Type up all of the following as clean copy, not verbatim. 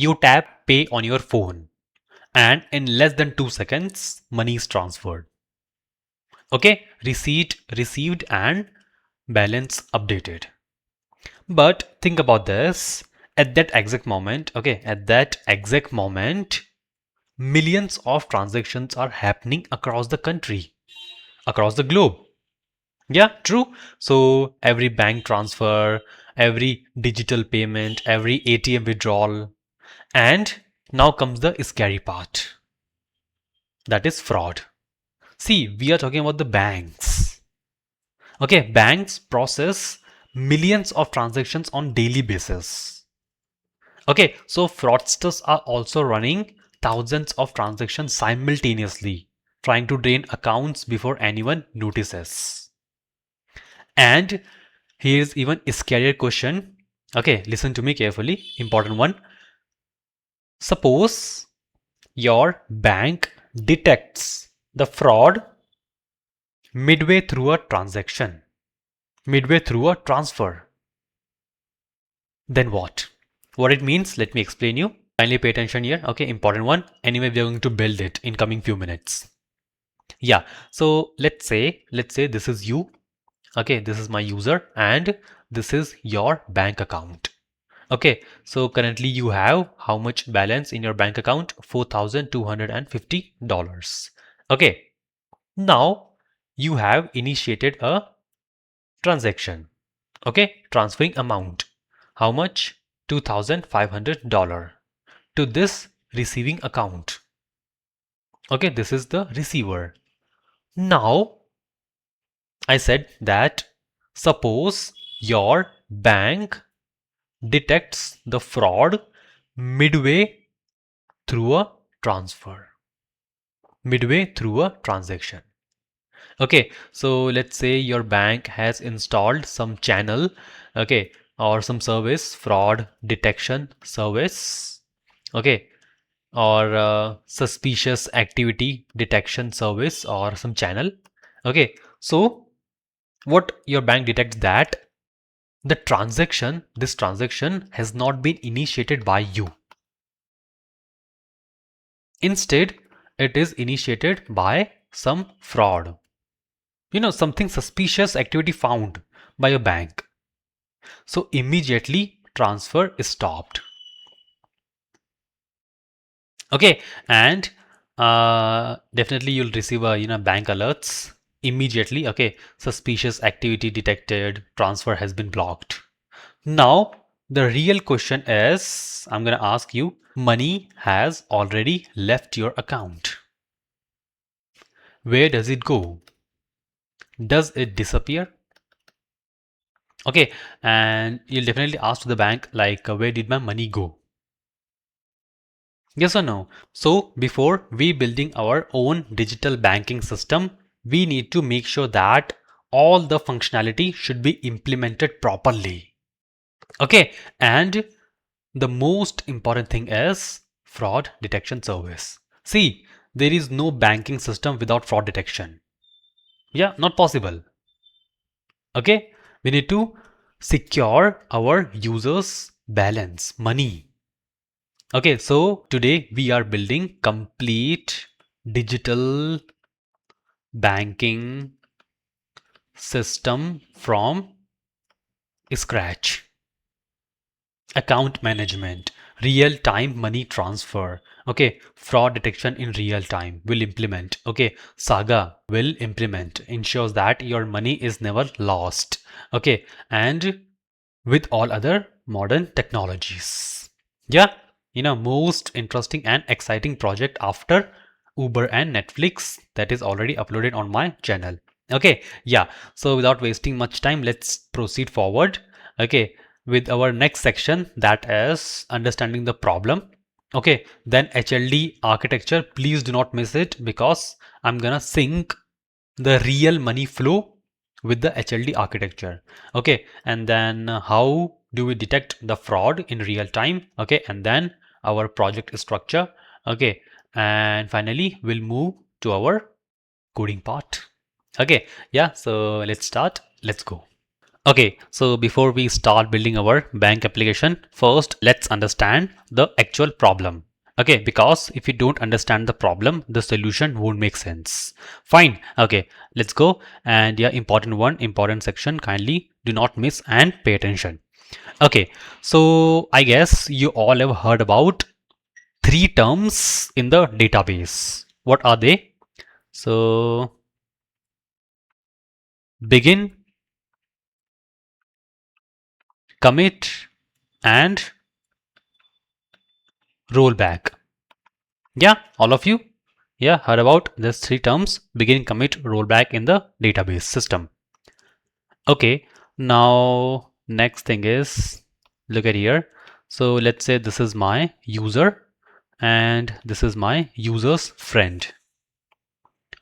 You tap pay on your phone and in less than 2 seconds, money is transferred. Okay, receipt received and balance updated. But think about this. At that exact moment, millions of transactions are happening across the country, across the globe. Yeah, true. So every bank transfer, every digital payment, every ATM withdrawal. And now comes the scary part. That is fraud. See, we are talking about the banks. Okay, banks process millions of transactions on daily basis. Okay, so fraudsters are also running thousands of transactions simultaneously, trying to drain accounts before anyone notices. And here's even a scarier question. Okay, listen to me carefully. Important one. Suppose your bank detects the fraud midway through a transaction, midway through a transfer. Then what? What it means, let me explain you. Kindly pay attention here. Okay, important one. Anyway, we are going to build it in coming few minutes. Yeah, so let's say this is you. Okay, this is my user and this is your bank account. Okay, so currently you have how much balance in your bank account? $4,250. Okay, now you have initiated a transaction. Okay, transferring amount. How much? $2,500 to this receiving account. Okay, this is the receiver. Now, I said that suppose your bank detects the fraud midway through a transfer, midway through a transaction. Okay, so let's say your bank has installed some channel, okay, or some service, fraud detection service, okay, or suspicious activity detection service or some channel. Okay, so what your bank detects that this transaction has not been initiated by you. Instead, it is initiated by some fraud. Something suspicious activity found by your bank. So immediately transfer is stopped. Okay, and definitely you'll receive a bank alerts immediately. Okay, suspicious activity detected, transfer has been blocked. Now the real question is, I'm gonna ask you, money has already left your account. Where does it go? Does it disappear? Okay, and you'll definitely ask to the bank like, where did my money go? Yes or no? So before we building our own digital banking system, we need to make sure that all the functionality should be implemented properly. Okay, and the most important thing is fraud detection service. See, there is no banking system without fraud detection. Yeah, not possible. Okay, we need to secure our users' balance, money. Okay, so today we are building complete digital banking system from scratch. Account management, real-time money transfer. Okay, fraud detection in real time will implement. Okay, SAGA will implement, ensures that your money is never lost. Okay, and with all other modern technologies. Yeah, most interesting and exciting project after Uber and Netflix that is already uploaded on my channel. Okay, yeah, so without wasting much time, let's proceed forward. Okay, with our next section, that is understanding the problem. Okay, then HLD architecture, please do not miss it because I'm gonna sync the real money flow with the HLD architecture. Okay, and then how do we detect the fraud in real time? Okay, and then our project structure. Okay, and finally we'll move to our coding part. Okay, yeah, so let's start. Let's go. Okay, so before we start building our bank application, first let's understand the actual problem. Okay, because if you don't understand the problem, the solution won't make sense. Fine. Okay, let's go. And yeah, important section, kindly do not miss and pay attention. Okay, so I guess you all have heard about three terms in the database. What are they? So begin, commit, and rollback. Yeah, all of you? Yeah, heard about these three terms: begin, commit, rollback in the database system. Okay, now next thing is, look at here. So let's say this is my user and this is my user's friend.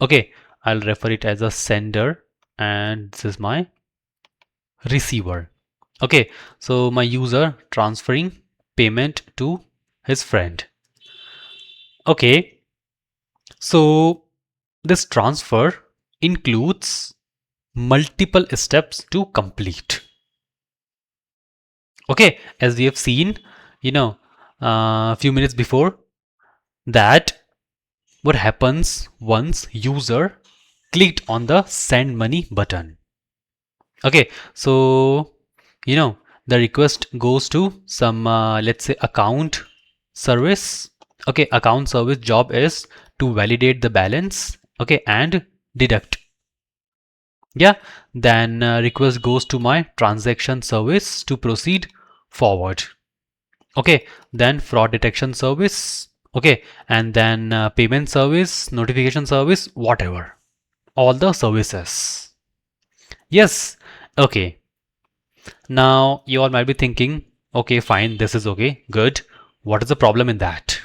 Okay, I'll refer it as a sender and this is my receiver. Okay, so my user transferring payment to his friend. Okay, so this transfer includes multiple steps to complete. Okay, as we have seen, a few minutes before that, what happens once user clicked on the send money button. Okay, so the request goes to some let's say account service. Okay, account service job is to validate the balance, okay, and deduct. Yeah, then request goes to my transaction service to proceed forward. Okay, then fraud detection service. Okay, and then payment service, notification service, whatever, all the services. Yes. Okay, now you all might be thinking, okay, fine, this is okay, good. What is the problem in that?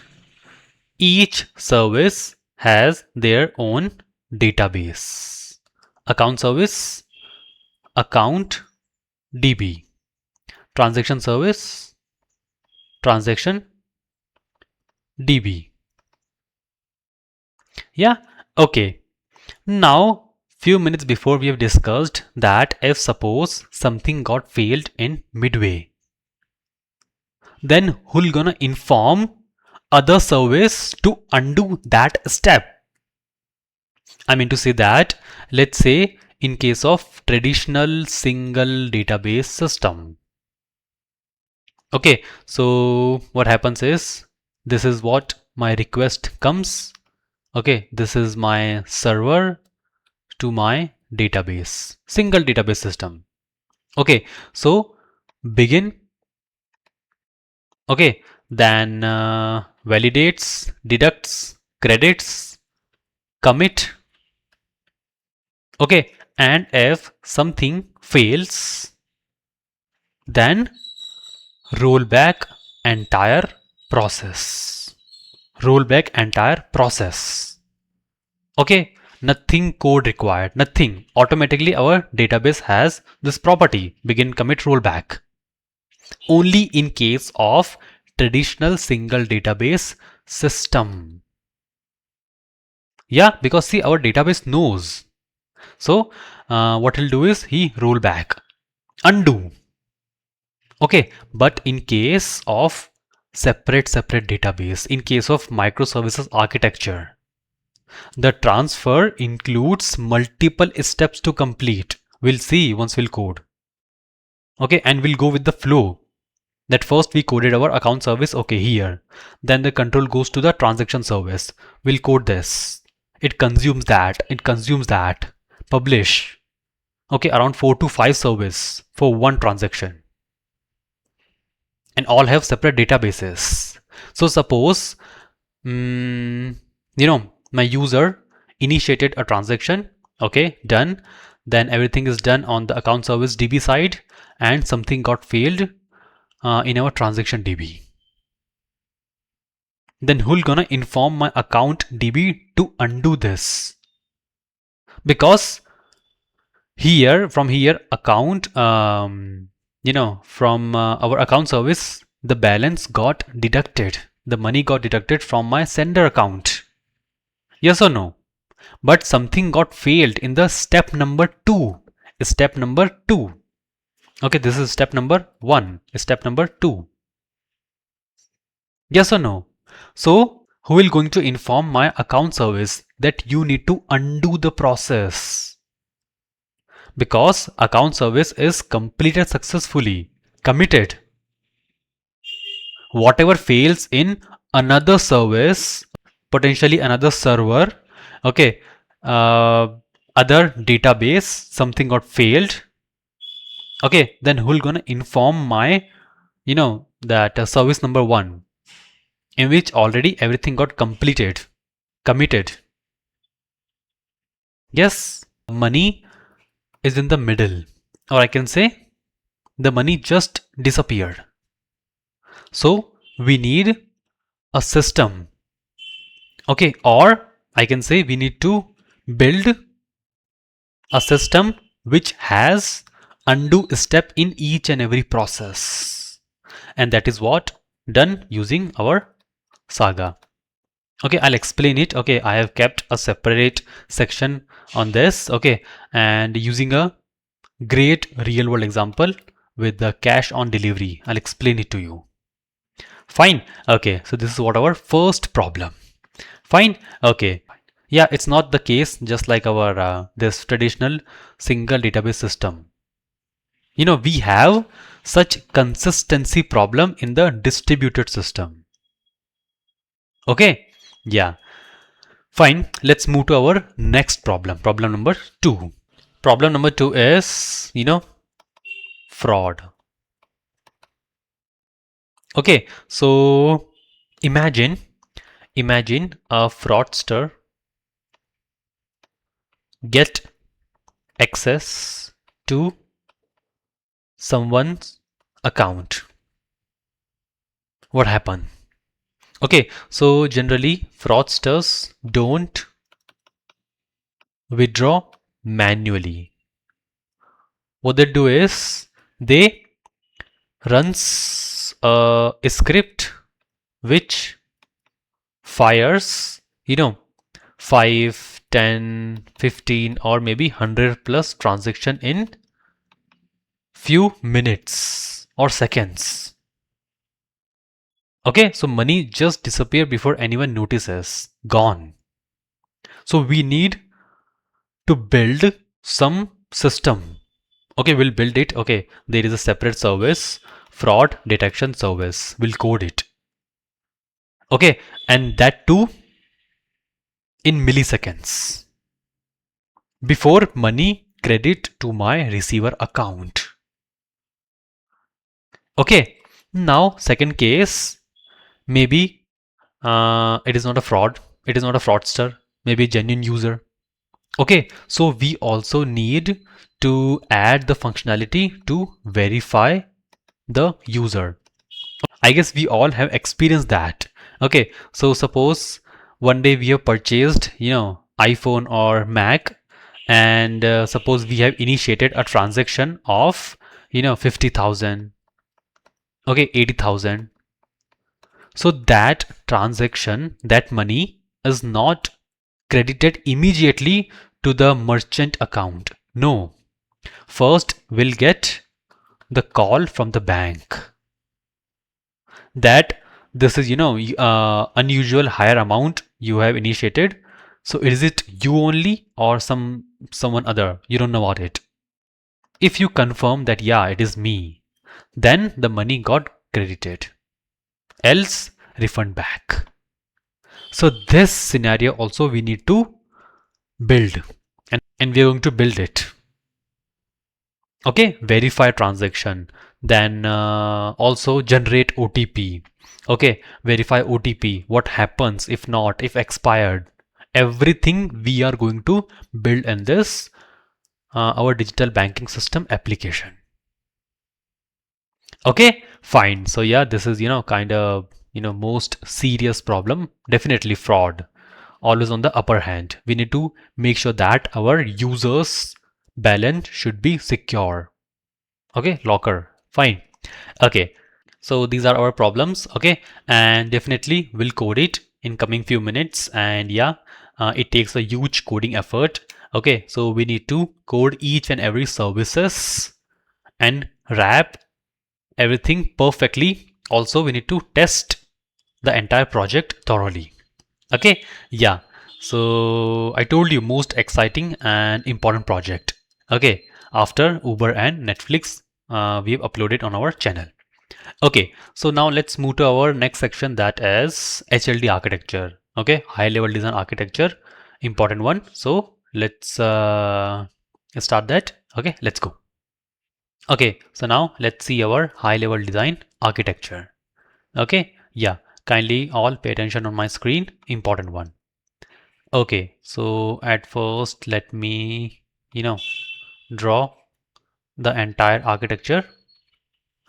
Each service has their own database. Account service, account DB. Transaction service, transaction DB. Yeah, okay. Now, few minutes before we have discussed that if suppose something got failed in midway, then who'll gonna inform other service to undo that step? I mean to say that, let's say in case of traditional single database system. Okay, so what happens is, this is what my request comes. Okay, this is my server to my database, single database system. Okay, so begin. Okay, then validates, deducts, credits, commit. Okay, and if something fails, then roll back entire process. Roll back entire process. Okay, nothing code required, nothing. Automatically our database has this property, begin, commit, rollback. Only in case of traditional single database system. Yeah, because see, our database knows. So what he'll do is he roll back, undo. Okay, but in case of separate database, in case of microservices architecture, the transfer includes multiple steps to complete. We'll see once we'll code. Okay, and we'll go with the flow. That first we coded our account service, okay, here. Then the control goes to the transaction service. We'll code this. It consumes that. Publish. Okay, around 4 to 5 service for one transaction. And all have separate databases. So suppose, my user initiated a transaction, okay, done. Then everything is done on the account service DB side and something got failed in our transaction DB. Then who'll gonna inform my account DB to undo this? Because from here account, from our account service, the balance got deducted. The money got deducted from my sender account. Yes or no? But something got failed in the step number 2. Step number 2. Okay, this is step number 1. Step number 2. Yes or no? So who will going to inform my account service that you need to undo the process? Because account service is completed successfully, committed. Whatever fails in another service, potentially another server, okay, uh, other database, something got failed, okay, then who'll gonna inform my, that service number 1, in which already everything got completed, committed. Yes, money is in the middle, or I can say the money just disappeared. So we need a system, okay, or I can say we need to build a system which has undo step in each and every process, and that is what done using our Saga. Okay, I'll explain it. Okay, I have kept a separate section on this. Okay, and using a great real world example with the cash on delivery, I'll explain it to you. Fine. Okay, so this is what our first problem. Fine. Okay. Yeah, it's not the case just like our this traditional single database system. We have such consistency problem in the distributed system. Okay. Yeah. Fine. Let's move to our next problem. Problem number 2. Problem number 2 is, fraud. Okay. So imagine a fraudster get access to someone's account. What happened? Okay, so generally fraudsters don't withdraw manually. What they do is they runs a script which fires, 5, 10, 15 or maybe 100 plus transaction in few minutes or seconds. Okay, so money just disappear before anyone notices. Gone. So we need to build some system. Okay, we'll build it. Okay, there is a separate service, fraud detection service. We'll code it. Okay, and that too in milliseconds before money credit to my receiver account. Okay, now second case, maybe it is not a fraud, it is not a fraudster, maybe genuine user. Okay, so we also need to add the functionality to verify the user. I guess we all have experienced that. Okay, so suppose one day we have purchased, iPhone or Mac, and suppose we have initiated a transaction of, 50,000, okay, 80,000. So that transaction, that money is not credited immediately to the merchant account. No, first we'll get the call from the bank that this is, unusual higher amount you have initiated. So is it you only or someone other? You don't know about it. If you confirm that yeah, it is me, then the money got credited. Else refund back. So this scenario also we need to build, and we're going to build it. Okay, verify transaction, then also generate OTP. Okay, verify OTP. What happens if not, if expired? Everything we are going to build in this our digital banking system application. Okay, fine. So yeah, this is kind of most serious problem. Definitely fraud. Always on the upper hand. We need to make sure that our users balance should be secure. Okay, locker. Fine. Okay, so these are our problems. Okay, and definitely we'll code it in coming few minutes. And yeah, it takes a huge coding effort. Okay, so we need to code each and every services and wrap everything perfectly. Also, we need to test the entire project thoroughly. Okay, yeah. So I told you most exciting and important project. Okay, after Uber and Netflix, we've uploaded on our channel. Okay, so now let's move to our next section, that is HLD architecture. Okay, high level design architecture, important one. So let's start that. Okay, let's go. Okay, so now let's see our high level design architecture. Okay, yeah, kindly all pay attention on my screen, important one. Okay, so at first let me, draw the entire architecture.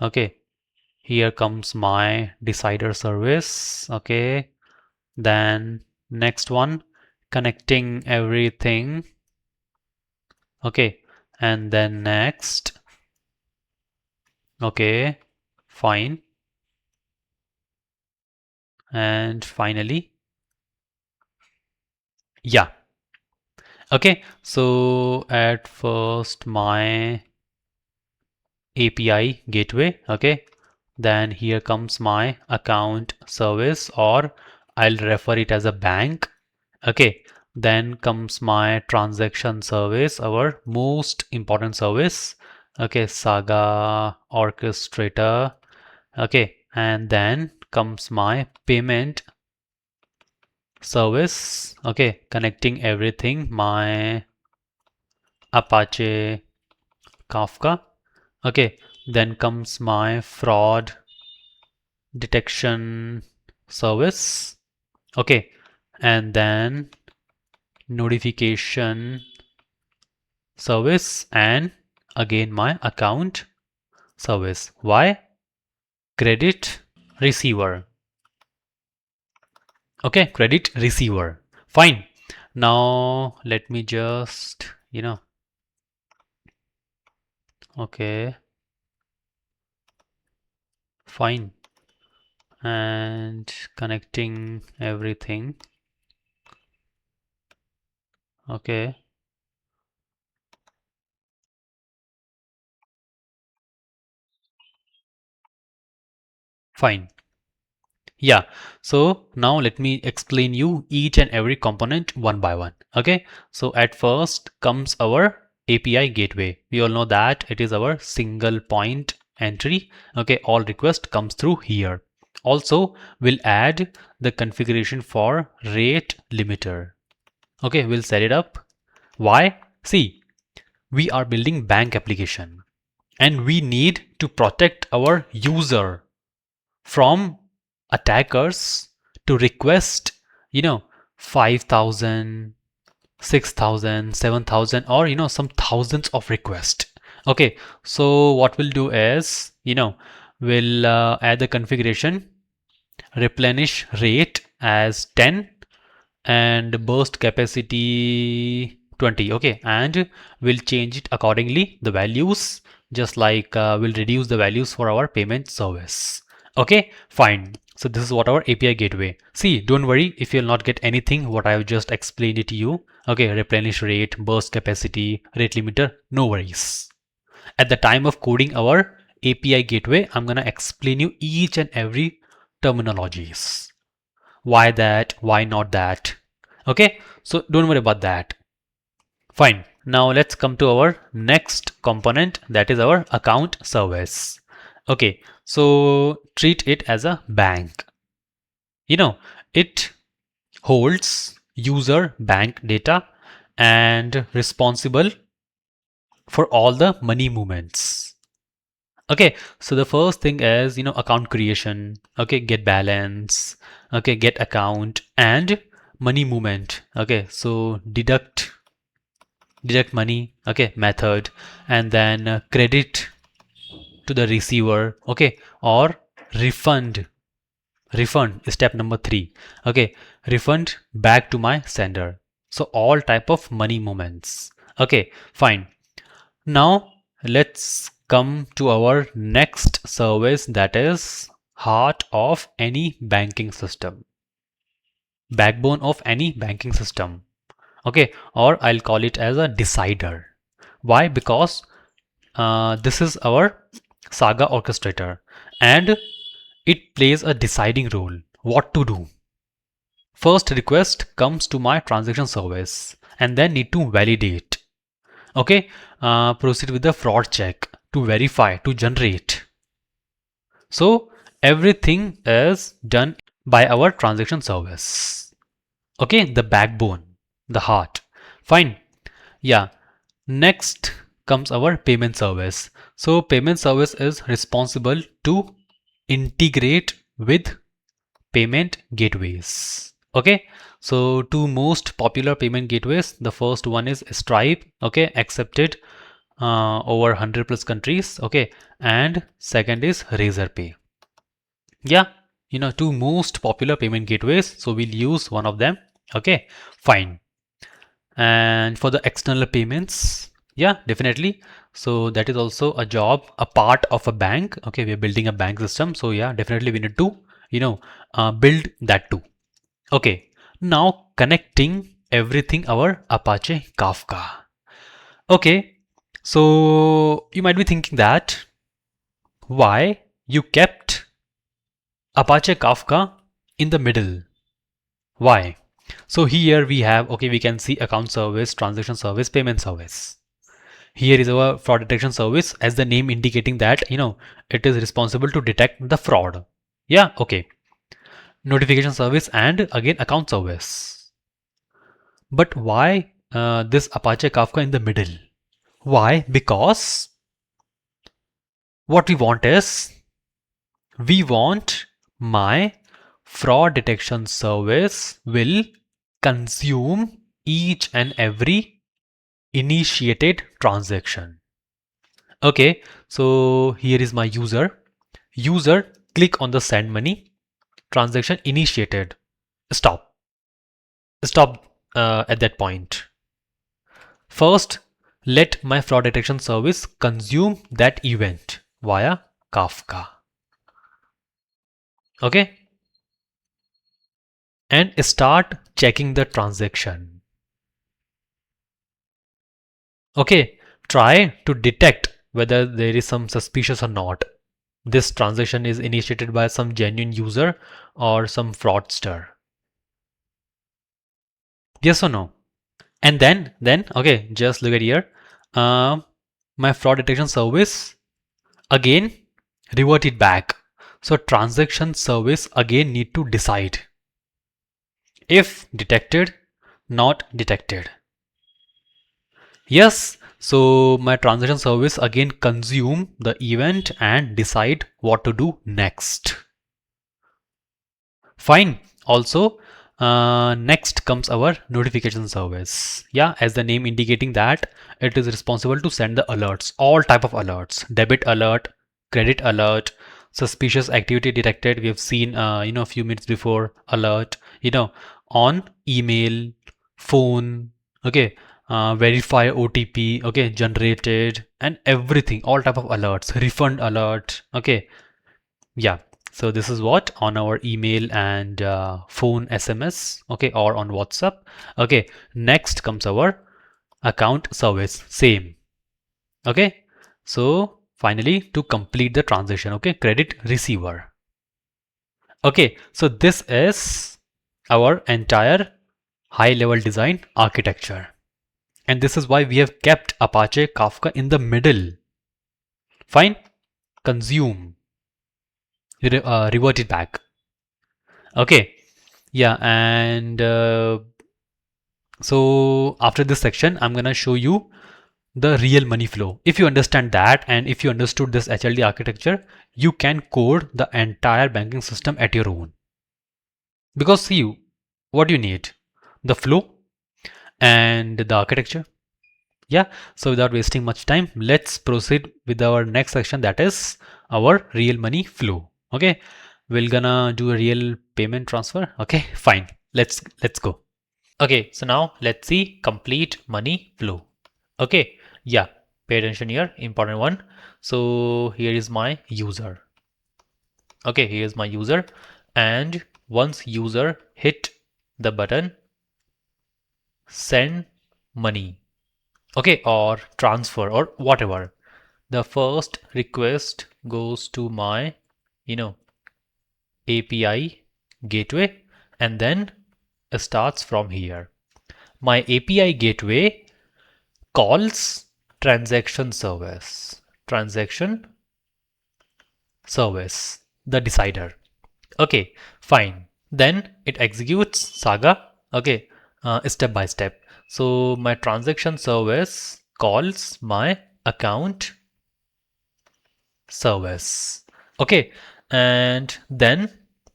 Okay, here comes my decider service. Okay, then next one, connecting everything. Okay, and then next. Okay, fine. And finally, yeah. Okay, so at first my API gateway. Okay, then here comes my account service, or I'll refer it as a bank. Okay, then comes my transaction service, our most important service. Okay, SAGA orchestrator. Okay, and then comes my payment service. Okay, connecting everything, my Apache Kafka. Okay, then comes my fraud detection service. Okay, and then notification service, and again my account service. Why? Credit receiver. Okay, credit receiver. Fine. Now let me just, okay, fine. And connecting everything. Okay, fine. Yeah, so now let me explain you each and every component one by one. Okay, so at first comes our API gateway. We all know that it is our single point entry. Okay, all request comes through here. Also, we'll add the configuration for rate limiter. Okay, we'll set it up. Why? See, we are building bank application and we need to protect our user from attackers to request, 5,000, 6,000, 7,000, or some thousands of requests. Okay, so what we'll do is, we'll add the configuration, replenish rate as 10 and burst capacity 20. Okay, and we'll change it accordingly, the values, just like we'll reduce the values for our payment service. Okay, fine. So this is what our API gateway. See, don't worry if you'll not get anything what I've just explained it to you. Okay, replenish rate, burst capacity, rate limiter, no worries. At the time of coding our API gateway, I'm gonna explain you each and every terminologies. Why that, why not that. Okay, so don't worry about that. Fine. Now let's come to our next component, that is our account service. Okay, so treat it as a bank. It holds user bank data and responsible for all the money movements. Okay, so the first thing is, account creation. Okay, get balance. Okay, get account and money movement. Okay, so deduct money. Okay, method, and then credit to the receiver. Okay, or refund. Refund is step number 3. Okay, refund back to my sender. So all type of money movements. Okay, fine. Now let's come to our next service, that is heart of any banking system, backbone of any banking system. Okay, or I'll call it as a decider. Why? Because this is our SAGA orchestrator, and it plays a deciding role. What to do? First request comes to my transaction service and then need to validate. Okay, proceed with the fraud check to verify, to generate. So everything is done by our transaction service. Okay, the backbone, the heart. Fine. Yeah. Next comes our payment service. So payment service is responsible to integrate with payment gateways. Okay, so two most popular payment gateways. The first one is Stripe. Okay, accepted over 100 plus countries. Okay, and second is Razorpay. Yeah, two most popular payment gateways. So we'll use one of them. Okay, fine. And for the external payments, yeah, definitely. So that is also a job, a part of a bank. Okay, we're building a bank system. So yeah, definitely we need to, build that too. Okay, now connecting everything our Apache Kafka. Okay, so you might be thinking that why you kept Apache Kafka in the middle. Why? So here we have, okay, we can see account service, transaction service, payment service. Here is our fraud detection service, as the name indicating that, it is responsible to detect the fraud. Yeah, okay. Notification service and again account service. But why this Apache Kafka in the middle? Why? Because what we want is, we want my fraud detection service will consume each and every initiated transaction. Okay, so here is my user. User, click on the send money. Transaction initiated. Stop. Stop at that point. First, let my fraud detection service consume that event via Kafka. Okay, and start checking the transaction. Okay, try to detect whether there is some suspicious or not. This transaction is initiated by some genuine user or some fraudster. Yes or no? And then okay, just look at here. My fraud detection service again revert it back. So transaction service again need to decide if detected, not detected. Yes, so my transaction service again consume the event and decide what to do next. Fine. Also, next comes our notification service. Yeah, as the name indicating that it is responsible to send the alerts, all type of alerts, debit alert, credit alert, suspicious activity detected. We have seen, a few minutes before alert, on email, phone, okay, verify OTP, okay, generated, and everything, all type of alerts, refund alert, okay, yeah. So this is what on our email and phone SMS, okay, or on WhatsApp. Okay, next comes our account service, same. Okay, so finally to complete the transaction, okay, credit receiver. Okay, so this is our entire high level design architecture. And this is why we have kept Apache Kafka in the middle. Fine, consume, revert it back. Okay, yeah, and so after this section, I'm gonna show you the real money flow. If you understand that and if you understood this HLD architecture, you can code the entire banking system at your own. Because see, what you need? The flow and the architecture. Yeah, so without wasting much time, let's proceed with our next section, that is our real money flow. Okay, we're gonna do a real payment transfer. Okay, fine. Let's go. Okay, so now let's see complete money flow. Okay, yeah, pay attention here, important one. So here is my user. Okay, here's my user, and once user hit the button send money, okay, or transfer or whatever, the first request goes to my, API gateway, and then starts from here. My API gateway calls transaction service, the decider. Okay, fine. Then it executes Saga, okay, step by step. So my transaction service calls my account service. Okay, and then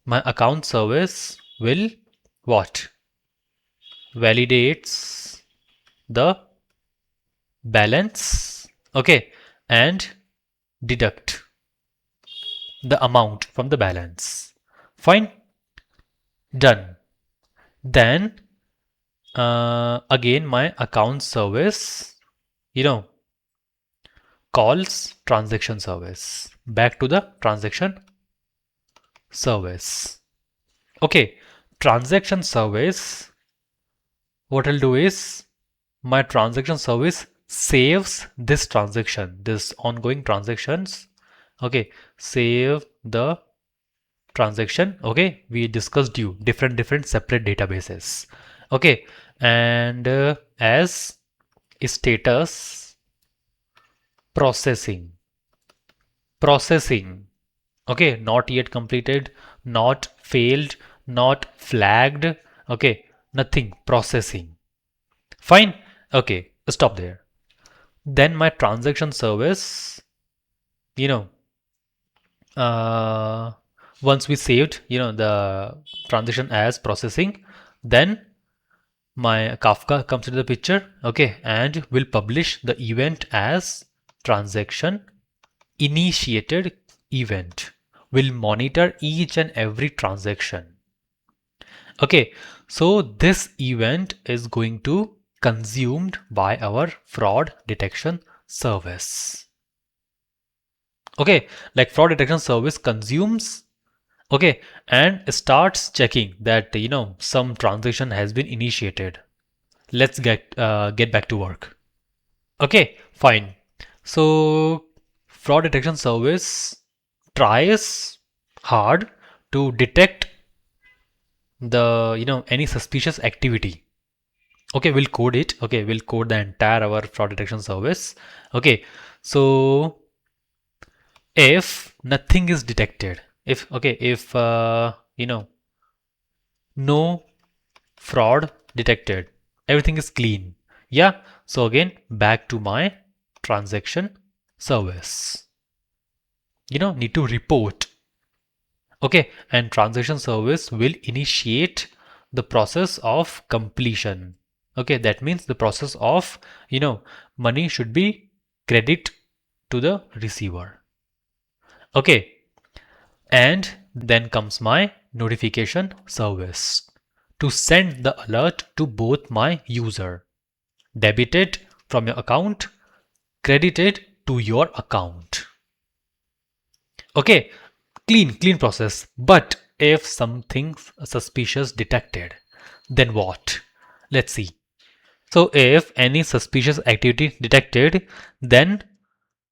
my account service will what? Validates the balance, okay, and deduct the amount from the balance. Fine, done. Then again my account service, calls transaction service. Back to the transaction service. Okay, transaction service, what I'll do is my transaction service saves this transaction, this ongoing transactions. Okay, save the transaction. Okay, we discussed you different separate databases. Okay, and as status processing. Okay, not yet completed, not failed, not flagged. Okay, nothing, processing. Fine. Okay, stop there. Then my transaction service, you know, once we saved, the transaction as processing, then my Kafka comes into the picture, okay, and will publish the event as transaction initiated event. Will monitor each and every transaction. Okay, so this event is going to consumed by our fraud detection service. Okay, like fraud detection service consumes, okay, and starts checking that some transaction has been initiated. Let's get back to work. Okay, fine. So fraud detection service tries hard to detect the any suspicious activity. Okay, we'll code it. Okay, we'll code the entire our fraud detection service. Okay, so if nothing is detected, if no fraud detected, everything is clean. Yeah, so again back to my transaction service, need to report. Okay, and transaction service will initiate the process of completion. Okay, that means the process of money should be credit to the receiver. Okay, and then comes my notification service to send the alert to both my user. Debited from your account, credited to your account. Okay, clean process. But if something suspicious detected, then what? Let's see. So if any suspicious activity detected, then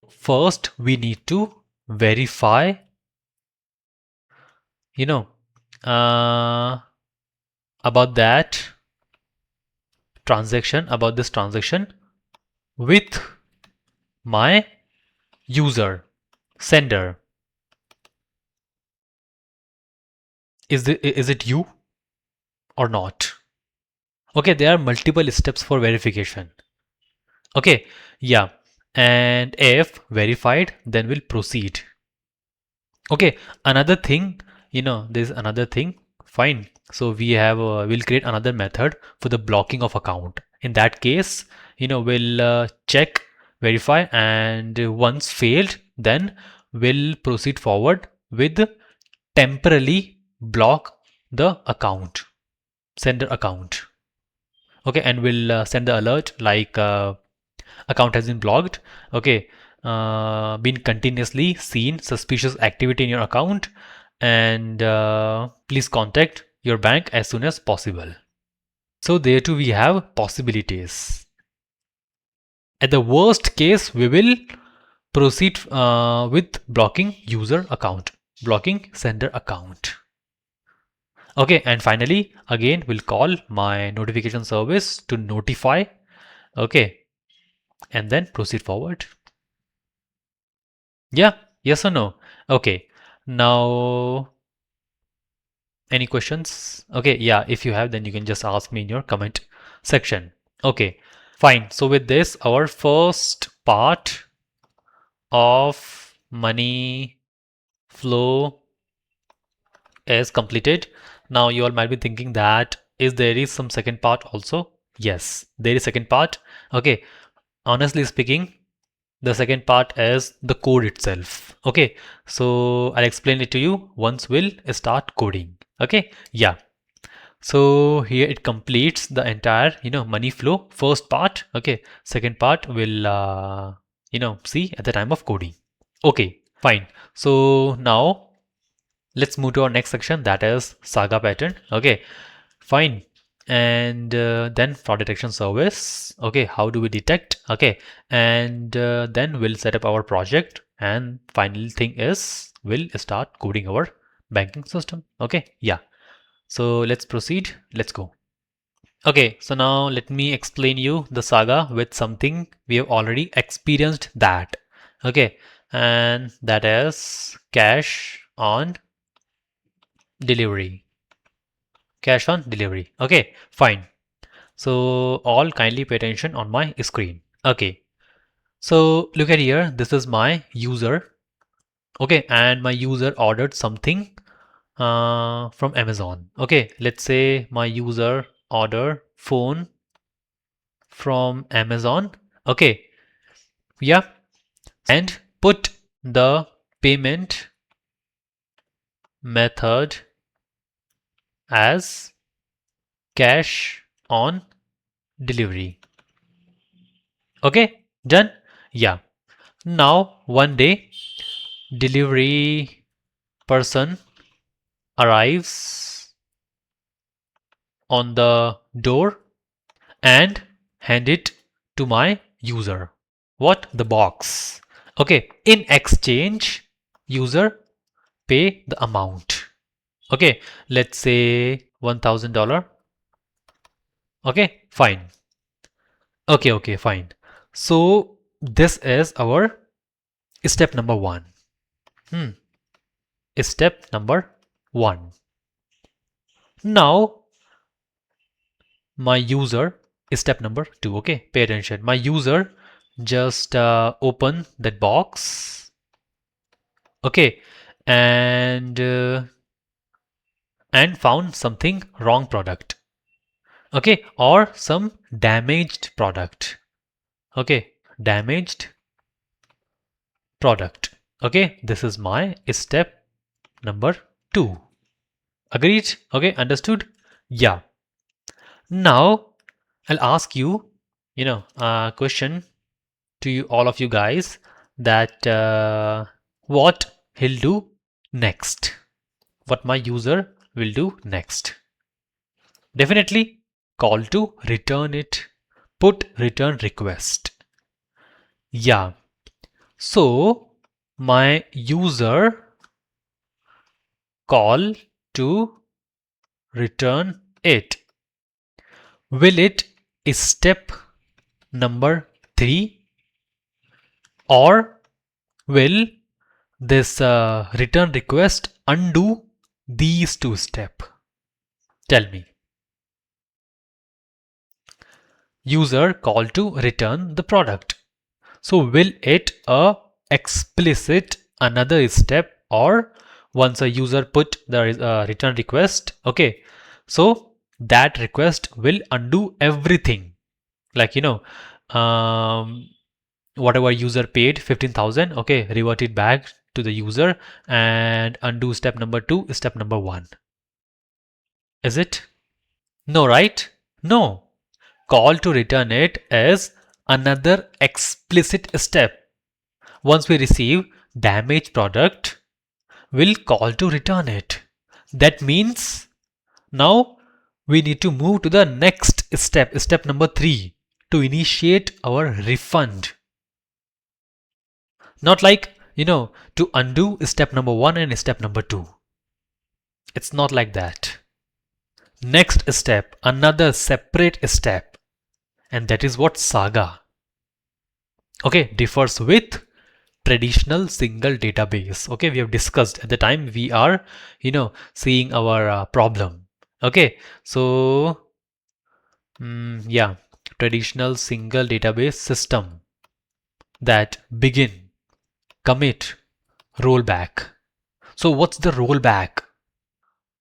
first we need to verify, uh, about that transaction, about this transaction with my user, sender. Is it you or not? Okay, there are multiple steps for verification. Okay, yeah, and if verified, then we'll proceed. Okay, another thing, there's another thing. Fine. So we have we'll create another method for the blocking of account. In that case, we'll check, verify, and once failed, then we'll proceed forward with temporarily block the account, sender account. Okay, and we'll send the alert like account has been blocked. Okay, been continuously seen suspicious activity in your account, and please contact your bank as soon as possible. So there too we have possibilities. At the worst case, we will Proceed with blocking user account, blocking sender account. Okay, and finally, again, we'll call my notification service to notify. Okay, and then proceed forward. Yeah, yes or no? Okay, now any questions? Okay, yeah, if you have, then you can just ask me in your comment section. Okay, fine. So with this, our first part of money flow is completed. Now you all might be thinking that there is some second part also. Yes, there is second part. Okay, honestly speaking, the second part is the code itself. Okay, so I'll explain it to you once we'll start coding. Okay, yeah. So here it completes the entire money flow first part. Okay, second part we'll see at the time of coding. Okay, fine. So now let's move to our next section, that is SAGA pattern. Okay, fine. And then fraud detection service. Okay, how do we detect? Okay, and then we'll set up our project, and final thing is we'll start coding our banking system. Okay, yeah. So let's proceed. Let's go. Okay, so now let me explain you the saga with something we have already experienced that. Okay, and that is cash on delivery. Cash on delivery. Okay, fine. So all kindly pay attention on my screen. Okay, so look at here. This is my user. Okay, and my user ordered something from Amazon. Okay, let's say my user order phone from Amazon. Okay, yeah, and put the payment method as cash on delivery. Okay, done. Yeah, now one day delivery person arrives on the door and hand it to my user. What? The box. Okay, in exchange, user pay the amount. Okay, let's say $1,000. Okay, fine. Okay, fine. So this is our step number one. Step number one. Now my user is step number two. Okay, pay attention. My user just open that box. Okay, and found something wrong product. Okay, or some damaged product. Okay, damaged product. Okay, this is my step number two. Agreed? Okay, understood? Yeah. Now I'll ask you, a question to you, all of you guys, that what he'll do next. What my user will do next. Definitely call to return it. Put return request. Yeah. So my user call to return it. Will it step number 3, or will this return request undo these two steps? Tell me. User call to return the product. So will it explicit another step, or once a user put the return request, okay, so that request will undo everything, like whatever user paid 15,000, okay, revert it back to the user and undo step number 2, step number 1. Is it? No, right? No. Call to return it is another explicit step. Once we receive damaged product, we'll call to return it. That means now we need to move to the next step, step number 3, to initiate our refund. Not like, to undo step number one and step number two. It's not like that. Next step, another separate step, and that is what Saga, okay, differs with traditional single database. Okay, we have discussed at the time we are, seeing our problem. Okay, so yeah, traditional single database system that begin, commit, rollback. So what's the rollback?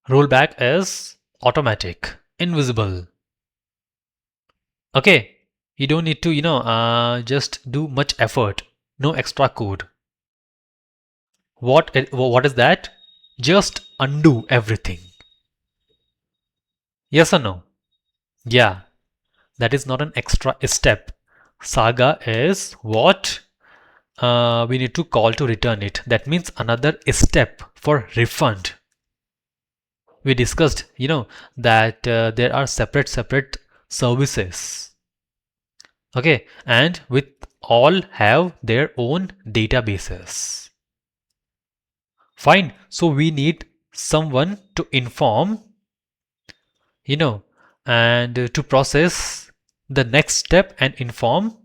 Rollback is automatic, invisible. Okay, you don't need to, just do much effort. No extra code. What is that? Just undo everything. Yes or no? Yeah, that is not an extra step. Saga is what we need to call to return it. That means another step for refund. We discussed, that there are separate services. Okay, and with all have their own databases. Fine. So we need someone to inform, you know, and to process the next step and inform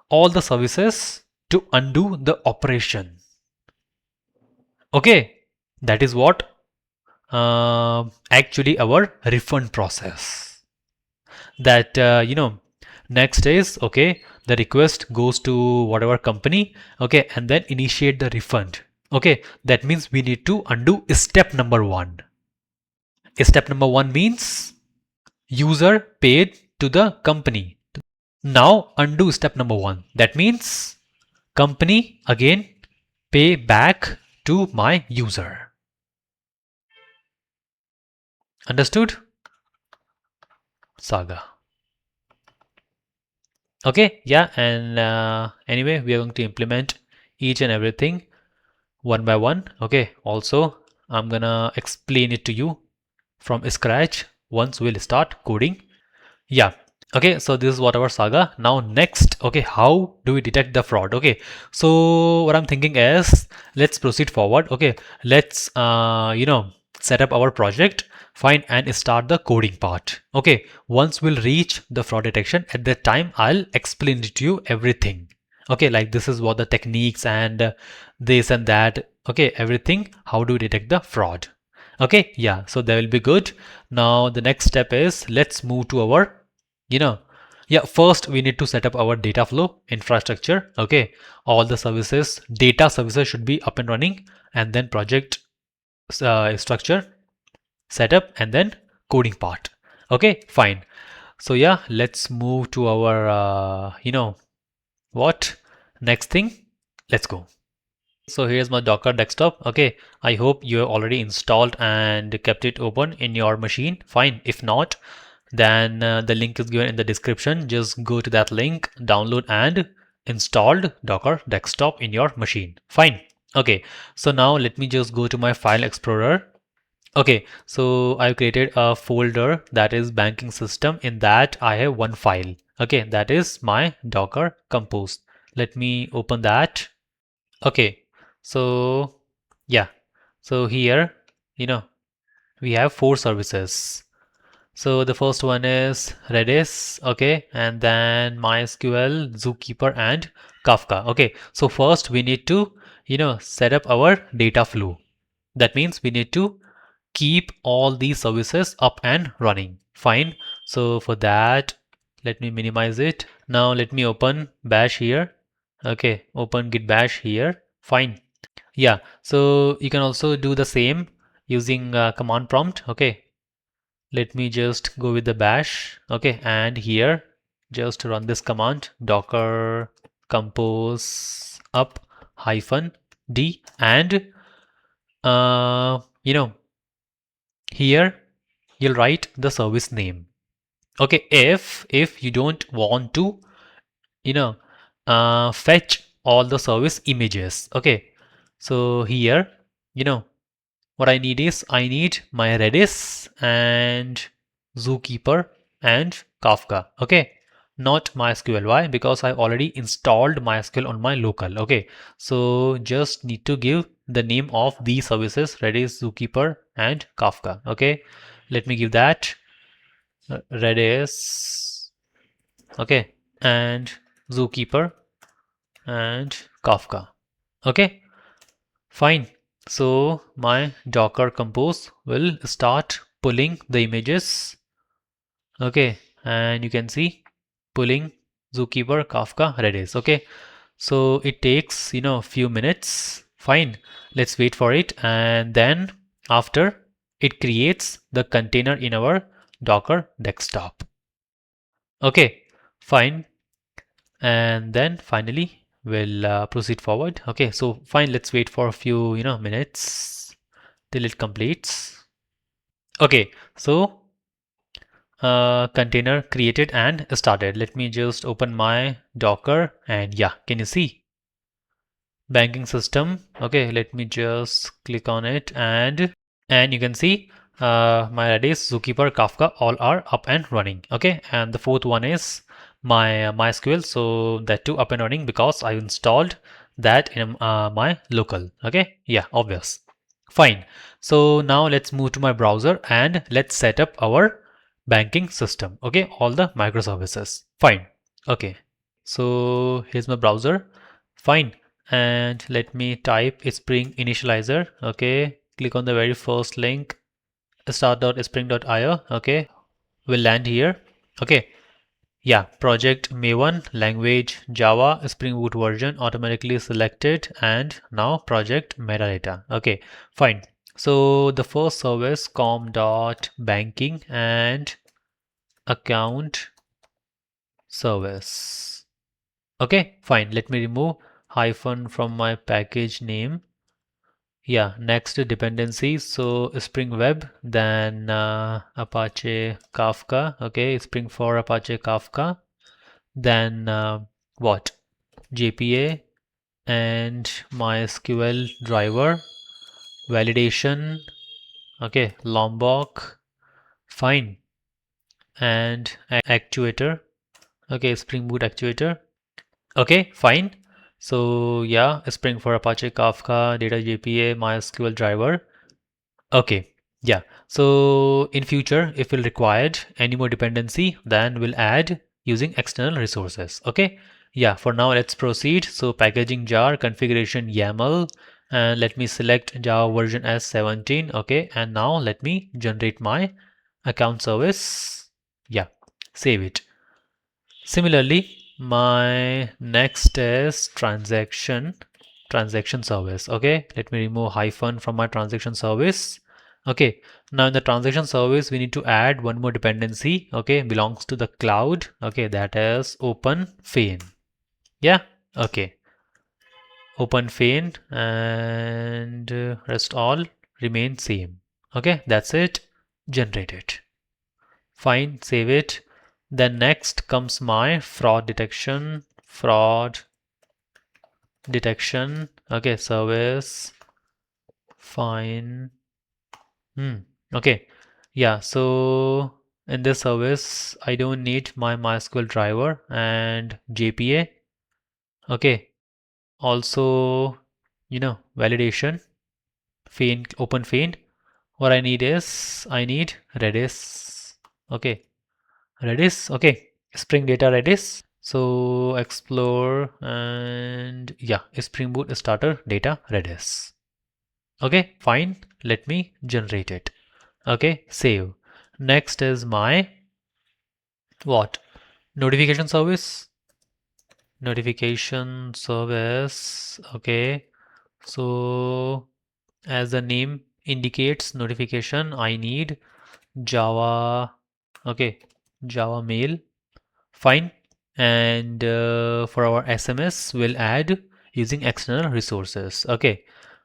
all the services to undo the operation. Okay, that is what actually our refund process. That next is, okay, the request goes to whatever company, okay, and then initiate the refund. Okay, that means we need to undo step number one. Step number one means user paid to the company. Now undo step number one. That means company again pay back to my user. Understood? Saga. Okay, yeah, and anyway, we are going to implement each and everything one by one. Okay, also, I'm gonna explain it to you from scratch once we'll start coding. Yeah, okay, so this is what our Saga. Now next, okay, how do we detect the fraud? Okay, so what I'm thinking is let's proceed forward. Okay, let's set up our project, fine, and start the coding part. Okay, once we'll reach the fraud detection, at that time I'll explain to you everything. Okay, like this is what the techniques and this and that. Okay, everything, how do we detect the fraud? Okay, yeah, so that will be good. Now the next step is let's move to our, you know, yeah, first we need to set up our data flow infrastructure. Okay, all the services, data services should be up and running, and then project structure, setup, and then coding part. Okay, fine. So yeah, let's move to our, what next thing? Let's go. So here's my Docker desktop. Okay, I hope you have already installed and kept it open in your machine. Fine. If not, then the link is given in the description. Just go to that link, download and installed Docker desktop in your machine. Fine. Okay, so now let me just go to my file explorer. Okay, so I've created a folder that is banking system. In that I have one file. Okay, that is my Docker compose. Let me open that. Okay, so yeah, so here, we have four services. So the first one is Redis, okay, and then MySQL, Zookeeper, and Kafka. Okay, so first we need to, set up our data flow. That means we need to keep all these services up and running. Fine. So for that, let me minimize it. Now let me open bash here. Okay, open git bash here. Fine. Yeah, so you can also do the same using command prompt. Okay, let me just go with the bash. Okay, and here just run this command docker compose up hyphen d, and here you'll write the service name. Okay, if you don't want to, you know fetch all the service images. Okay, so here, what I need is I need my Redis and Zookeeper and Kafka. Okay, not MySQL. Why? Because I already installed MySQL on my local. Okay, so just need to give the name of these services: Redis, Zookeeper, and Kafka. Okay, let me give that Redis, okay, and Zookeeper and Kafka. Okay, fine. So my Docker Compose will start pulling the images. Okay, and you can see pulling Zookeeper, Kafka, Redis. Okay, so it takes few minutes. Fine, let's wait for it, and then after it creates the container in our Docker desktop. Okay, fine, and then finally we'll proceed forward. Okay, so fine, let's wait for a few minutes till it completes. Okay, so container created and started. Let me just open my Docker, and yeah, can you see banking system? Okay, let me just click on it, and you can see my Redis, Zookeeper, Kafka all are up and running. Okay, and the fourth one is my MySQL, so that too up and running because I installed that in my local. Okay, yeah, obvious. Fine. So now let's move to my browser and let's set up our banking system. Okay, all the microservices. Fine. Okay, so here's my browser. Fine, and let me type Spring Initializer. Okay, click on the very first link, start.spring.io. Okay, we'll land here. Okay, yeah, project Maven, language Java, Spring Boot version automatically selected, and now project metadata. Okay, fine. So the first service com.banking and account service. Okay, fine. Let me remove hyphen from my package name. Yeah, next dependencies. So Spring Web, then Apache Kafka. Okay, Spring for Apache Kafka. Then what? JPA and MySQL driver, validation. Okay, Lombok. Fine. And actuator. Okay, Spring Boot actuator. Okay, fine. So yeah, Spring for Apache Kafka, Data JPA, MySQL driver. Okay, yeah. So in future, if we'll required any more dependency, then we'll add using external resources. Okay, yeah. For now, let's proceed. So packaging jar configuration YAML, and let me select Java version as 17. Okay, and now let me generate my account service. Yeah, save it. Similarly, my next is transaction service. Okay, let me remove hyphen from my transaction service. Okay, now in the transaction service, we need to add one more dependency. Okay, belongs to the cloud. Okay, that is OpenFane. Yeah, okay, OpenFane, and rest all remain same. Okay, that's it. Generate it. Fine, save it. Then next comes my fraud detection. Okay, service. Fine. Okay. Yeah, so in this service, I don't need my MySQL driver and JPA. Okay. Also, validation, Fain, open Fain. What I need Redis. Okay. Redis. Okay. Spring Data Redis. So explore and yeah, Spring Boot starter data Redis. Okay, fine. Let me generate it. Okay, save. Next is my what? Notification service. Notification service. Okay. So as the name indicates notification, I need Java. Okay, Java mail. Fine. And for our SMS, we'll add using external resources. Okay,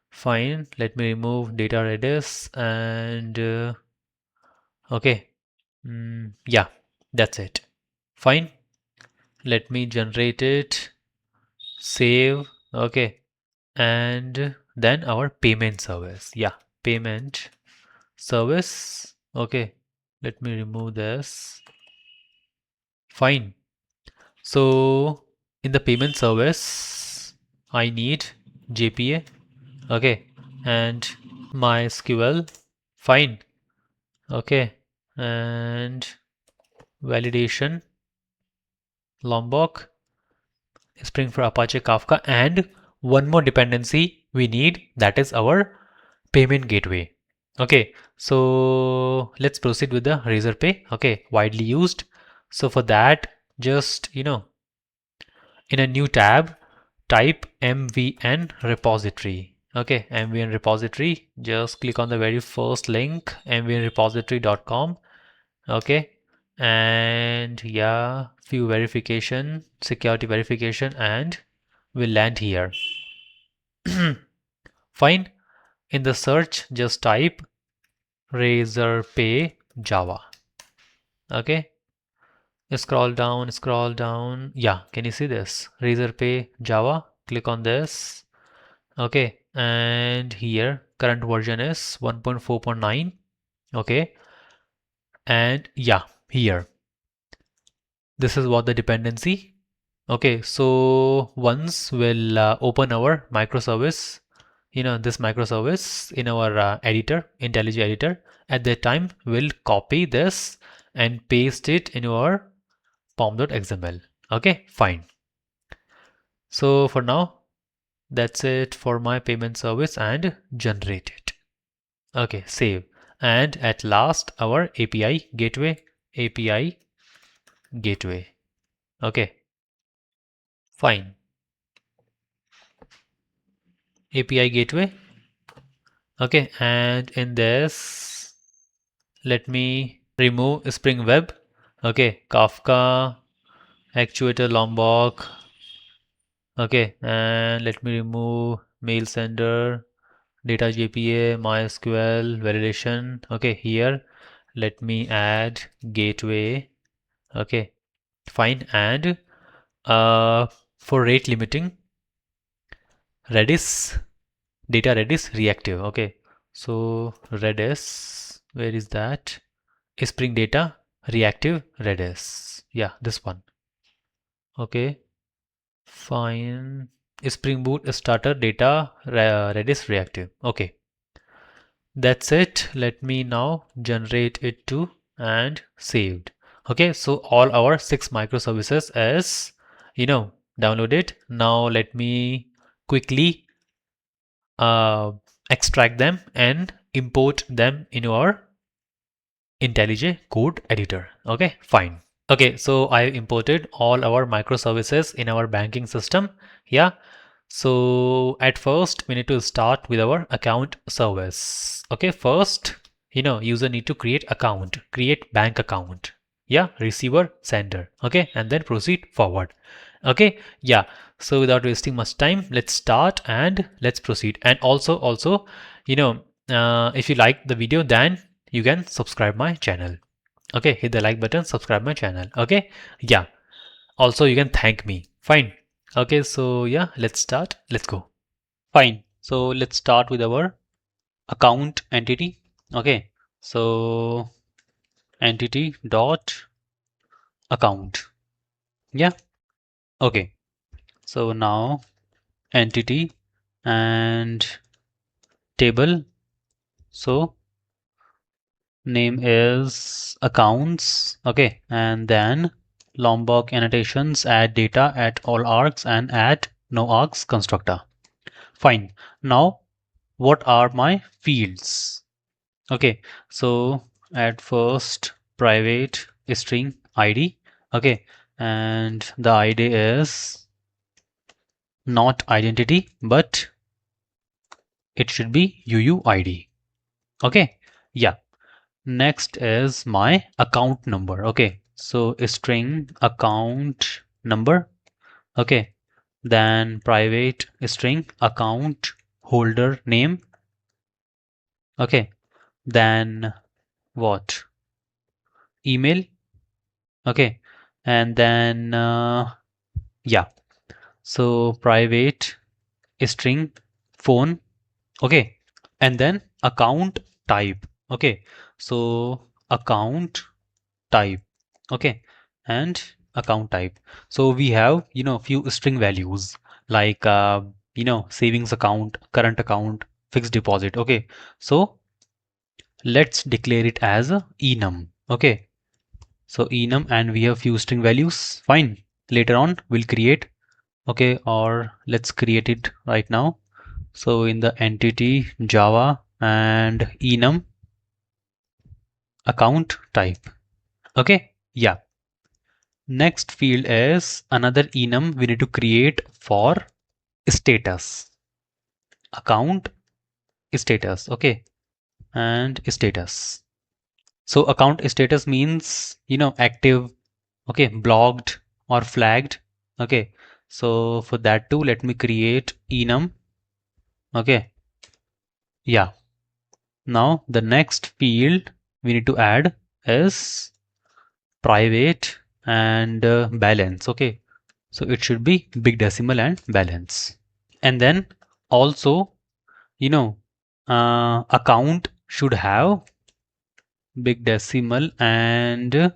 fine. Let me remove data Redis and okay. Yeah, that's it. Fine. Let me generate it. Save. Okay. And then our payment service. Yeah, payment service. Okay. Let me remove this. Fine. So in the payment service, I need JPA, okay, and MySQL, fine, okay, and validation, Lombok, Spring for Apache Kafka, and one more dependency we need, that is our payment gateway. Okay, so let's proceed with the Razorpay. Okay, widely used. So for that, just in a new tab, type MVN repository. Okay, MVN repository. Just click on the very first link, mvnrepository.com. Okay, and yeah, few verification, security verification, and we'll land here. Fine. In the search, just type Razorpay Java. Okay, scroll down. Yeah, can you see this? Razorpay Java. Click on this. Okay, and here current version is 1.4.9. Okay, and yeah, here this is what the dependency. Okay, so once we'll open our microservice, this microservice in our editor, IntelliJ editor, at that time we'll copy this and paste it in our pom.xml. Okay, fine. So for now, that's it for my payment service and generate it. Okay, save. And at last, our API gateway, API gateway. Okay, fine. API gateway. Okay, and in this, let me remove Spring Web. Okay, Kafka, Actuator Lombok. Okay, and let me remove mail sender, data JPA, MySQL, validation. Okay, here, let me add gateway. Okay, fine. And for rate limiting, Redis, data Redis reactive. Okay, so Redis, where is that? Spring data reactive Redis. Yeah, this one. Okay, fine. Spring Boot starter data Redis reactive. Okay, that's it. Let me now generate it too and saved. Okay, so all our 6 microservices is downloaded. Now let me quickly uh, extract them and import them in our IntelliJ code editor. Okay, fine. Okay, so I imported all our microservices in our banking system. Yeah. So at first we need to start with our account service. Okay, first, user need to create account, create bank account. Yeah, receiver, sender. Okay, and then proceed forward. Okay, yeah. So without wasting much time, let's start and let's proceed. And also, if you like the video, then you can subscribe my channel. Okay, hit the like button, subscribe my channel. Okay, yeah. Also, you can thank me. Fine. Okay, so yeah, let's start. Let's go. Fine. So let's start with our account entity. Okay, so entity dot account. Yeah. Okay. So now entity and table. So name is accounts. Okay, and then Lombok annotations, add data at all args and add no args constructor. Fine. Now, what are my fields? Okay, so at first private string ID. Okay, and the ID is not identity, but it should be UUID. Okay, yeah. Next is my account number. Okay, so string account number. Okay, then private string account holder name. Okay, then what? Email. Okay, and then yeah, so private string phone. Okay, and then account type. Okay, so account type. Okay, and account type. So we have, few string values like, savings account, current account, fixed deposit. Okay. So let's declare it as a enum. Okay. So enum, and we have few string values. Fine. Later on we'll create. Okay. Or let's create it right now. So in the entity Java and enum account type. Okay. Yeah. Next field is another enum we need to create for status. Account status. Okay. And status. So account status means, active, okay, blocked or flagged. Okay. So for that too, let me create enum. Okay. Yeah. Now the next field we need to add is private and balance. Okay. So it should be big decimal and balance. And then also, account should have big decimal and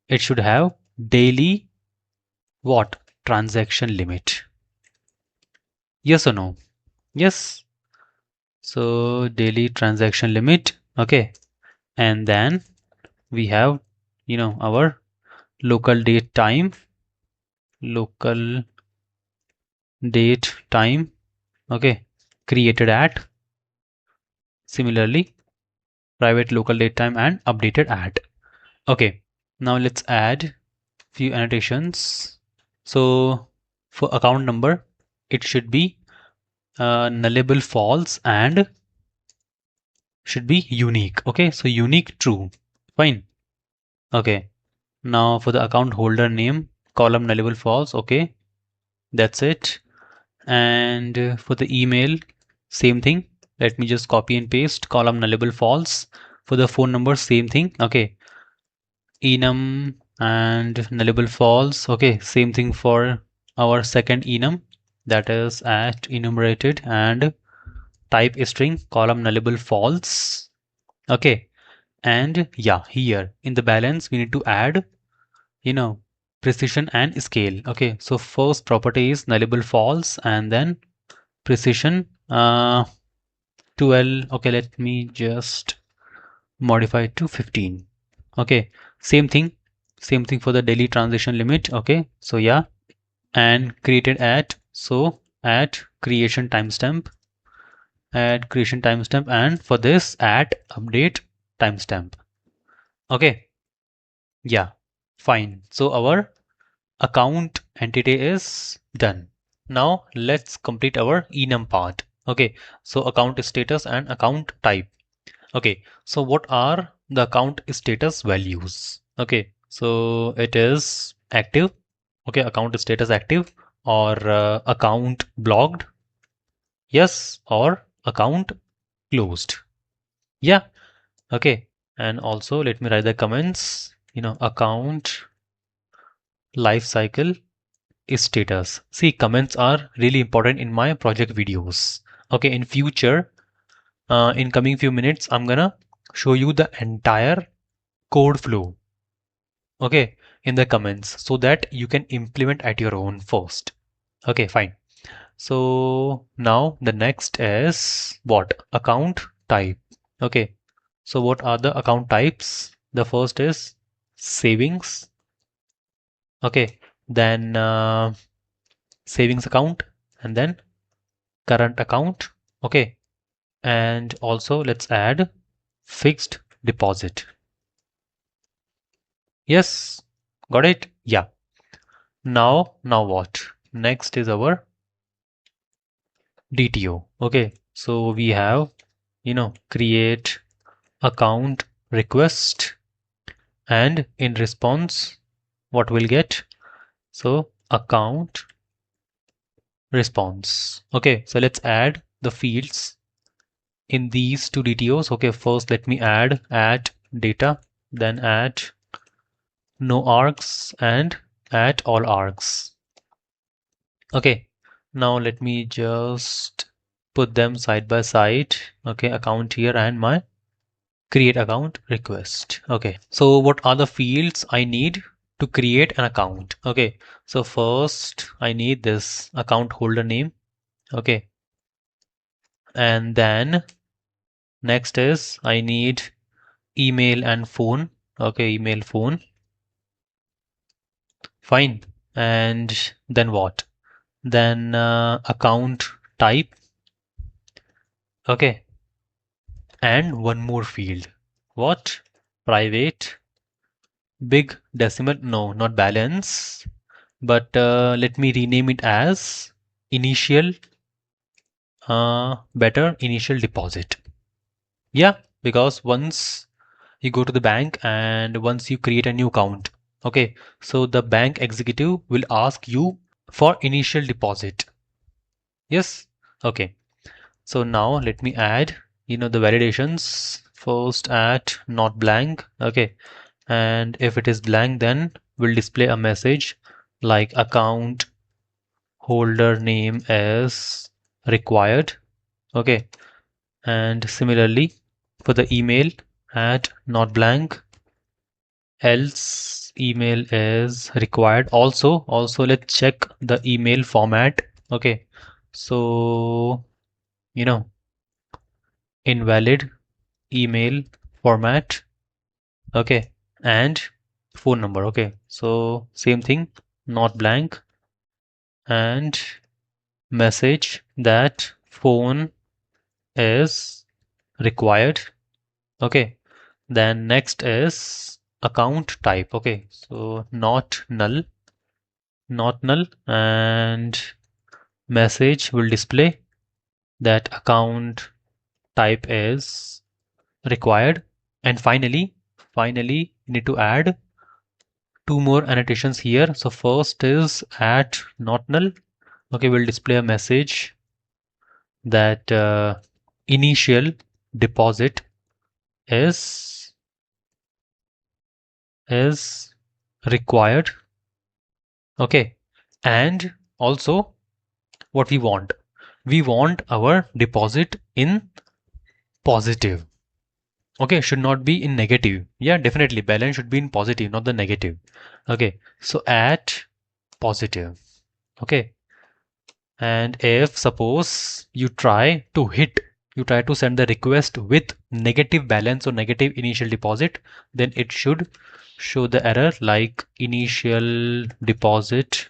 it should have daily what? Transaction limit. Yes or no? Yes. So daily transaction limit. Okay. And then we have, our local date time, local date time. Okay. Created at, similarly, private local date time and updated at. Okay. Now let's add few annotations. So for account number, it should be nullable false and should be unique. Okay, so unique true. Fine. Okay. Now for the account holder name, column nullable false. Okay, that's it. And for the email, same thing. Let me just copy and paste column nullable false. For the phone number, same thing. Okay, enum and nullable false. Okay, same thing for our second enum, that is at enumerated and type string column nullable false. Okay, and yeah, here in the balance we need to add, precision and scale. Okay, so first property is nullable false and then precision 12. Okay, let me just modify it to 15. Okay, same thing for the daily transition limit. Okay, so yeah, and created at, so at creation timestamp, and for this at update timestamp. Okay, yeah, fine. So our account entity is done. Now let's complete our enum part. Okay, so account status and account type. Okay, so what are the account status values? Okay, so it is active. Okay, account status active, or account blocked. Yes, or account closed. Yeah, okay. And also let me write the comments, account life cycle status. See, comments are really important in my project videos. Okay, in future, in coming few minutes, I'm gonna show you the entire code flow. Okay, in the comments so that you can implement at your own first. Okay, fine. So now the next is what? Account type. Okay, so what are the account types? The first is savings. Okay, then savings account, and then current account. Okay, and also let's add fixed deposit. Yes, got it? Yeah. Now what? Next is our DTO. Okay, so we have, create account request, and in response, what we'll get? So account response. Okay, so let's add the fields in these two DTOs. Okay, first let me add at data, then add no args and at all args. Okay, now let me just put them side by side. Okay, account here and my create account request. Okay, so what are the fields I need? to create an account. Okay, so first I need this account holder name. Okay, and then next is I need email and phone. Okay, email, phone. Fine. And then what? Then account type. Okay, and one more field. What? Private, big decimal. No, not balance, but let me rename it as initial, better, initial deposit. Yeah, because once you go to the bank and once you create a new account, okay, so the bank executive will ask you for initial deposit. Yes. Okay, so now let me add, the validations. First at not blank. Okay, and if it is blank, then we'll display a message like account holder name is required. Okay, and similarly for the email at not blank, else email is required. Also let's check the email format. Okay, so you know invalid email format. Okay, and phone number. Okay, so same thing, not blank, and message that phone is required. Okay, then next is account type. Okay, so not null, and message will display that account type is required. And finally need to add two more annotations here. So first is at not null. Okay, we'll display a message that initial deposit is is required. Okay, and also what we want our deposit in positive. Okay, should not be in negative. Yeah, definitely balance should be in positive, not the negative. Okay, so at positive. Okay, and if suppose you try to send the request with negative balance or negative initial deposit, then it should show the error like initial deposit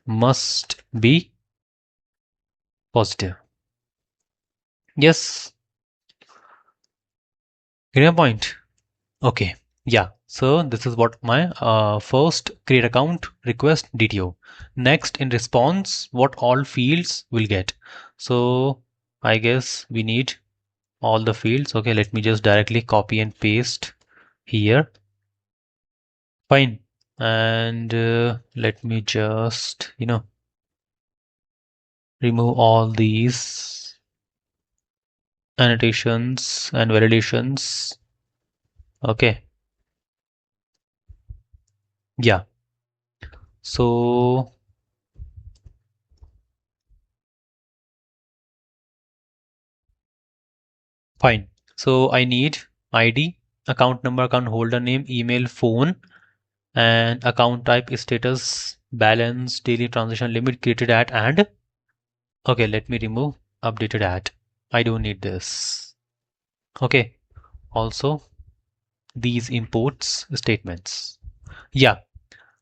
must be positive. Yes, get my point. Okay, yeah. So this is what my first create account request DTO. Next, in response, what all fields will get. So I guess we need all the fields. Okay, let me just directly copy and paste here. Fine. And let me just, remove all these annotations and validations. Okay. Yeah. So fine. So I need ID, account number, account holder name, email, phone, and account type, status, balance, daily transaction limit, created at, and okay, let me remove updated at. I don't need this. Okay. Also these imports statements. Yeah.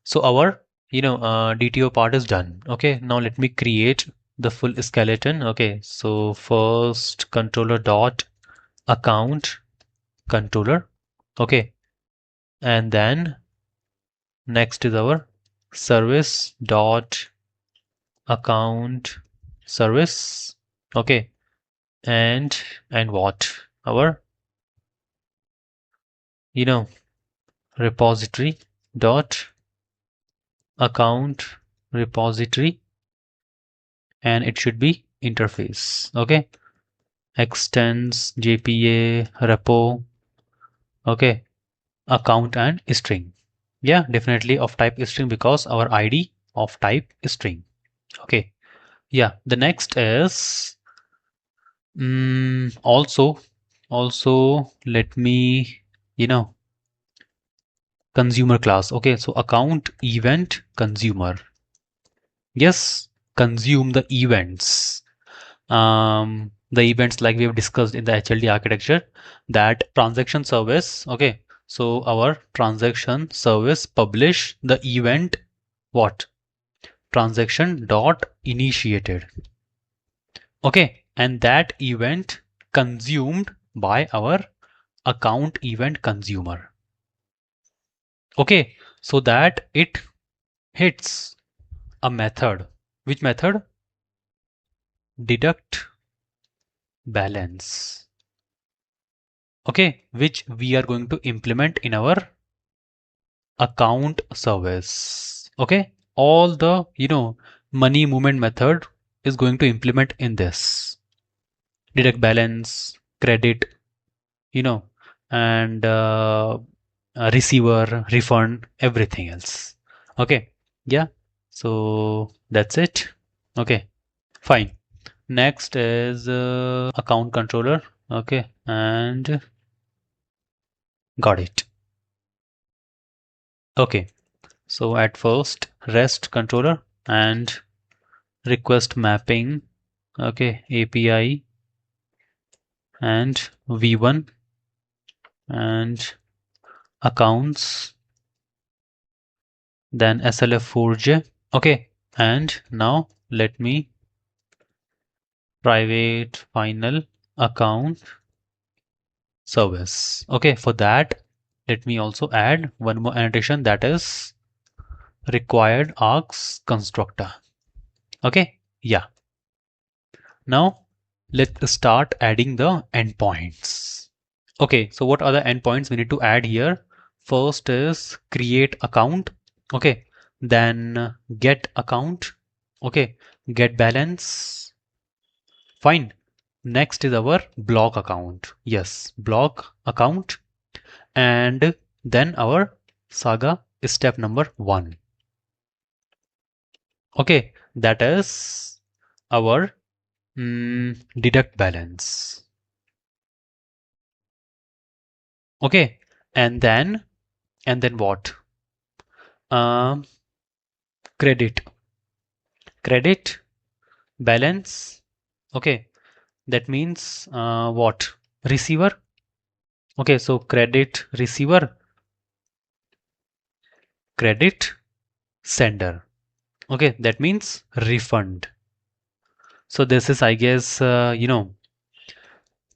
So our DTO part is done. Okay. Now let me create the full skeleton. Okay. So first controller dot account controller. Okay, and then next is our service dot account service. Okay, and what our you know repository dot account repository, and it should be interface. Okay, extends jpa repo. Okay, account and string. Yeah, definitely of type string because our ID of type string. Okay, yeah, the next is also let me you know consumer class. Okay, so account event consumer. Yes, consume the events. The events like we have discussed in the HLD architecture, that transaction service. Okay, so our transaction service publish the event what? Transaction dot initiated. Okay, and that event consumed by our account event consumer. Okay, so that it hits a method. Which method? Deduct balance. Okay, which we are going to implement in our account service. Okay, all the money movement method is going to implement in this deduct balance, credit, you know, and receiver, refund, everything else. Okay, yeah, so that's it. Okay, fine. Next is account controller. Okay, and got it. Okay, so at first REST controller and request mapping. Okay, API and V1 and accounts, then SLF4J. Okay, and now let me private final account service. Okay, for that, let me also add one more annotation, that is required args constructor. Okay, yeah. Now let's start adding the endpoints. Okay, so what are the endpoints we need to add here? First is create account. Okay, then get account. Okay, get balance. Fine. Next is our block account. Yes, block account. And then our SAGA step number 1. Okay, that is our deduct balance. Okay, and then what? Um, credit balance. Okay, that means what? Receiver. Okay, so credit receiver, credit sender. Okay, that means refund. So this is, I guess,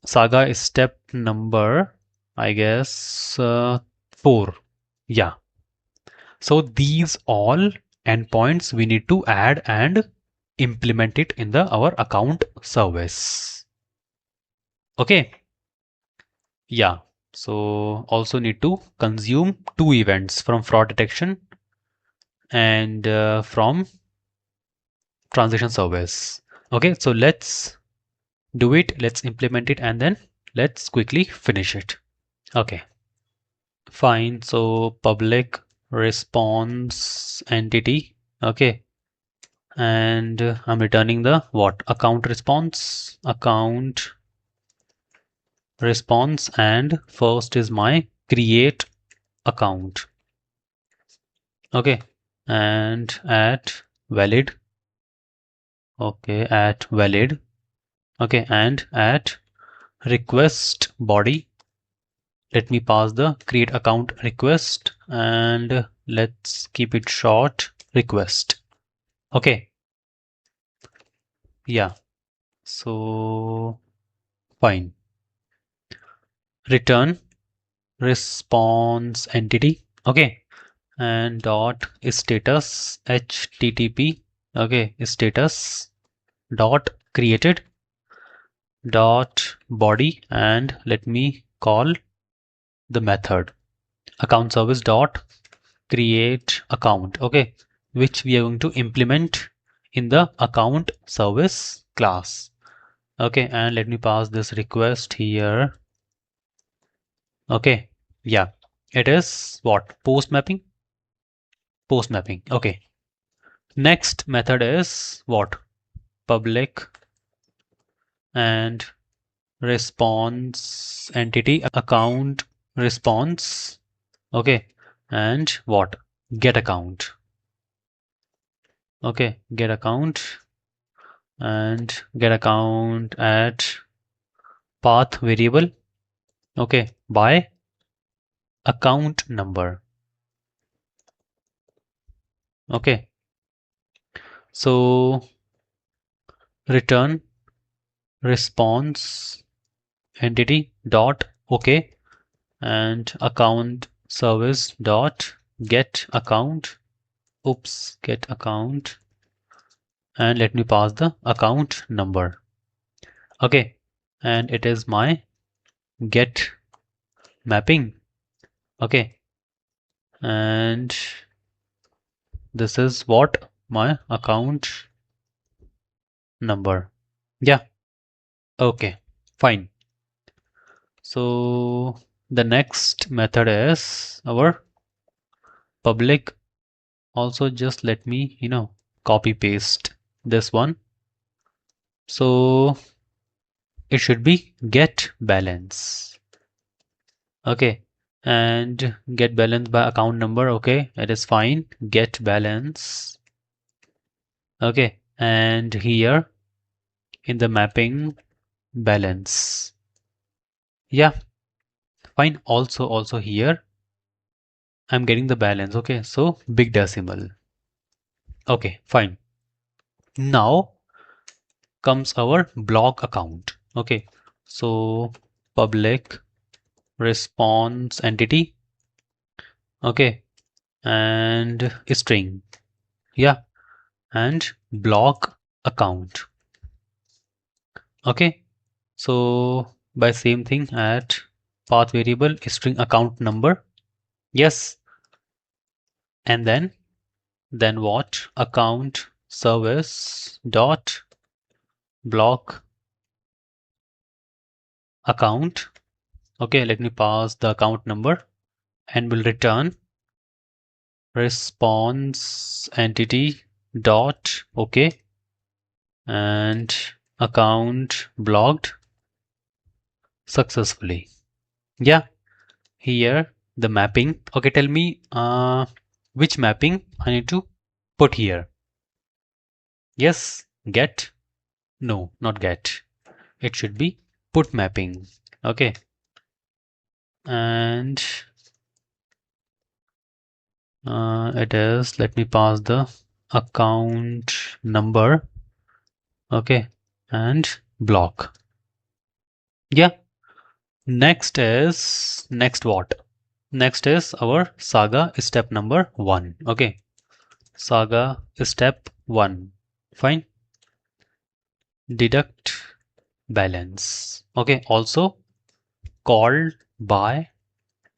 SAGA step number, I guess, 4. Yeah. So these all endpoints we need to add and implement it in the our account service. Okay. Yeah. So also need to consume 2 events from fraud detection and from transaction service. Okay. So let's do it. Let's implement it and then let's quickly finish it. Okay. Fine. So public response entity. Okay. And I'm returning the what? Account response. Account response, and first is my create account. Okay. And at valid. Okay. At valid. Okay. And at request body, let me pass the create account request and let's keep it short, request. Okay. Yeah. So fine. Return response entity. Okay. And dot status http. Okay. Status dot created dot body, and let me call the method account service dot create account. Okay, which we are going to implement in the account service class. Okay, and let me pass this request here. Okay, yeah, it is what? Post mapping. Okay, next method is what? Public and response entity account response. Okay, and what? Get account. Okay, get account and get account at path variable. Okay, by account number. Okay, so return response entity dot okay and account service dot get account. Oops, get account, and let me pass the account number. Okay, and it is my get mapping. Okay, and this is what? My account number. Yeah, okay, fine. So the next method is our public. Also, just let me, copy paste this one. So it should be get balance. Okay, and get balance by account number. Okay, it is fine. Get balance. Okay, and here in the mapping balance. Yeah, fine. Also here I'm getting the balance. Okay, so big decimal. Okay, fine. Now comes our blog account. Okay, so public response entity. Okay, and string. Yeah, and blog account. Okay, so by same thing at path variable string account number. Yes, and then what? Account service dot block account. Okay, let me pass the account number and will return response entity dot okay and account blocked successfully. Yeah, here the mapping. Okay, tell me which mapping I need to put here. Yes, get. No, not get. It should be put mapping. Okay, and it is, let me pass the account number. Okay, and block. Yeah, next what? Next is our saga step number 1. Okay, saga step 1. Fine. Deduct balance. Okay, also called by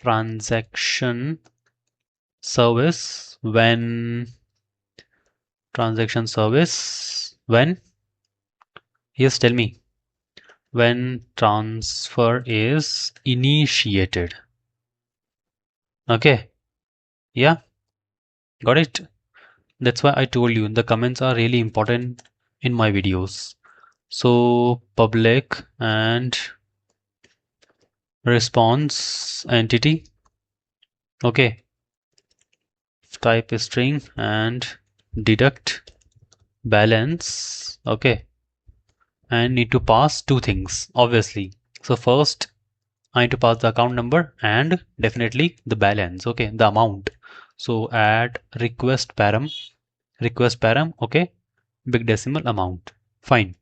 transaction service when yes, tell me, when transfer is initiated. Okay, yeah, got it. That's why I told you the comments are really important in my videos. So public and response entity. Okay, type string and deduct balance. Okay, and need to pass two things obviously. So first I need to pass the account number and definitely the balance. Okay, the amount. So add request param. Okay, big decimal amount. Fine.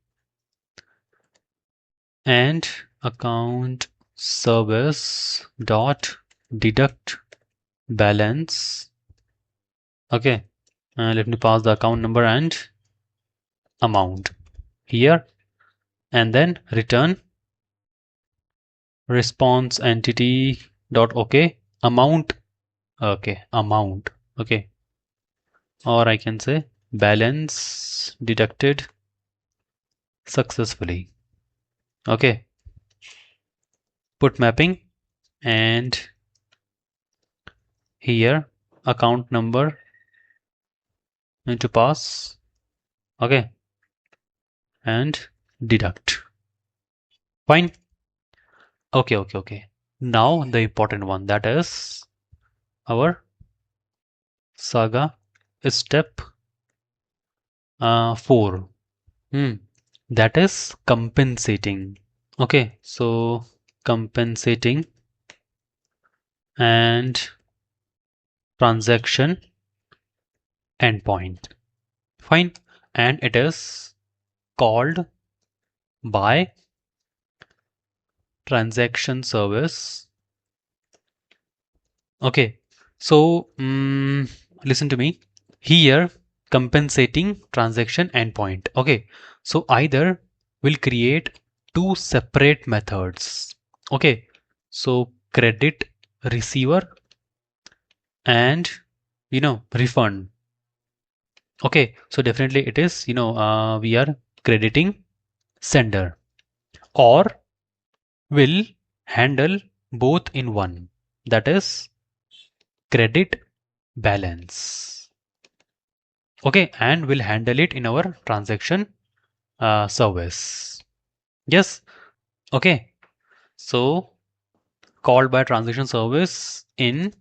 And account service dot deduct balance. Okay, let me pass the account number and amount here, and then return response entity dot okay amount. Okay, amount. Okay, or I can say balance deducted successfully. Okay, put mapping, and here account number need to pass. Okay, and deduct. Fine. Okay. Now the important one, that is our SAGA step 4. That is compensating. Okay, so compensating and transaction endpoint. Fine. And it is called by transaction service. Okay, so listen to me. Here, compensating transaction endpoint. Okay, so either will create two separate methods. Okay, so credit receiver and refund. Okay, so definitely it is we are crediting sender, or will handle both in one. That is credit balance. Okay, and we'll handle it in our transaction service. Yes. Okay, so called by transaction service in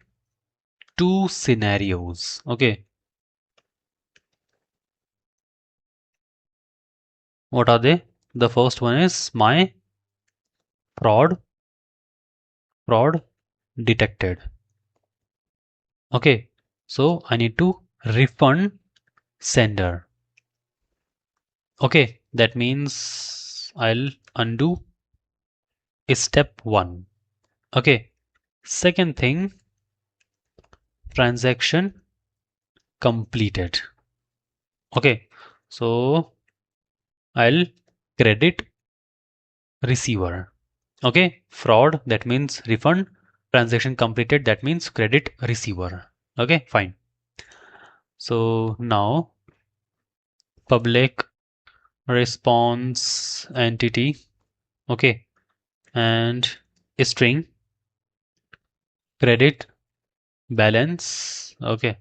two scenarios. Okay, what are they? The first one is my fraud detected. Okay, so I need to refund sender. Okay, that means I'll undo step 1. Okay, second thing, transaction completed. Okay, so I'll credit receiver. Okay, fraud, that means refund. Transaction completed, that means credit receiver. Okay, fine. So now public response entity. Okay, and string credit balance. Okay,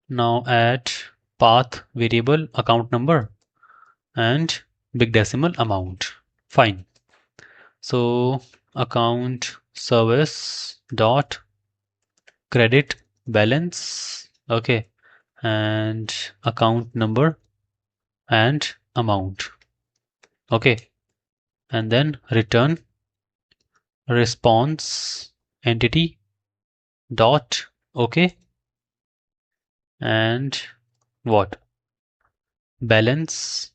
now add path variable account number and big decimal amount. Fine. So account service dot credit balance. Okay, and account number and amount. Okay, and then return response entity dot okay, and what, balance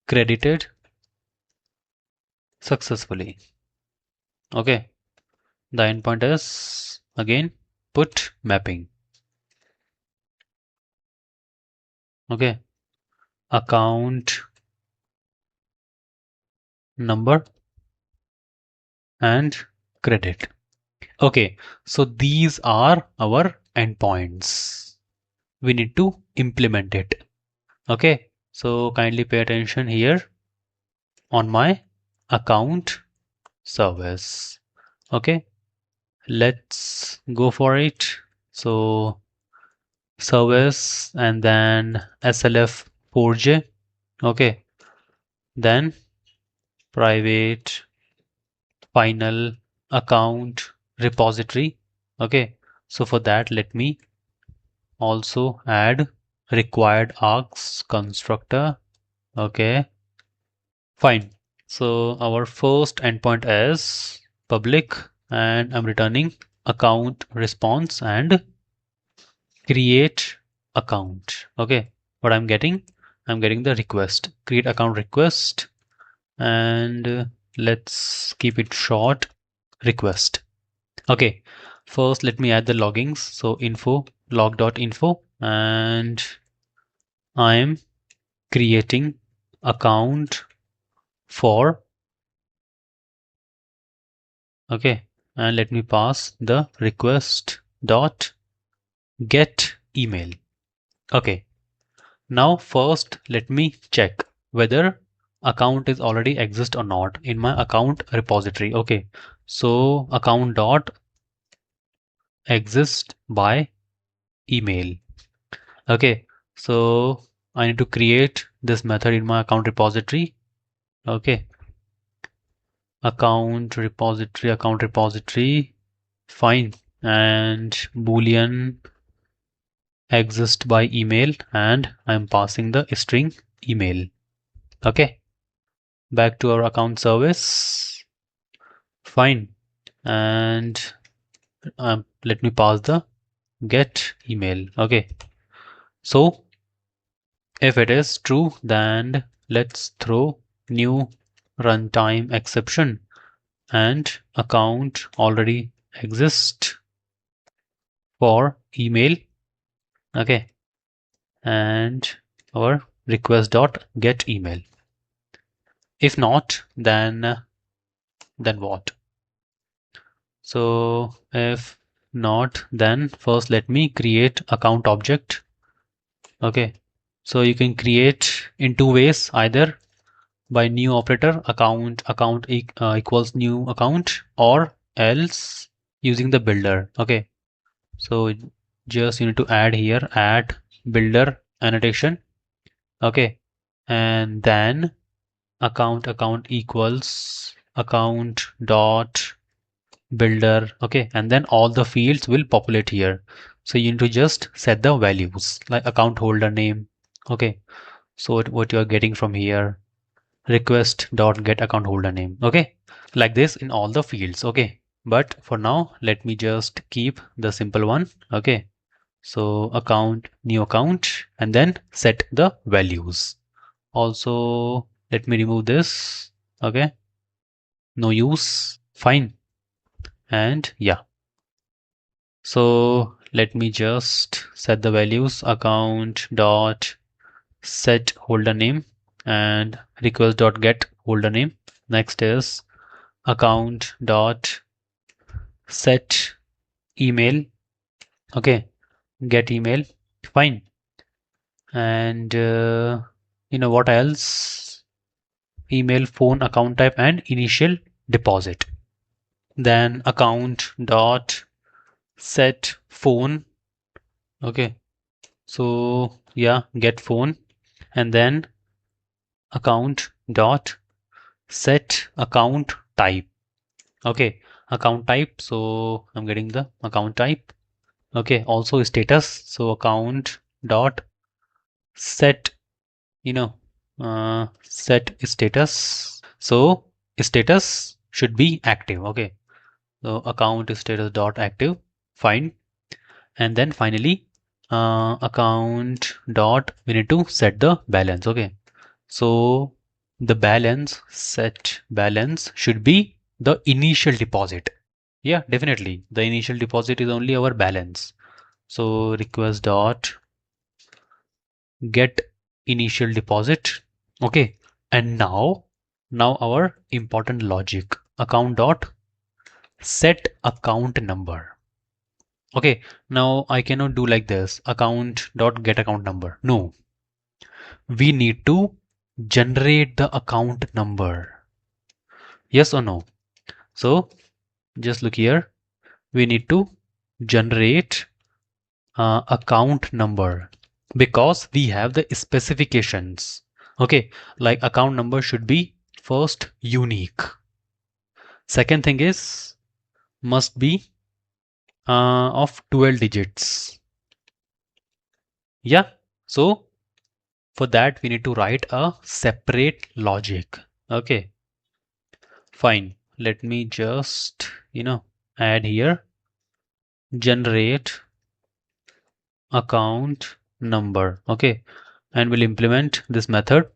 credited successfully. Okay, the endpoint is again put mapping. Okay, account number and credit. Okay, so these are our endpoints. We need to implement it. Okay, so kindly pay attention here on my account service. Okay, let's go for it. So service and then SLF 4J. Okay, then private final account repository. Okay, so for that, let me also add required args constructor. Okay, fine. So our first endpoint is public, and I'm returning account response and create account. Okay, what I'm getting the request, create account request, and let's keep it short, request. Okay, first let me add the loggings. So info log.info, and I'm creating account for. Okay, and let me pass the request dot get email. Okay, now first let me check whether account is already exist or not in my account repository. Okay, so account dot exist by email. Okay, so I need to create this method in my account repository. Okay, account repository, fine. and boolean exist by email, and I'm passing the string email. Okay, back to our account service. Fine, and let me pass the get email. Okay, so if it is true, then let's throw new runtime exception, and account already exists for email. Okay, and our request dot get email. If not, then what? So if not, then first let me create account object. Okay, so you can create in two ways, either by new operator account equals new account, or else using the builder. Okay, so just you need to add here add builder annotation. Okay, and then account equals account dot builder. Okay, and then all the fields will populate here, so you need to just set the values like account holder name. Okay, so what you are getting from here, request dot get account holder name. Okay, like this in all the fields. Okay, but for now let me just keep the simple one. Okay, so account new account and then set the values. Also let me remove this. Okay, no use. Fine, and yeah, so let me just set the values account dot set holder name and request dot get holder name. Next is account dot set email. Okay, get email. Fine, and what else? Email, phone, account type, and initial deposit. Then account dot set phone. Okay, so yeah, get phone, and then account dot set account type. Okay, account type, so I'm getting the account type. Okay, also status, so account dot set set status, so status should be active. Okay, so account status dot active. Fine, and then finally account dot we need to set the balance. Okay, so the set balance should be the initial deposit. Yeah, definitely the initial deposit is only our balance. So request dot get initial deposit. Okay, and now our important logic, account dot set account number. Okay, now I cannot do like this, account dot get account number. No, we need to generate the account number. Yes or no? So just look here, we need to generate account number because we have the specifications. Okay, like account number should be first unique. Second thing is must be of 12 digits. Yeah, so for that we need to write a separate logic. Okay, fine. Let me just add here generate account number. Okay, and we'll implement this method.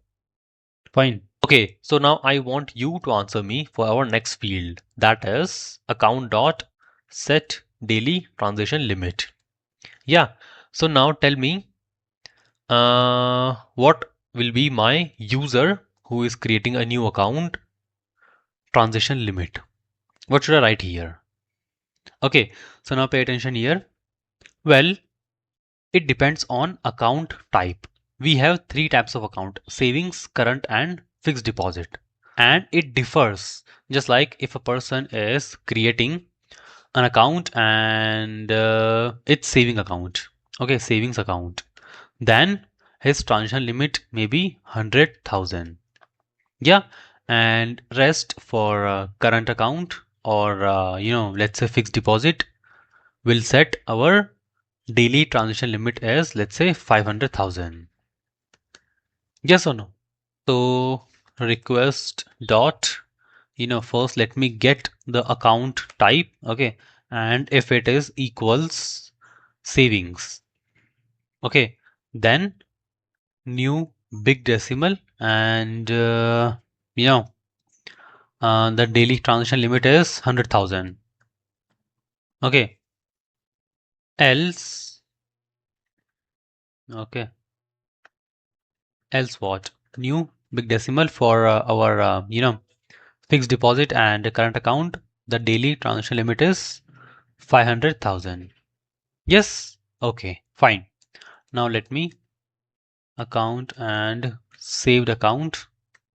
Fine. Okay, so now I want you to answer me for our next field, that is account dot set daily transaction limit. Yeah, so now tell me what will be my user who is creating a new account transaction limit. What should I write here? Okay, so now pay attention here. Well, it depends on account type. We have three types of account: savings, current, and fixed deposit. And it differs, just like if a person is creating an account and it's saving account. Okay, savings account. Then his transaction limit may be 100,000. Yeah, and rest for current account or let's say fixed deposit we'll set our daily transaction limit as, let's say, 500,000. Yes or no? So request dot, first let me get the account type, okay, and if it is equals savings, okay, then new big decimal and you know the daily transaction limit is 100,000. Okay, else, okay, else what? New big decimal for our fixed deposit and current account. The daily transaction limit is 500,000. Yes. Okay, fine. Now let me account and saved account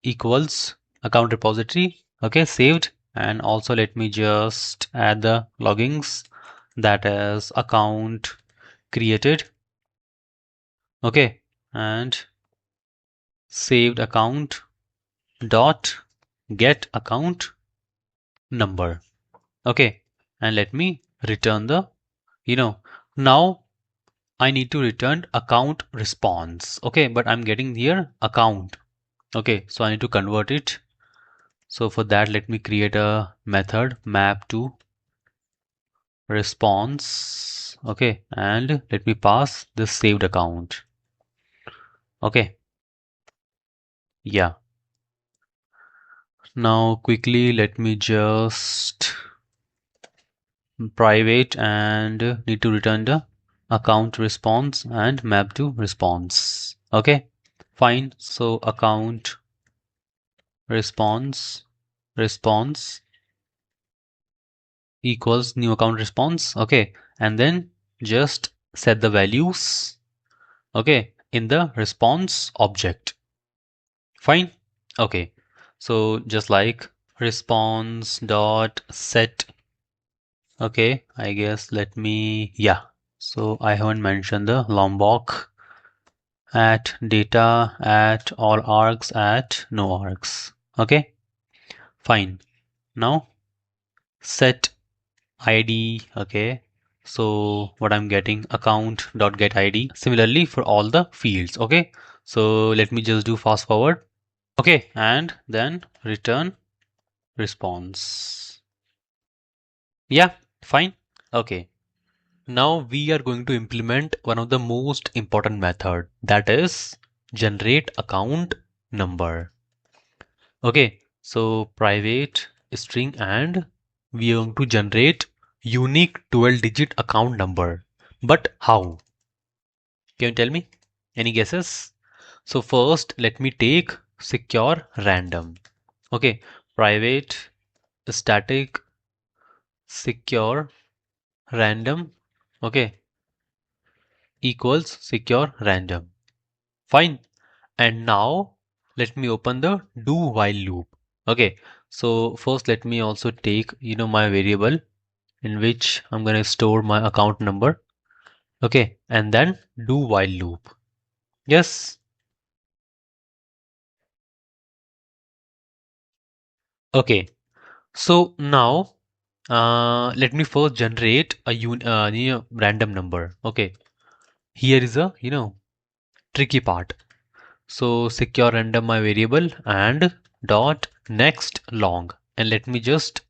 equals account repository. Okay, saved. And also let me just add the loggings, that is account created. Okay, and saved account dot get account number. Okay, and let me return the, you know, now I need to return account response. Okay, but I'm getting here account. Okay, so I need to convert it. So for that, let me create a method map to response. Okay, and let me pass this saved account. Okay, yeah. Now quickly, let me just private and need to return the account response and map to response. Okay, fine. So account response response equals new account response. Okay, and then just set the values, okay, in the response object. Fine. Okay, so just like response dot set. Okay, I guess let me, yeah, so I haven't mentioned the lombok at data at all args at no args. Okay, fine. Now set ID. Okay, so what I'm getting account dot get ID. Similarly for all the fields. Okay, so let me just do fast forward. Okay, and then return response. Yeah, fine. Okay, now we are going to implement one of the most important method, that is generate account number. Okay, so private string and we are going to generate unique 12-digit account number. But how? Can you tell me? Any guesses? So first, let me take secure random. Okay, private static secure random. Okay, equals secure random. Fine. And now let me open the do while loop. Okay, so first let me also take, my variable in which I'm going to store my account number. Okay, and then do while loop. Yes. Okay, so now let me first generate a random number. Okay, here is a tricky part. So secure random my variable and dot next long, and let me just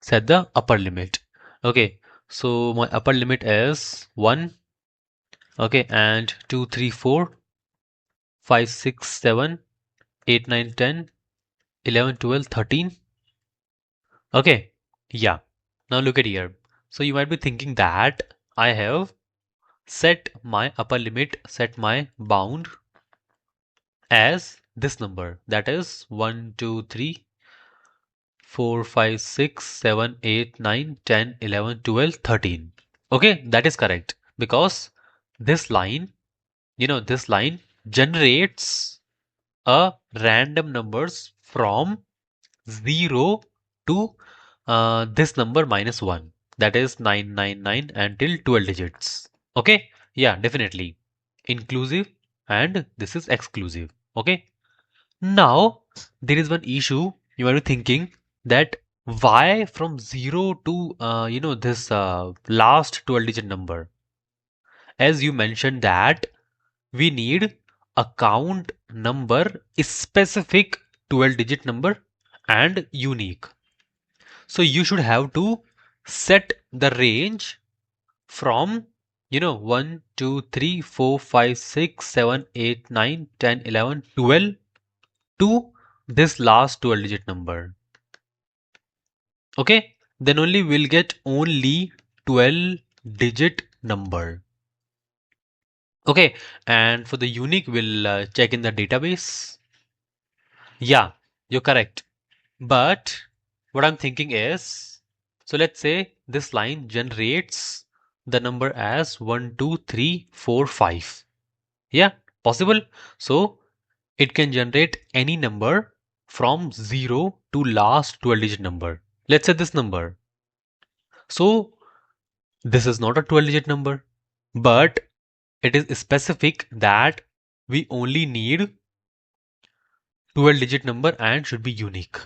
set the upper limit. Okay, so my upper limit is 1. Okay, and 2, 3, 4, 5, 6, 7, 8, 9, 10, 11, 12, 13. Okay, yeah. Now look at here. So you might be thinking that I have set my upper limit, set my bound as this number, that is 1, 2, 3, 4, 5, 6, 7, 8, 9, 10, 11, 12, 13. Okay, that is correct because this line, this line generates a random numbers from 0 to this number minus 1, that is 999 until 12 digits. Okay, yeah, definitely inclusive, and this is exclusive. Okay, now there is one issue. You are thinking that Why from 0 to this last 12 digit number? As you mentioned that we need account number is specific 12 digit number and unique. So you should have to set the range from 1 2 3 4 5 6 7 8 9 10 11 12 to this last 12 digit number. Okay, then only we'll get only 12 digit number. Okay, and for the unique we'll check in the database. Yeah, you're correct. But what I'm thinking is, so let's say this line generates the number as 1 2 3 4 5. Yeah, possible. So it can generate any number from 0 to last 12 digit number. Let's say this number. So this is not a 12 digit number, but it is specific that we only need 12 digit number and should be unique.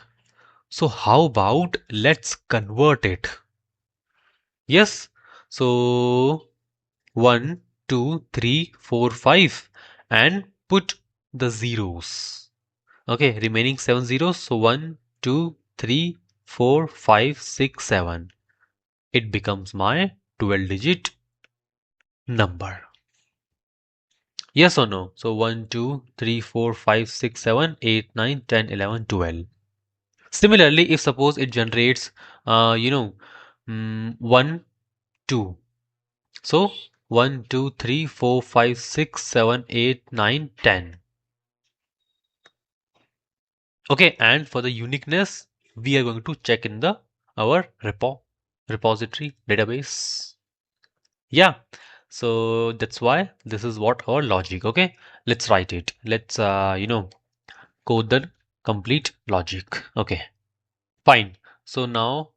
So how about let's convert it? Yes. So 1, 2, 3, 4, 5 and put the zeros. Okay, remaining 7 zeros. So 1, 2, 3, 4, 5, 6, 7. It becomes my 12 digit number. Yes or no? So 1, 2, 3, 4, 5, 6, 7, 8, 9, 10, 11, 12. Similarly, if suppose it generates, 1, 2. So 1, 2, 3, 4, 5, 6, 7, 8, 9, 10. Okay, and for the uniqueness, we are going to check in the our repository database. Yeah, so that's why this is what our logic. Okay, let's write it. Let's code the complete logic. Okay, fine. So now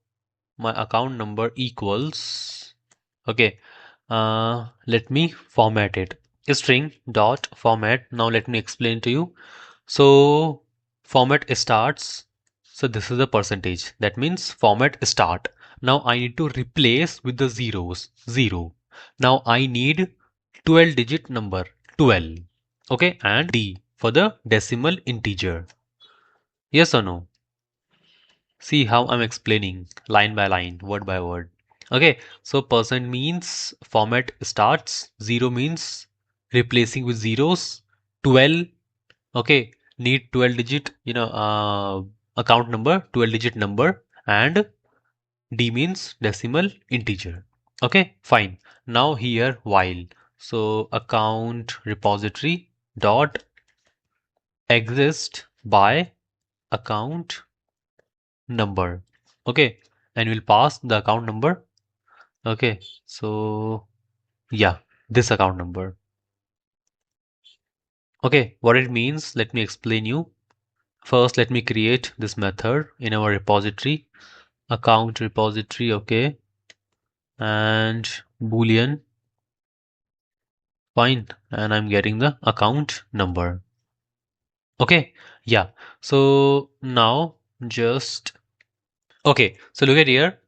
my account number equals. Okay, let me format it. String dot format. Now let me explain to you. So format starts. So this is the percentage. That means format start. Now I need to replace with the zeros. 0. Now I need 12 digit number 12. Okay, and D for the decimal integer. Yes or no? See how I'm explaining line by line, word by word. Okay, so percent means format starts, 0 means replacing with zeros, 12, okay, need 12 digit, account number, 12 digit number, and D means decimal integer. Okay, fine. Now here while. So account repository dot exist by account number. Okay, and we'll pass the account number. Okay, so yeah, this account number. Okay, what it means, let me explain you. First, let me create this method in our repository, account repository, okay, and boolean, fine, and I'm getting the account number. Okay, yeah, so now just, okay, so look at here,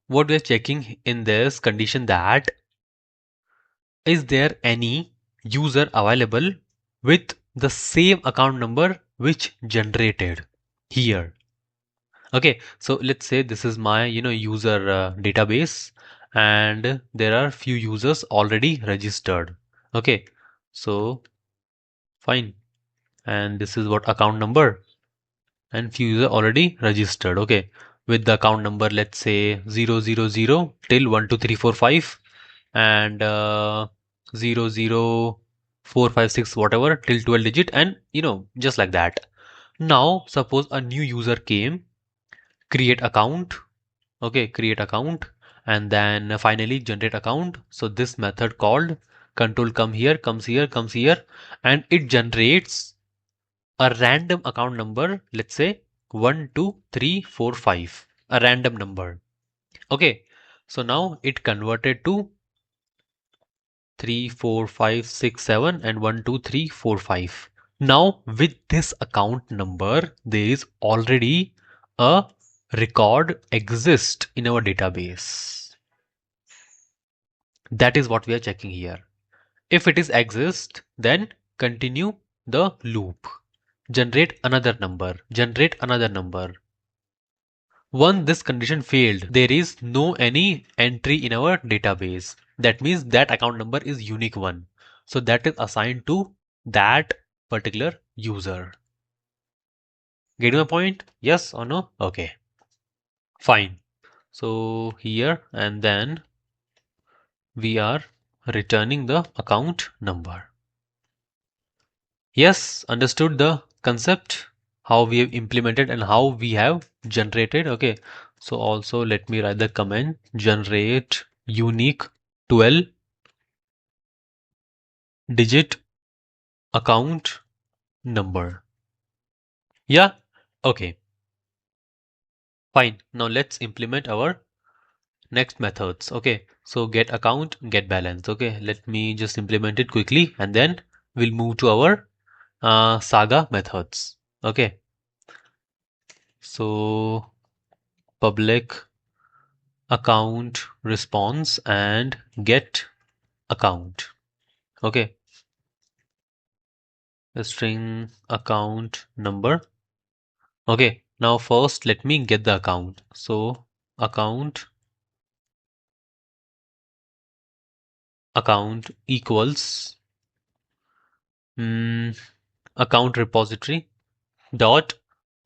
what we're checking in this condition that is there any user available with the same account number which generated here. Okay, so let's say this is my user database and there are few users already registered. Okay, so fine, and this is what account number and few user already registered. Okay, with the account number, let's say 000 till 12345 and 00456 whatever till 12 digit, and just like that. Now suppose a new user came, create account, okay, create account, and then finally generate account. So this method called control come here, comes here, comes here, and it generates a random account number, let's say 12345, a random number. Okay, so now it converted to 3 4 5 6 7 and 1 2 3 4 5. Now with this account number there is already a record exists in our database. That is what we are checking here. If it is exist, then continue the loop. Generate another number. Generate another number. Once this condition failed, there is no any entry in our database. That means that account number is unique one. So that is assigned to that particular user. Getting my point? Yes or no? Okay. Fine. So here and then we are returning the account number. Yes, understood the concept, how we have implemented and how we have generated. Okay, so also let me write the command generate unique 12 digit account number. Yeah, okay, fine. Now let's implement our next methods. Okay, so get account, get balance. Okay, let me just implement it quickly and then we'll move to our SAGA methods. Okay, so public account response and get account. Okay, a string account number. Okay, now first let me get the account. So account equals account repository dot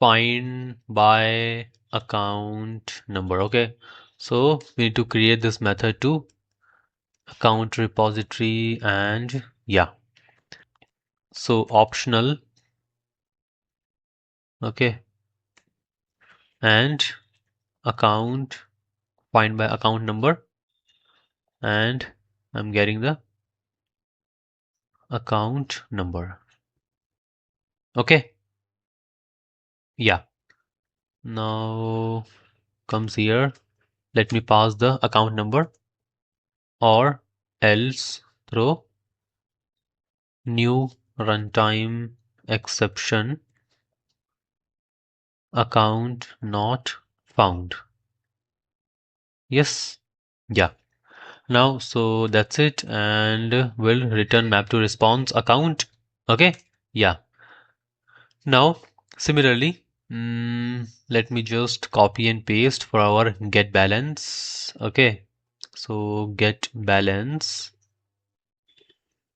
find by account number. Okay, so we need to create this method to account repository and yeah, so optional. Okay, and account find by account number, and I'm getting the account number. Okay, yeah, now comes here, let me pass the account number or else throw new runtime exception account not found. Yes, yeah. Now so that's it, and we'll return map to response account. Okay, yeah. Now similarly, let me just copy and paste for our get balance. Okay, so get balance,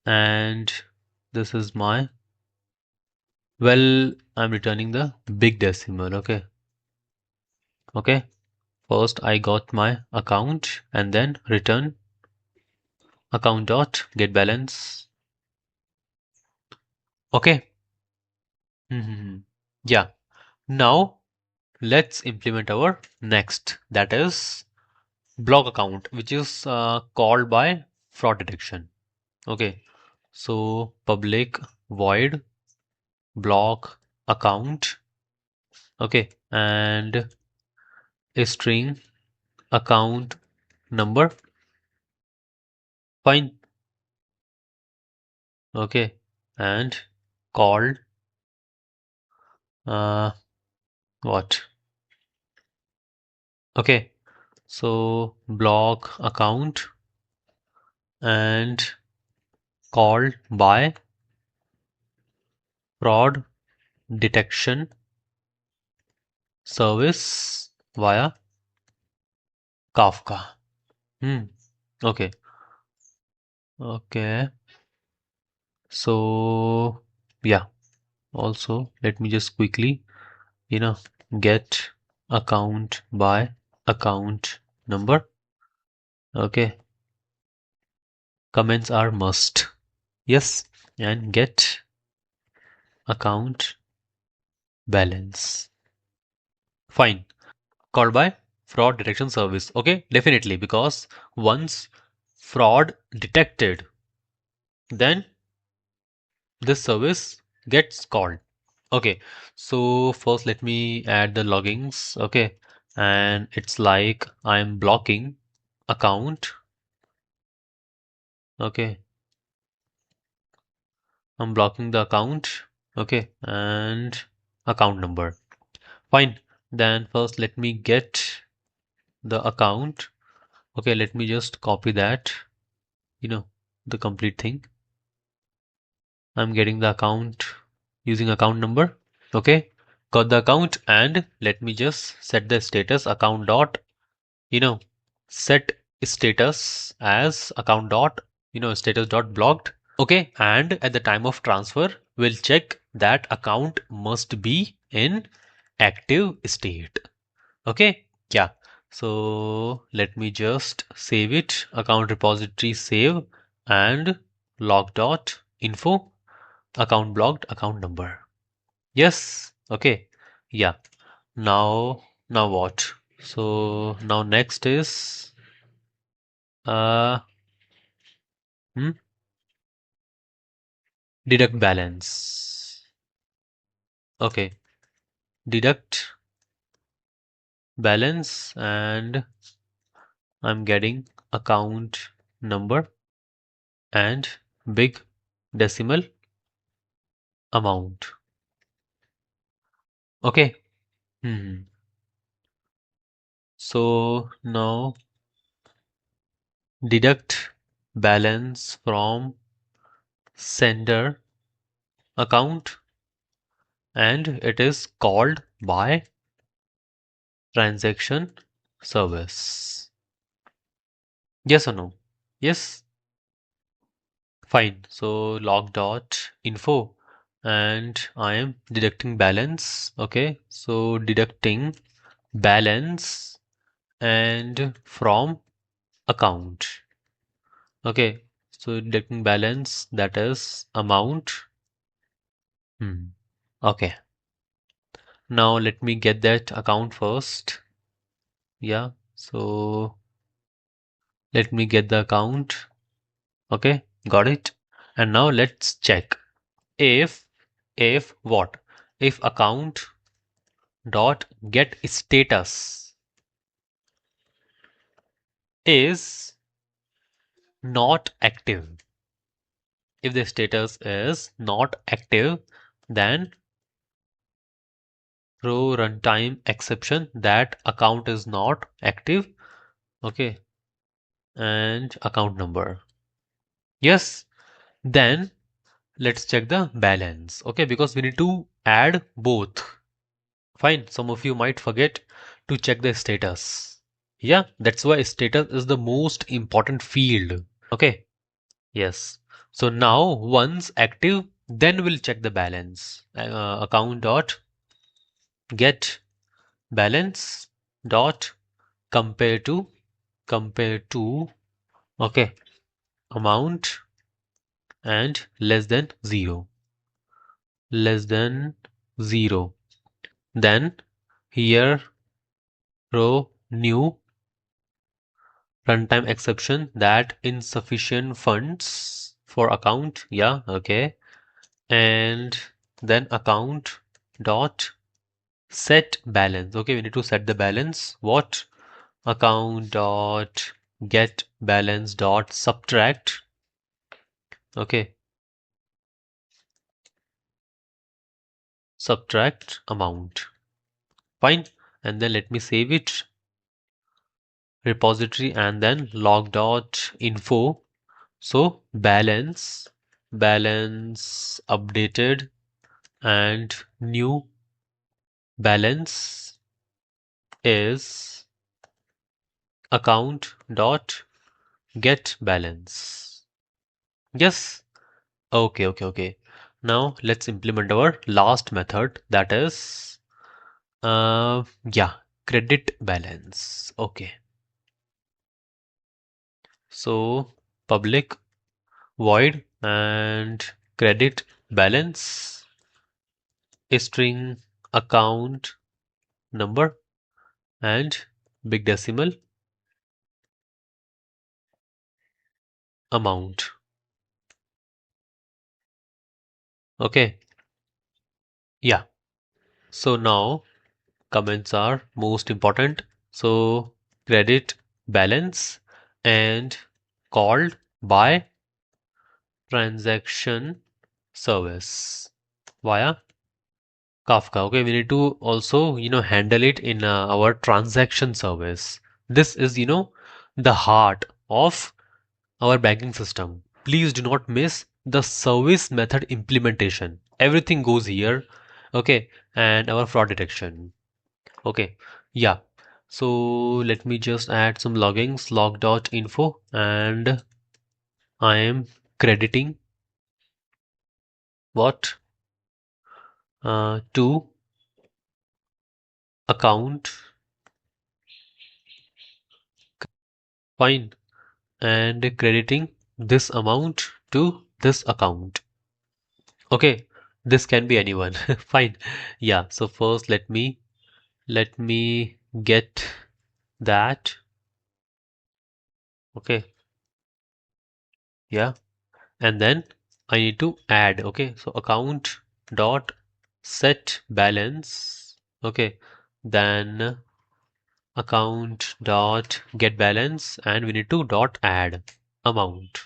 and this is my, well, I'm returning the big decimal. Okay, okay, first I got my account and then return account dot get balance. Okay. Yeah, now let's implement our next, that is block account, which is called by fraud detection. Okay, so public void block account. Okay, and a string account number. Fine. Okay, and called uh, what? Okay, so block account and called by fraud detection service via Kafka. Okay. Okay. So yeah. Also, let me just quickly, you know, get account by account number. Okay. Comments are must. Yes. And get account balance. Fine. Called by fraud detection service. Okay. Definitely, because once fraud detected, then this service gets called. Okay, so first let me add the loggings. Okay, and it's like I'm blocking account. Okay, I'm blocking the account. Okay, and account number. Fine. Then first let me get the account. Okay, let me just copy that, you know, the complete thing. I'm getting the account using account number. Okay, got the account, and let me just set the status account dot, you know, set status as account dot, status dot blocked. Okay, and at the time of transfer, we'll check that account must be in active state. Okay, yeah. So let me just save it. Account repository save and log dot info account blocked account number. Yes. Okay. Yeah. Now what? So now next is uh hmm, deduct balance. Okay. Deduct balance, and I'm getting account number and big decimal amount. Okay. Hmm. So now deduct balance from sender account, and it is called by transaction service. Yes or no? Yes. Fine. So log dot info, and I am deducting balance. Okay. So deducting balance and from account. Okay. So deducting balance, that is amount. Okay. Now let me get that account first. Yeah. So let me get the account. Okay. Got it. And now let's check if what? If account dot get status is not active. If the status is not active, then throw runtime exception that account is not active. Okay, and account number. Yes, then let's check the balance. Okay, because we need to add both. Fine, some of you might forget to check the status. Yeah, that's why status is the most important field. Okay, yes. So now once active, then we'll check the balance. Account dot get balance dot compare to compare to okay amount and less than 0, less than 0. Then here row new runtime exception that insufficient funds for account. Yeah, okay. And then account dot set balance. Okay, we need to set the balance. What? Account dot get balance dot subtract. Okay, subtract amount. Fine. And then let me save it. Repository and then log dot info. So balance updated, and new balance is account dot get balance. Yes. Okay. Now let's implement our last method, that is yeah, credit balance. Okay. So public void and credit balance string account number and big decimal amount. Okay. Yeah. So now comments are most important. So credit balance and called by transaction service via Kafka. Okay, we need to also, handle it in our transaction service. This is, the heart of our banking system. Please do not miss the service method implementation. Everything goes here. Okay, and our fraud detection. Okay, yeah. So let me just add some loggings, log.info, and I am crediting what to account. Fine. And crediting this amount to this account. Okay, this can be anyone. Fine. Yeah, so first let me get that. Okay, yeah. And then I need to add. Okay, so account dot set balance. Okay, then account dot get balance, and we need to dot add amount.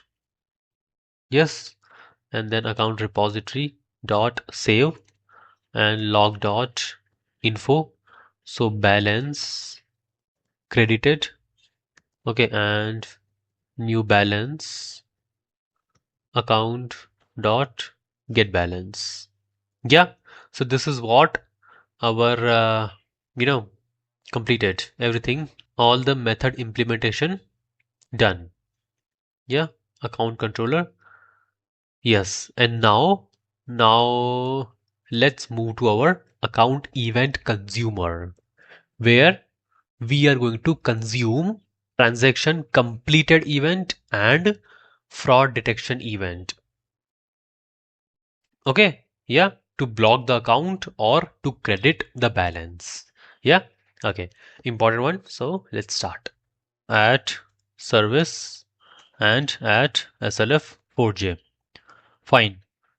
Yes, and then account repository dot save and log dot info. So balance credited. Okay, and new balance account dot get balance. Yeah, so this is what our you know completed everything, all the method implementation done. Yeah, account controller. Yes, and now let's move to our account event consumer, where we are going to consume transaction completed event and fraud detection event. Okay, yeah, to block the account or to credit the balance. Yeah, okay, important one. So let's start at service and at SLF 4J. Fine.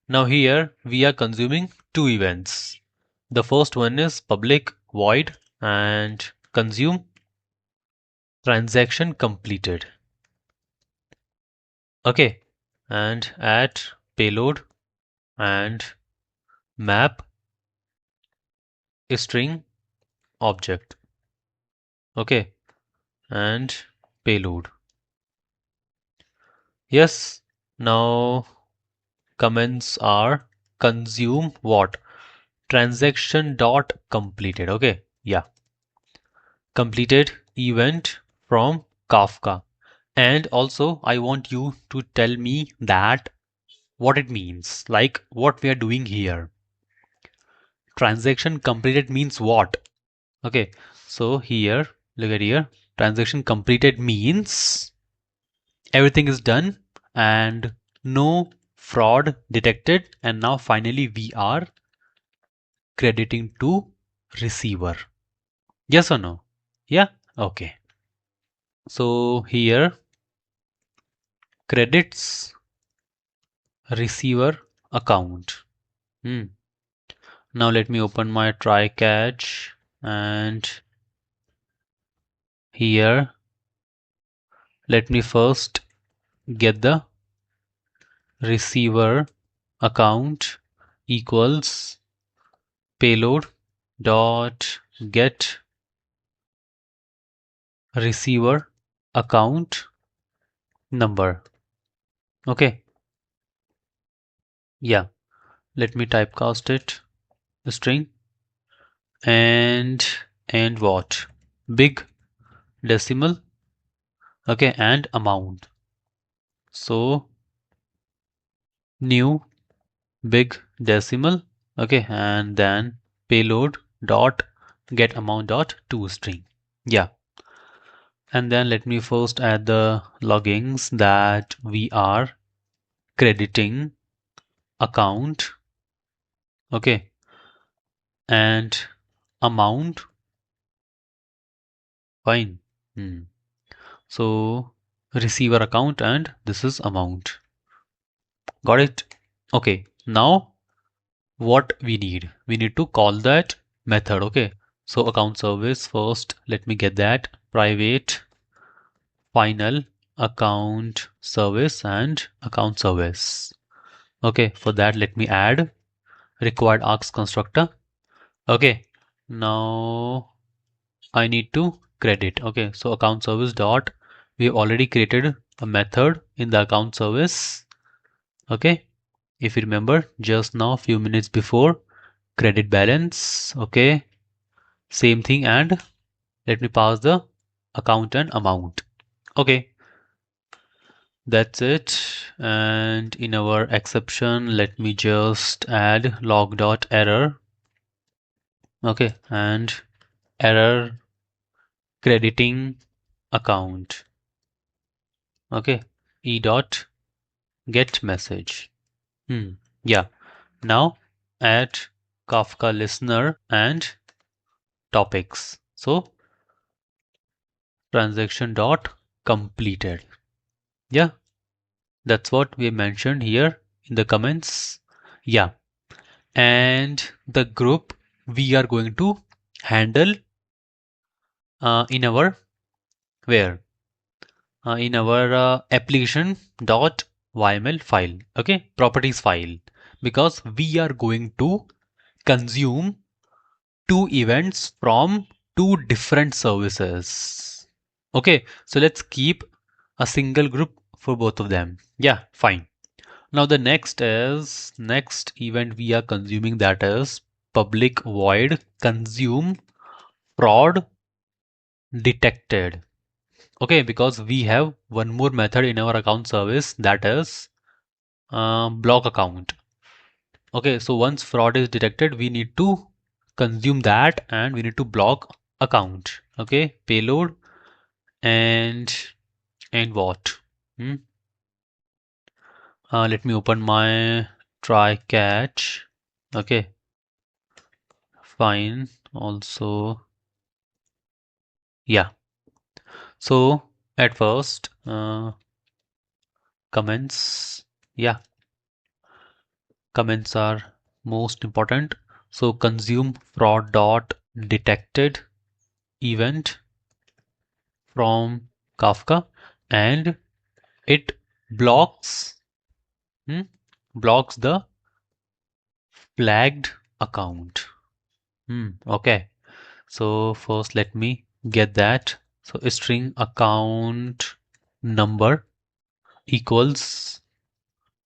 Now here we are consuming two events. The first one is public void and consume transaction completed. Okay. And add payload and map string object. Okay. And payload. Yes. Now comments are consume what? Transaction dot completed. Okay. Yeah. Completed event from Kafka. And also, I want you to tell me that what it means, like what we are doing here. Transaction completed means what? Okay, so here, look at here. Transaction completed means everything is done and no fraud detected. And now finally, we are crediting to receiver. Yes or no? Yeah? Okay. So here, credits receiver account. Hmm. Now let me open my try catch, and here let me first get the receiver account equals payload dot get receiver account number. Okay, yeah, let me typecast it string and what? Big decimal. Okay, and amount. So new big decimal. Okay, and then payload dot get amount dot to string. Yeah, and then let me first add the loggings that we are crediting account. Okay, and amount. Fine. So receiver account, and this is amount. Got it? Okay, now what we need? We need to call that method. Okay, so account service first. Let me get that private final account service and account service. Okay, for that let me add required args constructor. Okay, now I need to credit. Okay, so account service dot, we have already created a method in the account service. Okay, if you remember just now few minutes before, credit balance. Okay, same thing, and let me pass the account and amount. Okay, that's it. And in our exception, let me just add log dot error. Okay, and error crediting account. Okay, e dot get message. Yeah. Now add Kafka listener and topics. So transaction dot completed. Yeah, that's what we mentioned here in the comments. Yeah. And the group we are going to handle in our where in our application dot yml file. Okay, properties file, because we are going to consume two events from two different services. Okay, so let's keep a single group for both of them. Yeah, fine. Now the next event we are consuming, that is public void consume fraud detected. Okay, because we have one more method in our account service, that is block account. Okay, so once fraud is detected, we need to consume that and we need to block account. Okay, payload and what? Hmm? Let me open my try catch. Okay, fine. Also, yeah. So at first, comments. Yeah, comments are most important. So consume fraud dot detected event from Kafka, and it blocks hmm, blocks the flagged account. Okay, so first let me get that. So string account number equals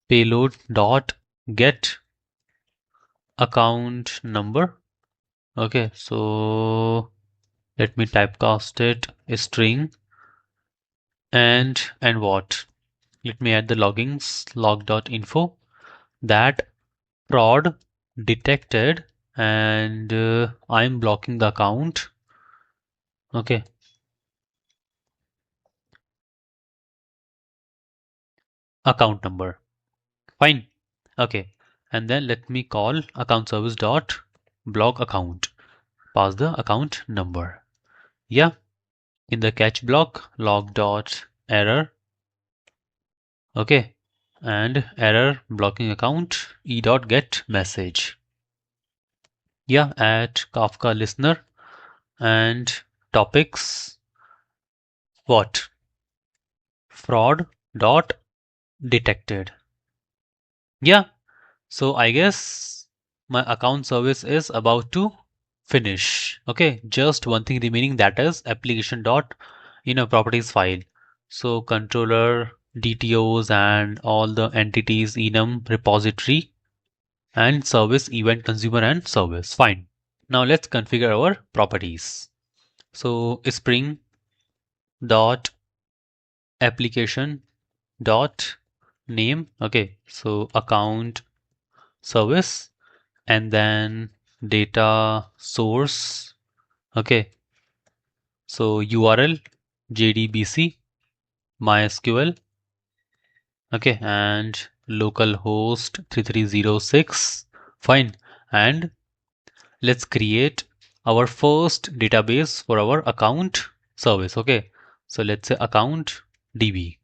payload dot get account number. Okay, so let me typecast it string and what? Let me add the loggings log.info that fraud detected, and I'm blocking the account. Okay, account number. Fine. Okay, and then let me call account service dot block account. Pass the account number. Yeah, in the catch block log dot error. Okay, and error blocking account e dot get message. Yeah, at Kafka listener and topics what? Fraud dot detected. Yeah, so I guess my account service is about to finish. Okay, just one thing remaining, that is application dot properties file. So controller DTOs and all the entities enum repository and service event consumer and service. Fine. Now let's configure our properties. So spring dot application dot name. Okay, so account service, and then data source. Okay, so URL JDBC MySQL. Okay, and localhost 3306. Fine, and let's create our first database for our account service. Okay, so let's say account DB.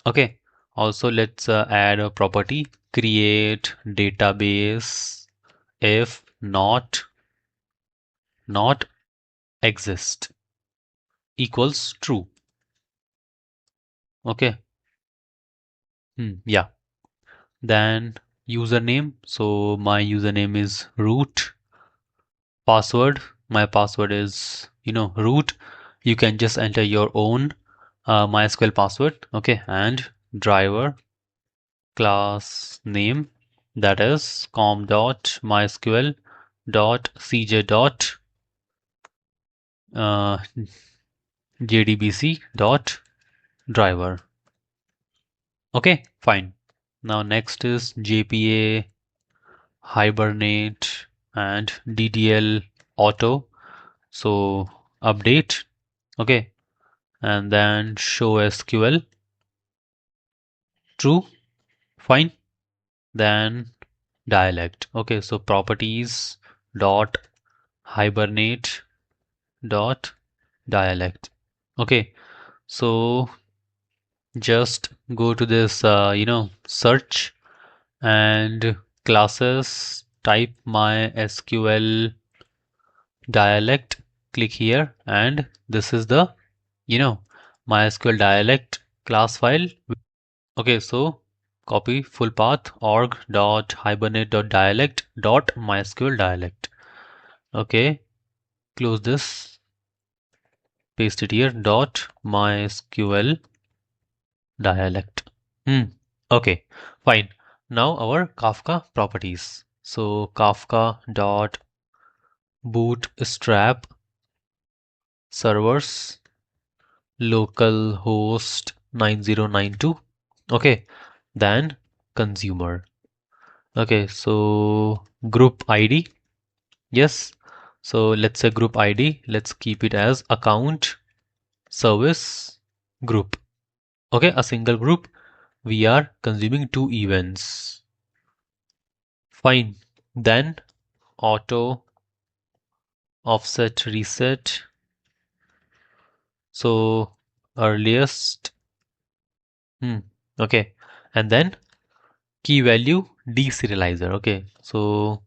Okay, also let's add a property create database if not exist equals true. Okay, yeah. Then username. So my username is root. Password, my password is, root. You can just enter your own MySQL password. Okay, and driver class name, that is com.mysql.cj. jdbc.driver. Okay, fine. Now next is JPA, Hibernate, and DDL auto. So update. Okay, and then show SQL true. Fine. Then dialect. Okay, so properties dot hibernate dot dialect. Okay, so just go to this, search and classes, type MySQL dialect, click here, and this is the, MySQL dialect class file. Okay, so copy full path org.hibernate.dialect.mysql dialect. Okay, close this, paste it here, dot MySQL dialect. Okay, fine. Now our Kafka properties. So Kafka dot bootstrap servers localhost 9092. Okay, then consumer. Okay, so group ID. Yes. So let's say group ID. Let's keep it as account service group. Okay, a single group. We are consuming two events. Fine. Then auto offset reset. So earliest. Okay. And then key value deserializer. Okay. So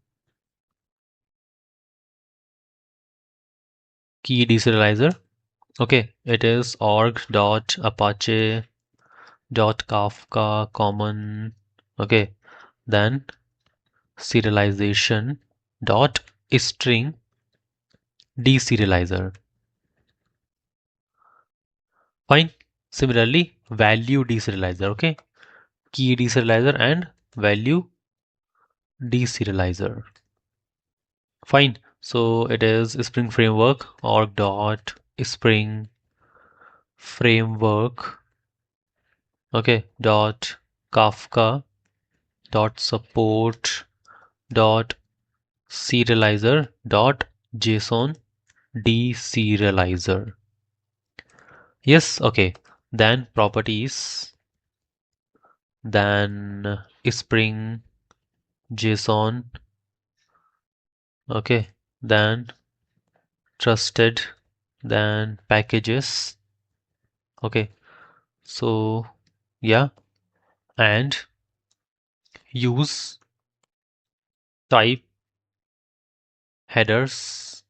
key deserializer. Okay. It is org.apache.kafka common. Okay. Then serialization dot string deserializer. Fine. Similarly, value deserializer. Okay. Key deserializer and value deserializer. Fine. So it is Spring Framework org dot Spring Framework. Okay. Dot Kafka dot support dot serializer dot JSON deserializer. Yes. Okay. Then properties. Then Spring JSON. Okay. Then trusted. Then packages. Okay. So yeah, and use type headers.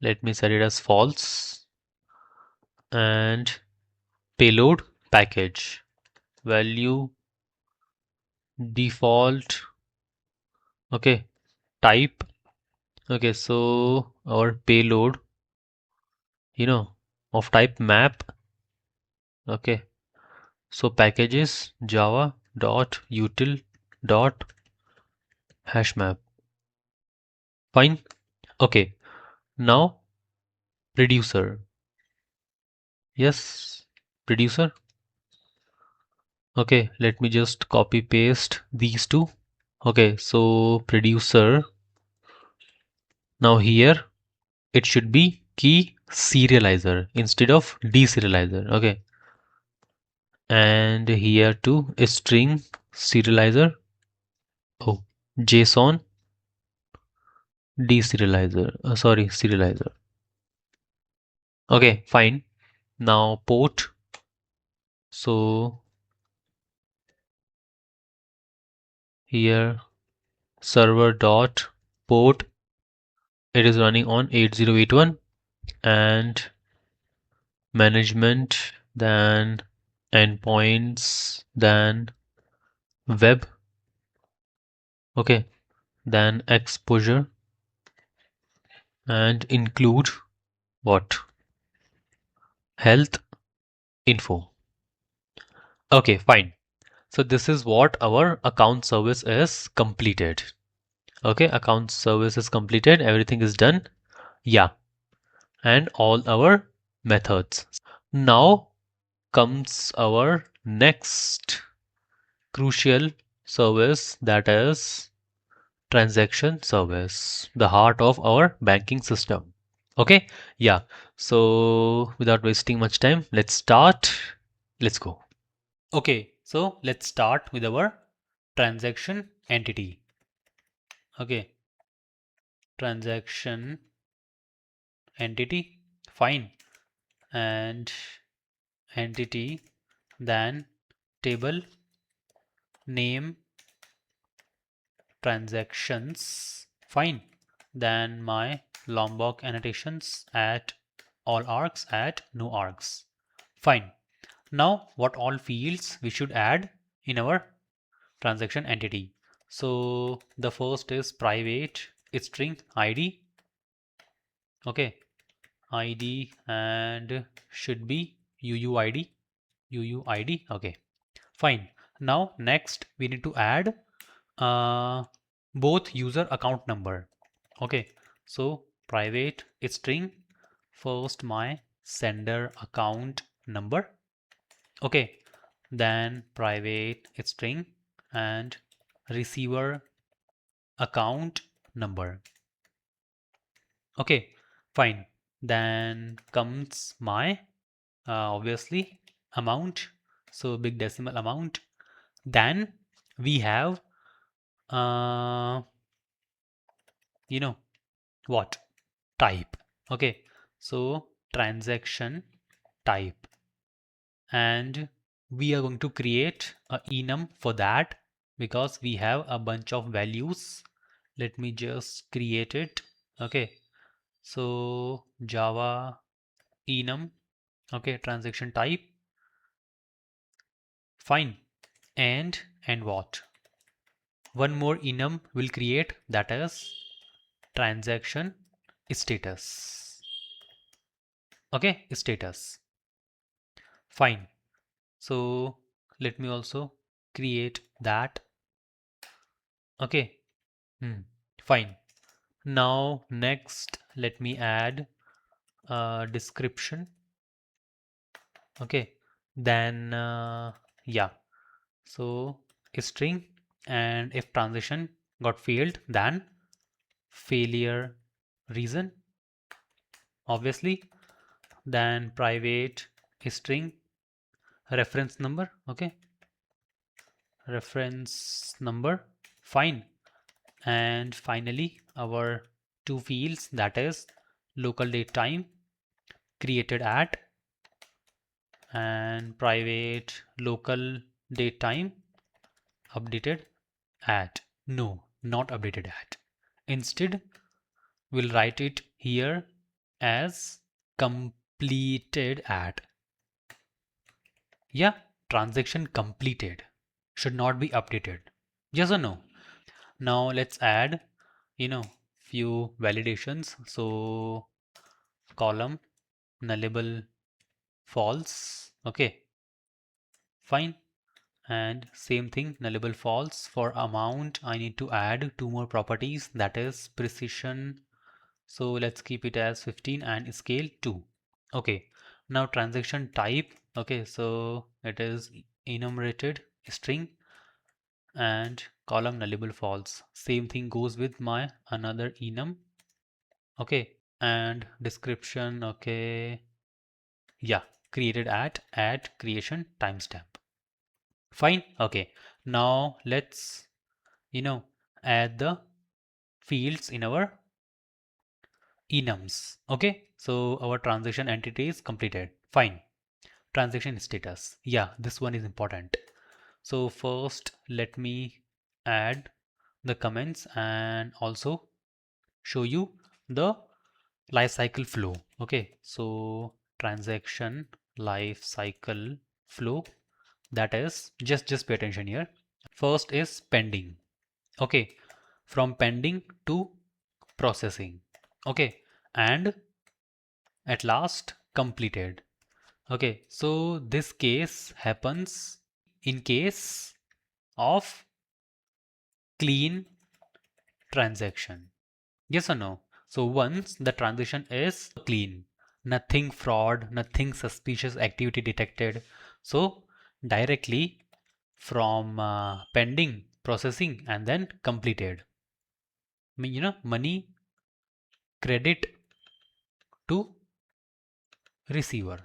Let me set it as false. And payload package value default. Okay, type. Okay, so our payload, of type map. Okay, so packages java dot util dot hashmap. Fine. Okay, now producer. Yes, producer. Okay, let me just copy paste these two. Okay, so producer. Now here it should be key serializer instead of deserializer. Okay, and here too string serializer. Oh, JSON deserializer. Sorry, serializer. Okay, fine. Now port. So here server dot port, it is running on 8081, and management, then endpoints, then web. Okay, then exposure. and include what? Health info. Okay, fine. So this is what our account service is completed. Okay, account service is completed. Everything is done. Yeah, and all our methods. Now comes our next crucial service, that is transaction service, the heart of our banking system. Okay, yeah. So without wasting much time, let's start. Let's go. Okay, so let's start with our transaction entity. Okay, transaction entity, fine, and entity, then table name transactions, fine, then my Lombok annotations at all args at no args, fine. Now what all fields we should add in our transaction entity? So the first is private string id. Okay, id, and should be uuid. Okay, fine. Now next we need to add uh, both user account number. Okay, so private string, first my sender account number. Okay, then private string and receiver account number. Okay, fine. Then comes my obviously amount, so big decimal amount. Then we have uh, you know what, type. Okay, so transaction type, and we are going to create a enum for that because we have a bunch of values. Let me just create it. Okay, so java enum. Okay, transaction type, fine, and what, one more enum will create, that is transaction status. Okay, status, fine. So let me also create that. Okay, fine. Now next let me add a description. Okay, then yeah, so string, and if transition got failed, then failure reason, obviously, then private string reference number. Okay, reference number, fine, and finally our two fields, that is local date time created at and private local date time updated at. No, not updated at. Instead, we'll write it here as completed at. Yeah, transaction completed should not be updated. Yes or no? Now let's add, few validations. So column nullable false. Okay, fine. And same thing, nullable false. For amount, I need to add two more properties, that is precision. So let's keep it as 15 and scale 2. Okay, now transaction type. Okay, so it is enumerated string and column nullable false. Same thing goes with my another enum. Okay, and description. Okay, yeah, created at creation timestamp. Fine. Okay, now let's add the fields in our enums. Okay, so our transaction entity is completed. Fine. Transaction status, yeah, this one is important. So first let me add the comments and also show you the life cycle flow. Okay, so transaction life cycle flow, that is just pay attention here. First is pending. Okay, from pending to processing. Okay, and at last completed. Okay, so this case happens in case of clean transaction. Yes or no? So once the transaction is clean, nothing fraud, nothing suspicious activity detected. So directly from pending, processing, and then completed. Money credit to receiver.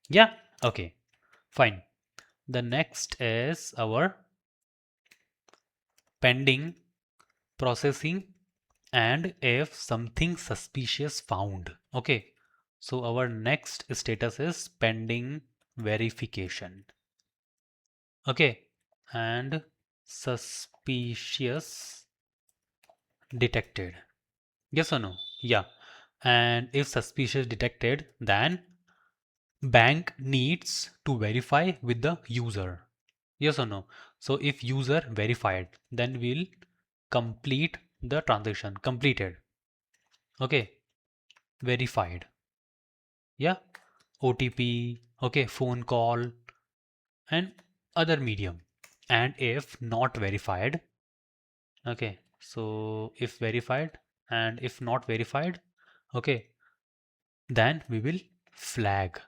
Yeah, okay, fine. The next is our pending, processing, and if something suspicious found. Okay, so our next status is pending verification. Okay, and suspicious detected. Yes or no? Yeah. And if suspicious detected, then bank needs to verify with the user. Yes or no? So if user verified, then we'll complete the transaction. Completed. Okay. Verified. Yeah. OTP. Okay. Phone call and other medium. And if not verified, okay. So if verified and if not verified, okay, then we will flag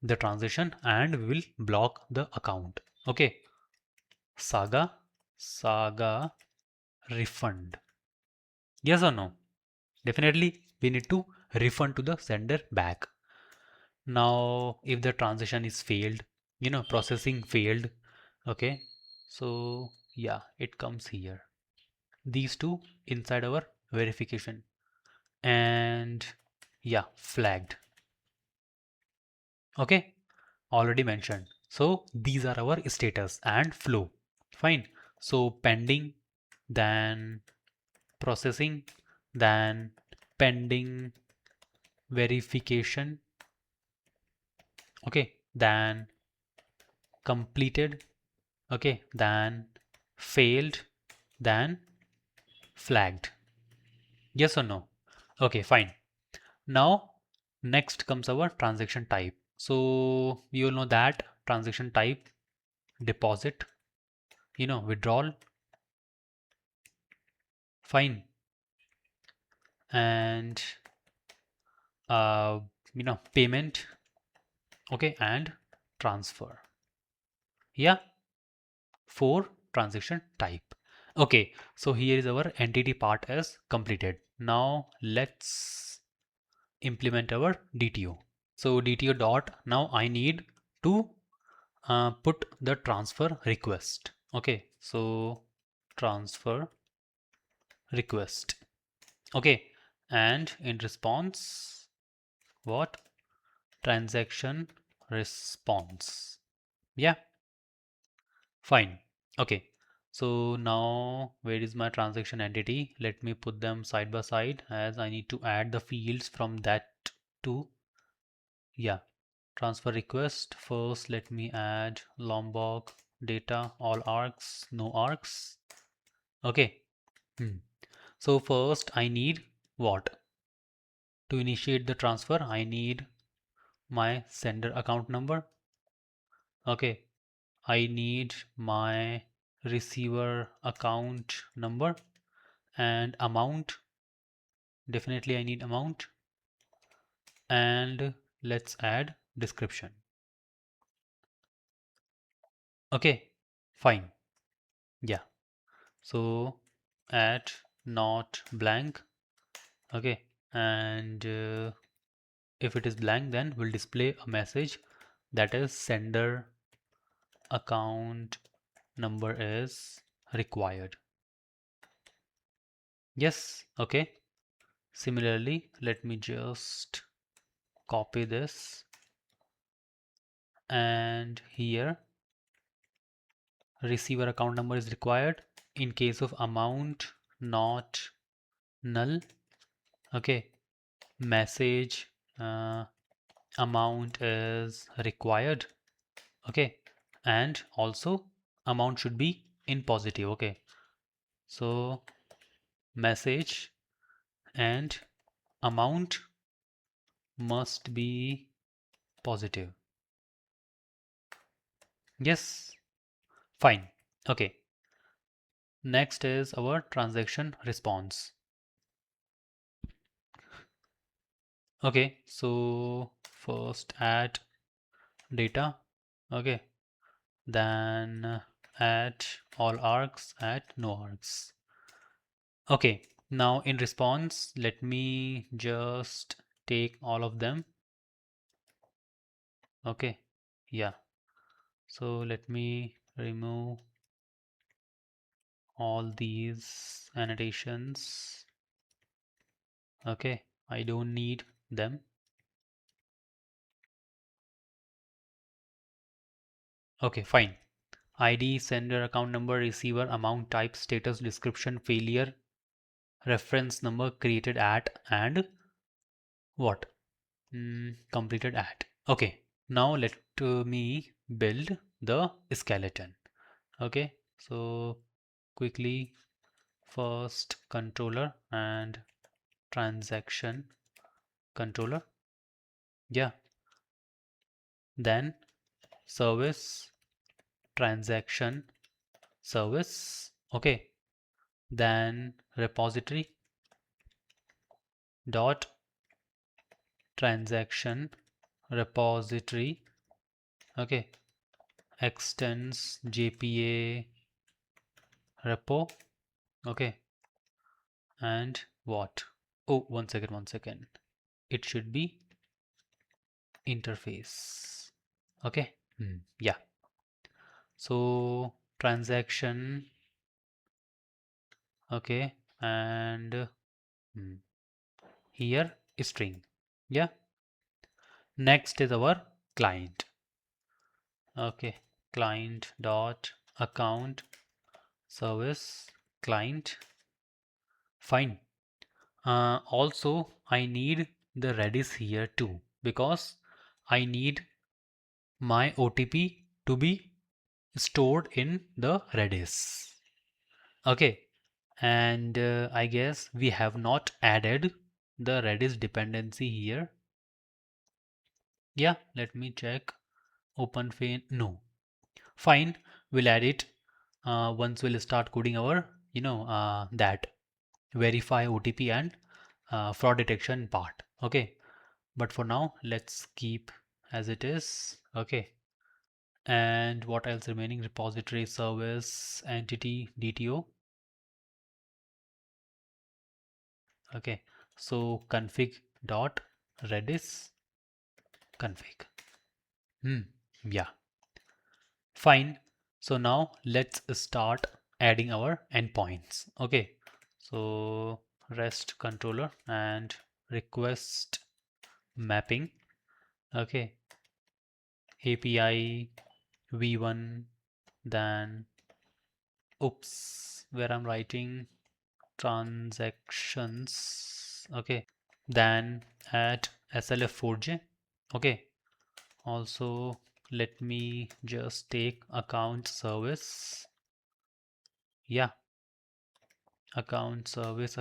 the transaction and we will block the account. Okay. Saga refund. Yes or no? Definitely we need to refund to the sender back. Now if the transaction is failed, processing failed, okay, so yeah, it comes here. These two inside our verification and yeah, flagged. Okay, already mentioned. So these are our status and flow. Fine. So pending, then processing, then pending verification, okay, then completed, okay, then failed, then flagged. Yes or no? Okay, fine. Now next comes our transaction type. So you will know that transaction type, deposit, withdrawal, fine, and payment, okay, and transfer. Yeah, for transaction type. Okay, so here is our entity part as completed. Now let's implement our DTO. So DTO dot, now I need to put the transfer request. Okay, so transfer request. Okay, and in response, what? Transaction response. Yeah, fine. Okay. So now where is my transaction entity? Let me put them side by side as I need to add the fields from that to, yeah, transfer request. First, let me add Lombok data, all arcs, no arcs. Okay. So first I need what? To initiate the transfer, I need my sender account number. Okay. I need my receiver account number and amount. Definitely I need amount. And let's add description. Okay, fine. Yeah. So add not blank. Okay. And if it is blank, then we'll display a message that is sender account number is required. Yes. Okay. Similarly, let me just copy this and here receiver account number is required in case of amount not null. Okay, message amount is required. Okay, and also amount should be in positive. Okay, so message and amount must be positive. Yes, fine. Okay. Next is our transaction response. Okay, so first add data. Okay, then add all args, add no args. Okay, now in response, let me just take all of them. Okay, yeah. So let me remove all these annotations. Okay, I don't need them. Okay, fine. ID, sender, account number, receiver, amount, type, status, description, failure, reference number, created at, and what? Completed at. Okay, now let me build the skeleton. Okay, so quickly first controller and transaction controller. Yeah, then service transaction service. Okay, then repository dot transaction repository. Okay, extends jpa repo. Okay, and what? Oh, one second. It should be interface. Okay, yeah. So transaction. Okay, and here string. Yeah. Next is our client. Okay, client dot account service client. Fine. Also, I need the Redis here too because I need my OTP to be stored in the Redis. Okay, and I guess we have not added the Redis dependency here. Yeah, let me check. OpenFain, no. Fine, we'll add it once we'll start coding our, that verify OTP and fraud detection part. Okay, but for now, let's keep as it is. Okay, and what else remaining? Repository service entity DTO. Okay, so config dot redis config. Yeah, fine. So now let's start adding our endpoints. Okay, so REST controller and request mapping. Okay, API v1, then oops, where I'm writing transactions. Okay, then add slf4j. Okay, also let me just take account service. Yeah, account service.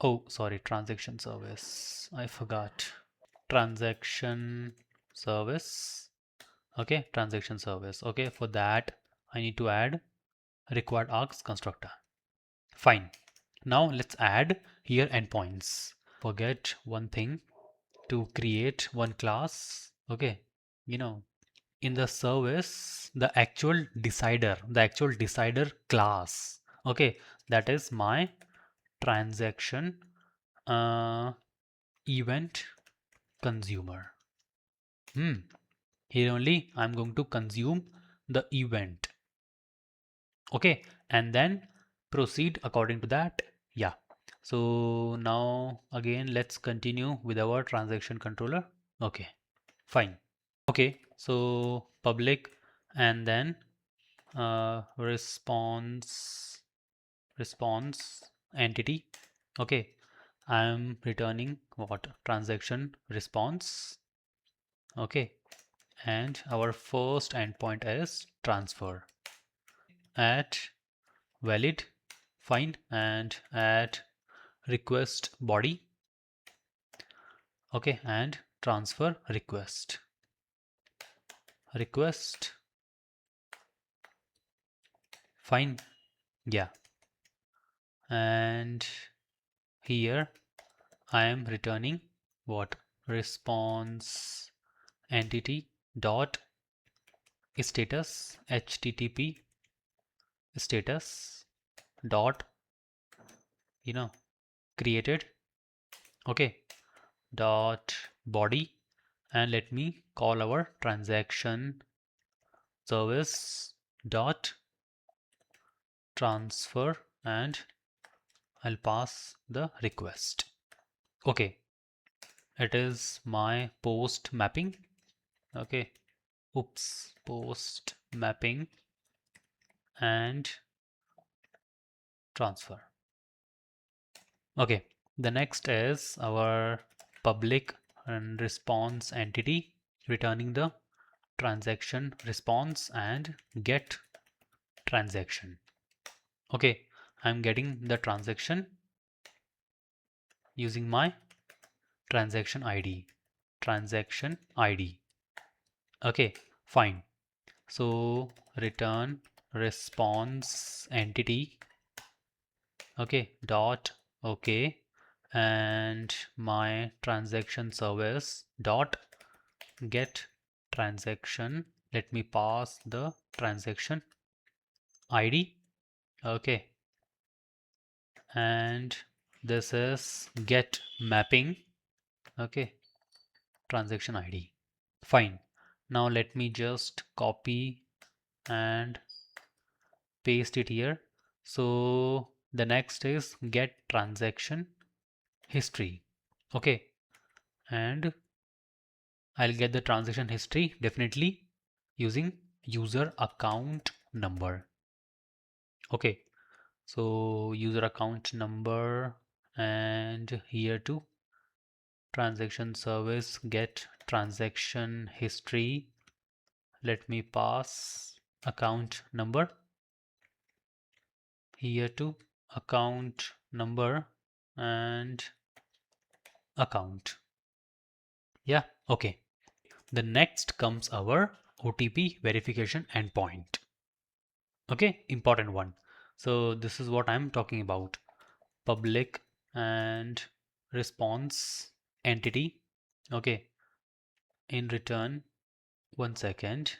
Oh, sorry, transaction service. I forgot. Transaction service. Okay, transaction service. Okay, for that I need to add required args constructor. Fine. Now let's add here endpoints. Forget one thing, to create one class. Okay, you know, in the service, the actual decider class. Okay, that is my transaction event consumer. Here only I'm going to consume the event. Okay, and then proceed according to that. Yeah, so now again let's continue with our transaction controller. Okay, fine. Okay, so public and then response entity. Okay, I'm returning what? Transaction response. Okay, and our first endpoint is transfer. At valid, fine, and at request body, okay, and transfer request, request, fine, yeah, and here I am returning what? Response entity dot status, http status dot, created, okay, dot body, and let me call our transaction service dot transfer, and I'll pass the request. Okay, it is my post mapping. Okay, oops, post mapping and transfer. Okay, the next is our public and response entity returning the transaction response and get transaction. Okay, I'm getting the transaction using my transaction ID. Transaction ID. Okay, fine. So return response entity. Okay, dot okay, and my transaction service dot get transaction. Let me pass the transaction ID. Okay, and this is get mapping. Okay, transaction ID. Fine. Now let me just copy and paste it here. So the next is get transaction history. Okay, and I'll get the transaction history definitely using user account number. Okay, so user account number, and here too transaction service get transaction history. Let me pass account number here too, account number and account. Yeah, okay. The next comes our OTP verification endpoint. Okay, important one. So this is what I'm talking about. Public and response entity. Okay, in return, one second.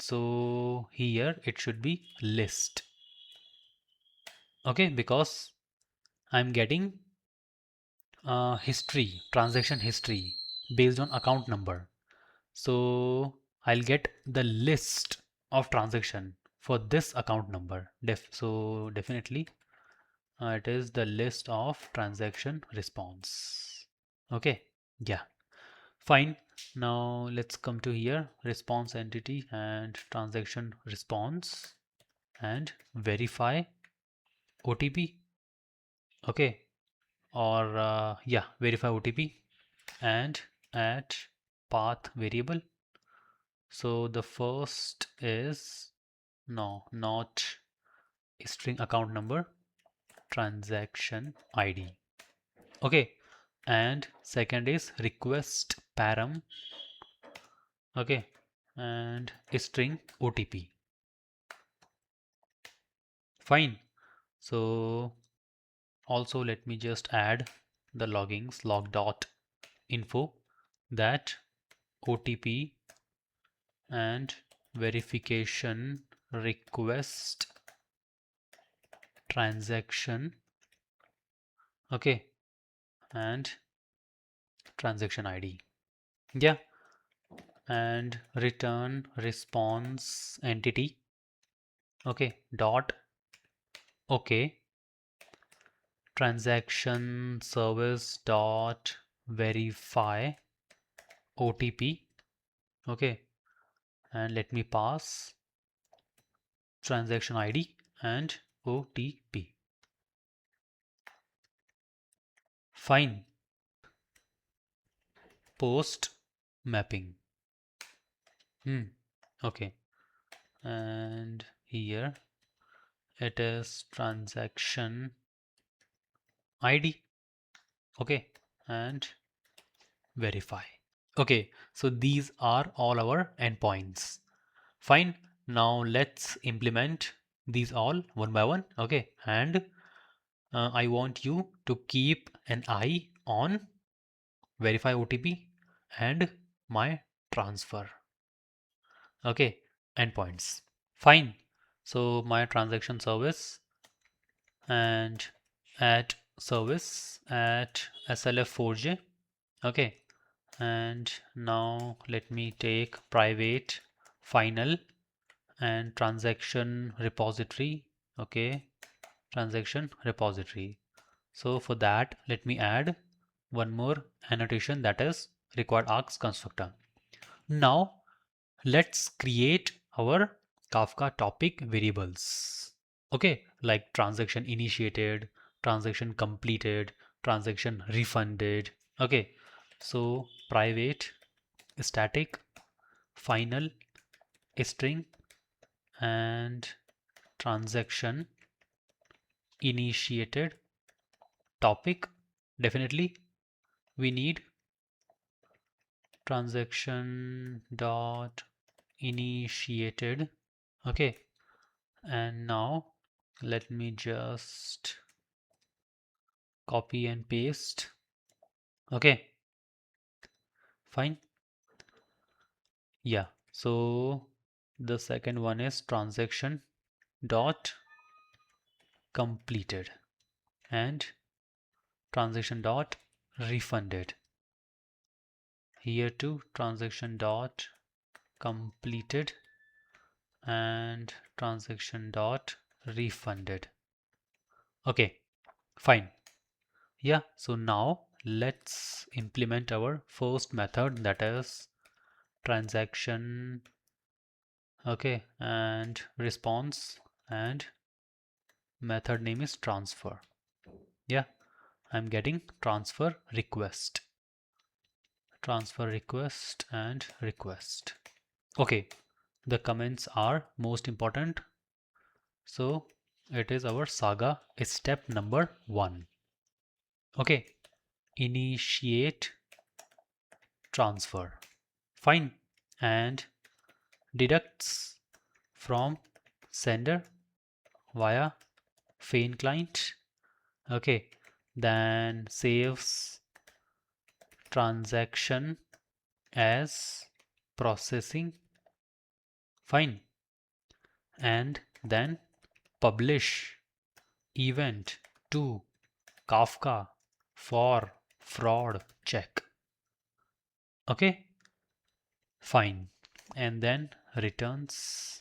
So here it should be list. Okay, because I'm getting history, transaction history based on account number. So I'll get the list of transaction for this account number. So definitely it is the list of transaction response. Okay, yeah, fine. Now let's come to here, response entity and transaction response and verify OTP. Okay, or yeah, verify OTP and add path variable. So the first is no, not string account number, transaction ID. Okay, and second is request param. Okay, and string OTP. Fine. So also let me just add the loggings log dot info that OTP and verification request transaction, okay, and transaction ID. Yeah, and return response entity, okay, dot okay, transaction service dot verify OTP, okay, and let me pass transaction ID and OTP. Fine. Post mapping. Okay, and here it is transaction ID. Okay, and verify. Okay, so these are all our endpoints. Fine. Now let's implement these all one by one. Okay, and I want you to keep an eye on verify OTP and my transfer. Okay, endpoints. Fine. So my transaction service and at service at SLF4J. Okay, and now let me take private final and transaction repository. Okay, transaction repository. So for that, let me add one more annotation, that is required args constructor. Now let's create our Kafka topic variables. Okay, like transaction initiated, transaction completed, transaction refunded. Okay, so private static final string and transaction initiated topic. Definitely we need transaction dot initiated. Okay, and now let me just copy and paste. Okay, fine. Yeah, so the second one is transaction dot completed and transaction dot refunded. Here too transaction dot completed and transaction dot refunded. Okay, fine. Yeah, so now let's implement our first method, that is transaction. Okay, and response and method name is transfer. Yeah, I'm getting transfer request and request. Okay, the comments are most important, so it is our SAGA step number 1. Okay, initiate transfer. Fine, and deducts from sender via fain client. Okay, then saves transaction as processing. Fine, and then publish event to Kafka for fraud check. Okay, fine, and then returns.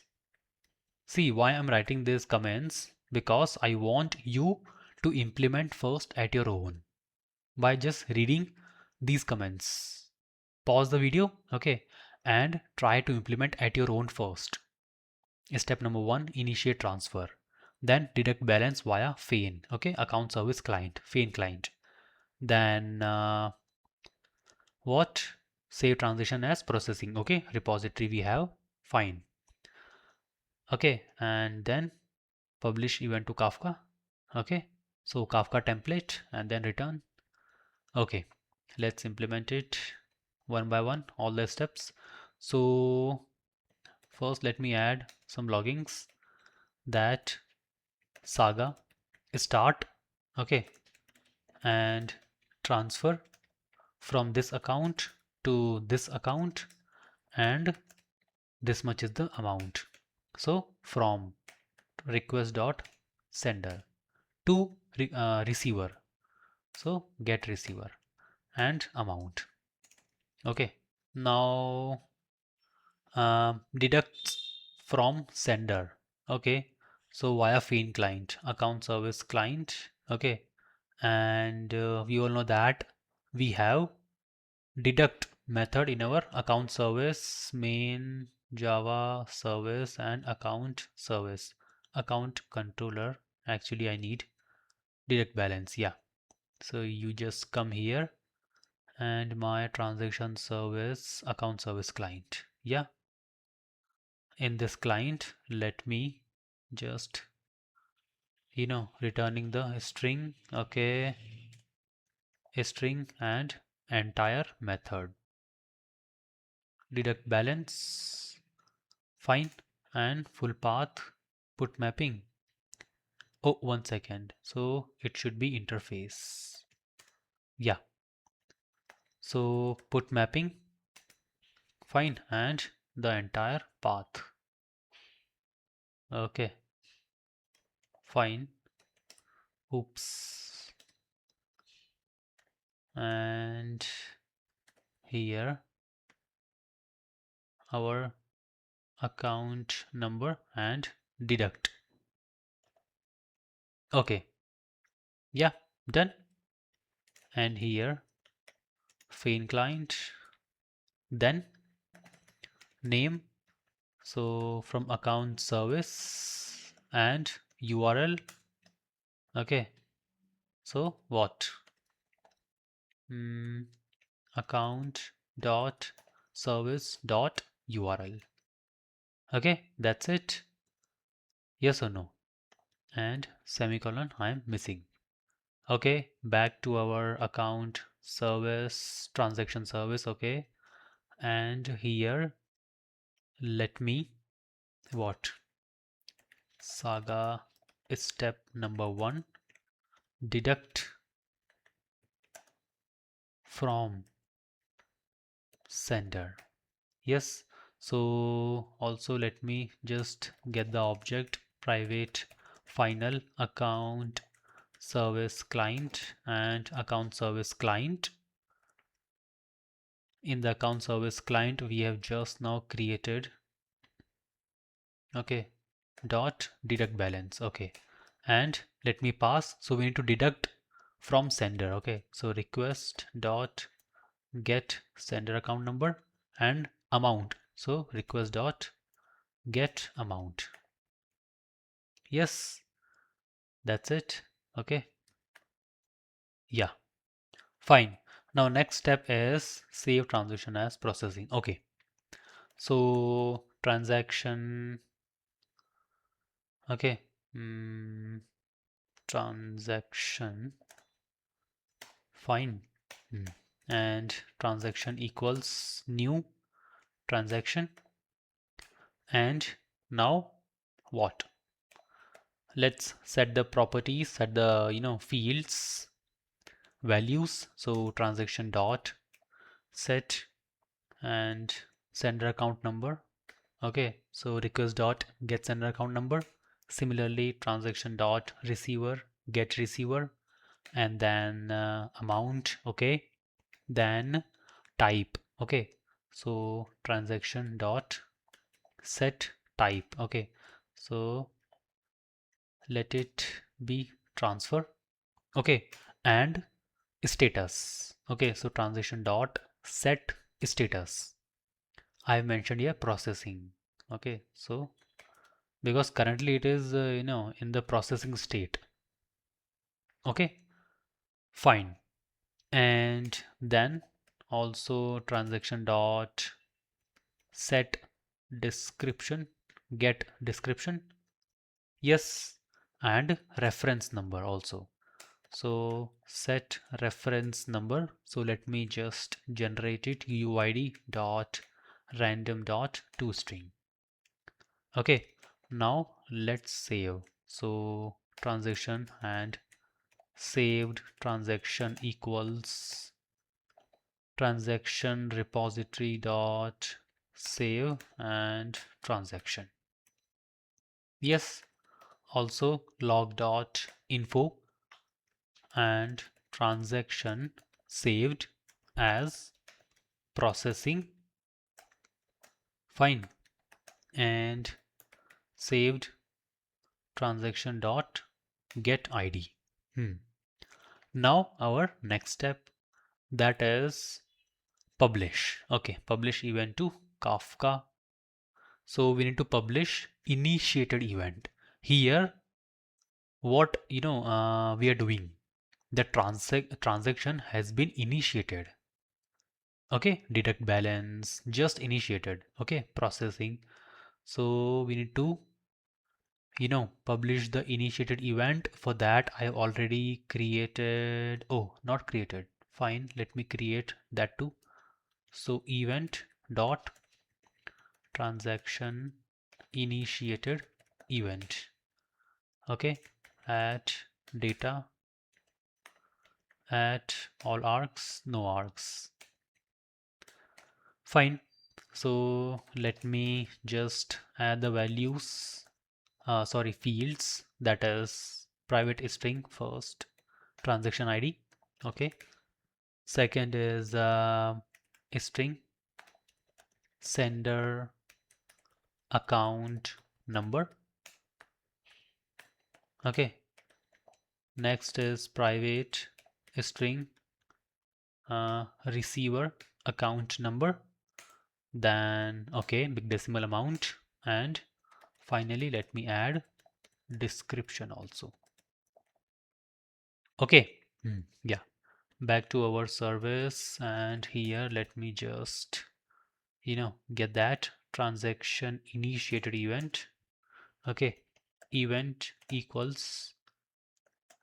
See why I'm writing these comments, because I want you to implement first at your own by just reading these comments. Pause the video, okay, and try to implement at your own first. Step number 1, initiate transfer. Then deduct balance via fain, okay, account service client, fain client. Then what? Save transaction as processing, okay, repository we have, fine. Okay, and then publish event to Kafka. Okay, so Kafka template and then return. Okay, let's implement it one by one, all the steps. So first let me add some loggings, that SAGA start, okay, and transfer from this account to this account, and this much is the amount. So from request dot sender to receiver, so get receiver and amount. Okay, now deducts from sender. Okay, so via fain client, account service client. Okay, and we all know that we have deduct method in our account service main Java service and account service account controller. Actually I need deduct balance. Yeah, so you just come here and my transaction service account service client. Yeah, in this client let me just returning the string. Okay, a string and entire method. Deduct balance, fine, and full path, put mapping. Oh, 1 second. So it should be interface. Yeah. So put mapping, fine, and the entire path. Okay, fine. Oops. And here our account number and deduct. Okay, yeah, done. And here main client, then name. So from account service and URL. Okay, so what? Hmm, account dot service dot URL. Okay, that's it. Yes or no? And semicolon I'm missing. Okay, back to our account service, transaction service. Okay, and here let me what? Saga step number 1, deduct from sender. Yes, so also let me just get the object private final account service client and account service client. In the account service client we have just now created, okay, dot deduct balance. Okay, and let me pass, so we need to deduct from sender. Okay, so request dot get sender account number and amount, so request dot get amount. Yes, that's it. Okay, yeah, fine. Now next step is save transaction as processing. Okay, so transaction, okay, transaction, fine. Hmm. And transaction equals new transaction. And now what? Let's set the properties, set the fields, values. So transaction dot set and sender account number. Okay, so request dot get sender account number. Similarly, transaction dot receiver get receiver, and then amount. Okay, then type. Okay, so transaction dot set type. Okay, so let it be transfer. Okay, and status. Okay, so transaction dot set status. I have mentioned here processing. Okay, so because currently it is in the processing state. Okay, fine. And then also transaction dot set description, get description. Yes, and reference number also. So set reference number. So let me just generate it, uid dot random dot toString. Okay, now let's save. So transaction and saved transaction equals transaction repository dot save and transaction. Yes, also log dot info and transaction saved as processing, fine, and saved transaction dot get id. Now our next step, that is publish. Okay, publish event to Kafka. So we need to publish initiated event. Here what we are doing, the transaction has been initiated. Okay, deduct balance just initiated. Okay, processing. So we need to publish the initiated event. For that I have already created, oh, not created, fine, let me create that too. So event dot transaction initiated event. Okay, at data at all args, no args. Fine. So let me just add the values, sorry, fields, that is private string first, transaction ID. Okay. Second is string sender account number. Okay. Next is private string receiver account number. Then okay, big decimal amount, and finally let me add description also. Okay. Yeah, back to our service, and here let me just get that transaction initiated event. Okay, event equals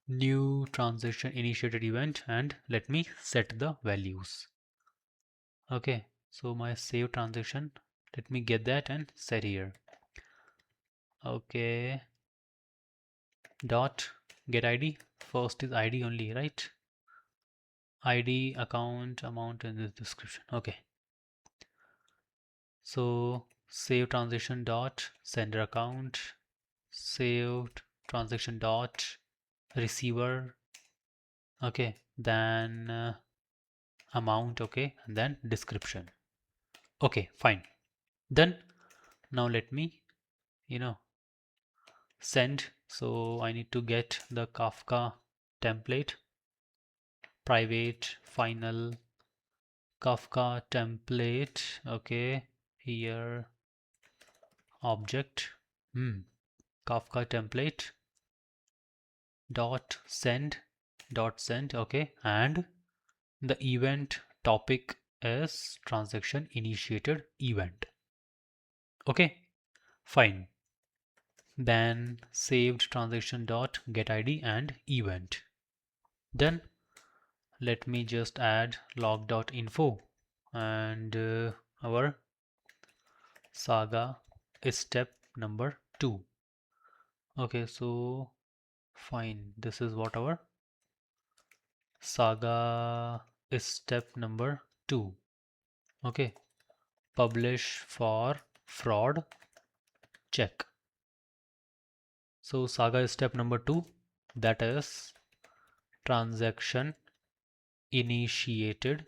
new transaction initiated event, and let me set the values. Okay, so my save transaction, let me get that and set here. Okay, dot get id, first is id only, right? ID, account, amount, and this description. Okay, so save transaction dot sender account, saved transaction dot receiver. Okay, then amount. Okay, and then description. Okay, fine. Then now let me send. So I need to get the Kafka template, private final Kafka template. Okay, here object Kafka template dot send. Okay, and the event topic is transaction initiated event. Okay, fine. Then saved transaction dot get id and event. Then let me just add log.info and our saga is step number 2. Okay, so fine, this is what our saga is step number 2. Okay, publish for fraud check. So saga is step number 2, that is transaction initiated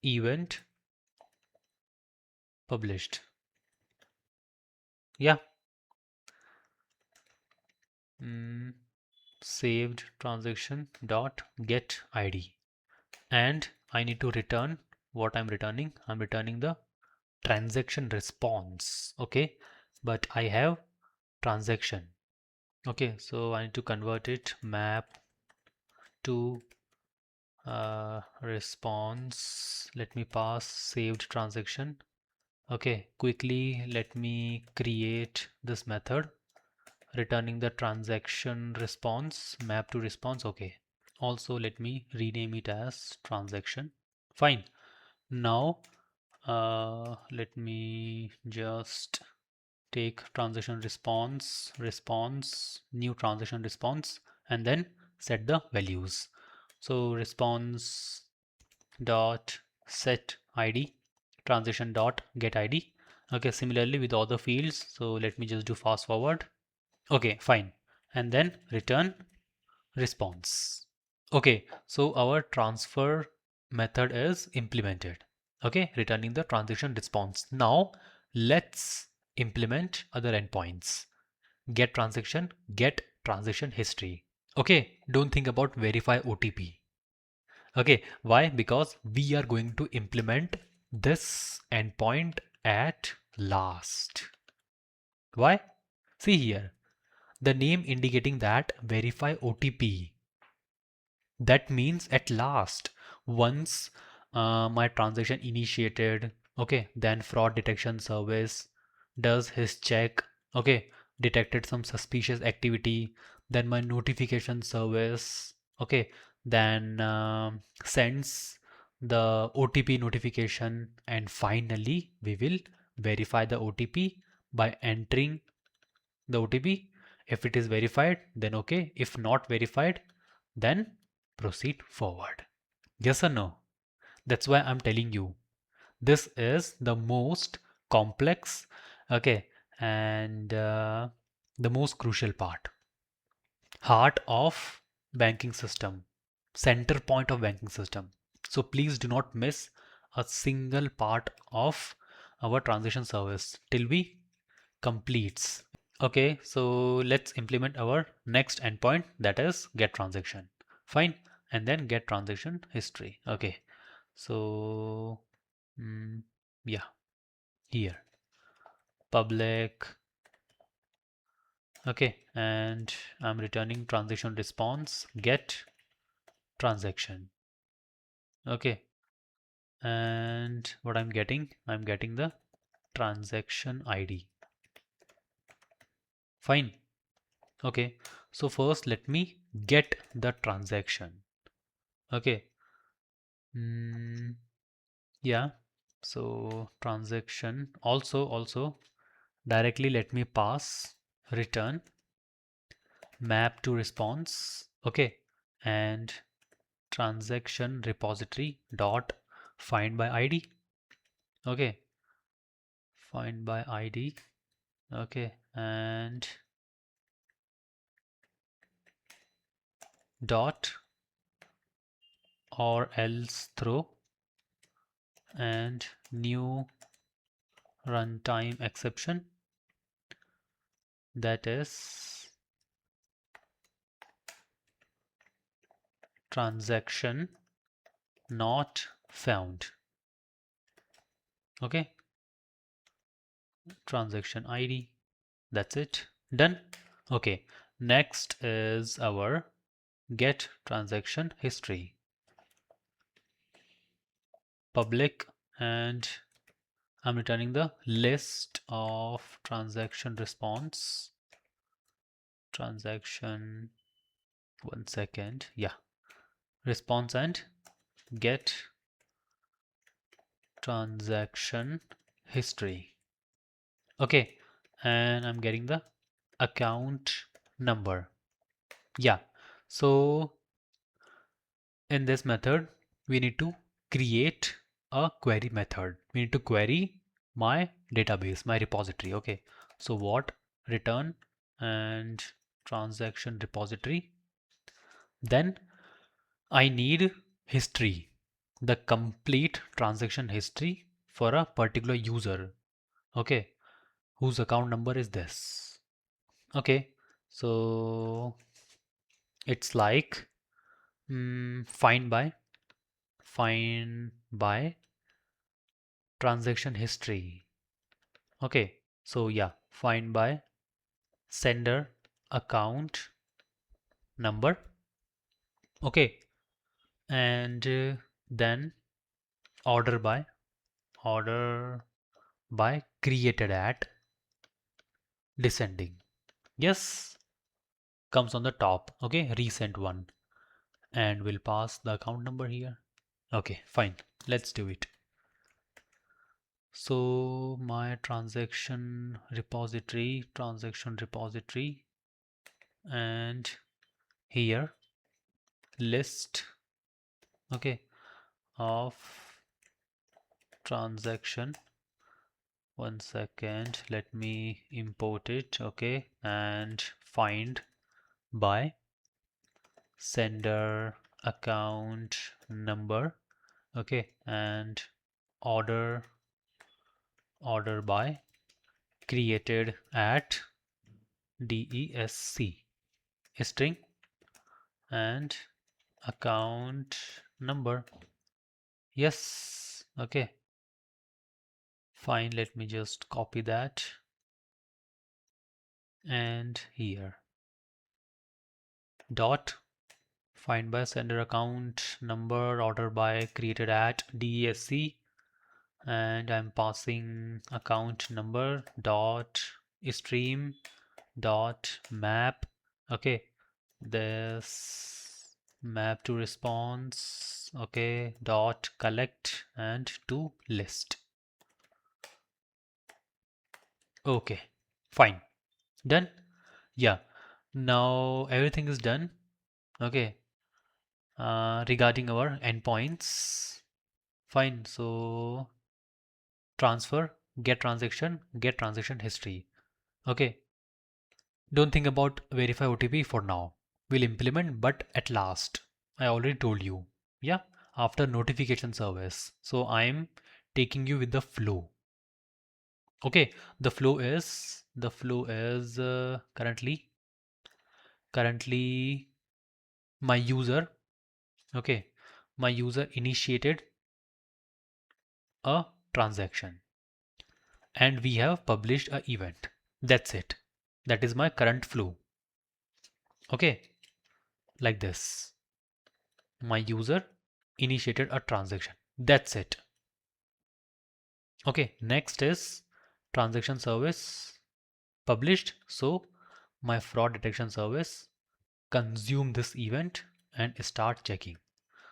event published. Yeah. Saved transaction dot get id, and I need to return what I'm returning. I'm returning the transaction response. Okay, but I have transaction. Okay, so I need to convert it map to response. Let me pass saved transaction. Okay, quickly let me create this method returning the transaction response, map to response. Okay, also let me rename it as transaction. Fine. Now let me just take transaction response new transaction response, and then set the values. So response dot set id, transaction dot get id. Okay, similarly with all the fields. So let me just do fast forward. Okay, fine, and then return response. Okay, so our transfer method is implemented. Okay, returning the transaction response. Now let's implement other endpoints. Get transaction history. Okay, don't think about verify OTP. Okay, why? Because we are going to implement this endpoint at last. Why? See here, the name indicating that verify OTP. That means at last, once my transaction initiated, okay, then fraud detection service does his check, okay, detected some suspicious activity, then my notification service, okay, then sends the OTP notification, and finally we will verify the OTP by entering the OTP. If it is verified, then okay. If not verified, then proceed forward. Yes or no? That's why I'm telling you. This is the most complex, okay, and the most crucial part. Heart of banking system, center point of banking system. So please do not miss a single part of our transaction service till we completes. Okay, so let's implement our next endpoint, that is get transaction. Fine, and then get transaction history. Okay, so mm, yeah, here public. Okay, and I'm returning transaction response get transaction. Okay, and what I'm getting the transaction ID. Fine. Okay, so first let me get the transaction. Okay. Yeah, so transaction also directly let me pass return map to response. Okay, and transaction repository dot find by ID. Okay, find by ID. Okay, and dot or else throw and new runtime exception, that is transaction not found. Okay, transaction ID. That's it. Done. Okay. Next is our get transaction history. Public, and I'm returning the list of transaction response. Transaction, 1 second. Yeah. Response and get transaction history. Okay. And I'm getting the account number. Yeah. So in this method, we need to create a query method. We need to query my database, my repository. Okay. So what return and transaction repository. Then I need history, the complete transaction history for a particular user. Okay. Whose account number is this? Okay. So it's like find by transaction history. Okay, so yeah, find by sender account number. Okay, and then order by order by created at descending. Yes, comes on the top. Okay, recent one, and we'll pass the account number here. Okay, fine. Let's do it. So my transaction repository, and here list, okay, of transaction. 1 second, let me import it. Okay, and find by sender account number. Okay, and order by created at DESC string and account number. Yes, okay, fine. Let me just copy that, and here dot find by sender account number order by created at DESC, and I'm passing account number dot stream dot map. Okay, this map to response, okay, dot collect and to list. Okay, fine, done. Yeah, now everything is done. Okay, regarding our endpoints, fine. So transfer, get transaction history. Okay, don't think about verify OTP for now. We'll implement, but at last. I already told you. Yeah, after notification service. So I'm taking you with the flow. Okay, the flow is currently my user. Okay, my user initiated a transaction and we have published a event. That's it. That is my current flow. Okay, like this. My user initiated a transaction. That's it. Okay, next is transaction service published. So my fraud detection service consume this event and start checking.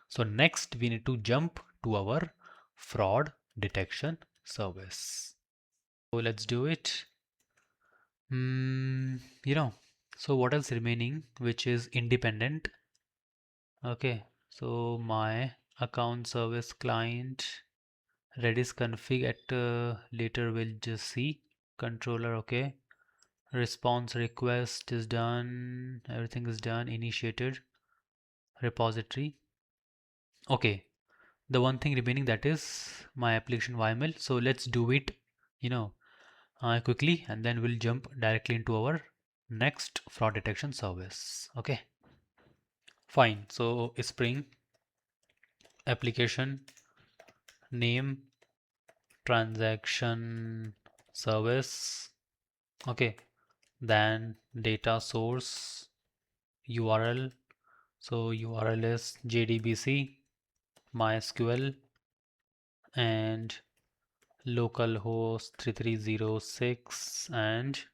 So next we need to jump to our fraud detection service. So let's do it. Hmm, you know, so what else remaining which is independent? Okay, so my account service client Redis config at later we'll just see. Controller, okay. Response request is done. Everything is done. Initiated. Repository. Okay. The one thing remaining that is my application YML. So let's do it, you know, quickly and then we'll jump directly into our next fraud detection service. Okay. Fine. So Spring application name transaction service. Okay. Then data source URL. So URL is JDBC, MySQL, and localhost 3306 and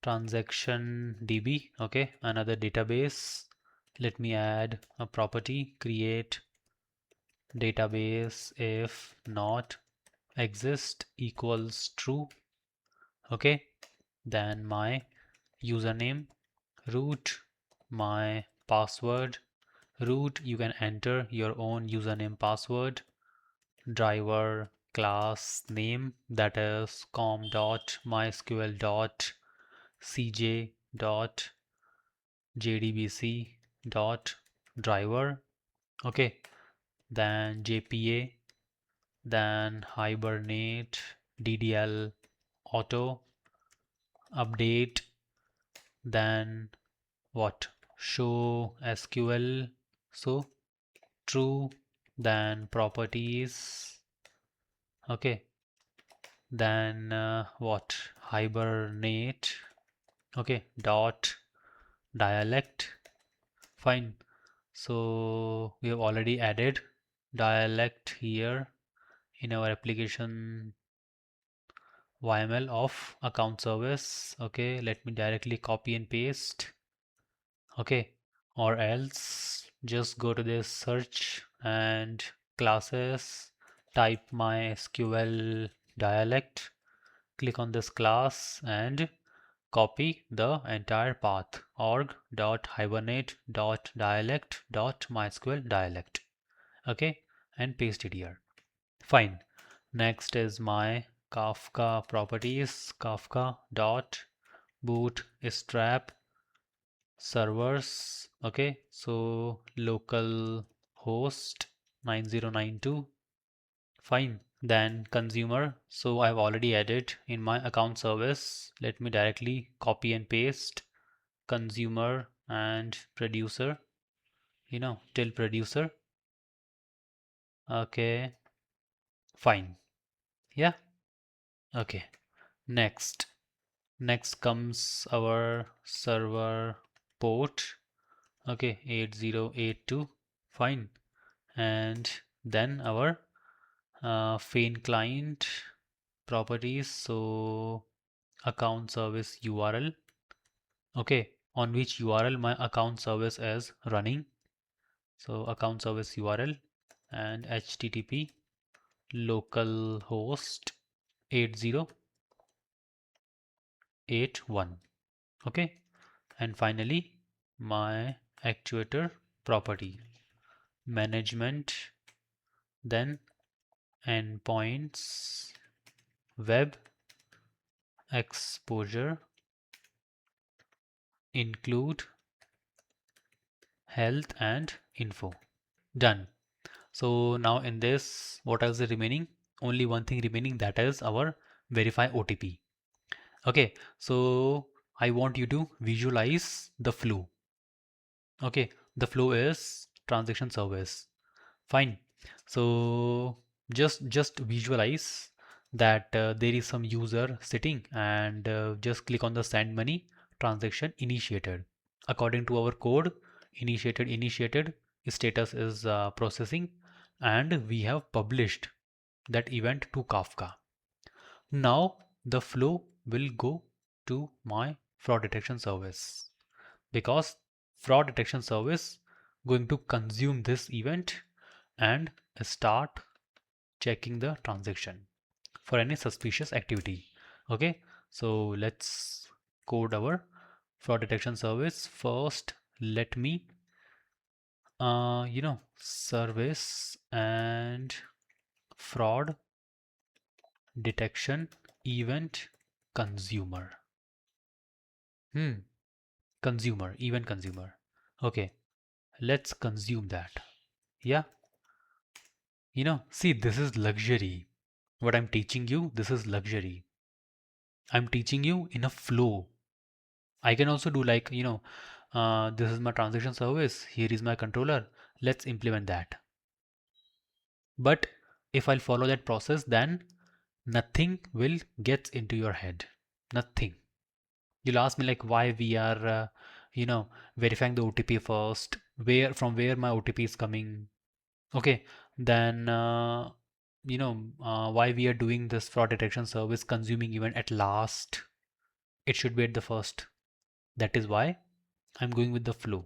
transaction DB. Okay, another database. Let me add a property, create database if not exist equals true. Okay, then my username, root, my password, root, you can enter your own username password, driver class name that is com.mysql.cj.jdbc.driver. Okay, then jpa, then hibernate, ddl auto, update, then what, show sql, so true, then properties, okay, then what, hibernate, okay, dot dialect, fine. So we have already added dialect here in our application YML of account service. Okay, let me directly copy and paste. Okay, or else just go to this search and classes, type MySQL dialect, click on this class and copy the entire path org.hibernate.dialect.mysql dialect. Okay, and paste it here. Fine. Next is my Kafka properties, Kafka dot bootstrap servers. Okay, so local host 9092. Fine. Then consumer. So I've already added in my account service. Let me directly copy and paste consumer and producer, till producer. Okay, fine. Yeah, okay. Next. Next comes our server port. Okay, 8082. Fine. And then our Feign client properties. So account service URL. Okay, on which URL my account service is running. So account service URL and HTTP localhost 8081. Okay, and finally my actuator property management, then endpoints, web exposure, include health and info. Done. So now in this, what else is remaining? Only one thing remaining, that is our verify OTP. Okay, so I want you to visualize the flow. Okay, the flow is transaction service. Fine. So just visualize that there is some user sitting and just click on the send money, transaction initiated. According to our code, initiated, status is processing, and we have published that event to Kafka. Now the flow will go to my fraud detection service, because fraud detection service going to consume this event and start checking the transaction for any suspicious activity. Okay, so let's code our fraud detection service. First, let me service and fraud detection event consumer. Consumer, event consumer. Okay, let's consume that. Yeah, see, this is luxury. What I'm teaching you, this is luxury. I'm teaching you in a flow. I can also do like, this is my transaction service. Here is my controller. Let's implement that. But if I'll follow that process, then nothing will get into your head. Nothing. You'll ask me like why we are, verifying the OTP first. From where my OTP is coming. Okay, then why we are doing this fraud detection service consuming event at last. It should be at the first. That is why I'm going with the flow.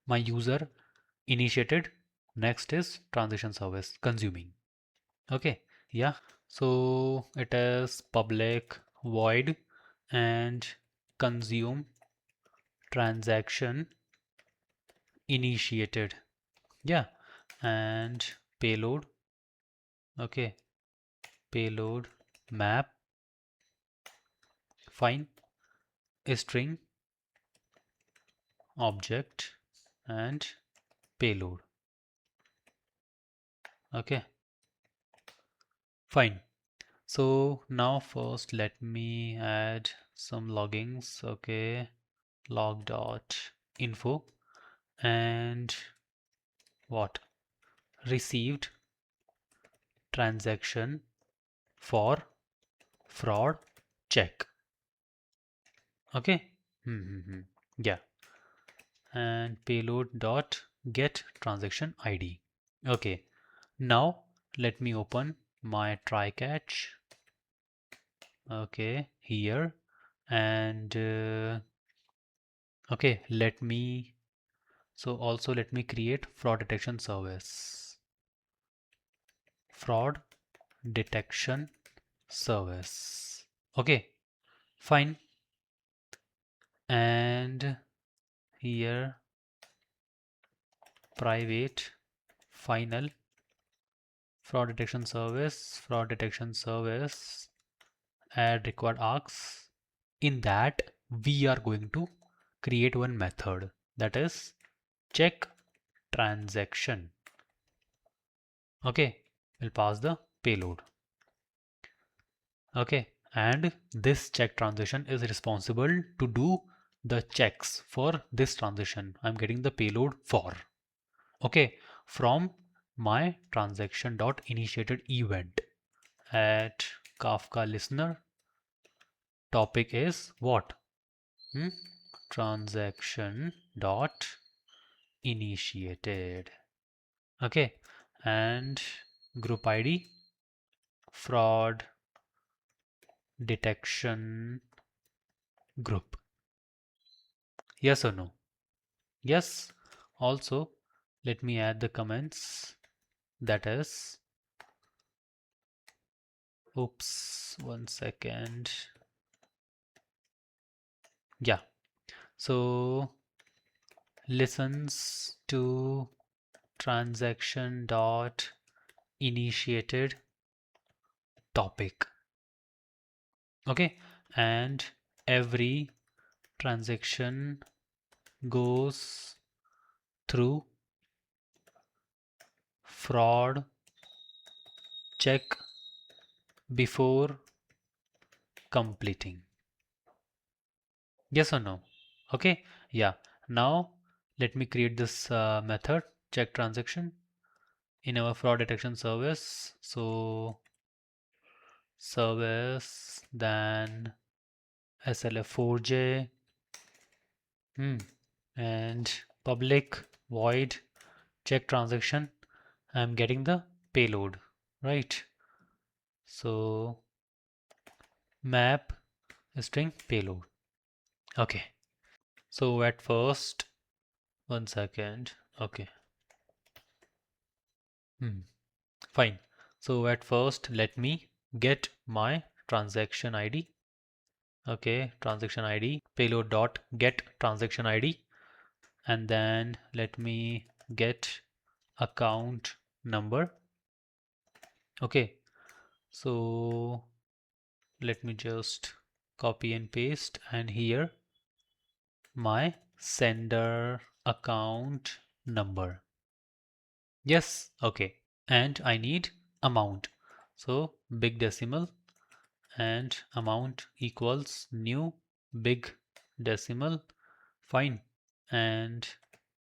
My user initiated, next is transaction service consuming. Okay, yeah. So it is public void and consume transaction initiated. Yeah, and payload. Okay, payload map, fine, string object and payload. Okay, fine. So now first let me add some loggings. Okay, log dot info and what, received transaction for fraud check. Okay. Yeah, and payload dot get transaction ID. Okay, now let me open my try catch. Okay, here, and okay, let me create fraud detection service. Fraud detection service. Okay, fine. And here private final fraud detection service, add required args. In that we are going to create one method, that is check transaction. Okay, we'll pass the payload. Okay, and this check transaction is responsible to do the checks for this transaction I'm getting the payload for. Okay, from my transaction dot initiated event at Kafka listener. Topic is what? Transaction dot initiated. Okay, and group ID fraud detection group. Yes or no? Yes. Also, let me add the comments. That is, oops, 1 second. Yeah. So listens to transaction dot initiated topic. Okay. And every transaction goes through fraud check before completing. Yes or no? Okay. Yeah. Now let me create this method check transaction in our fraud detection service. So service then slf4j and public void check transaction. I'm getting the payload, right? So map string payload. Okay. So at first, 1 second. Okay. Fine. So at first, let me get my transaction ID. Okay, transaction ID, payload dot get transaction ID, and then let me get account number. Okay, so let me just copy and paste, and here my sender account number. Yes, okay. And I need amount. So big decimal and amount equals new big decimal. Fine. And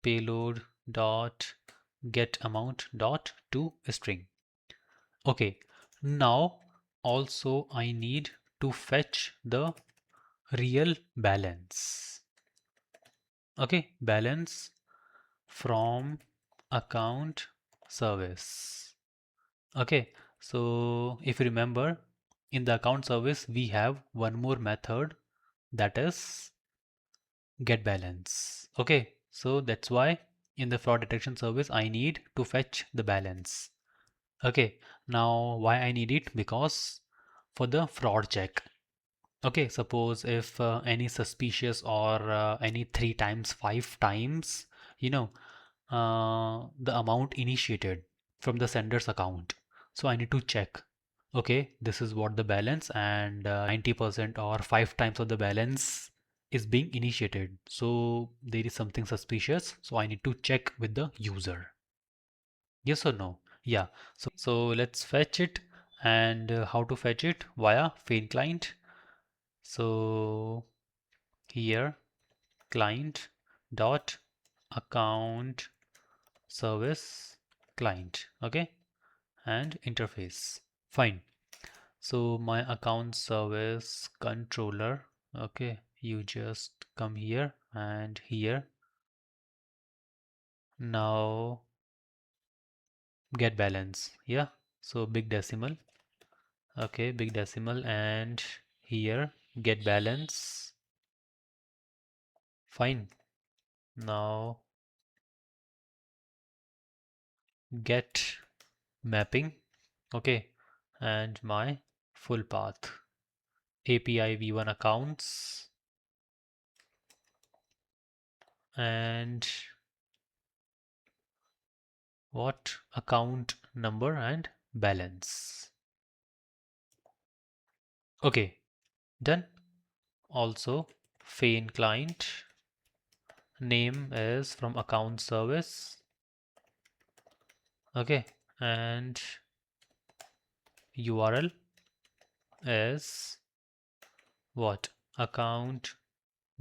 payload dot get amount dot to string. Okay. Now also I need to fetch the real balance. Okay, balance from account service. Okay, so if you remember, in the account service, we have one more method that is get balance. Okay, so that's why in the fraud detection service, I need to fetch the balance. Okay, now why I need it? Because for the fraud check. Okay, suppose if any suspicious or any 3 times, 5 times, you know, the amount initiated from the sender's account. So I need to check. Okay, this is what the balance and 90% or 5 times of the balance is being initiated. So there is something suspicious. So I need to check with the user. Yes or no? Yeah. So let's fetch it and how to fetch it via main client. So here client dot account service client. Okay, and interface. Fine. So my account service controller. Okay, you just come here and here. Now get balance. Yeah. So big decimal. Okay, big decimal and here get balance. Fine. Now get mapping. Okay, and my full path. API v1 accounts and what account number and balance. Okay, done. Also, main client name is from account service. Okay, and URL is what? Account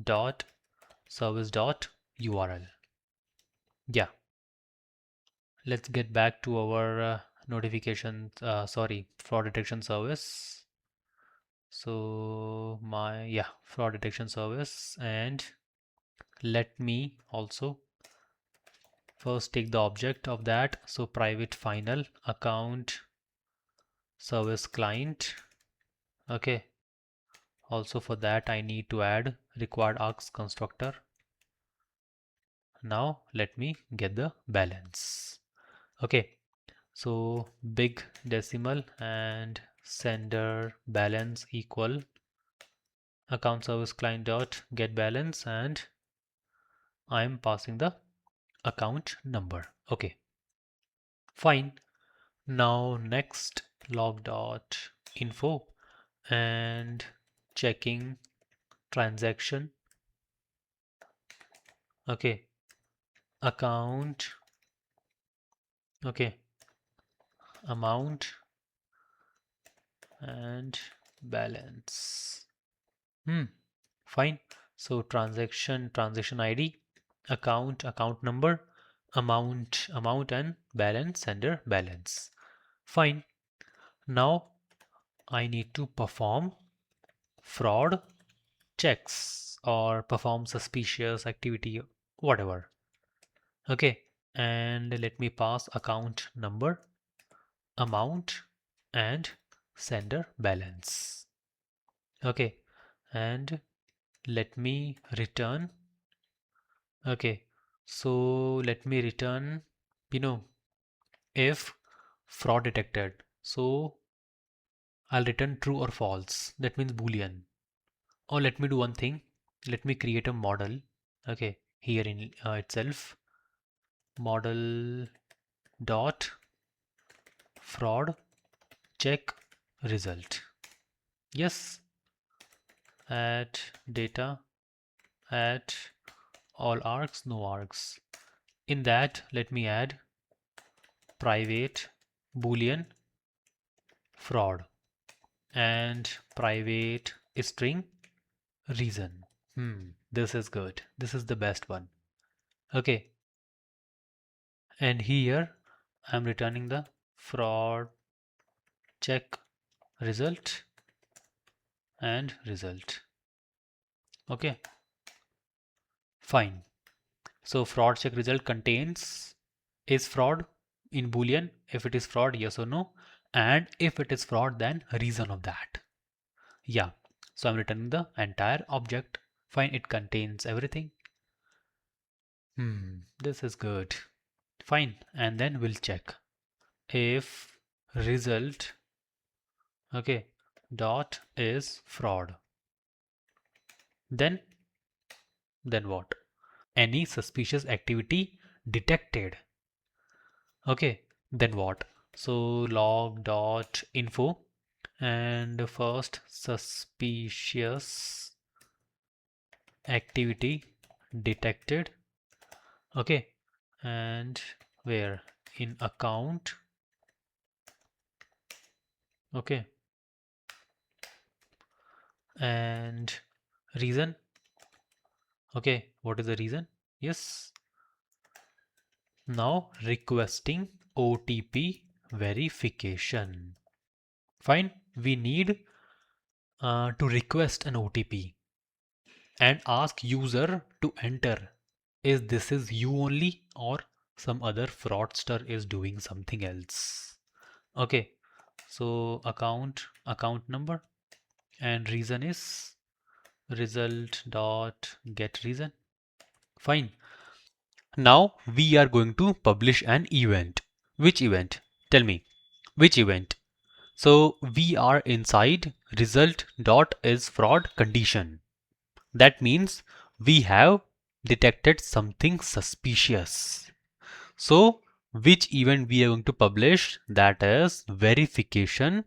dot service dot URL. Yeah, let's get back to our notification, sorry, fraud detection service. So my, yeah, fraud detection service, and let me also first take the object of that. So private final account service client. Okay, also for that I need to add required args constructor. now let me get the balance. Okay, so big decimal and sender balance equal account service client dot get balance, and I'm passing the account number. Okay, fine. Now next log dot info and checking transaction. Okay, account. Okay, amount and balance. Fine. So transaction ID, account number, amount and balance, sender balance. Fine. Now I need to perform fraud checks or perform suspicious activity, whatever. Okay. And let me pass account number, amount and sender balance. Okay. And let me return. Okay, so let me return, you know, if fraud detected. So I'll return true or false. That means Boolean. Or let me do one thing. Let me create a model. Okay, here in itself, model dot fraud check result. Yes, add data, add all args, no args. In that, let me add private Boolean fraud and private string reason. This is good. This is the best one. Okay, and here I'm returning the fraud check result and result. Okay, fine. So fraud check result contains is fraud in Boolean. If it is fraud, yes or no, and if it is fraud, then reason of that. Yeah. So I'm returning the entire object. Fine, it contains everything. This is good. Fine, and then we'll check if result, okay, dot is fraud. Then what? Any suspicious activity detected. Okay, then what? So log dot info and first suspicious activity detected. Okay, and where? In account. Okay, and reason. Okay, what is the reason? Yes. Now requesting OTP verification. Fine. We need to request an OTP and ask user to enter. Is this is you only or some other fraudster is doing something else? Okay. So account number and reason is result dot get reason. Fine. Now we are going to publish an event. Which event? Tell me. Which event? So we are inside result dot is fraud condition. That means we have detected something suspicious. So which event we are going to publish? That is verification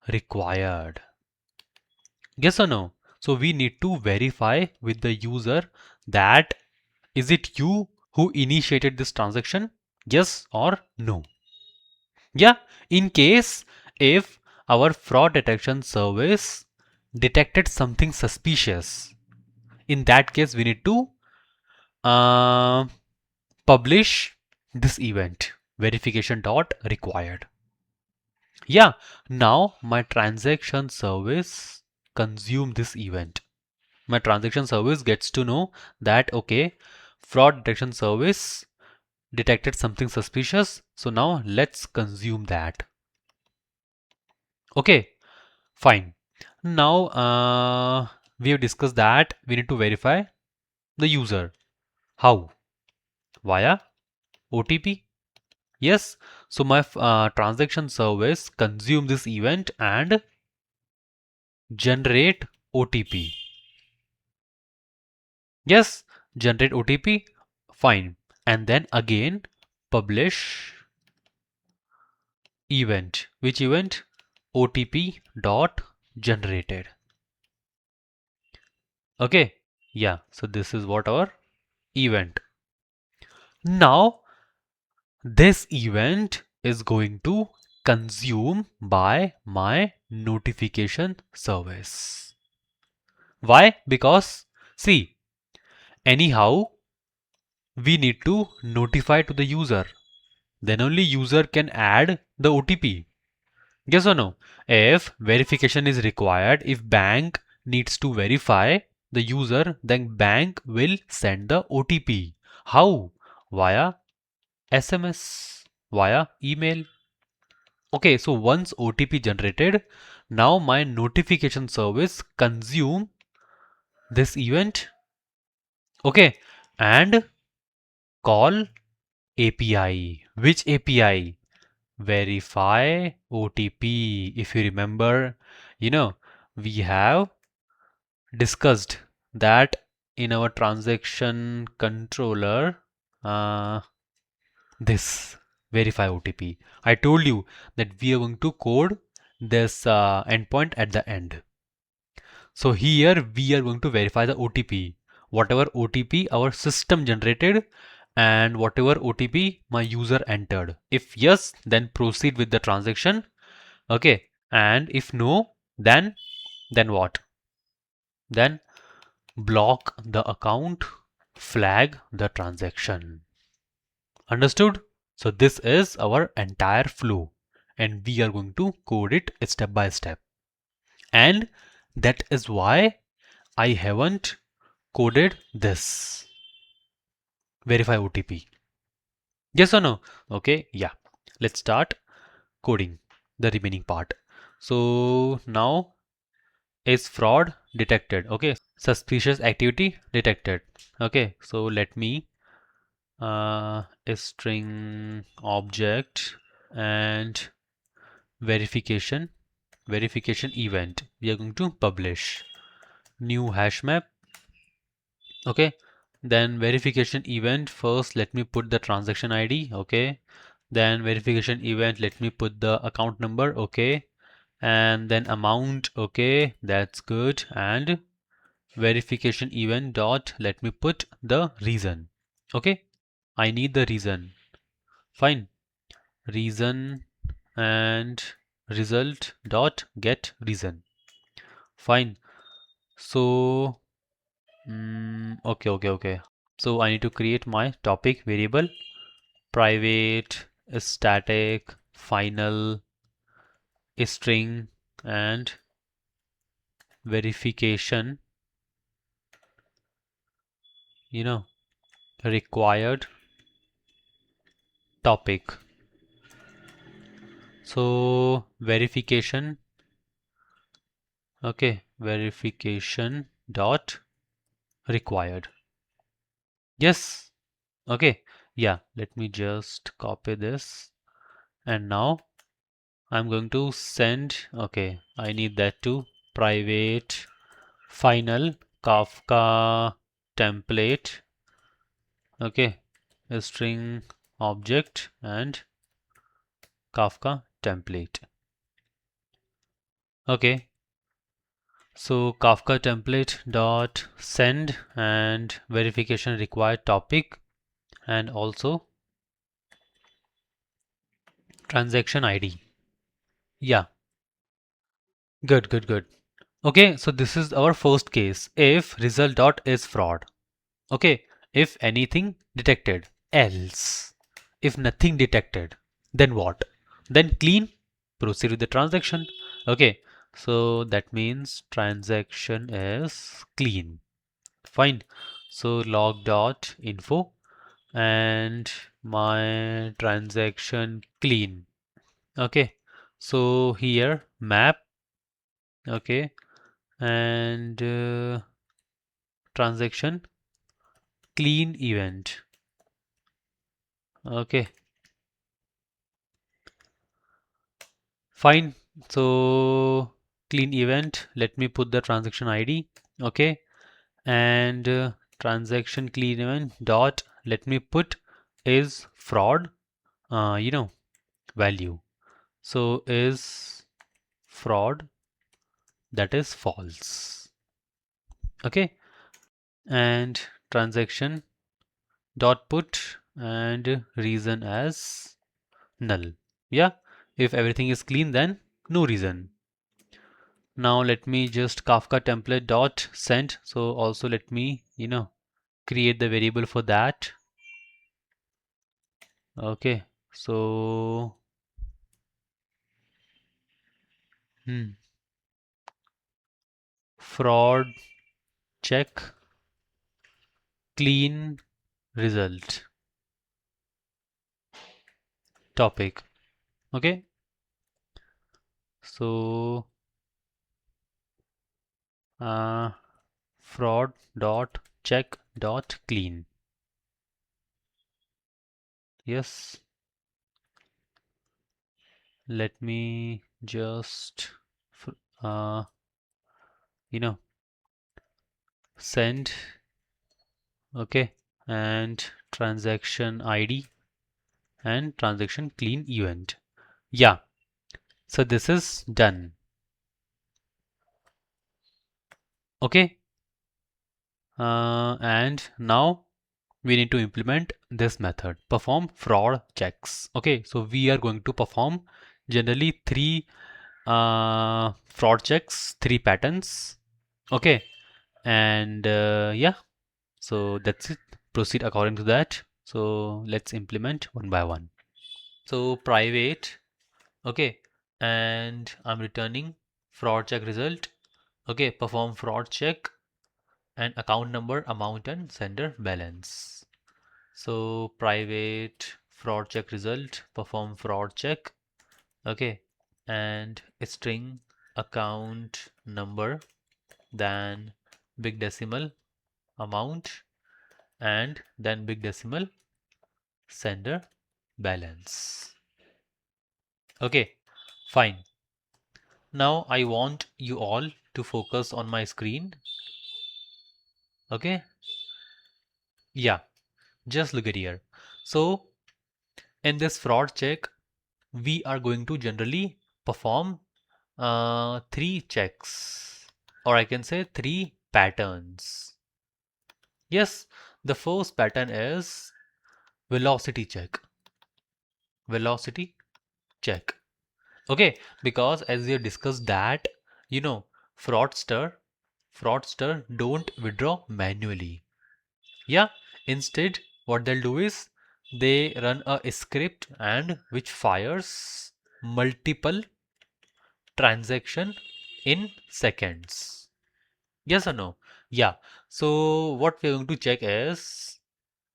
required. Yes or no? So we need to verify with the user that is it you who initiated this transaction? Yes or no? Yeah, in case if our fraud detection service detected something suspicious, in that case we need to uh, publish this event verification dot required. Yeah, now my transaction service consume this event. My transaction service gets to know that okay, fraud detection service detected something suspicious. So now let's consume that. Okay, fine. Now we have discussed that we need to verify the user. How? Via OTP? Yes. So my transaction service consume this event and generate OTP. Yes, generate OTP. Fine. And then again publish event. Which event? OTP dot generated. Okay. Yeah. So this is what our event. Now this event is going to consume by my notification service. Why? Because see, anyhow, we need to notify to the user. Then only user can add the OTP. Yes or no? If verification is required, if bank needs to verify the user, then bank will send the OTP. How? Via SMS, via email. Okay, so once OTP generated, now my notification service consume this event. Okay, and call API. Which API? Verify OTP. If you remember, we have discussed that in our transaction controller, uh, this verify OTP. I told you that we are going to code this endpoint at the end. So here we are going to verify the OTP. Whatever OTP our system generated and whatever OTP my user entered. If yes, then proceed with the transaction. Okay. And if no, then what? Then block the account, flag the transaction. Understood? So this is our entire flow and we are going to code it step by step. And that is why I haven't coded this. Verify OTP. Yes or no? Okay, yeah. Let's start coding the remaining part. So now is fraud detected. Okay, suspicious activity detected. Okay, so let me a string object and verification event. We are going to publish new hash map. Okay, then verification event first, let me put the transaction ID. Okay, then verification event, let me put the account number. Okay, and then amount. Okay, that's good. And verification event dot, let me put the reason. Okay, I need the reason. Fine, reason and result dot get reason. Fine. So okay. So I need to create my topic variable, private, static, final, string, and verification, you know, required topic. So verification, okay, verification dot required. Yes, okay, yeah, let me just copy this. And now I'm going to send, okay, I need that too, private final Kafka template, okay, a string object and Kafka template. Okay, so Kafka template dot send and verification required topic and also transaction ID. Yeah, good. Okay, so this is our first case. If result dot is fraud. Okay, if anything detected, else. If nothing detected, then what? Then clean, proceed with the transaction. Okay, so that means transaction is clean. Fine. So log dot info and my transaction clean. Okay, so here map. Okay, and transaction clean event. Okay, fine. So clean event, let me put the transaction ID. Okay, and transaction clean event dot, let me put is fraud, value. So is fraud, that is false. Okay, and transaction dot put and reason as null. Yeah, if everything is clean, then no reason. Now let me just Kafka template dot send. So also let me, create the variable for that. Okay, so hmm, fraud check clean result topic. Okay, so uh, fraud dot check dot clean. Yes, let me just uh, you know send. Okay, and transaction ID and transaction clean event. Yeah, so this is done. Okay, and now we need to implement this method, perform fraud checks. Okay, so we are going to perform generally three fraud checks, three patterns. Okay, and yeah, so that's it. Proceed according to that. So let's implement one by one. So private, okay, and I'm returning fraud check result. Okay, perform fraud check and account number, amount, and sender balance. So private fraud check result, perform fraud check. Okay, and string account number, then big decimal amount, and then big decimal sender balance. Okay, fine. Now I want you all to focus on my screen. Okay, yeah, just look at here. So in this fraud check, we are going to generally perform three checks, or I can say three patterns. Yes, the first pattern is velocity check. Velocity check. Okay, because as we have discussed that, you know, fraudster, fraudster don't withdraw manually. Yeah, instead, what they'll do is they run a script and which fires multiple transaction in seconds. Yes or no? Yeah. So what we're going to check is,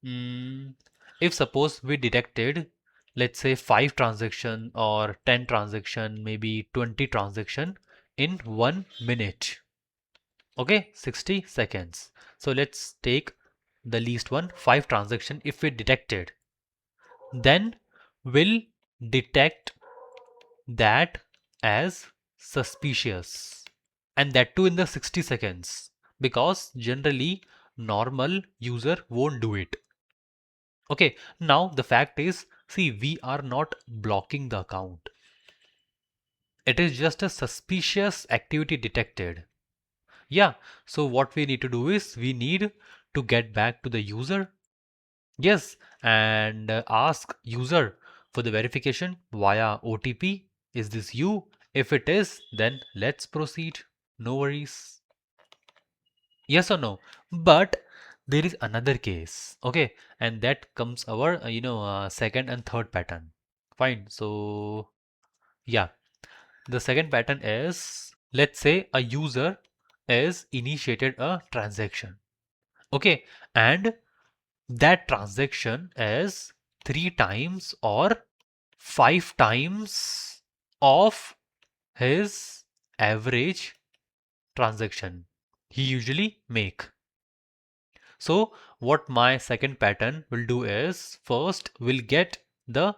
mm, if suppose we detected, let's say 5 transaction or 10 transaction, maybe 20 transaction in 1 minute. Okay, 60 seconds. So let's take the least one, 5 transaction. If we detected, then we'll detect that as suspicious, and that too in the 60 seconds, because generally normal user won't do it. Okay, now the fact is, see, we are not blocking the account. It is just a suspicious activity detected. Yeah, so what we need to do is we need to get back to the user. Yes, and ask user for the verification via OTP. Is this you? If it is, then let's proceed. No worries. Yes or no? But there is another case, okay, and that comes our second and third pattern. Fine. So yeah, the second pattern is, let's say a user is initiated a transaction, okay, and that transaction is 3 times or 5 times of his average transaction he usually make. So what my second pattern will do is first we'll get the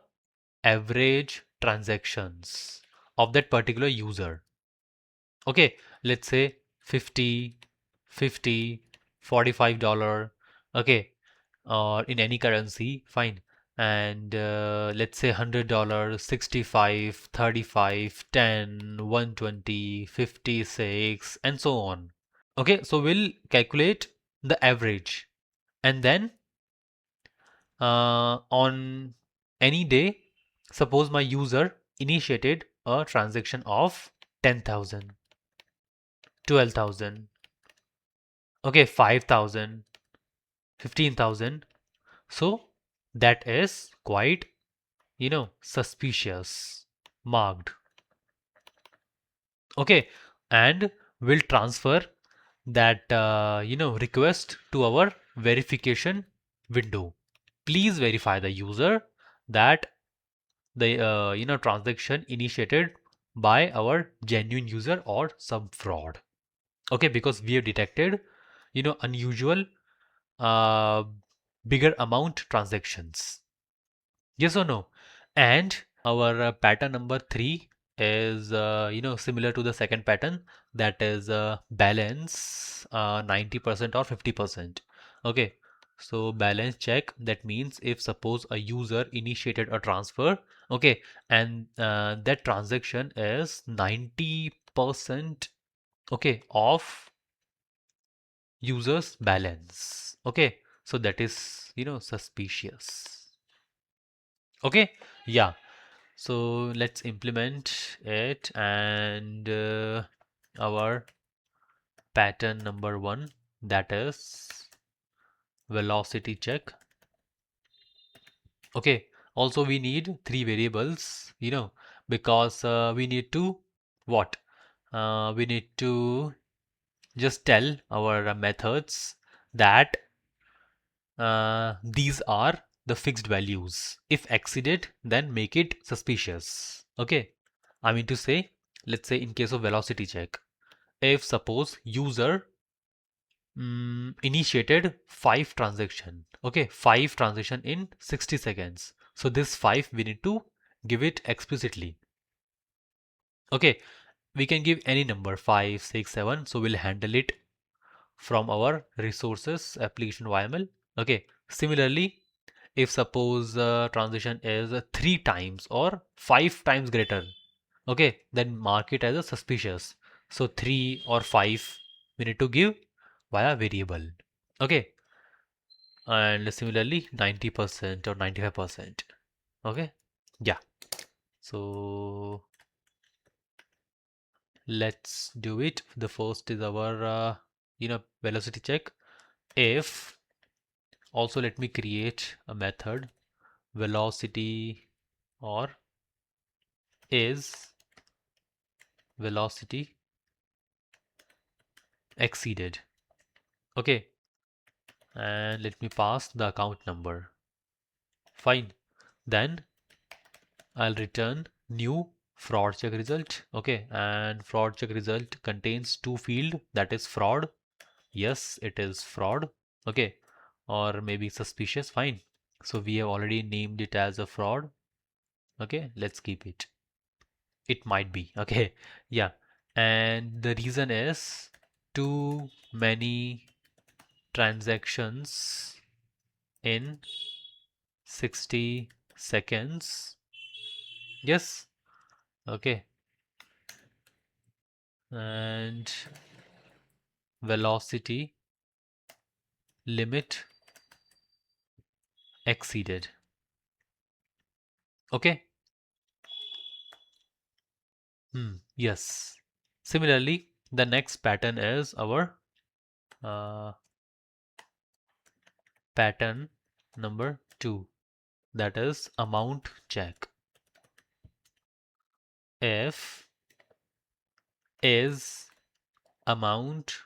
average transactions of that particular user. Okay, let's say 50, 50, $45. Okay, or in any currency, fine. And let's say $100, 65, 35, 10, 120, 56, and so on. Okay, so we'll calculate the average. And then on any day, suppose my user initiated a transaction of 10,000, 12,000, okay, 5,000, 15,000. So that is quite, suspicious, marked. Okay, and we'll transfer that, request to our verification window. Please verify the user that the, transaction initiated by our genuine user or some fraud. Okay, because we have detected, unusual, uh, bigger amount transactions. Yes or no? And our pattern number three is similar to the second pattern, that is balance 90% or 50%. Okay, so balance check, that means if suppose a user initiated a transfer, okay, and that transaction is 90%, okay, of user's balance. Okay, so that is suspicious. Okay, yeah. So let's implement it, and our pattern number one, that is velocity check. Okay, also we need three variables, because we need to what? We need to just tell our methods that these are the fixed values. If exceeded, then make it suspicious. Okay, I mean to say, let's say in case of velocity check, if suppose user initiated five transaction in 60 seconds. So this five we need to give it explicitly. Okay, we can give any number, 5, 6, 7. So we'll handle it from our resources application YML. Okay, similarly, if suppose transition is three times or five times greater, okay, then mark it as a suspicious. So three or five we need to give via variable. Okay, and similarly 90% or 95%. Okay, yeah. So let's do it. The first is our velocity check. If also let me create a method velocity or is velocity exceeded. Okay, and let me pass the account number. Fine, then I'll return new fraud check result. Okay, and fraud check result contains two field, that is fraud. Yes, it is fraud. Okay, or maybe suspicious. Fine, so we have already named it as a fraud. Okay, let's keep it. It might be. Okay, yeah, and the reason is too many transactions in 60 seconds. Yes, okay, and velocity limit exceeded. Okay, yes. Similarly, the next pattern is our uh, pattern number two, that is amount check. If is amount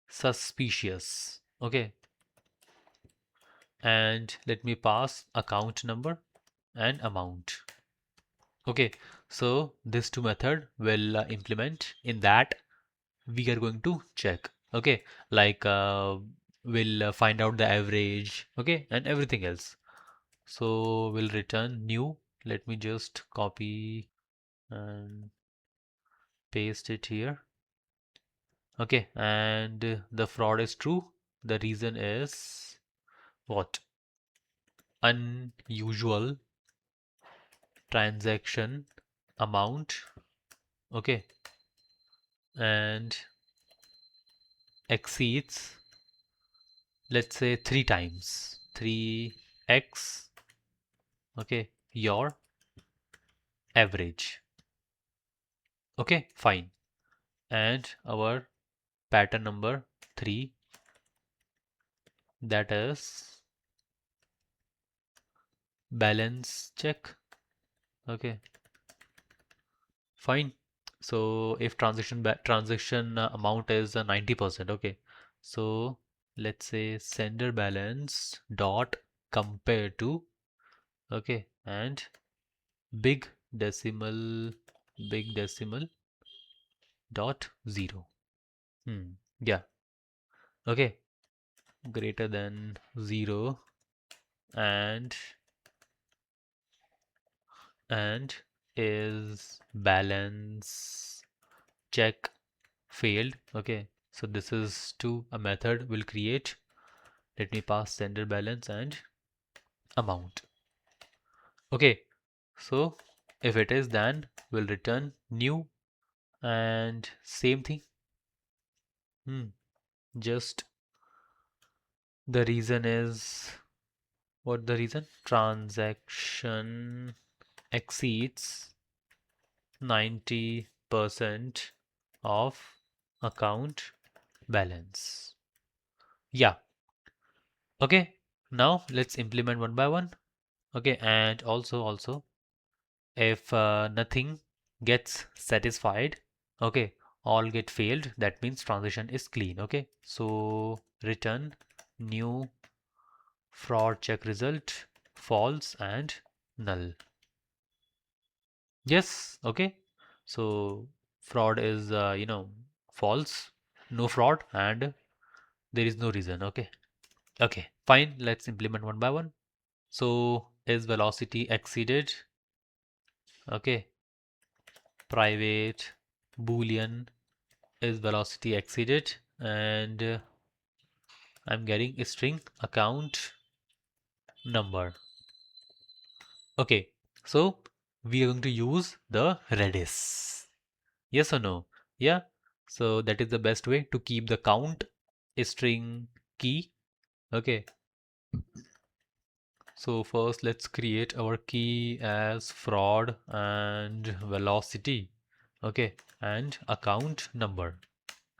suspicious, okay, and let me pass account number and amount. Okay, so this two method will implement. In that we are going to check, okay, like We'll find out the average, okay, and everything else. So we'll return new. Let me just copy and paste it here. Okay, and the fraud is true. The reason is what? Unusual transaction amount. Okay, and exceeds, let's say 3 times. 3x, okay, your average. Okay, fine. And our pattern number 3, that is balance check. Okay, fine. So if transaction amount is 90%, okay. So let's say sender balance dot compare to, okay, and big decimal big decimal dot 0. Yeah, okay, greater than 0, and and is balance check failed. Okay, so this is to a method we'll create. Let me pass sender balance and amount. Okay, so if it is, then we'll return new and same thing. Just the reason is, what the reason? Transaction exceeds 90% of account balance. Yeah. Okay. Now let's implement one by one. Okay. And also if nothing gets satisfied, okay, all get failed, that means transaction is clean. Okay. So return new fraud check result false and null. Yes, okay. So fraud is false, no fraud, and there is no reason. Okay. Okay, fine. Let's implement one by one. So is velocity exceeded? Okay. Private boolean is velocity exceeded, and I'm getting a string account number. Okay. So we are going to use the Redis. Yes or no? Yeah. So that is the best way to keep the count string key. Okay. So first let's create our key as fraud and velocity. Okay. And account number.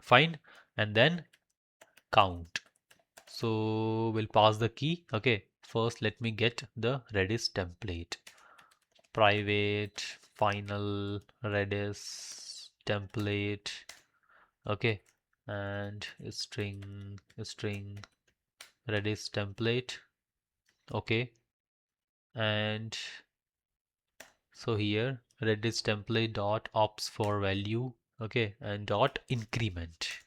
Fine. And then count. So we'll pass the key. Okay. First let me get the Redis template. Private final Redis template. Okay, and string Redis template. Okay, and so here Redis template dot ops for value. Okay, and dot increment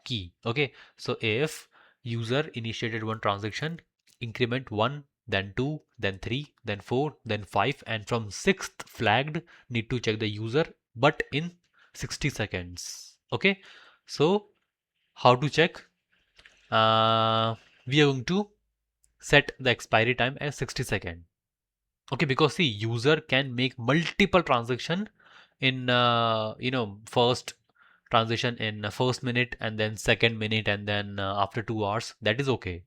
key. Okay, so if user initiated one transaction, increment 1, then 2, then 3, then 4, then 5, and from 6th flagged need to check the user, but in 60 seconds. Okay, so how to check? We are going to set the expiry time as 60 seconds. Okay, because see, user can make multiple transaction in first transition in first minute and then second minute and then after 2 hours. That is okay,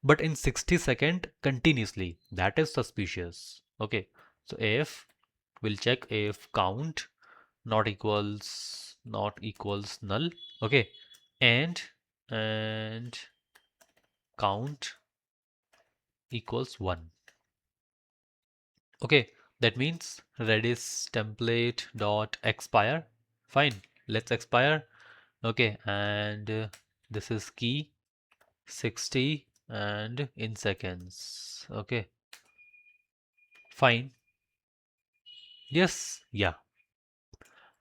but in 60-second continuously, that is suspicious. Okay, so if we'll check if count not equals null. Okay, and count equals 1. Okay, that means Redis template dot expire. Fine, let's expire. Okay, and this is key 60 and in seconds. Okay, fine. Yes, yeah.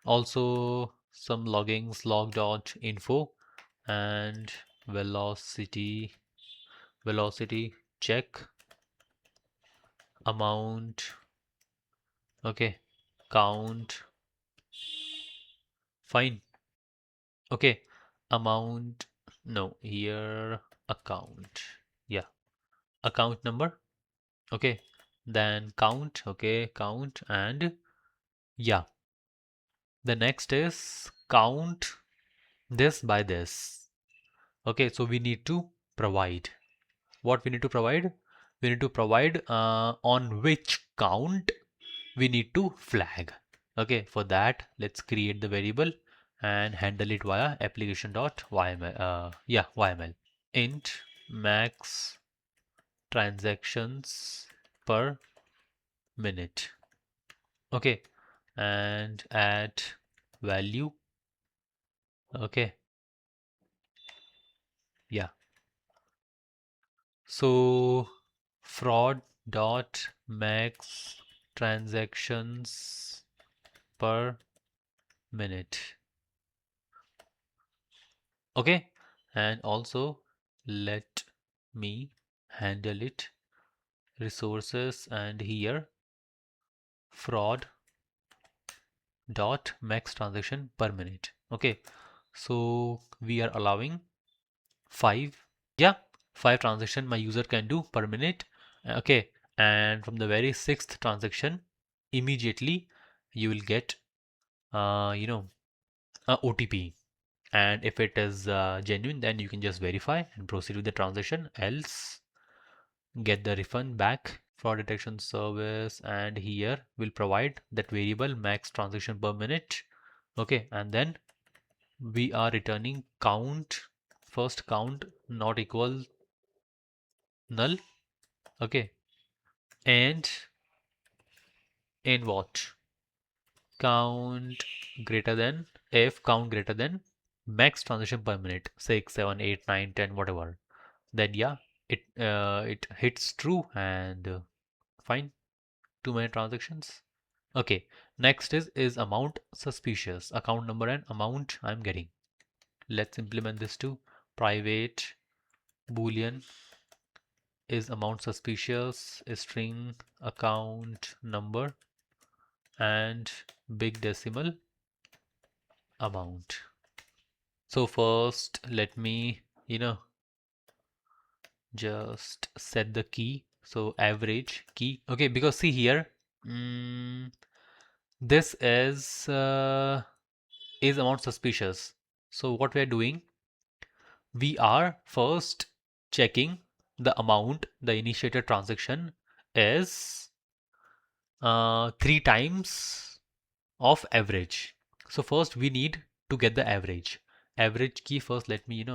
Also some loggings log dot info and velocity check amount, okay, count, fine, okay, amount, no, here, account, yeah, account number, okay, then count, okay, count, and yeah, the next is count this by this, okay, so we need to provide what we need to provide. We need to provide on which count we need to flag. Okay, for that, let's create the variable and handle it via application.yml. YML. Int max transactions per minute. Okay, and add value. Okay, yeah. So fraud dot max transactions per minute. Okay, and also let me handle it resources and here fraud dot max transaction per minute. Okay, so we are allowing 5, yeah, 5 transaction my user can do per minute. Okay, and from the very sixth transaction immediately you will get you know a OTP, and if it is genuine then you can just verify and proceed with the transaction, else get the refund back. Fraud detection service, and here we'll provide that variable max transaction per minute, okay, and then we are returning count, first count not equal null, okay, and what, count greater than, if count greater than max transaction per minute 6 7 8 9 10 whatever, then yeah, it hits true, and fine, 2 minute transactions. Okay, next is amount suspicious, account number and amount I'm getting. Let's implement this too. Private boolean is amount suspicious, string account number and big decimal amount. So first let me, just set the key. So average key. Okay, because see here, mm, this is amount suspicious. So what we are doing, we are first checking the amount the initiated transaction is 3 times of average. So first we need to get the average key. First let me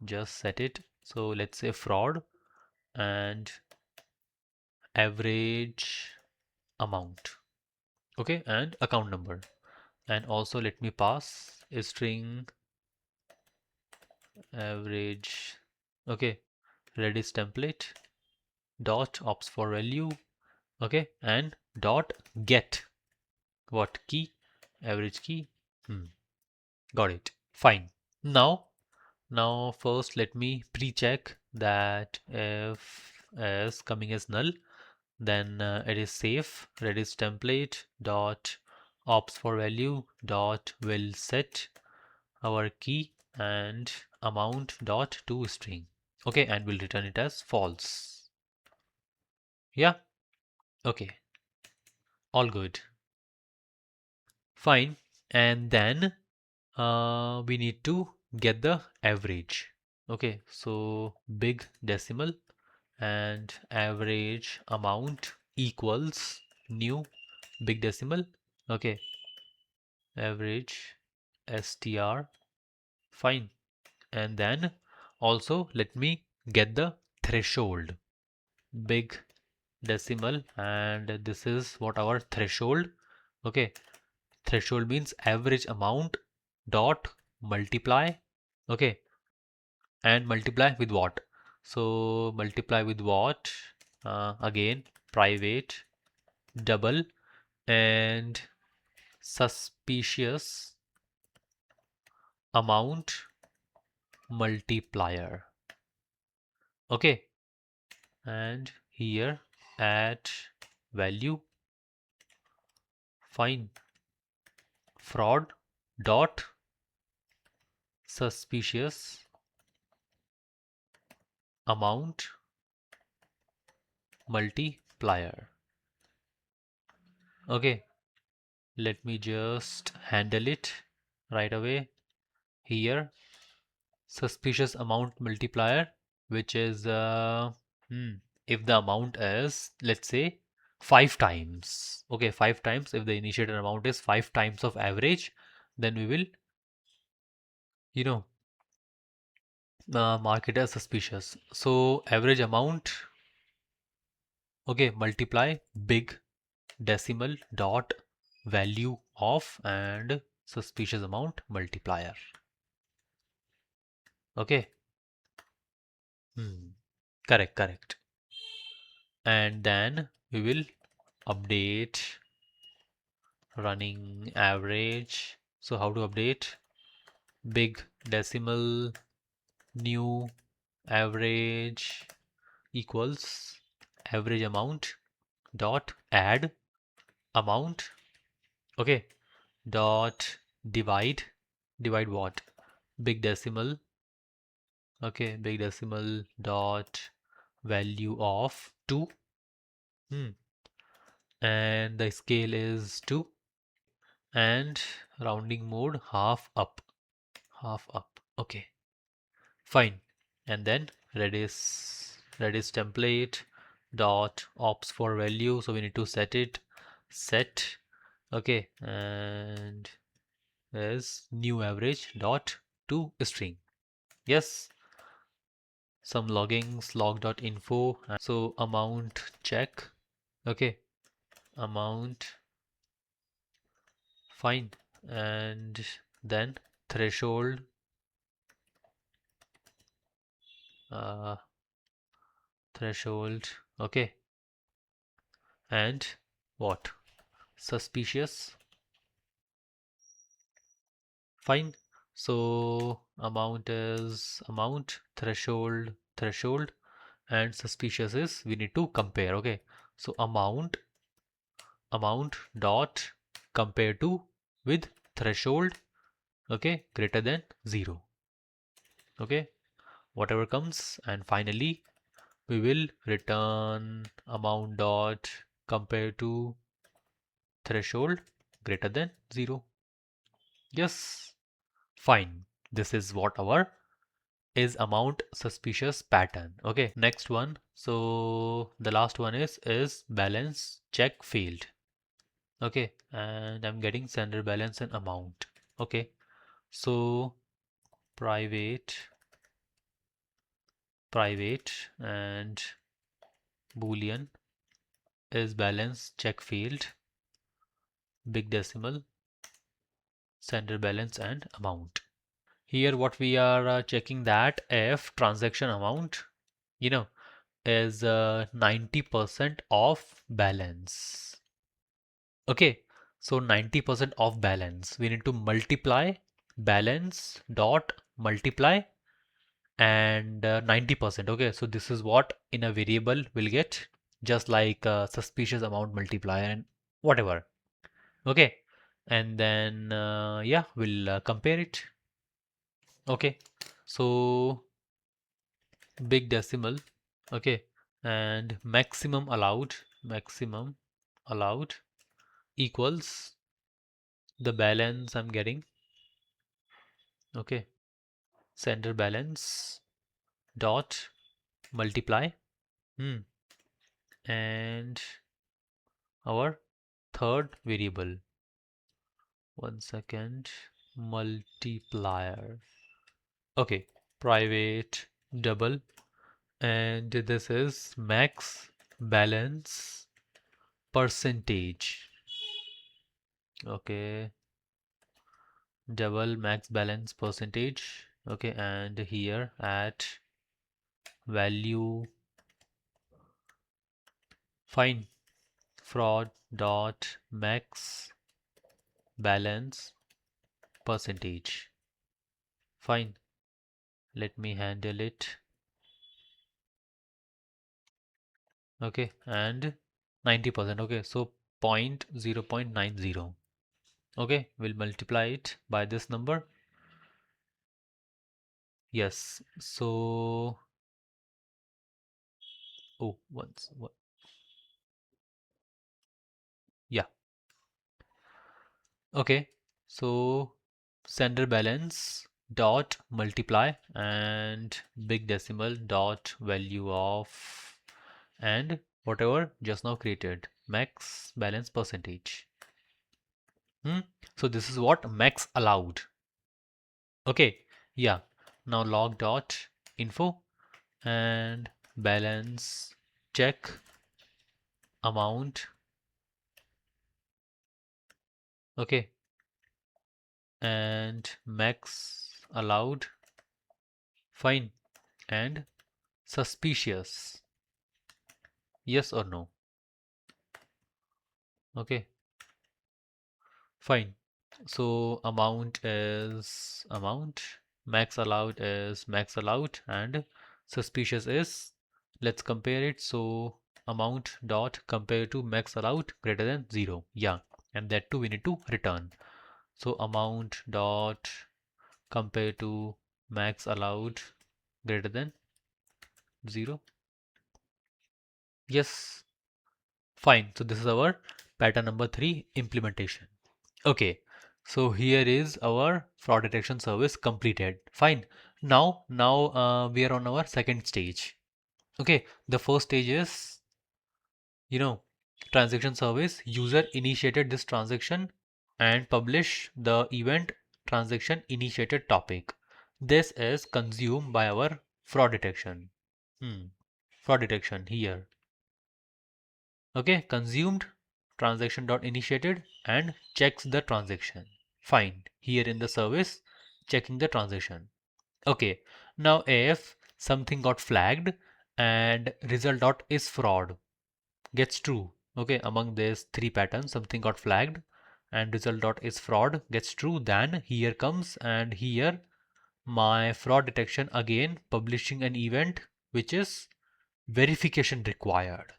just set it. So let's say fraud and average amount, okay, and account number, and also let me pass a string average, okay, Redis template dot ops for value, okay, and dot get what key, average key. Got it, fine. Now first let me pre-check that if s coming as null, then it is safe. Redis template dot ops for value dot will set our key and amount dot to string, okay, and we'll return it as false. Yeah, okay, all good, fine. And then we need to get the average. Okay, so big decimal and average amount equals new big decimal, okay, average str, fine. And then also let me get the threshold, big decimal, and this is what our threshold, okay, threshold means average amount dot multiply, okay, and multiply with what, so multiply with what, again private double and suspicious amount multiplier. Okay, and here add value. Fine. Fraud dot suspicious amount multiplier. Okay, let me just handle it right away. Here, suspicious amount multiplier, which is if the amount is, let's say, 5 times. Okay, 5 times. If the initiated amount is 5 times of average, then we will, you know, mark it as suspicious. So average amount, okay, multiply big decimal dot value of and suspicious amount multiplier. Okay. Correct, correct. And then we will update running average. So how to update? Big decimal new average equals average amount dot add amount. Okay. Dot divide what? Big decimal. Okay, big decimal dot value of 2. Hmm. And the scale is 2. And rounding mode half up. Half up. Okay, fine. And then Redis template dot ops for value. So we need to set it. Set. Okay, and is new average dot to string. Yes, some loggings log.info. So amount check. Okay, amount fine. And then threshold uh, threshold. Okay, and what? Suspicious. Fine. So amount is amount, threshold, and suspicious is we need to compare. Okay, so amount dot compare to with threshold, okay, greater than 0. Okay, whatever comes, and finally we will return amount dot compare to threshold greater than 0. Yes, fine. This is what our is amount suspicious pattern. Okay, next one. So the last one is balance check failed. Okay, and I'm getting sender balance and amount. Okay, so private and boolean is balance check failed, big decimal, sender balance and amount. Here what we are checking that if transaction amount, you know, is 90% of balance. Okay, so 90% of balance. We need to multiply balance dot multiply and 90%. Okay, so this is what in a variable we'll get, just like suspicious amount multiplier and whatever. Okay, and then yeah, we'll compare it. Okay, so big decimal. Okay, and maximum allowed equals the balance I'm getting. Okay, sender balance dot multiply and our third variable. 1 second. Multiplier. Okay, private double, and this is max balance percentage. Okay, double max balance percentage. Okay, and here at value fine fraud dot max balance percentage. Fine. let me handle it. Okay, and 90%. Okay, so 0.90. Okay, we'll multiply it by this number. Yes, so once what? Yeah. Okay, so sender balance dot multiply and big decimal dot value of and whatever just now created max balance percentage. So this is what max allowed. Okay, yeah. Now log dot info and balance check amount. Okay, and max allowed. Fine. And suspicious. Yes or no? Okay, fine. So amount is amount, max allowed is max allowed, and suspicious is, let's compare it. So amount dot compare to max allowed greater than 0. Yeah, and that too we need to return. So amount dot compare to max allowed greater than 0. Yes, fine. So this is our pattern number 3 implementation. Okay, so here is our fraud detection service completed. Fine. Now we are on our second stage. Okay, the first stage is, you know, transaction service. User initiated this transaction and publish the event transaction initiated topic. This is consumed by our fraud detection. Fraud detection here. Okay, consumed transaction dot initiated and checks the transaction. Fine. Here in the service, checking the transaction. Okay. Now if something got flagged and result dot is fraud gets true. Okay, among these three patterns, something got flagged and result dot is fraud gets true, then here comes and here my fraud detection again publishing an event which is verification required.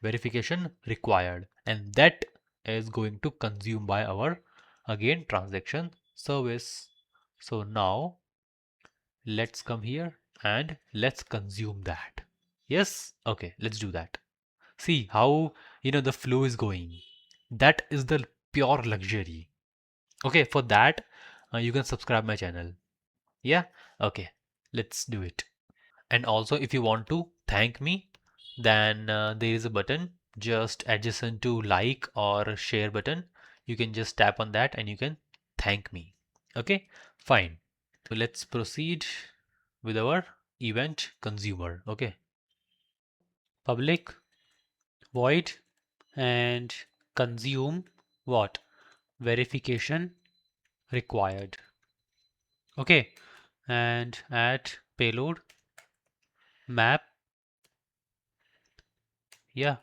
Verification required, and that is going to consume by our again transaction service. So now let's come here and let's consume that. Yes, okay, let's do that. See how the flow is going. That is the pure luxury. Okay, for that you can subscribe my channel. Yeah, okay, let's do it. And also, if you want to thank me, then there is a button just adjacent to like or share button. You can just tap on that and you can thank me. Okay, fine. So let's proceed with our event consumer. Okay, public void and consume what? Verification required. Okay, and add payload map. Yeah,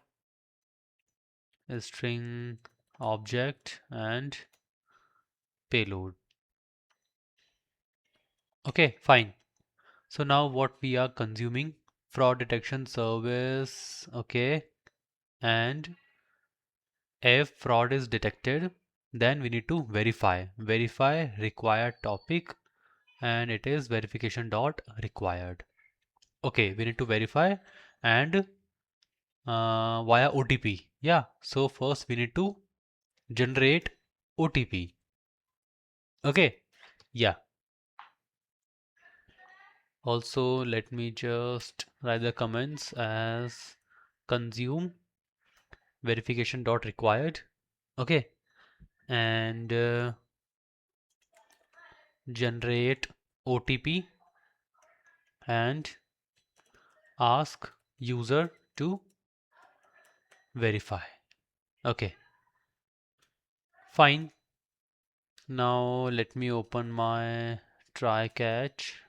a string object and payload. Okay, fine. So now what we are consuming, fraud detection service. Okay, and if fraud is detected, then we need to verify required topic, and it is verification dot required. Okay, we need to verify and via OTP. Yeah, so first we need to generate OTP. Okay, yeah. Also, let me just write the comments as consume verification dot required. Okay, and generate OTP and ask user to verify. Okay, fine. Now let me open my try catch.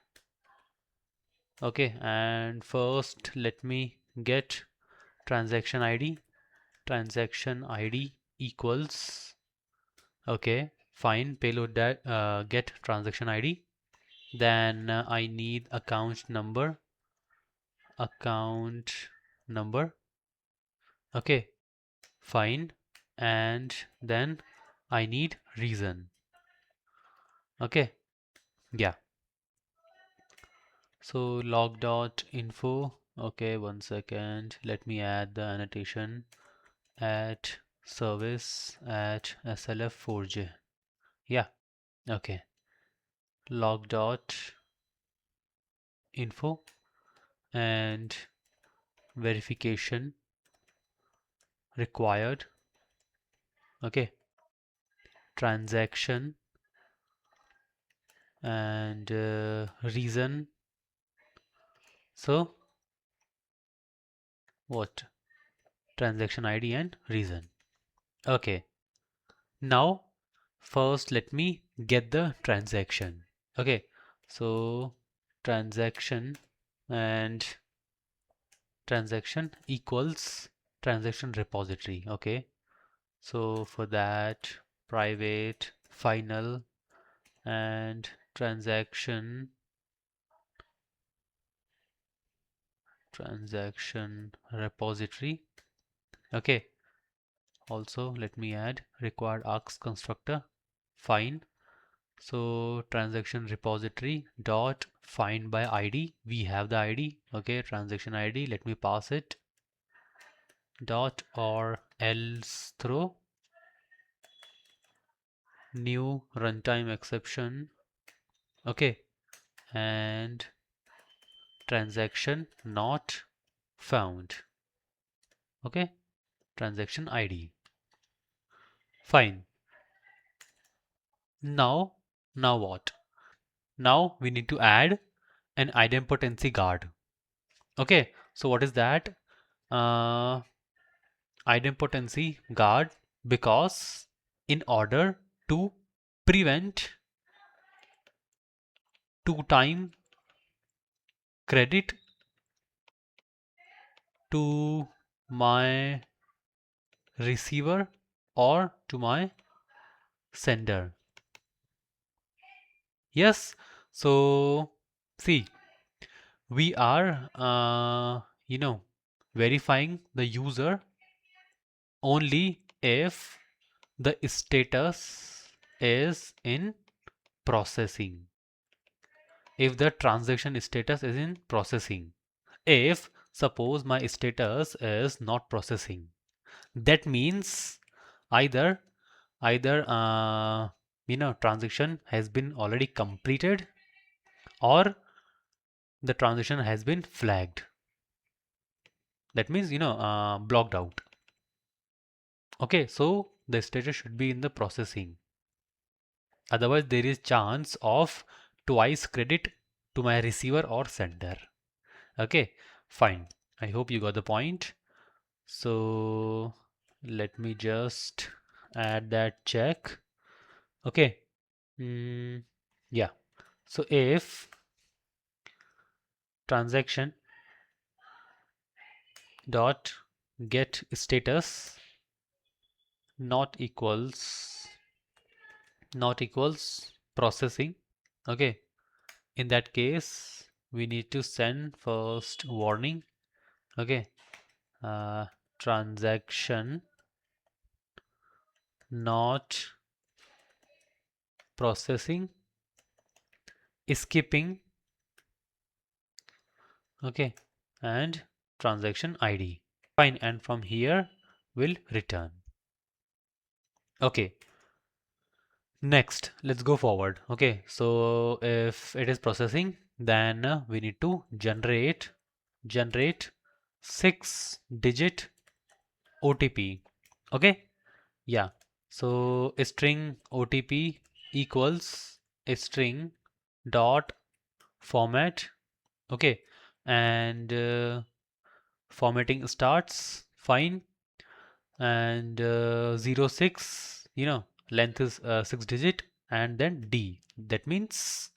Okay, and first let me get transaction ID. Transaction ID equals, okay, fine, payload that get transaction ID. Then I need account number, account number. Okay, fine. And then I need reason. Okay, yeah. So log.info. Okay, one second. Let me add the annotation at service at slf4j. Yeah, okay. Log.info and verification required. Okay, transaction and reason. So what? Transaction ID and reason. Okay, now first let me get the transaction. Okay, so transaction and transaction equals transaction repository. Okay, so for that private final and transaction repository. Okay, also let me add required args constructor. Fine. So transaction repository dot find by ID. We have the ID. Okay, transaction ID. Let me pass it. Dot or else throw new runtime exception. Okay, and transaction not found. Okay, transaction ID. Fine. Now what? Now we need to add an idempotency guard. Okay, so what is that? Uh, idempotency guard, because in order to prevent two-time credit to my receiver or to my sender. Yes, so see, we are verifying the user only if the status is in processing, if the transaction status is in processing. If suppose my status is not processing, that means either transaction has been already completed or the transaction has been flagged. That means blocked out. Okay, so the status should be in the processing. Otherwise, there is chance of twice credit to my receiver or sender. Okay, fine. I hope you got the point. So let me just add that check. Okay. Yeah. So if transaction dot get status not equals processing. Okay. In that case, we need to send first warning. Okay. Transaction not processing, skipping. Okay, and transaction ID. Fine, and from here we'll return. Okay, next let's go forward. Okay, so if it is processing, then we need to generate 6-digit OTP. Okay, yeah. So a string OTP equals a string dot format. Okay, and formatting starts fine, and 06, length is 6-digit, and then D, that means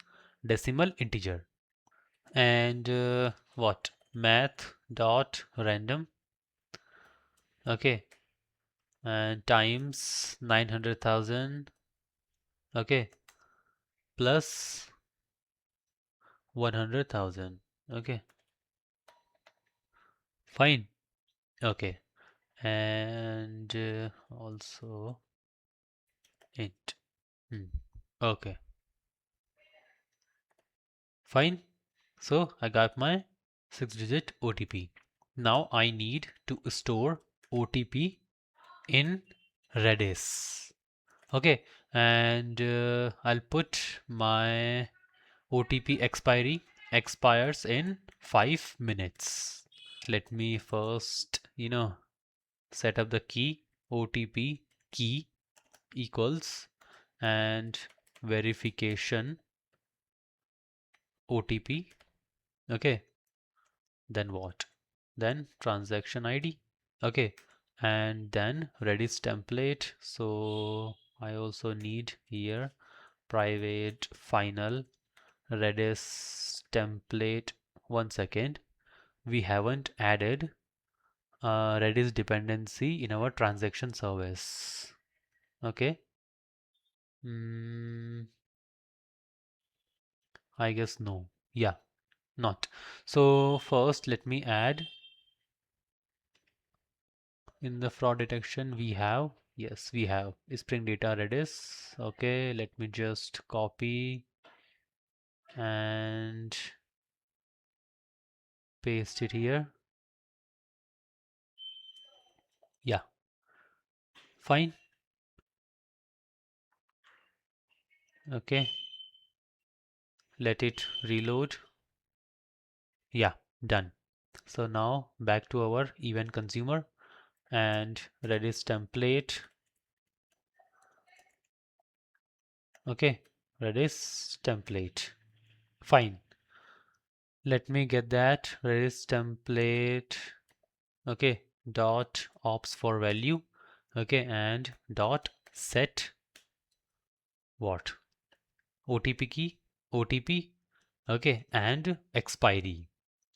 decimal integer, and what, math dot random. Okay, and times 900,000. Okay, plus 100,000. Okay, fine. Okay, and also int. Hmm. Okay, fine. So I got my 6-digit OTP. Now I need to store OTP in Redis. Okay, and I'll put my OTP expiry expires in 5 minutes. Let me first, set up the key OTP key equals and verification OTP. Okay, then what? Then transaction ID. Okay, and then Redis template. So I also need here private final Redis template. 1 second. We haven't added Redis dependency in our transaction service. Okay. Mm, I guess no. Yeah, not. So first let me add in the fraud detection we have, yes, we have Spring Data Redis. Okay, let me just copy and paste it here. Yeah, fine. Okay, let it reload. Yeah, done. So now back to our event consumer and Redis template. Okay, Redis template. Fine. Let me get that Redis template. Okay, dot ops for value. Okay, and dot set what? OTP key, OTP. Okay, and expiry.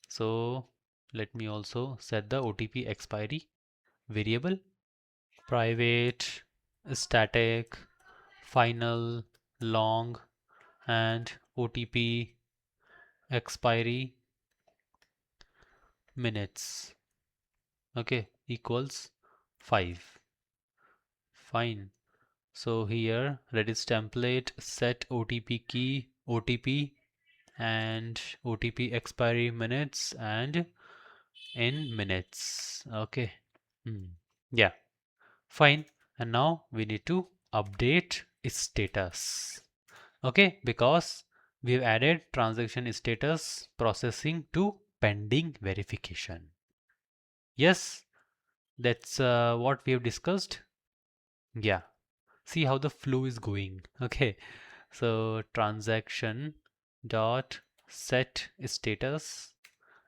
So let me also set the OTP expiry variable. Private, static, final, long, and OTP expiry minutes. Okay, equals 5. Fine. So here Redis template set OTP key, OTP and OTP expiry minutes and in minutes. Okay. Hmm. Yeah, fine. And now we need to update its status. Okay, because we've added transaction status processing to pending verification. Yes, that's what we have discussed. Yeah, see how the flow is going. Okay, so transaction dot set status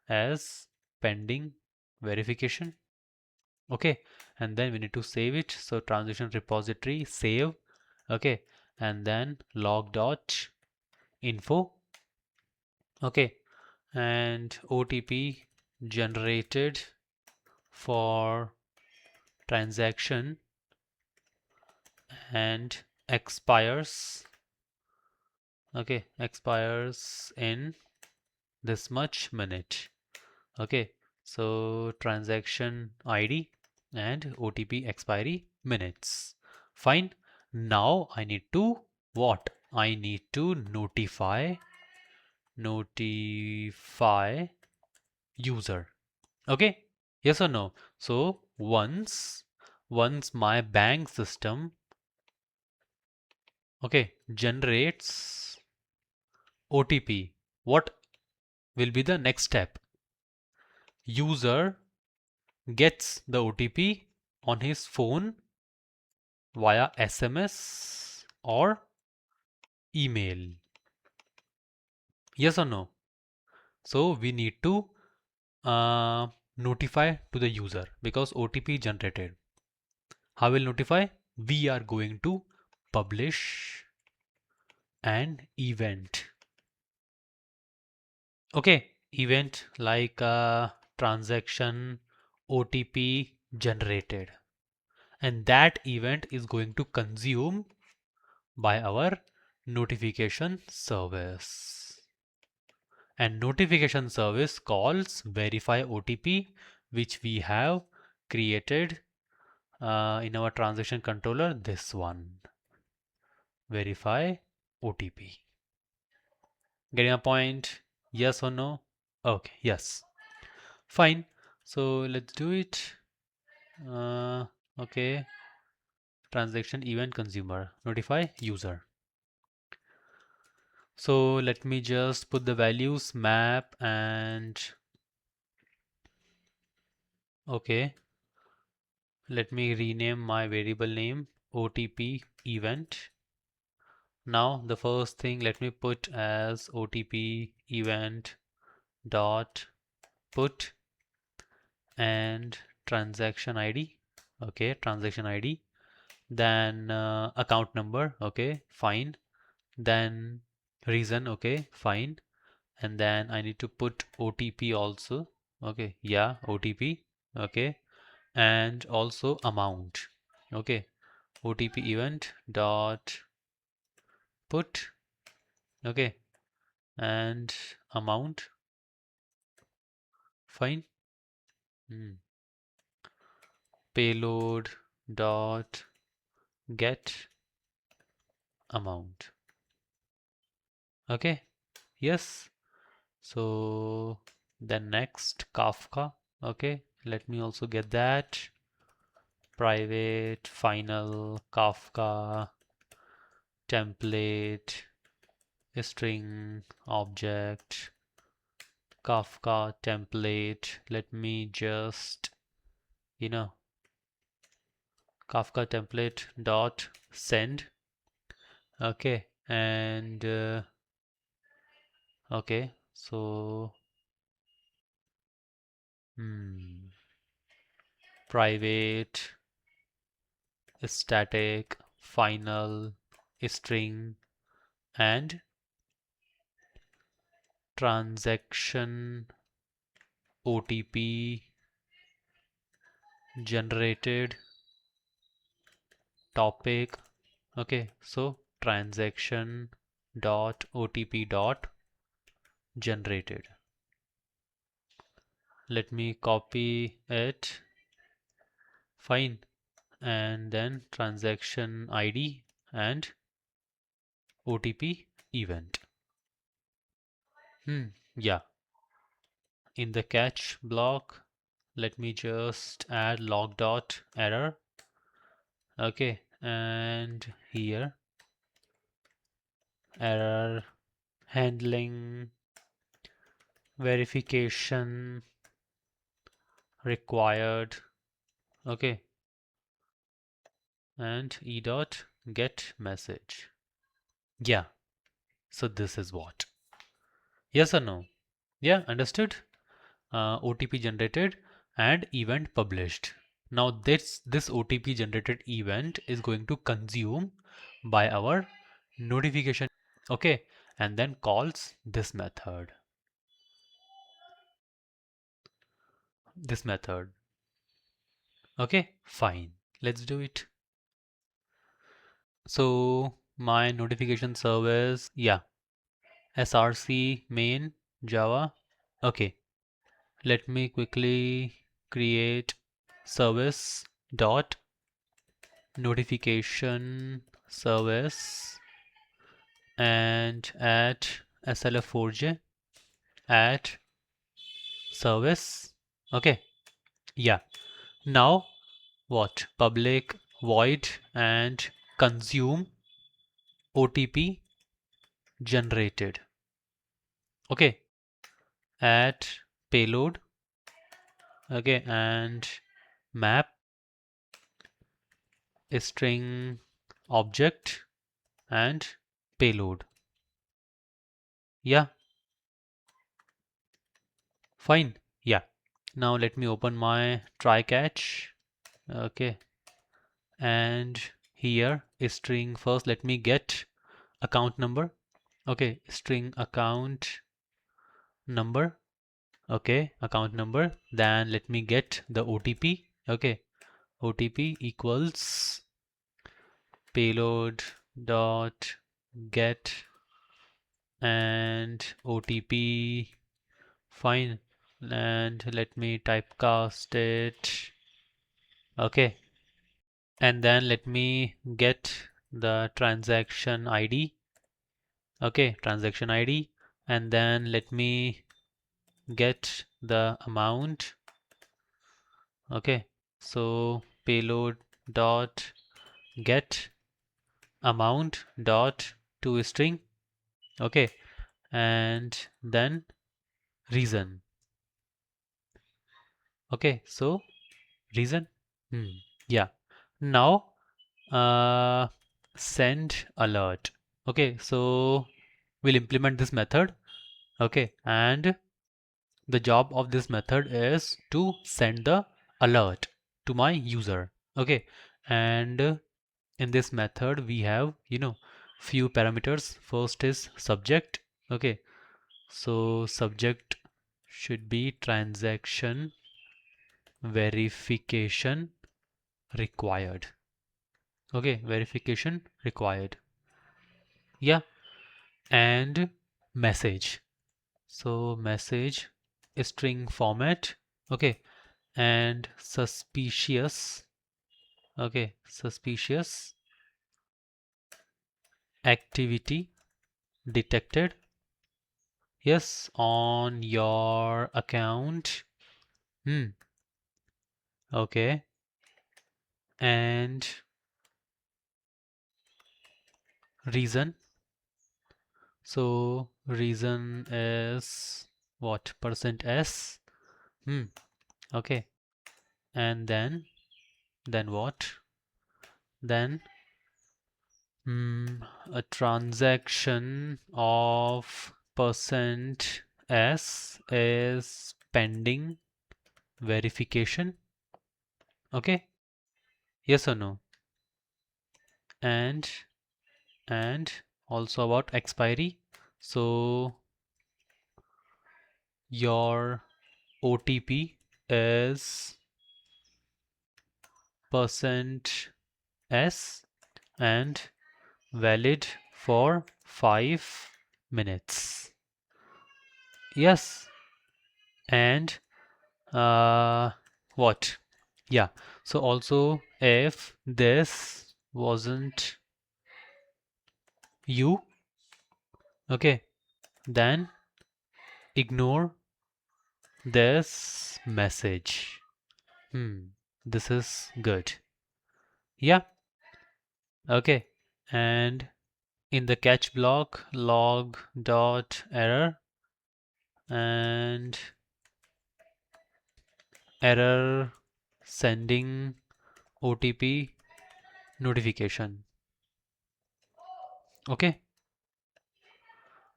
as pending verification. Okay, and then we need to save it. So transaction repository save. Okay, and then log dot info. Okay, and OTP generated for transaction and expires. Okay, expires in this much minute. Okay, so transaction ID and OTP expiry minutes. Fine. Now I need to what? I need to notify user. Okay, yes or no? So once my bank system okay generates OTP, what will be the next step? User gets the OTP on his phone via SMS or email. Yes or no? So we need to notify to the user because OTP generated. How will notify? We are going to publish an event. Okay, event like transaction OTP generated, and that event is going to consume by our notification service. And notification service calls verify OTP, which we have created in our transaction controller, this one, verify OTP. Getting a point? Yes or no? Okay, yes. Fine. So let's do it. Okay. Transaction event consumer. Notify user. So let me just put the values map and okay. Let me rename my variable name OTP event. Now the first thing let me put as OTP event dot put and transaction ID. Okay, transaction ID. Then account number. Okay, fine. Then reason. Okay, fine. And then I need to put OTP also. Okay, yeah, OTP. Okay, and also amount. Okay, OTP event dot put. Okay, and amount. Fine. Hmm. Payload dot get amount. Okay, yes. So then next Kafka. Okay, let me also get that. Private final Kafka template string object Kafka template. Let me just, you know, Kafka template dot send. Okay, and okay, so private static final string and transaction OTP generated topic. Okay, so transaction dot OTP dot generated. Let me copy it. Fine. And then transaction ID and OTP event. Yeah. In the catch block, let me just add log dot error. Okay, and here error handling verification required. Okay, and e dot get message. Yeah, so this is what. Yes or no? Yeah, understood. OTP generated and event published. Now this OTP generated event is going to consume by our notification. Okay, and then calls this method. This method. Okay, fine. Let's do it. So my notification service, yeah, src main Java. Okay, let me quickly create service dot notification service and add slf4j add service. Okay, yeah. Now what? Public void and consume OTP generated. Okay, add payload. Okay, and map string object and payload. Yeah, fine. Yeah. Now let me open my try catch. Okay, and here string first. Let me get account number. Okay, string account number. Okay, account number. Then let me get the OTP. Okay, OTP equals payload dot get and OTP, fine, and let me typecast it. Okay, and then let me get the transaction ID. Okay, transaction ID, and then let me get the amount. Okay, so payload dot get amount dot to string. Okay, and then reason. Okay, so reason. Yeah. Now uh, send alert. Okay, so we'll implement this method. Okay, and the job of this method is to send the alert to my user. Okay, and in this method we have few parameters. First is subject. Okay, so subject should be transaction verification required. Okay, verification required. Yeah, and message. So message string format. Okay, and suspicious. Okay, suspicious activity detected. Yes, on your account. Hmm. Okay, and reason. So reason is what? %s. Hmm. Okay, and then what? Then a transaction of %s is pending verification. Okay, yes or no? And and also about expiry. So your OTP is %s and valid for 5 minutes. Yes, and uh, what? Yeah, so also if this wasn't you, okay, then ignore this message. This is good. Yeah, okay. And in the catch block, log dot error and error sending OTP notification. Okay,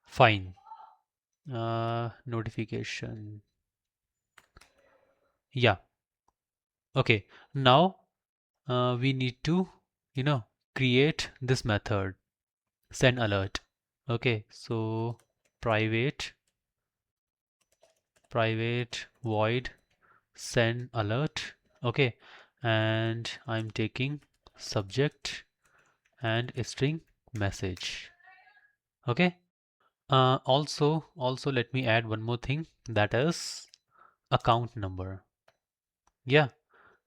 fine. Notification. Yeah. Okay. Now we need to, you know, create this method, send alert. Okay. So private, private void send alert. Okay. And I'm taking subject and string message. Okay. Also let me add one more thing, that is account number. Yeah.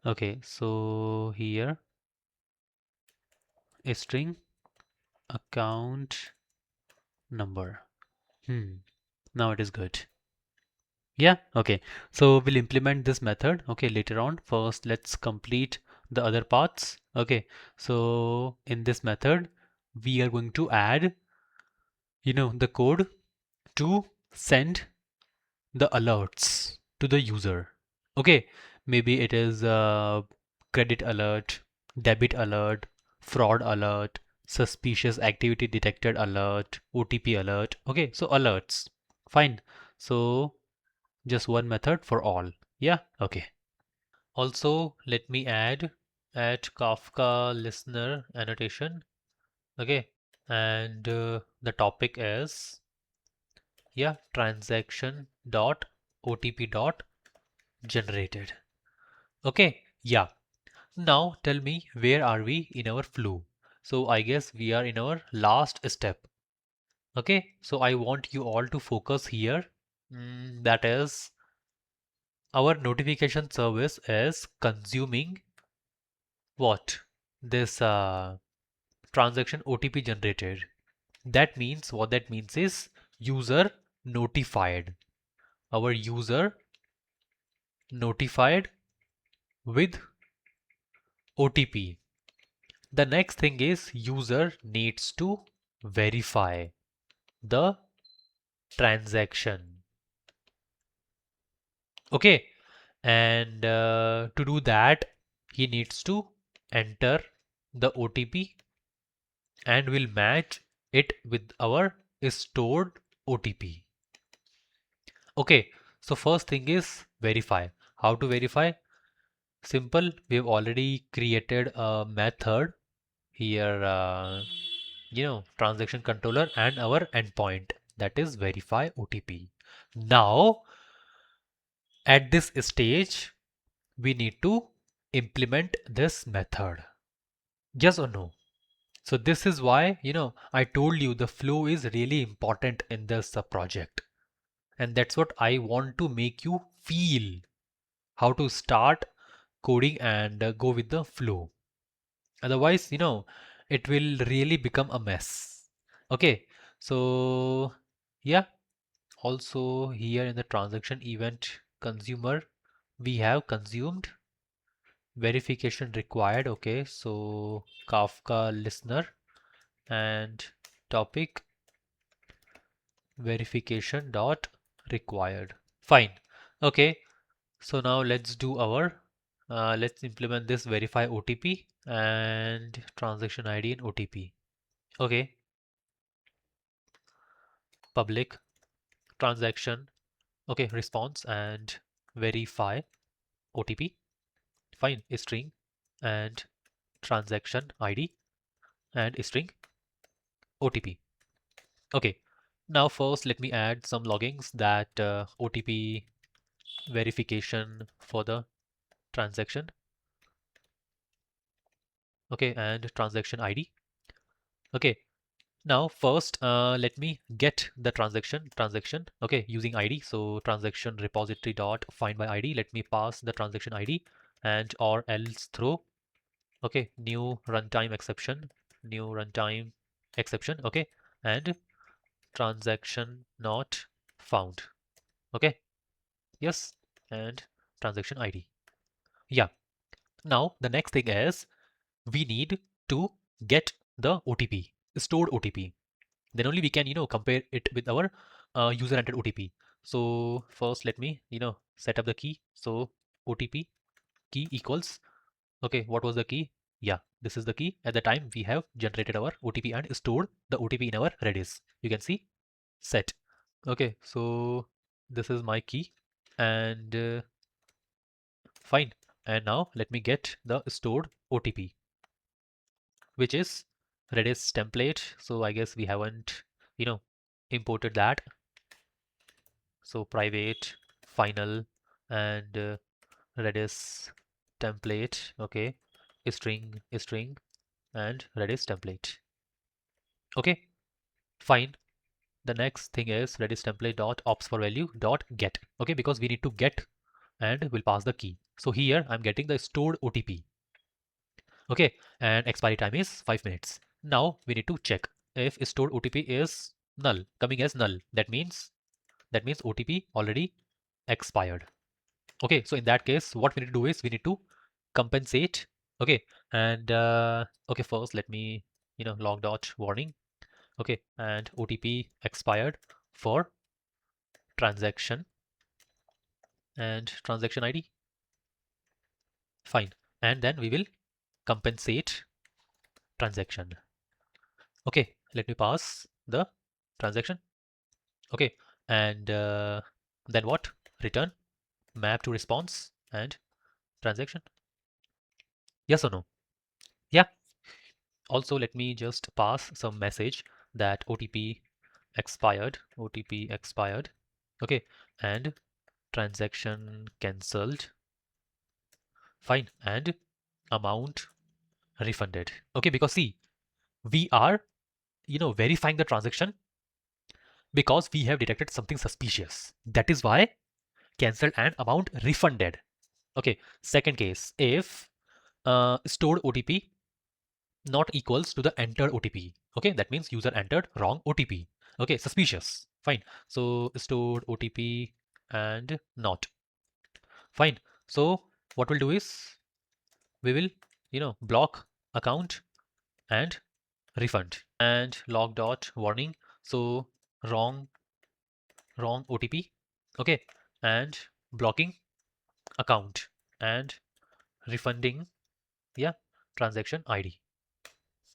Okay. So here a string account number. Now it is good. Yeah. Okay. So we'll implement this method. Okay. Later on. First, let's complete the other parts. Okay. So in this method, we are going to add, the code to send the alerts to the user. Okay, maybe it is credit alert, debit alert, fraud alert, suspicious activity detected alert, OTP alert. Okay, so alerts. Fine. So just one method for all. Yeah, okay. Also, let me add Kafka listener annotation. Okay, and the topic is, yeah, transaction dot OTP dot generated. Okay, yeah. Now tell me, where are we in our flow? So I guess we are in our last step. Okay, so I want you all to focus here. That is, our notification service is consuming what? This transaction OTP generated. That means what that means is user notified. Our user notified with OTP. The next thing is user needs to verify the transaction. Okay, and to do that, he needs to enter the OTP and will match it with our stored OTP. Okay, so first thing is verify. How to verify? Simple, we've already created a method here, transaction controller and our endpoint, that is verify OTP. Now, at this stage, we need to implement this method. Yes or no? So this is why, I told you the flow is really important in this project. And that's what I want to make you feel, how to start coding and go with the flow. Otherwise, it will really become a mess. Okay, so yeah, also here in the transaction event consumer, we have consumed verification required. Okay, so Kafka listener and topic verification dot required. Fine. Okay, so now let's do our let's implement this verify OTP and transaction ID and OTP. Okay, public transaction, okay, response and verify OTP. Fine, string and transaction ID and string OTP. Okay, now first let me add some loggings that OTP verification for the transaction. Okay, and transaction ID. Okay, now first let me get the transaction, okay, using ID. So transaction repository dot find by ID. Let me pass the transaction ID and or else throw, okay, new runtime exception, okay, and transaction not found, okay, yes, and transaction ID. Yeah, now the next thing is we need to get the OTP, stored OTP. Then only we can, compare it with our user entered OTP. So first let me, set up the key. So OTP key equals, okay, what was the key? Yeah, this is the key. At the time we have generated our OTP and stored the OTP in our Redis. You can see set. Okay, so this is my key and fine. And now let me get the stored OTP, which is Redis template. So I guess we haven't, imported that. So private, final, and Redis template. Okay, string, and Redis template. Okay, fine. The next thing is Redis template dot ops for value dot get. Okay, because we need to get and we'll pass the key. So here I'm getting the stored OTP. Okay, and expiry time is 5 minutes. Now we need to check if stored OTP is null, coming as null. That means OTP already expired. Okay, so in that case, what we need to do is we need to compensate. Okay, and okay, first let me, log dot warning. Okay, and OTP expired for transaction and transaction ID. Fine, and then we will compensate transaction. Okay, let me pass the transaction. Okay, and then what? Return map to response and transaction. Yes or no? Yeah. Also, let me just pass some message that OTP expired, OTP expired. Okay, and transaction cancelled. Fine, and amount refunded. Okay, because see, we are, verifying the transaction because we have detected something suspicious. That is why cancelled and amount refunded. Okay, second case, if stored OTP not equals to the entered OTP. Okay, that means user entered wrong OTP. Okay, suspicious. Fine. So stored OTP and not. Fine. So what we'll do is we will, block account and refund and log dot warning. So wrong OTP. Okay, and blocking account and refunding, yeah, transaction ID.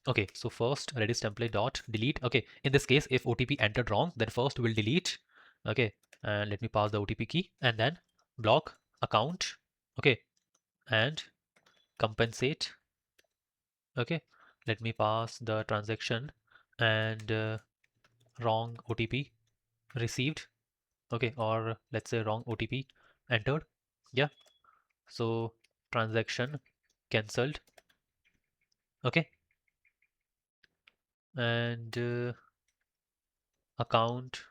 Okay, so first Redis template dot delete. Okay, in this case, if OTP entered wrong, then first we'll delete. Okay, and let me pass the OTP key and then block account. Okay, and compensate. Okay, let me pass the transaction and wrong OTP received. Okay, or let's say wrong OTP entered. Yeah, so transaction cancelled. Okay, and account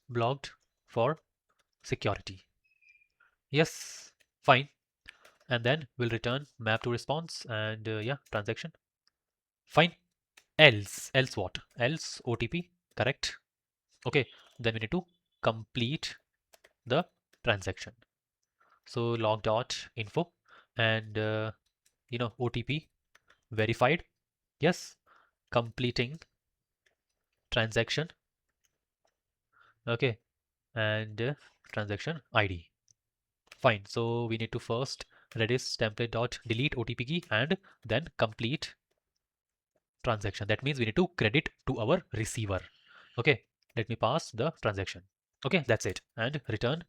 blocked for security. Yes, fine. And then we'll return map to response and yeah, transaction. Fine. Else what? Else OTP, correct? Okay, then we need to complete the transaction. So log dot info and OTP verified. Yes, completing transaction. Okay, and transaction ID. Fine. So we need to first Redis template dot delete OTP key and then complete transaction. That means we need to credit to our receiver. Okay, let me pass the transaction. Okay, that's it. And return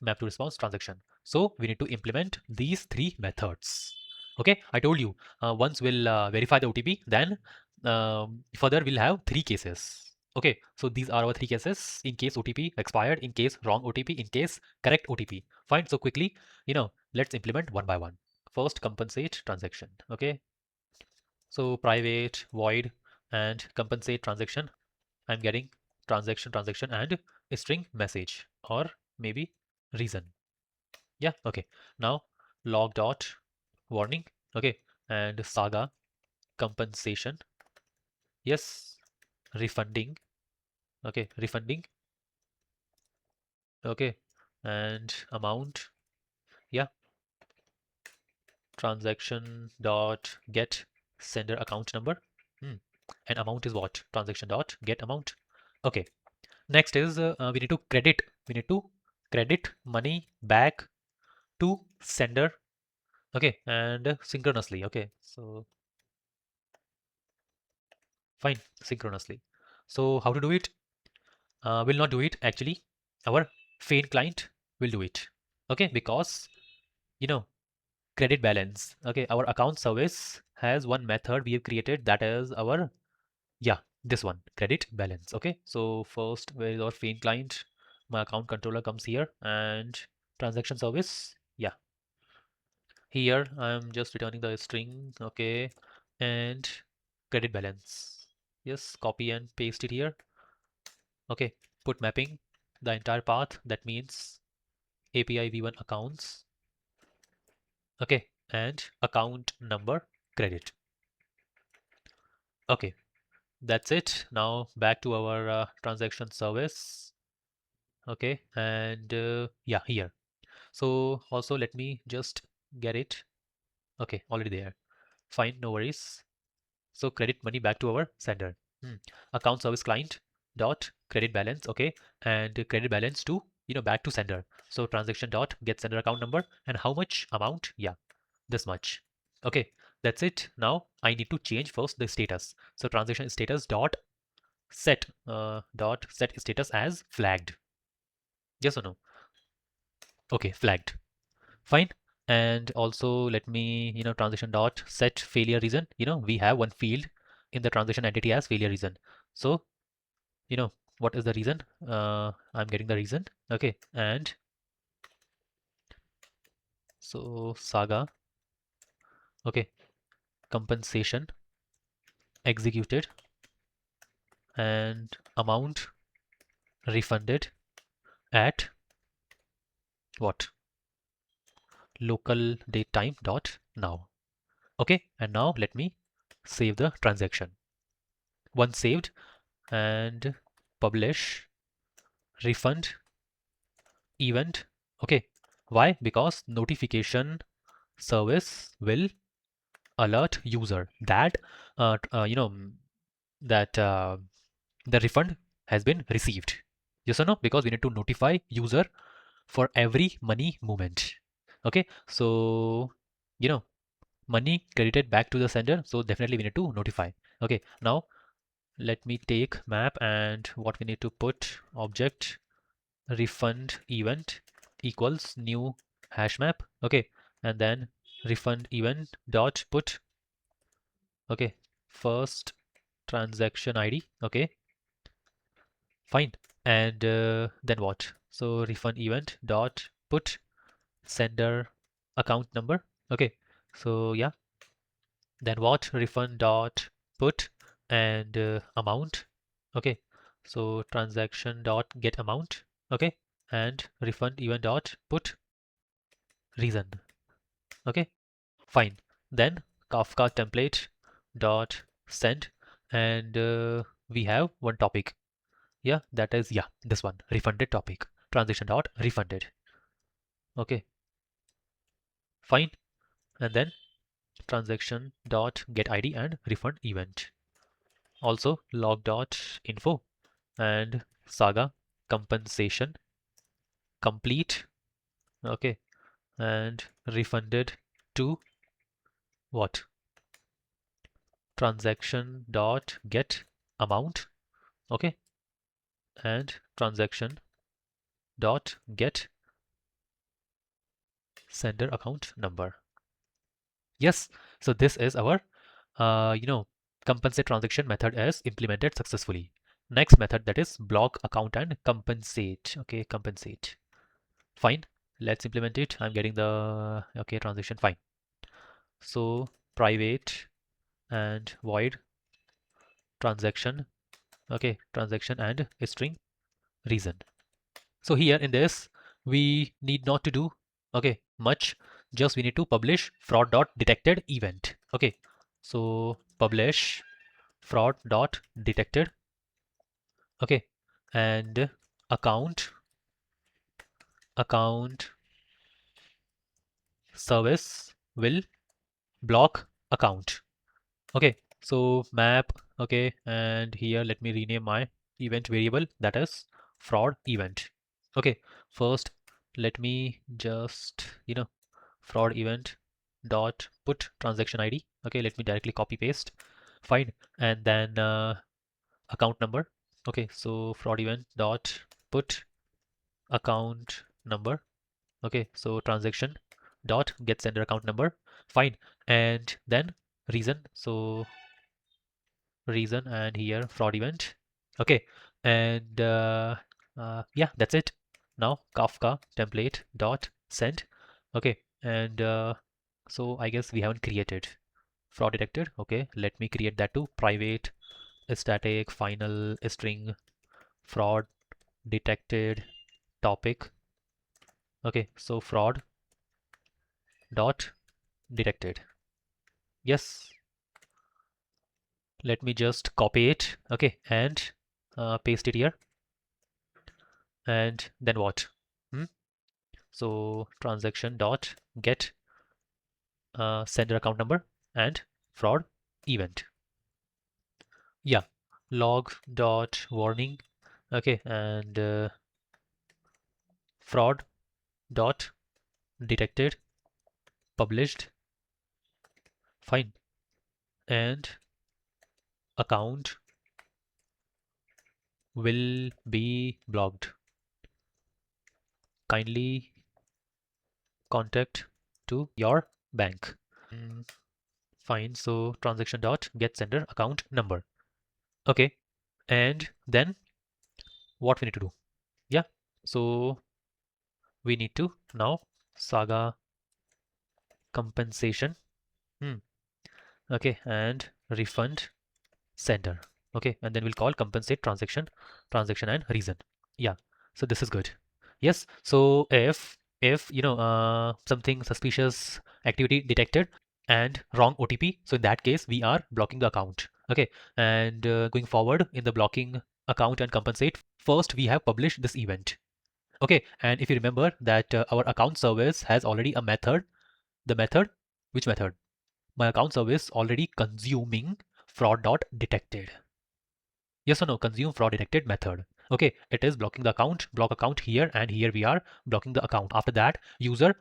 map to response transaction. So we need to implement these three methods. Okay, I told you once we'll verify the OTP, then further we'll have three cases. Okay, so these are our three cases in case OTP expired, in case wrong OTP, in case correct OTP. Fine, so quickly, let's implement one by one. First, compensate transaction. Okay, so private void and compensate transaction. I'm getting transaction and a string message or maybe reason. Yeah, okay. Now log dot warning. Okay, and saga compensation. Yes, refunding. Okay, refunding. Okay, and amount. Yeah, transaction dot get sender account number. Hmm. And amount is what? Transaction dot get amount. Okay. Next is we need to credit money back to sender. Okay, and synchronously. Okay, so fine, synchronously. So how to do it? We'll not do it actually. Our Feign client will do it. Okay, because you know credit balance. Okay, our account service has one method we have created, that is our, yeah, this one, credit balance. Okay, so first where is our Feign client? My account controller comes here and transaction service. Yeah, here I'm just returning the string. Okay, and credit balance. Yes, copy and paste it here. Okay, put mapping the entire path. That means API v1 accounts. Okay, and account number credit. Okay, that's it. Now back to our transaction service. Okay, and yeah, here. So also let me just get it. Okay, already there. Fine, no worries. So credit money back to our sender. Account service client dot credit balance. Okay, and credit balance to back to sender. So transaction dot get sender account number and how much amount? Yeah, this much. Okay, that's it. Now I need to change first the status. So transaction status dot set status as flagged. Yes or no? Okay, flagged. Fine. And also let me transaction dot set failure reason. We have one field in the transaction entity as failure reason. So you know what is the reason? I'm getting the reason. Okay, and so saga. Okay, compensation executed and amount. refunded at what? Local date time dot now. Okay, and now let me save the transaction. Once saved, and publish refund event. Okay, why? Because notification service will alert user that uh, uh, you know that the refund has been received. Yes or no? Because we need to notify user for every money movement. Okay, so you know money credited back to the sender, so definitely we need to notify. Okay, now let me take map, and what we need to put object refund event equals new hash map. Okay, and then refund event dot put, okay, first transaction ID. Okay, fine. And then what? So refund event dot put sender account number. Okay, so yeah, then what? Refund dot put and amount. Okay, so transaction dot get amount. Okay, and refund event dot put reason. Okay, fine. Then Kafka template dot send, and we have one topic. Yeah, that is, yeah, this one, refunded topic, transaction dot refunded. Okay, fine. And then transaction dot get ID and refund event. Also log dot info and saga compensation complete. Okay, and refunded to what? Transaction dot get amount. Okay, and transaction dot get sender account number. Yes, so this is our compensate transaction method is implemented successfully. Next method, that is block account and compensate. Okay, compensate. Fine, let's implement it. I'm getting the okay transaction. Fine. So private and void transaction. Okay, transaction and string reason. So here in this, we need not to do okay much. Just we need to publish fraud dot detected event. Okay, so publish fraud dot detected. Okay, and account service will block account. Okay, so map. Okay, and here let me rename my event variable, that is fraud event. Okay, first let me just fraud event dot put transaction ID. Okay, let me directly copy paste. Fine, and then account number. Okay, so fraud event dot put account number. Okay, so transaction dot get sender account number. Fine, and then reason. So reason, and here fraud event. Okay, and yeah, that's it. Now Kafka template dot send. Okay, and so I guess we haven't created fraud detected. Okay, let me create that too. Private static final string fraud detected topic. Okay, so fraud dot detected. Yes, let me just copy it. Okay, and paste it here. And then what? Hmm? So transaction dot get sender account number and fraud event. Yeah, log dot warning. Okay, and fraud dot detected published. Fine, and account will be blocked. Kindly contact to your bank. Fine, so transaction dot get sender account number. Okay, and then what we need to do? Yeah, so we need to now saga compensation. Hmm. Okay, and refund sender. Okay, and then we'll call compensate transaction and reason Yeah, so this is good. Yes, so if something suspicious activity detected and wrong OTP, so in that case we are blocking the account. Okay, and going forward in the blocking account and compensate, first we have published this event. Okay, and if you remember that our account service has already a method. The method, which method? My account service already consuming fraud dot detected. Yes or no? Consume fraud detected method. Okay, it is blocking the account, block account here, and here we are blocking the account. After that, user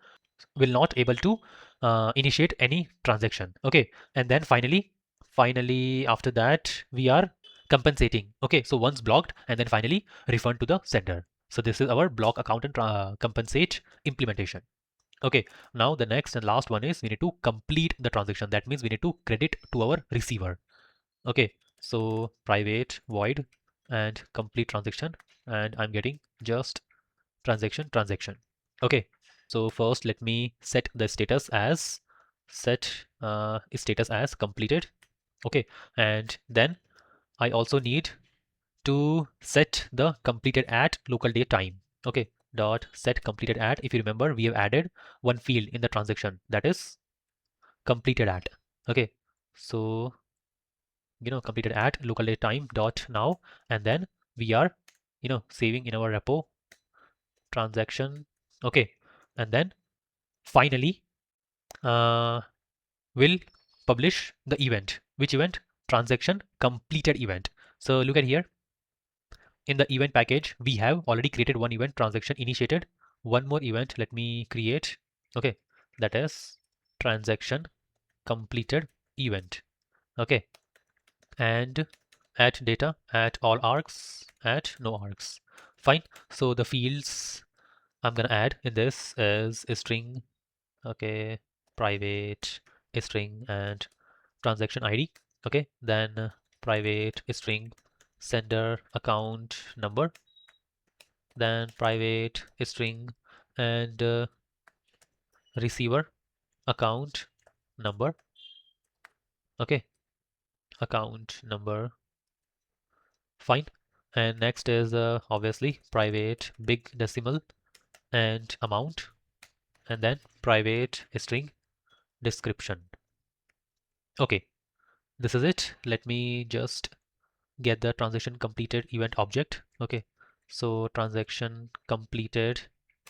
will not able to initiate any transaction. Okay, and then finally after that we are compensating. Okay, so once blocked and then finally refund to the sender. So this is our block account and compensate implementation. Okay, now the next and last one is we need to complete the transaction. That means we need to credit to our receiver. Okay, so private void and complete transaction, and I'm getting just transaction. Okay, so first let me set the status as status as completed. Okay, and then I also need to set the completed at local date time. Okay, dot set completed at. If you remember, we have added one field in the transaction, that is completed at. Okay, so completed at local date time dot now, and then we are saving in our repo transaction. Okay, and then finally uh, we'll publish the event. Which event? Transaction completed event. So look at here. In the event package, we have already created one event, transaction initiated. One more event, let me create. Okay, that is transaction completed event. Okay, and at data, at all args, at no args. Fine. So the fields I'm gonna add in this is a string. Okay, private string and transaction ID. Okay, then private string sender account number, then private string and receiver account number. Okay, account number. Fine. And next is obviously private big decimal and amount, and then private string description. Okay, this is it. Let me just get the transaction completed event object. Okay, so transaction completed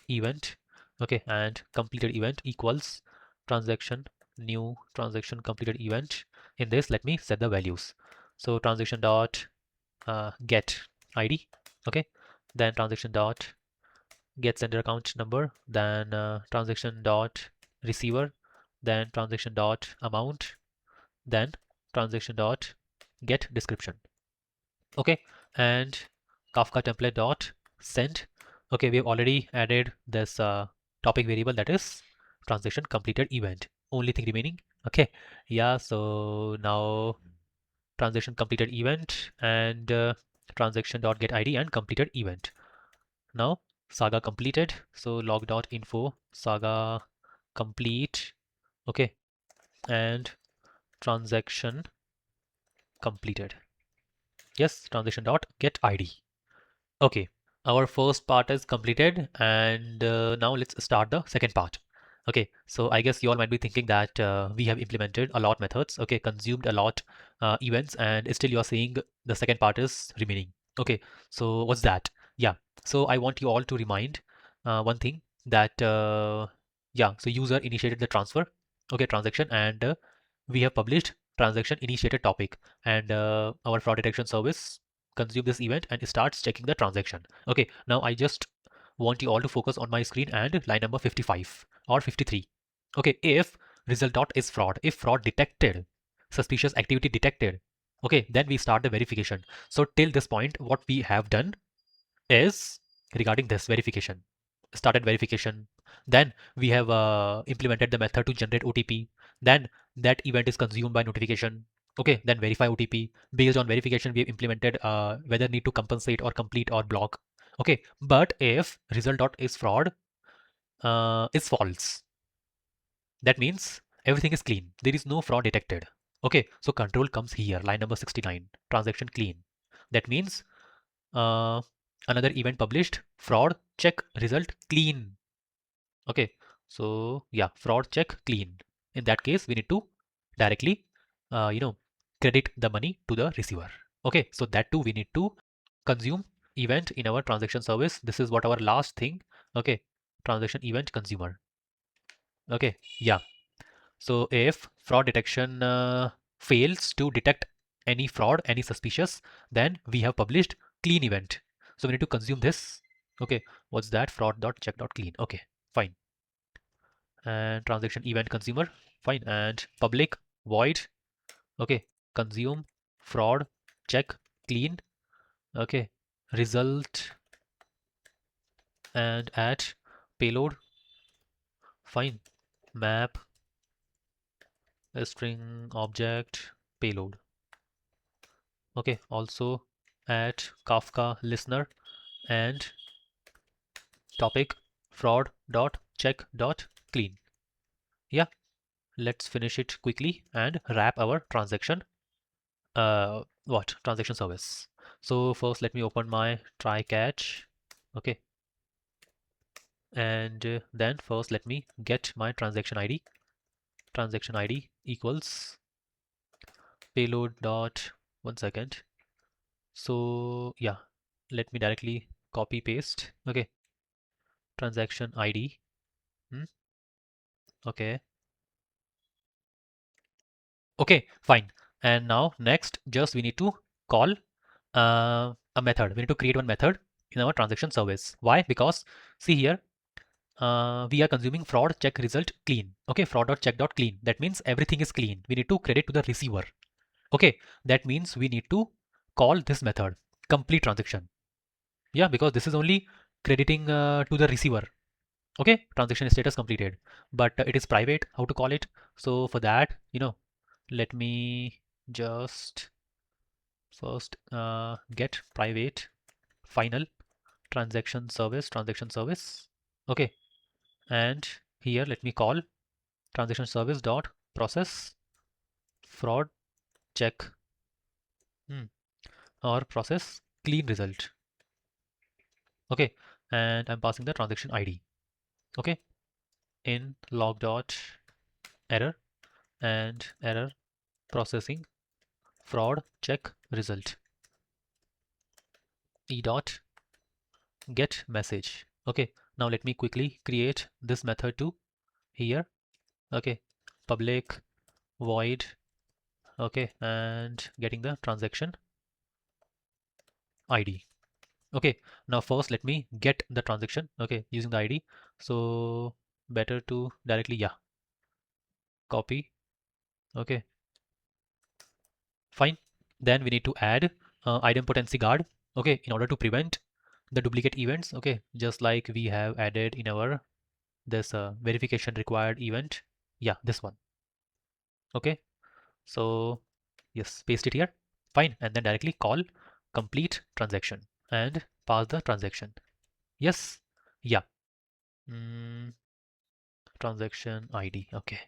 event. Okay, and completed event equals transaction new transaction completed event. In this, let me set the values. So transaction dot get ID. Okay, then transaction dot get sender account number, then transaction dot receiver, then transaction dot amount, then transaction dot get description. Okay, and Kafka template dot send. Okay, we have already added this topic variable, that is transaction completed event. Only thing remaining. Okay, yeah, so now transaction completed event and transaction dot get ID and completed event. Now saga completed, so log dot info saga complete. Okay, and transaction completed. Yes, transaction dot get ID. Okay, our first part is completed, and now let's start the second part. Okay, so I guess you all might be thinking that we have implemented a lot methods, okay, consumed a lot events, and still you're saying the second part is remaining. Okay, so what's that? Yeah, so I want you all to remind one thing that yeah, so user initiated the transfer, okay, transaction, and we have published transaction initiated topic, and our fraud detection service consume this event and starts checking the transaction. Okay, now I just want you all to focus on my screen and line number 55 or 53. Okay, if result dot is fraud, if fraud detected, suspicious activity detected, okay, then we start the verification. So till this point, what we have done is regarding this verification, started verification. Then we have implemented the method to generate OTP. Then that event is consumed by notification. Okay, then verify OTP. Based on verification, we have implemented whether need to compensate or complete or block. Okay, but if result dot is fraud is false, that means everything is clean. There is no fraud detected. Okay, so control comes here, line number 69, transaction clean. That means uh, another event published, fraud check result clean. Okay, so yeah, fraud check clean. In that case, we need to directly, you know, credit the money to the receiver. Okay, so that too we need to consume event in our transaction service. This is what our last thing. Okay, transaction event consumer. Okay, yeah. So if fraud detection fails to detect any fraud, any suspicious, then we have published clean event. So we need to consume this. Okay, what's that? Fraud.check.clean. Okay, fine. And transaction event consumer, fine. And public void. Okay, consume fraud check clean. Okay, result and add payload. Fine. Map a string object payload. Okay, also add Kafka listener and topic fraud dot check dot clean. Yeah, let's finish it quickly and wrap our transaction transaction service. So first let me open my try catch. Okay, and then first let me get my transaction ID. Transaction ID equals payload dot 1 second. So yeah, let me directly copy paste. Okay, transaction ID. Hmm? Okay. Okay, fine. And now next, just we need to call a method. We need to create one method in our transaction service. Why? Because see here, we are consuming fraud check result clean. Okay, fraud.check.clean. That means everything is clean. We need to credit to the receiver. Okay, that means we need to call this method complete transaction. Yeah, because this is only crediting to the receiver. Okay, transaction status completed, but it is private. How to call it? So for that, let me just first get private final transaction service. Okay, and here let me call transaction service dot process fraud check or process clean result. Okay, and I'm passing the transaction ID. Okay, in log dot error and error processing fraud check result e dot get message. Okay, now let me quickly create this method too here. Okay, public void. Okay, and getting the transaction ID. Okay, now first let me get the transaction. Okay, using the ID. So better to directly, yeah, copy. Okay, fine. Then we need to add item potency guard. Okay, in order to prevent the duplicate events. Okay, just like we have added in our this verification required event. Yeah, this one. Okay, so yes, paste it here. Fine, and then directly call complete transaction and pass the transaction. Yes, yeah. Mm, transaction ID. Okay.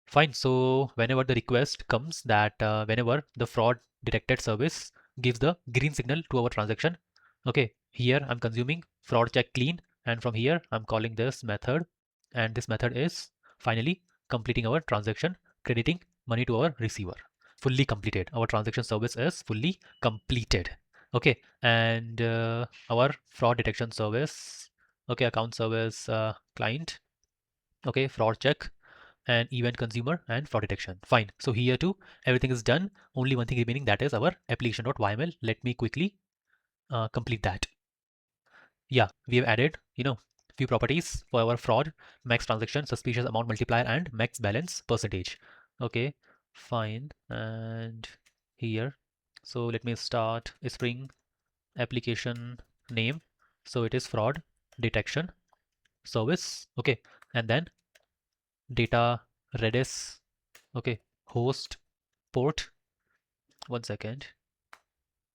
Fine. So whenever the request comes that whenever the fraud detected service gives the green signal to our transaction, okay, here I'm consuming fraud check clean, and from here I'm calling this method, and this method is finally completing our transaction, crediting money to our receiver. Fully completed. Our transaction service is fully completed. Okay, and our fraud detection service, okay, account service client, okay, fraud check and event consumer and fraud detection. Fine. So here too, everything is done. Only one thing remaining, that is our application.yml. Let me quickly complete that. Yeah, we have added, few properties for our fraud, max transaction, suspicious amount multiplier, and max balance percentage. Okay, fine. And here, so let me start a Spring application name. So it is fraud detection service. Okay, and then data Redis. Okay, host port. 1 second.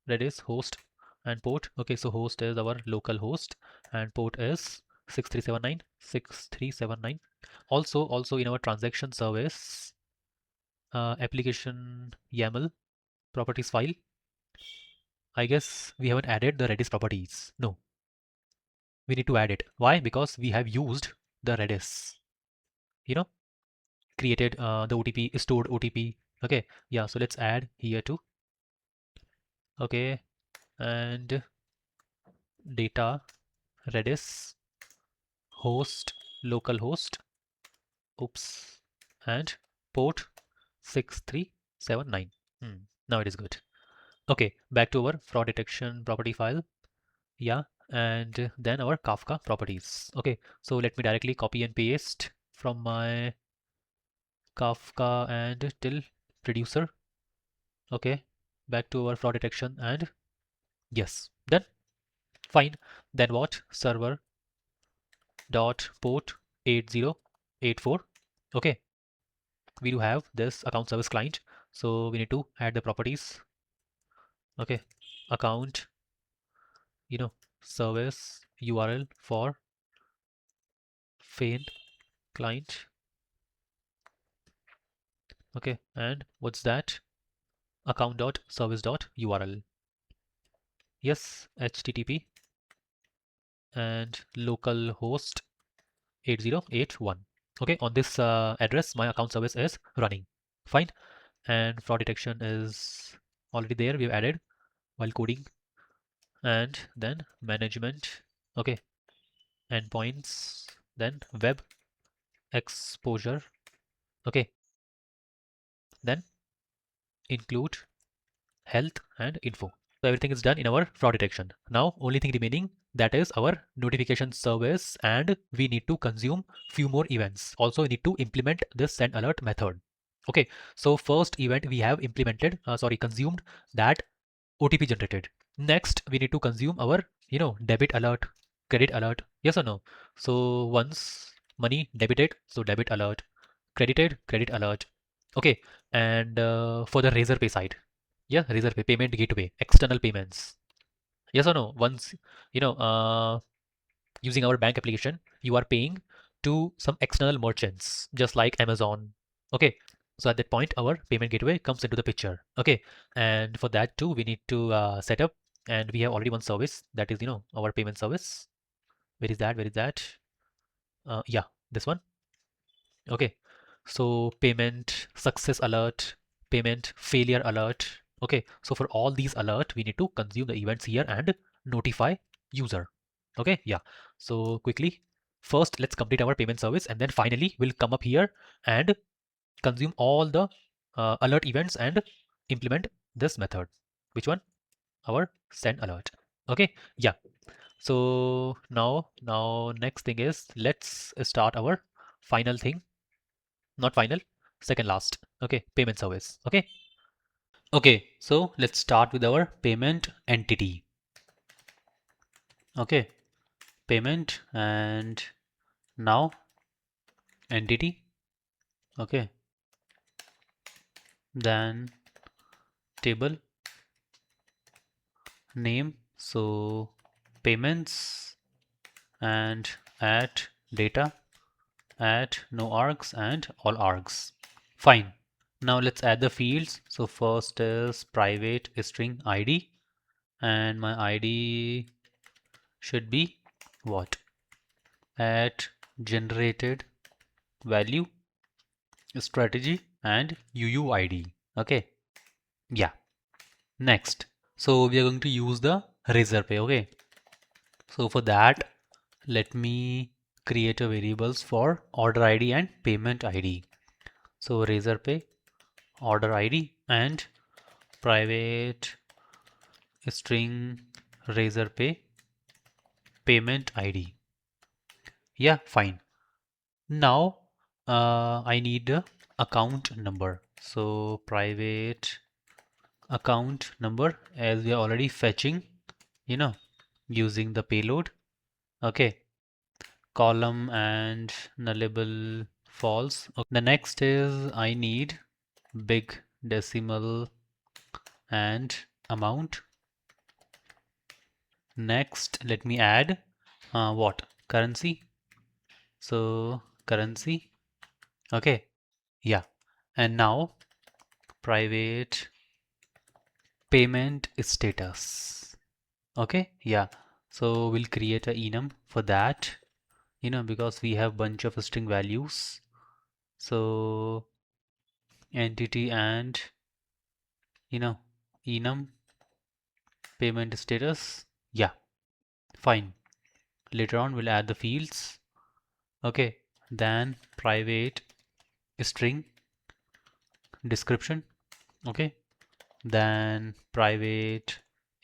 Redis host and port. Okay, so host is our local host and port is 6379. Also in our transaction service application YAML properties file. I guess we haven't added the Redis properties. No, we need to add it. Why? Because we have used the Redis, you know, created the OTP, stored OTP. Okay, yeah, so let's add here too. Okay, and data Redis host localhost, oops, and port 6379. Now it is good. Okay, back to our fraud detection property file. Yeah, and then our Kafka properties. Okay, so let me directly copy and paste from my Kafka and till producer. Okay, back to our fraud detection and yes, done. Fine. Then what? Server dot port 8084. Okay, we do have this account service client, so we need to add the properties. Okay, account, service URL for faint client. Okay, and what's that? Account.service.url. Yes, HTTP and localhost 8081. Okay, on this address, my account service is running. Fine. And fraud detection is already there. We've added while coding. And then management. Okay, endpoints. Then web exposure. Okay, then include health and info. So everything is done in our fraud detection. Now only thing remaining, that is our notification service, and we need to consume few more events. Also we need to implement this send alert method. Okay, so first event we have implemented, consumed that OTP generated. Next we need to consume our debit alert, credit alert, yes or no. So once money debited, so debit alert, credited, credit alert. Okay, and for the Razorpay side, yeah, Razorpay payment gateway, external payments. Yes or no? Once, you know, uh, using our bank application, you are paying to some external merchants, just like Amazon. Okay. So at that point, our payment gateway comes into the picture. Okay. And for that too, we need to set up, and we have already one service that is, our payment service. Where is that? Where is that? Yeah, this one. Okay, so payment success alert, payment failure alert. Okay, so for all these alert, we need to consume the events here and notify user. Okay, yeah. So quickly, first let's complete our payment service, and then finally we'll come up here and consume all the alert events and implement this method. Which one? Our send alert. Okay, yeah. So now next thing is let's start our final thing, not final, second last. Okay, payment service. Okay. Okay, so let's start with our payment entity. Okay, payment, and now entity. Okay, then table name. So payments, and add data, add no args and all args. Fine. Now let's add the fields. So first is private string ID, and my ID should be what? At generated value, strategy, and UUID. Okay. Yeah. Next. So we are going to use the Razorpay. Okay. So for that, let me create a variables for order ID and payment ID. So Razorpay order ID and private string Razorpay payment ID. Yeah, fine. Now I need a account number. So private account number, as we are already fetching, you know, using the payload. Okay, column and nullable false. Okay. The next is I need big decimal and amount. Next, let me add what? Currency. So currency. Okay, yeah. And now private payment status. Okay, yeah. So we'll create a enum for that, because we have bunch of string values. So entity and enum payment status. Yeah, fine. Later on we'll add the fields. Okay, then private string description. Okay, then private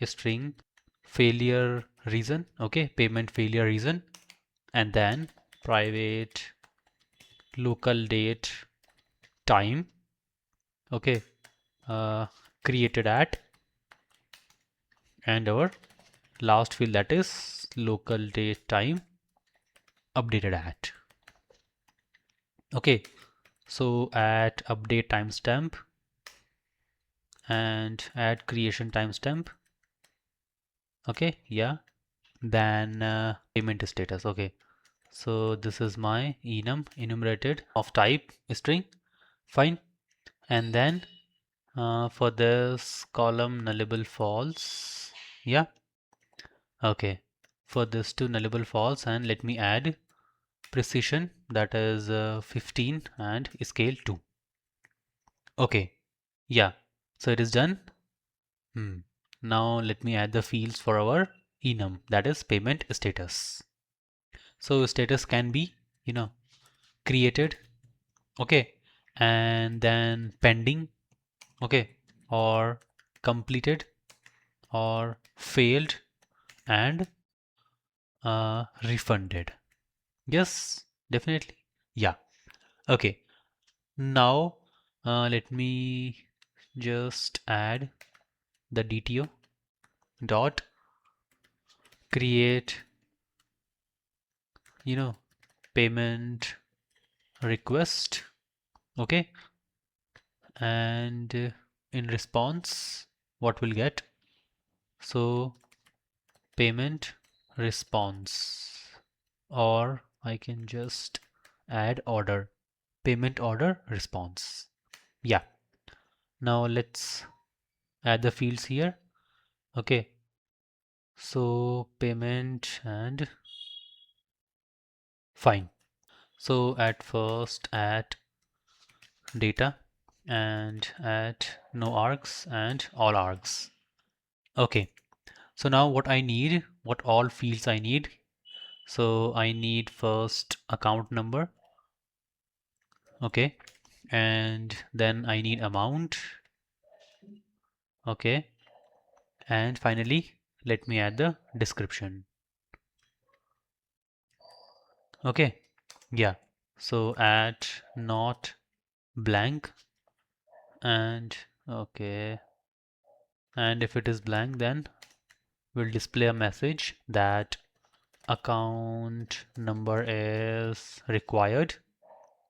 string failure reason. Okay, payment failure reason, and then private local date time. Okay, uh, created at, and our last field, that is local date time updated at. Okay, so at update timestamp and add creation timestamp. Okay, yeah. Then payment status. Okay, so this is my enum enumerated of type string. Fine. And then for this column nullable false. Yeah. Okay. For this to nullable false, and let me add precision, that is 15 and scale 2. Okay. Yeah. So it is done. Now let me add the fields for our enum, that is payment status. So status can be, created, okay, and then pending, okay, or completed, or failed, and refunded. Yes, definitely. Yeah. Okay. Now let me just add the DTO dot create, payment request. Okay, and in response what we'll get, so payment response, or I can just add order, payment order response. Yeah. Now let's add the fields here. Okay, so payment and fine. So at first add data and add no args and all args. Okay, so now what all fields I need. So I need first account number. Okay, and then I need amount. Okay, and finally let me add the description. Okay, yeah. So add not blank, and okay, and if it is blank, then we'll display a message that account number is required.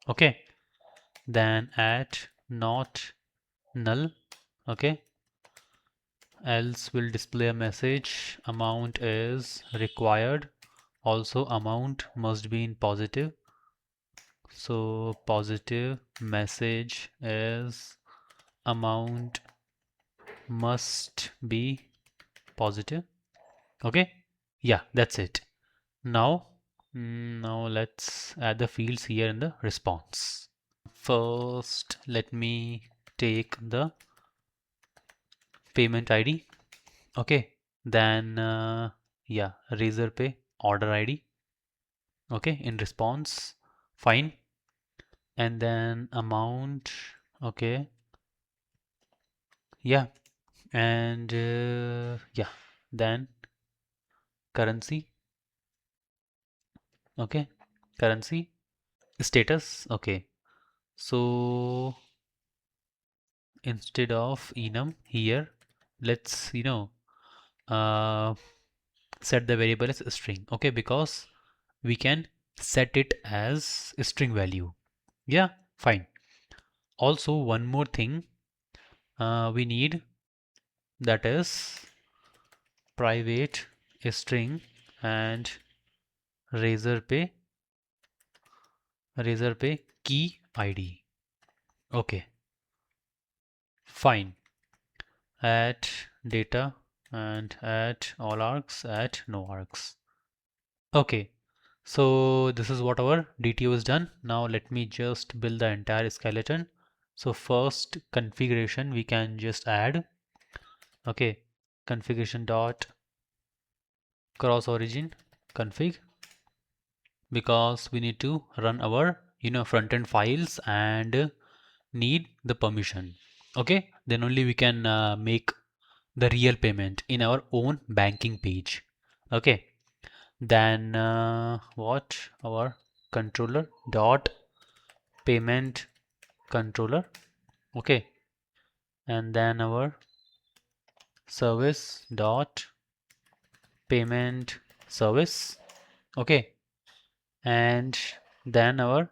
Okay, then add not null. Okay, else will display a message amount is required, also amount must be in positive, so positive message is amount must be positive. Okay, yeah, that's it. Now now let's add the fields here in the response. First let me take the payment ID. Okay, then yeah, razor pay order ID. Okay, in response, fine, and then amount. Okay, yeah, and yeah, then currency. Okay, currency status. Okay, so instead of enum here, let's uh, set the variable as string. Okay, because we can set it as a string value. Yeah, fine. Also one more thing we need, that is private string and razor pay key ID. Okay, fine. At data and add all args, add no args. Okay, so this is what our DTO is done. Now let me just build the entire skeleton. So first configuration we can just add. Okay, configuration dot cross origin config, because we need to run our front end files and need the permission. Okay, then only we can make the real payment in our own banking page. Okay, then what our controller dot payment controller. Okay, and then our service dot payment service. Okay, and then our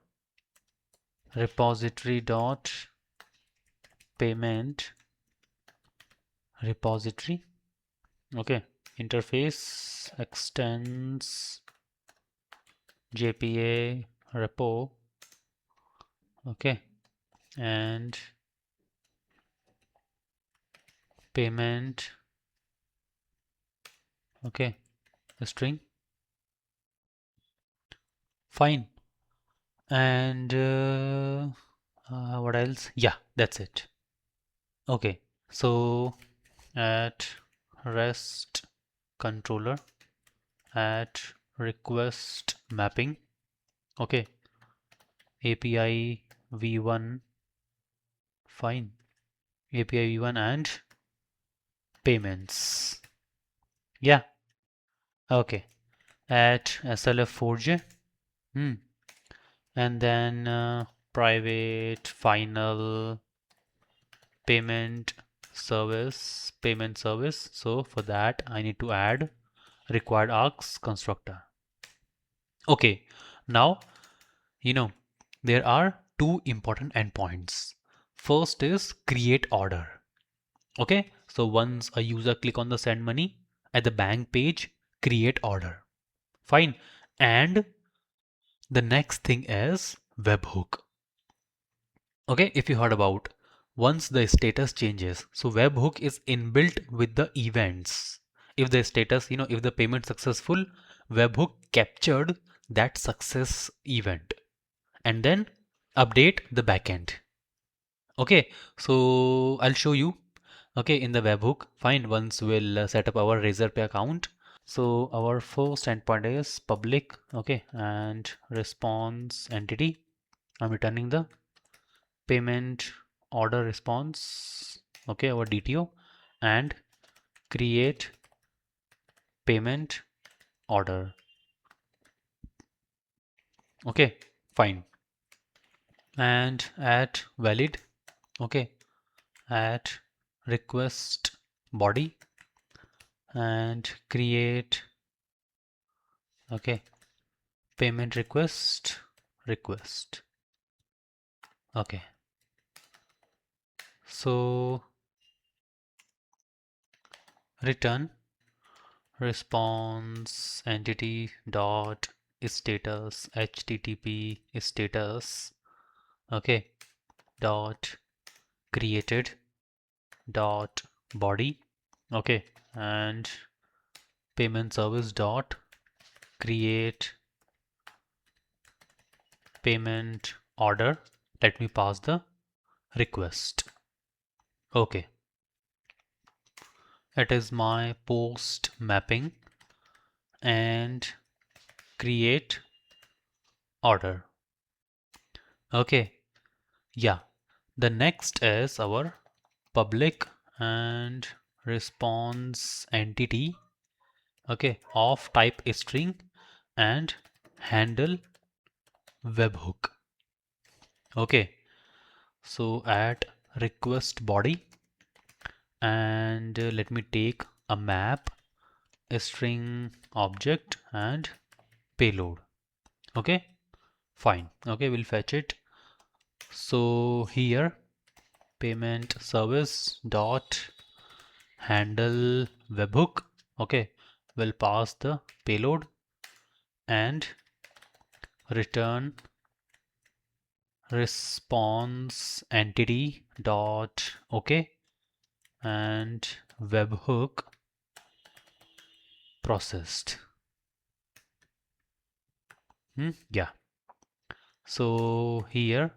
repository dot payment repository. Okay, interface extends JPA repo. Okay, and payment. Okay, a string. Fine. And what else? Yeah, that's it. Okay, so at REST controller at request mapping. Okay, API v1. Fine, API v1 and payments. Yeah, okay, at SLF4j. And then private final payment service. So for that I need to add required args constructor. Okay, now there are two important endpoints. First is create order. Okay, so once a user click on the send money at the bank page, create order. Fine. And the next thing is webhook. Okay, if you heard about, once the status changes, so webhook is inbuilt with the events. If the status, if the payment successful, webhook captured that success event and then update the backend. Okay, so I'll show you. Okay, in the webhook, fine, once we'll set up our Razorpay account. So our first endpoint is public, okay, and response entity. I'm returning the payment order response, okay, our DTO, and create payment order. Okay, fine. And add valid, okay, add request body and create, okay, payment request. Okay, so return response entity dot status http status, okay, dot created dot body, okay, and payment service dot create payment order. Let me pass the request. Okay, it is my post mapping and create order. Okay, yeah, the next is our public and response entity, okay, of type string and handle webhook. Okay, so add request body and let me take a map, a string object and payload. Okay, fine. Okay, we'll fetch it. So here payment service dot handle webhook, okay, we'll pass the payload and return response entity dot, okay, and webhook processed. Yeah. So here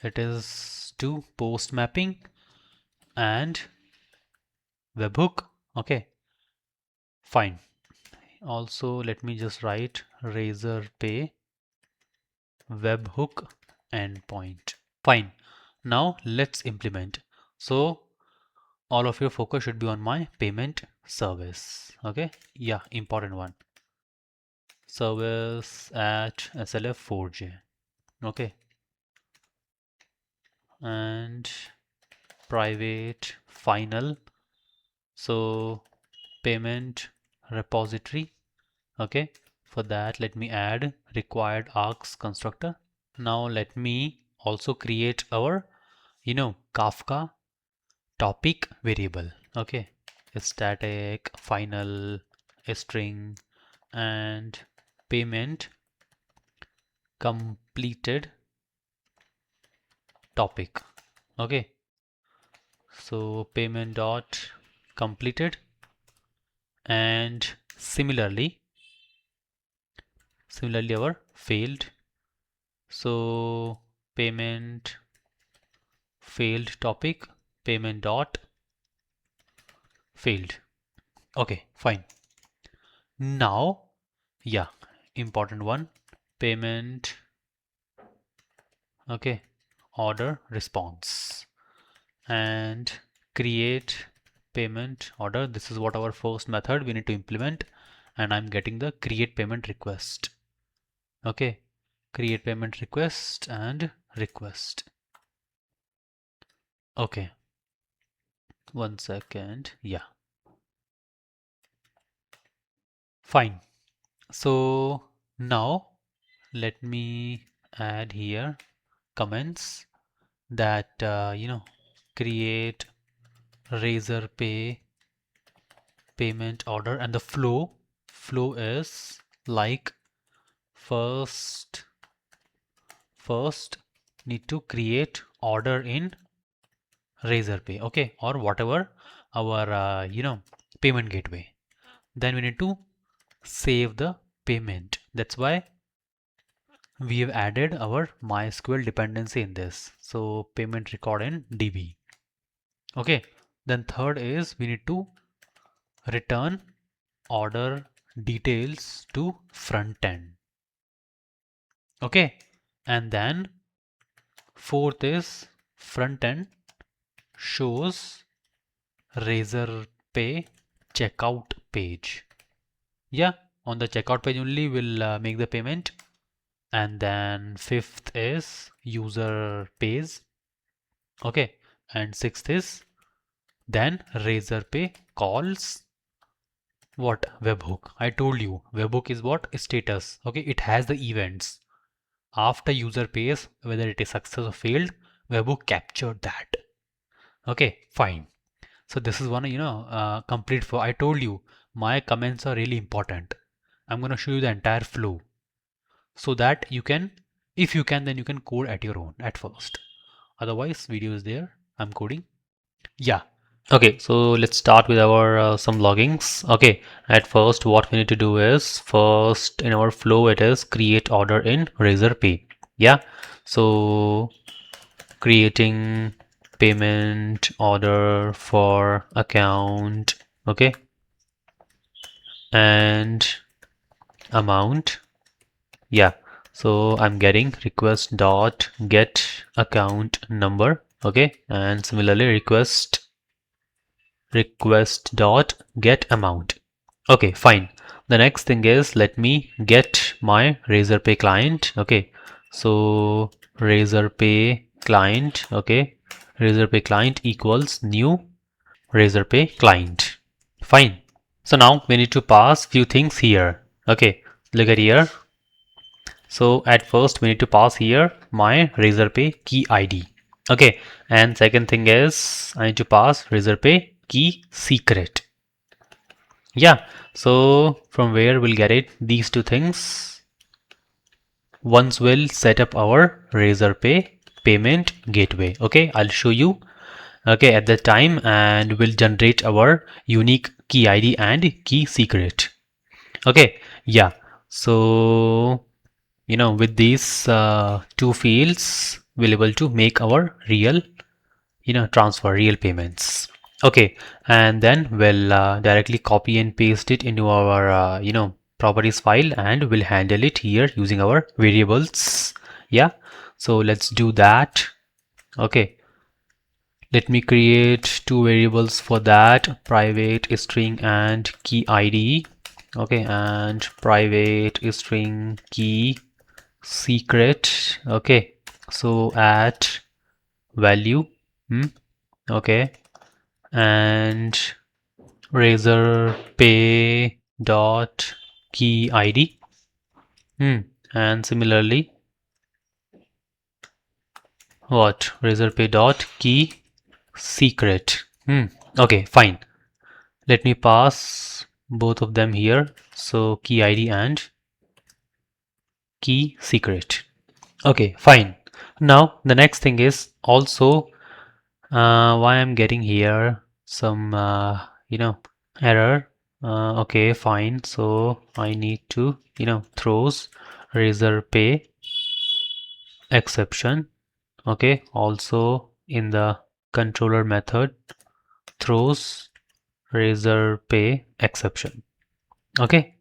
it is to post mapping and webhook. Okay, fine. Also, let me just write razor pay webhook endpoint. Fine. Now let's implement. So all of your focus should be on my payment service. Okay. Yeah, important one. Service at SLF4J. Okay. And private final. So payment repository. Okay. For that, let me add required arcs constructor. Now let me also create our, Kafka topic variable. Okay. Static final string and payment completed topic. Okay. So payment dot completed, and similarly our failed. So payment failed topic, payment dot failed. Okay, fine. Now, yeah, important one, payment, okay, order response and create payment order. This is what our first method we need to implement, and I'm getting the create payment request. Okay, create payment request and request. Okay, 1 second. Yeah, fine. So now let me add here comments that create razor pay payment order, and the flow is like first need to create order in razor pay, okay, or whatever our payment gateway. Then we need to save the payment. That's why we have added our MySQL dependency in this. So payment record in DB. Okay. Then third is we need to return order details to front end. Okay. And then fourth is front end shows razor pay checkout page. Yeah. On the checkout page only we'll make the payment. And then fifth is user pays. Okay. And sixth is then razor pay calls what webhook. I told you webhook is what status. Okay, it has the events after user pays, whether it is success or failed. Webhook captured that. Okay, fine. So this is one complete flow. I told you my comments are really important. I'm gonna show you the entire flow so that you can, if you can, then you can code at your own at first. Otherwise, video is there. I'm coding. Yeah. Okay, so let's start with our some loggings. Okay, at first what we need to do is first in our flow it is create order in razor pay. Yeah, so creating payment order for account, okay, and amount. Yeah, so I'm getting request dot get account number, okay, and similarly request dot get amount. Okay, fine. The next thing is let me get my razorpay client. Okay, so razorpay client, okay, razorpay client equals new razorpay client. Fine. So now we need to pass few things here. Okay, look at here. So at first we need to pass here my razorpay key ID. Okay, and second thing is I need to pass razorpay key secret. Yeah, so from where we'll get it, these two things. Once we'll set up our razorpay payment gateway. Okay, I'll show you okay, at that time, and will generate our unique key ID and key secret. Okay, yeah. So with these two fields, we'll able to make our real transfer, real payments. Okay, and then we'll directly copy and paste it into our properties file, and we'll handle it here using our variables. Yeah, so let's do that. Okay, let me create two variables for that, private string and key ID. Okay, and private string key secret. Okay, so at value, okay, and razor pay dot key ID, and similarly what, razor pay dot key secret. Okay, fine. Let me pass both of them here, so key ID and key secret. Okay, fine. Now the next thing is also why I'm getting here some error. Okay, fine. So I need to throws razor pay exception. Okay, also in the controller method throws razor pay exception. Okay,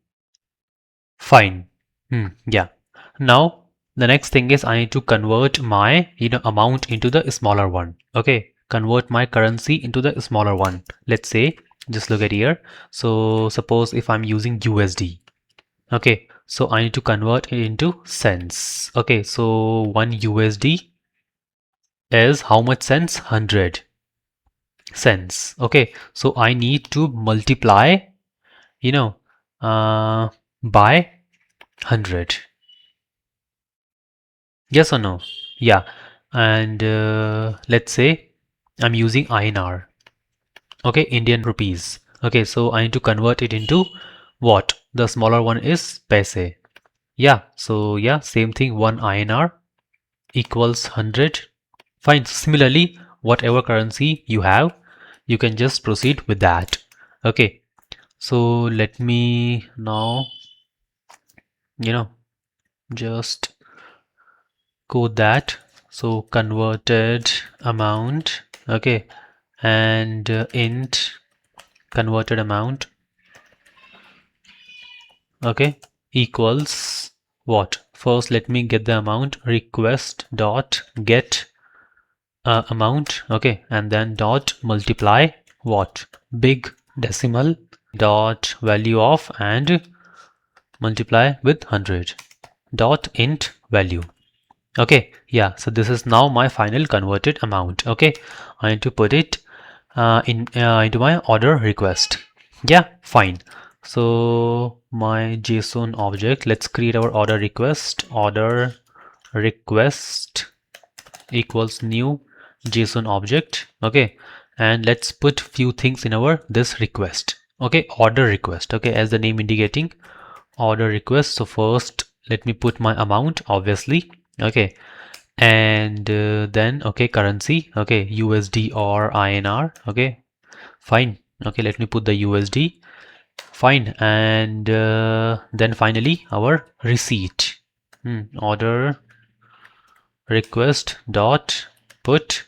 fine. Yeah. Now the next thing is I need to convert my amount into the smaller one. Okay, convert my currency into the smaller one. Let's say, just look at here. So suppose if I'm using USD. Okay, so I need to convert it into cents. Okay, so 1 USD is how much cents? 100 cents. Okay, so I need to multiply you know by 100. Yes or no? Yeah. And let's say I'm using INR. Okay, Indian rupees. Okay, so I need to convert it into what? The smaller one is paise. Yeah, so yeah, same thing, 1 INR equals 100. Fine. Similarly, whatever currency you have, you can just proceed with that. Okay, so let me now, just code that. So converted amount, okay, and int converted amount, okay, equals what? First, let me get the amount, request dot get amount, okay, and then dot multiply what? Big decimal dot value of and multiply with 100 dot int value. Okay, yeah, so this is now my final converted amount. Okay, I need to put it into my order request. Yeah, fine. So my JSON object, let's create our order request. Order request equals new JSON object. Okay, and let's put few things in our this request. Okay, order request. Okay, as the name indicating, order request. So first let me put my amount, obviously. Okay, and then okay, currency, okay, USD or INR. Okay, fine. Okay, let me put the USD. Fine. And then finally our receipt. Order request dot put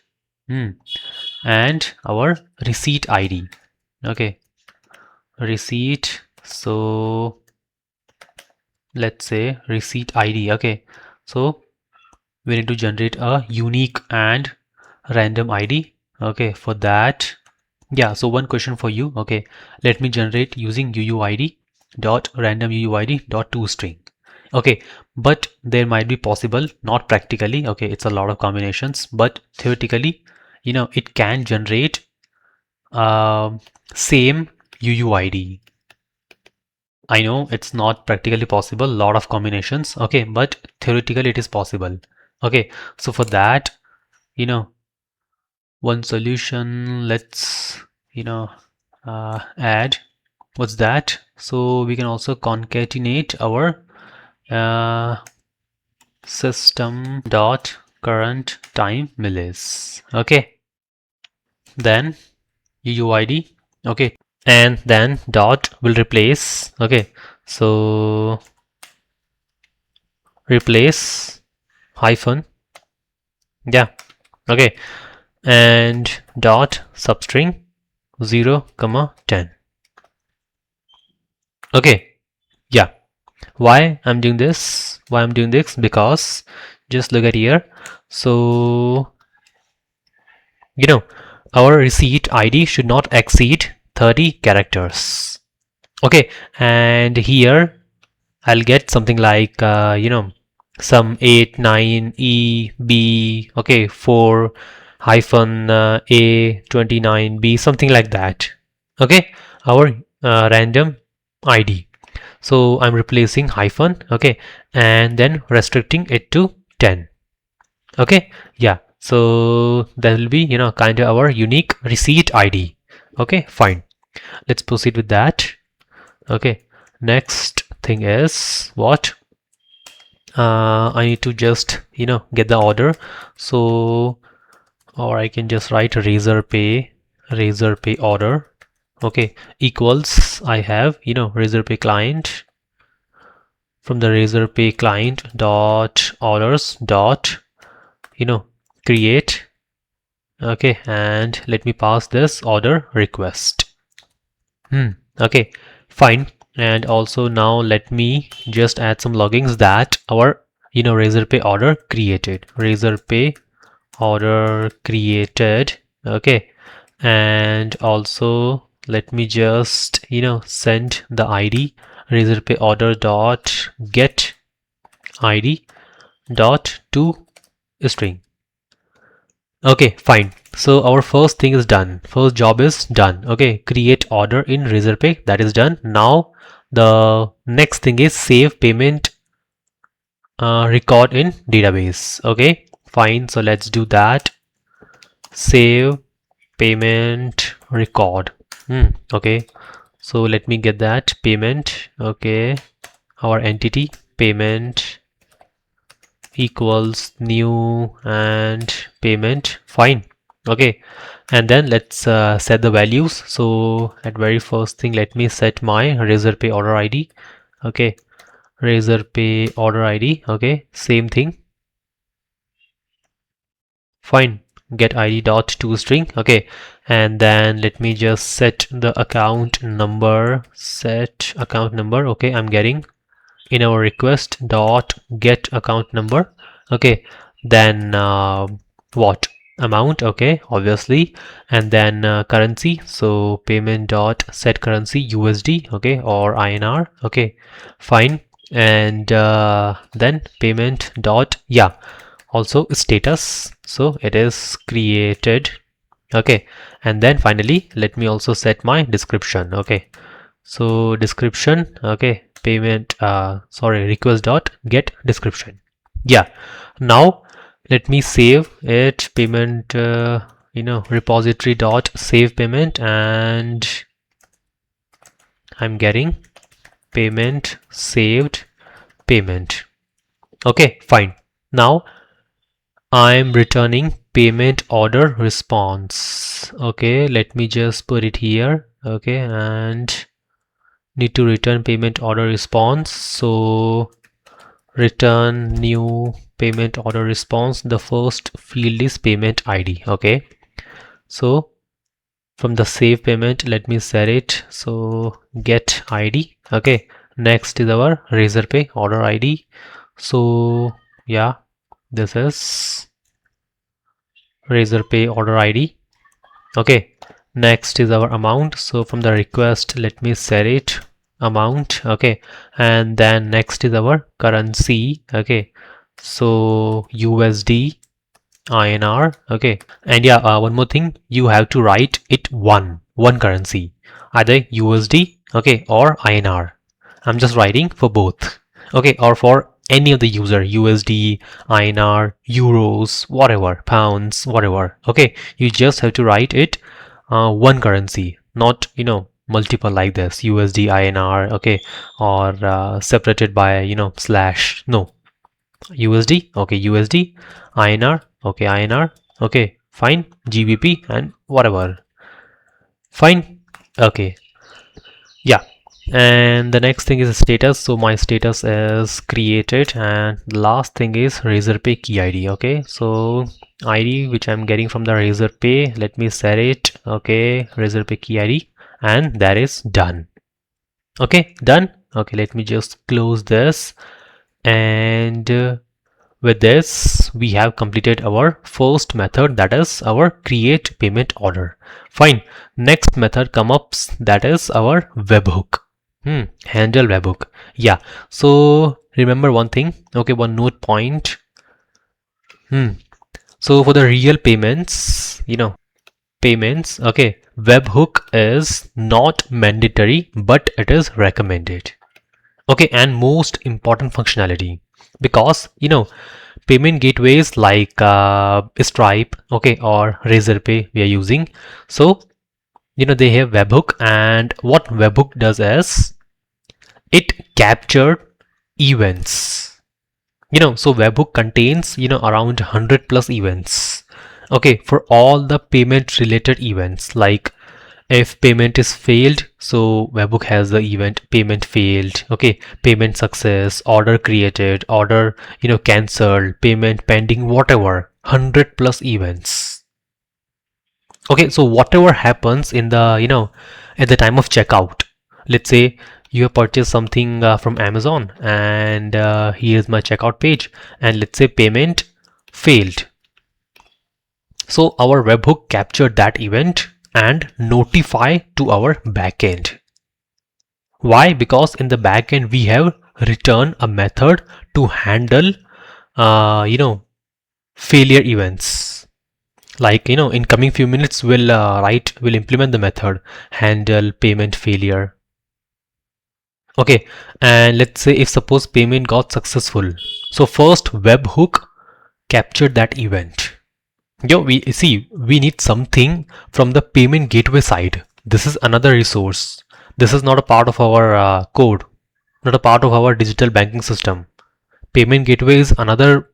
and our receipt ID. Okay, receipt. So let's say receipt ID. Okay, so we need to generate a unique and random ID. Okay, for that, yeah, so one question for you. Okay, let me generate using UUID dot random UUID dot toString. Okay, but there might be possible, not practically. Okay, it's a lot of combinations, but theoretically, it can generate same UUID. I know it's not practically possible, lot of combinations. Okay, but theoretically it is possible. Okay, so for that, you know one solution, let's add, what's that? So we can also concatenate our system dot current time millis. Okay, then UUID, okay, and then dot will replace, okay, so replace hyphen, yeah, okay, and dot substring 0 comma 10. Okay, yeah. Why I'm doing this? Why I'm doing this? Because just look at here. So our receipt ID should not exceed 30 characters. Okay, and here I'll get something like some 8 9 E B, okay, 4 hyphen A 29 B, something like that. Okay, our random ID. So I'm replacing hyphen, okay, and then restricting it to 10. Okay, yeah, so that will be kind of our unique receipt ID. Okay, fine, let's proceed with that. Okay, next thing is what? I need to just get the order. So, or I can just write razor pay order, okay, equals, I have razor pay client, from the razor pay client dot orders dot create, okay, and let me pass this order request. Okay, fine. And also now let me just add some loggings that our razor pay order created, razor pay order created, okay, and also let me just send the ID razor pay order dot get ID dot to string. Okay, fine. So our first thing is done. First job is done. Okay, create order in Razorpay. That is done. Now the next thing is save payment record in database. Okay, fine. So let's do that. Save payment record. Okay. So let me get that payment. Okay, our entity payment equals new and payment, fine. Okay, and then let's set the values. So at very first thing, let me set my razor pay order ID. Okay, razor pay order ID, okay, same thing, fine, get id dot to string. Okay, and then let me just set the account number, set account number. Okay, I'm getting in our request dot get account number. Okay, then what amount, okay, obviously, and then currency, so payment dot set currency USD, okay, or INR. Okay, fine, and then payment dot, yeah, also status, so it is created. Okay, and then finally let me also set my description. Okay, so description, okay, payment sorry, request dot get description. Yeah, now let me save it, payment repository dot save payment, and I'm getting payment saved payment. Okay, fine. Now I'm returning payment order response. Okay, let me just put it here. Okay, and need to return payment order response. So return new payment order response. The first field is payment ID. Okay, so from the save payment, let me set it, so get ID. Okay, next is our razor pay order ID. So yeah, this is razor pay order ID. Okay, next is our amount, so from the request, let me set it amount. Okay, and then next is our currency. Okay, so USD INR. Okay, and yeah, one more thing, you have to write it one currency, either USD, okay, or INR. I'm just writing for both, okay, or for any of the user, USD, INR, euros, whatever, pounds, whatever. Okay, you just have to write it one currency, not multiple like this, USD, INR, okay, or separated by slash. No, USD, okay, USD, INR, okay, INR, okay, Fine, GBP and whatever. Fine. Okay. Yeah. And the next thing is status. So my status is created, and the last thing is Razorpay key ID. Okay. So ID which I'm getting from the Razorpay, let me set it. Okay. Razorpay key ID, and that is done. Okay. Done. Okay. Let me just close this, and with this, we have completed our first method, that is our create payment order. Fine. Next method comes up, that is our webhook. Handle webhook. Yeah. So remember one thing. Okay, one note point. So for the real payments, payments. Okay, webhook is not mandatory, but it is recommended. Okay, and most important functionality, because payment gateways like Stripe, okay, or Razorpay we are using. So they have webhook, and what webhook does is it captured events. So webhook contains around 100 plus events. Okay, for all the payment related events, like if payment is failed, so webhook has the event payment failed. Okay, payment success, order created, order cancelled, payment pending, whatever, 100 plus events. Okay, so whatever happens in the at the time of checkout, let's say you have purchased something from Amazon, and here's my checkout page, and let's say payment failed. So our webhook captured that event and notify to our backend. Why? Because in the backend we have written a method to handle failure events. Like in coming few minutes we'll implement the method handle payment failure. Okay, and let's say if suppose payment got successful, so first webhook captured that event. We need something from the payment gateway side. This is another resource. This is not a part of our code, not a part of our digital banking system. Payment gateway is another,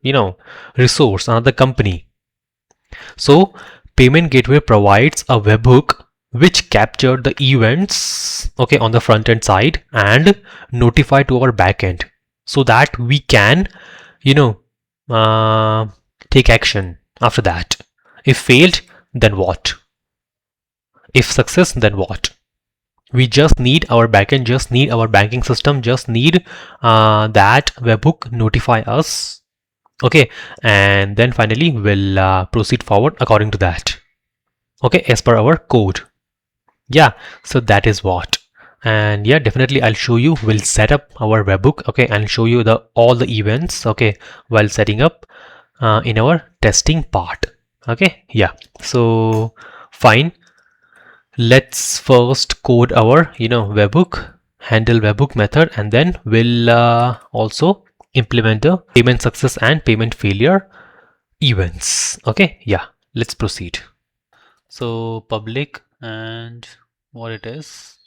resource, another company. So payment gateway provides a webhook which captured the events, okay, on the front end side and notify to our backend, so that we can, you know, uh, take action after that. If failed, then what? If success, then what? We just need our backend, just need our banking system, just need that webhook notify us. Okay, and then finally we'll proceed forward according to that. Okay, as per our code. Yeah, so that is what. And yeah, definitely I'll show you. We'll set up our webhook. Okay, and show you the all the events. Okay, while setting up in our testing part. Okay, yeah. So fine. Let's first code our webhook, handle webhook method, and then we'll also implement the payment success and payment failure events. Okay, yeah, let's proceed. So public and what it is,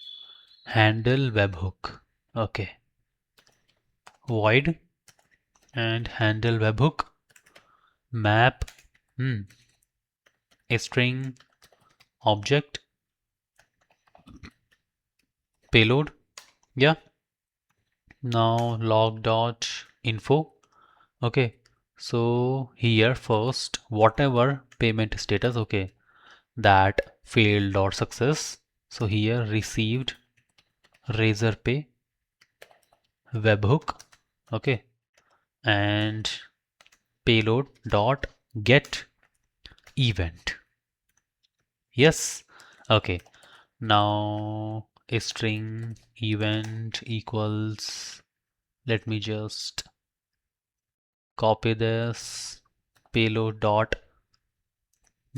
handle webhook. Okay, void and handle webhook map a string object payload. Yeah, now log dot info. Okay, so here first whatever payment status, okay, that failed or success. So here received Razorpay webhook, okay, and payload dot get event. Yes, okay. Now a string event equals, let me just copy this, payload dot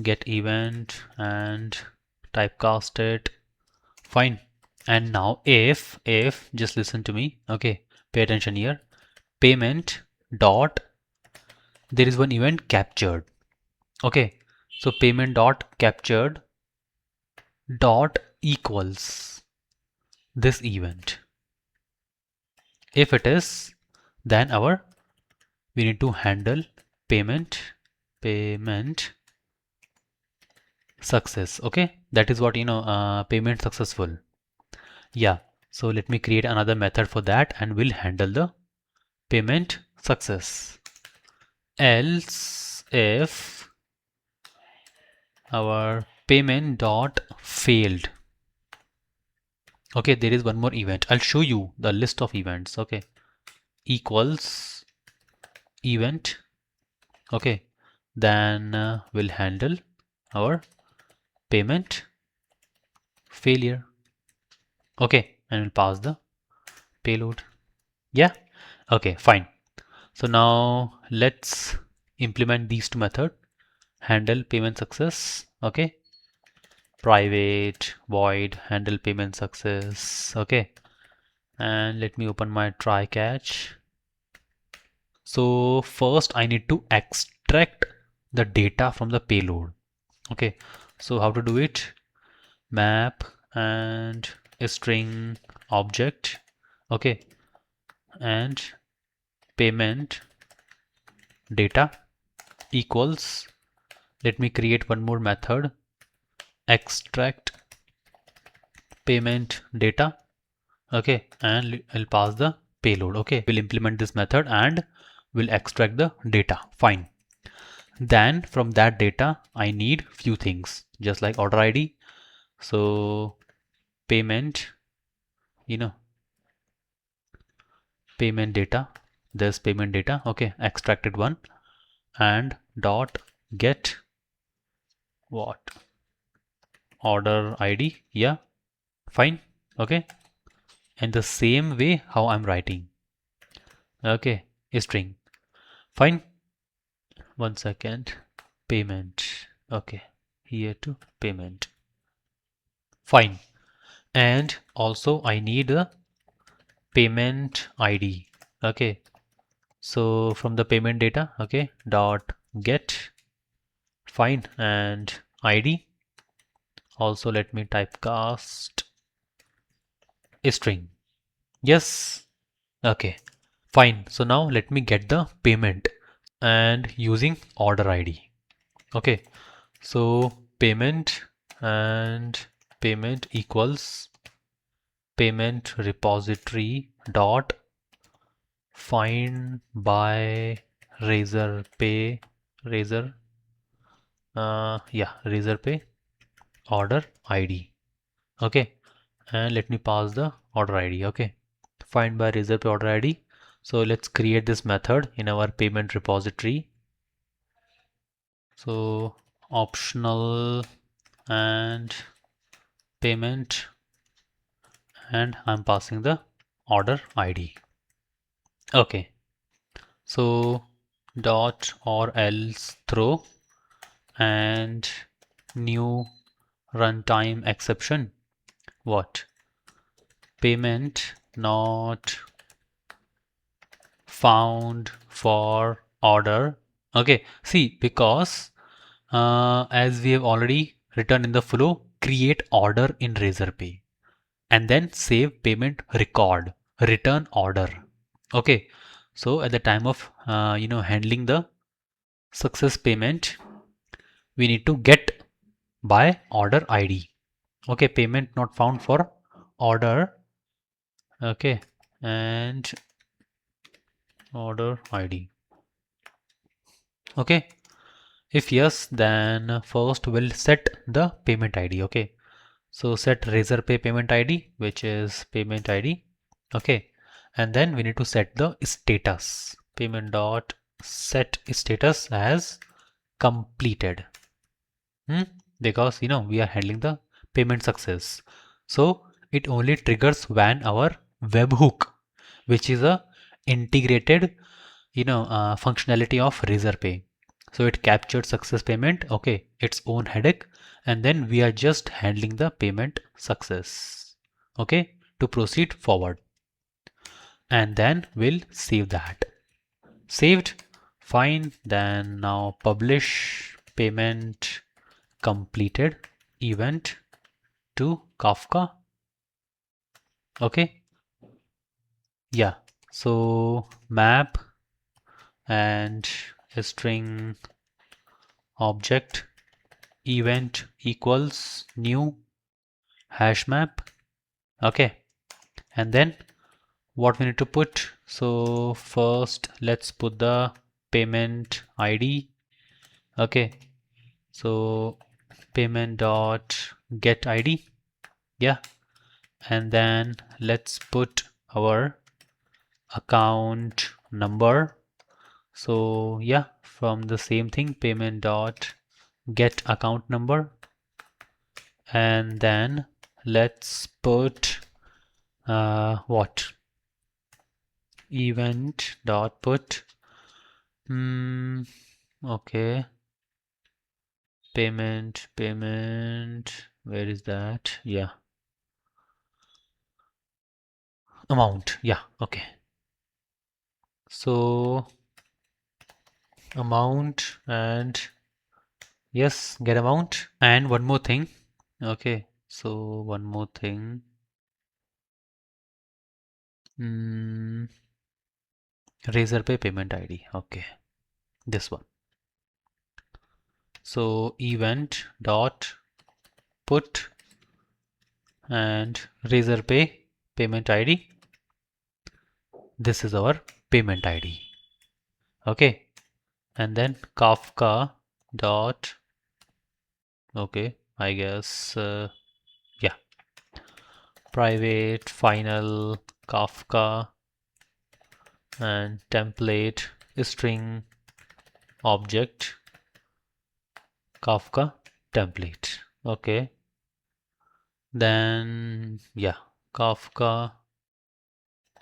get event and typecast it. Fine. And now if just listen to me, okay, pay attention here, payment dot, there is one event captured. Okay, so payment dot captured dot equals this event. If it is, then we need to handle payment success. Okay, that is what payment successful. Yeah, so let me create another method for that and we'll handle the payment success. Else if our payment dot failed. Okay, there is one more event. I'll show you the list of events. Okay, equals event. Okay, then we'll handle our payment failure. Okay, and we'll pass the payload. Yeah, okay, fine. So now let's implement these two methods. Handle payment success. Okay, private void handle payment success. Okay, and let me open my try catch. So first I need to extract the data from the payload. Okay, so how to do it? Map and a string object. Okay, and payment data equals, let me create one more method, extract payment data. Okay, and I'll pass the payload. Okay, we'll implement this method and we'll extract the data. Fine. Then from that data I need few things just like order ID. So payment, you know payment data, there's payment data. Okay, extracted one, and dot get what, order ID. Yeah, fine. Okay, and the same way how I'm writing. Okay, a string. Fine. 1 second. Payment. Okay, here to payment. Fine. And also I need a payment ID. Okay, so from the payment data, okay, dot get, fine, and ID. Also let me typecast a string. Yes, okay, fine. So now let me get the payment and using order ID. Okay, so payment and payment equals payment repository dot find by razor pay razor razor pay order ID. Okay, and let me pass the order ID. Okay, find by razor pay order ID. So let's create this method in our payment repository. So optional and payment, and I'm passing the order ID. Okay, so dot or else throw and new runtime exception. What? Payment not found for order. Okay, see, because as we have already written in the flow, create order in Razorpay and then save payment record, return order. Okay, so at the time of handling the success payment, we need to get by order ID. Okay, payment not found for order. Okay, and order ID. Okay, if yes, then first we'll set the payment ID. Okay, so set Razorpay payment ID, which is payment ID. Okay, and then we need to set the status. Payment dot set status as completed. Because we are handling the payment success. So it only triggers when our webhook, which is a integrated functionality of Razorpay. So it captured success payment, okay, its own headache, and then we are just handling the payment success, okay, to proceed forward. And then we'll save that. Saved, fine. Then now publish payment completed event to Kafka. Okay, yeah. So map and a string object. event equals new hash map. Okay, and then what we need to put? So first let's put the payment ID. Okay, so payment dot get ID. Yeah, and then let's put our account number. So yeah, from the same thing, payment dot get account number, and then let's put what event dot put okay, payment, where is that? Yeah, amount. Yeah, okay, so amount, and yes, get amount. And one more thing. Okay, so one more thing. mm, Razorpay payment ID. Okay, this one. So event dot put and Razorpay payment ID. This is our payment ID. Okay, and then Kafka dot, okay, I guess yeah, private final Kafka and template string object Kafka template. Okay, then yeah, Kafka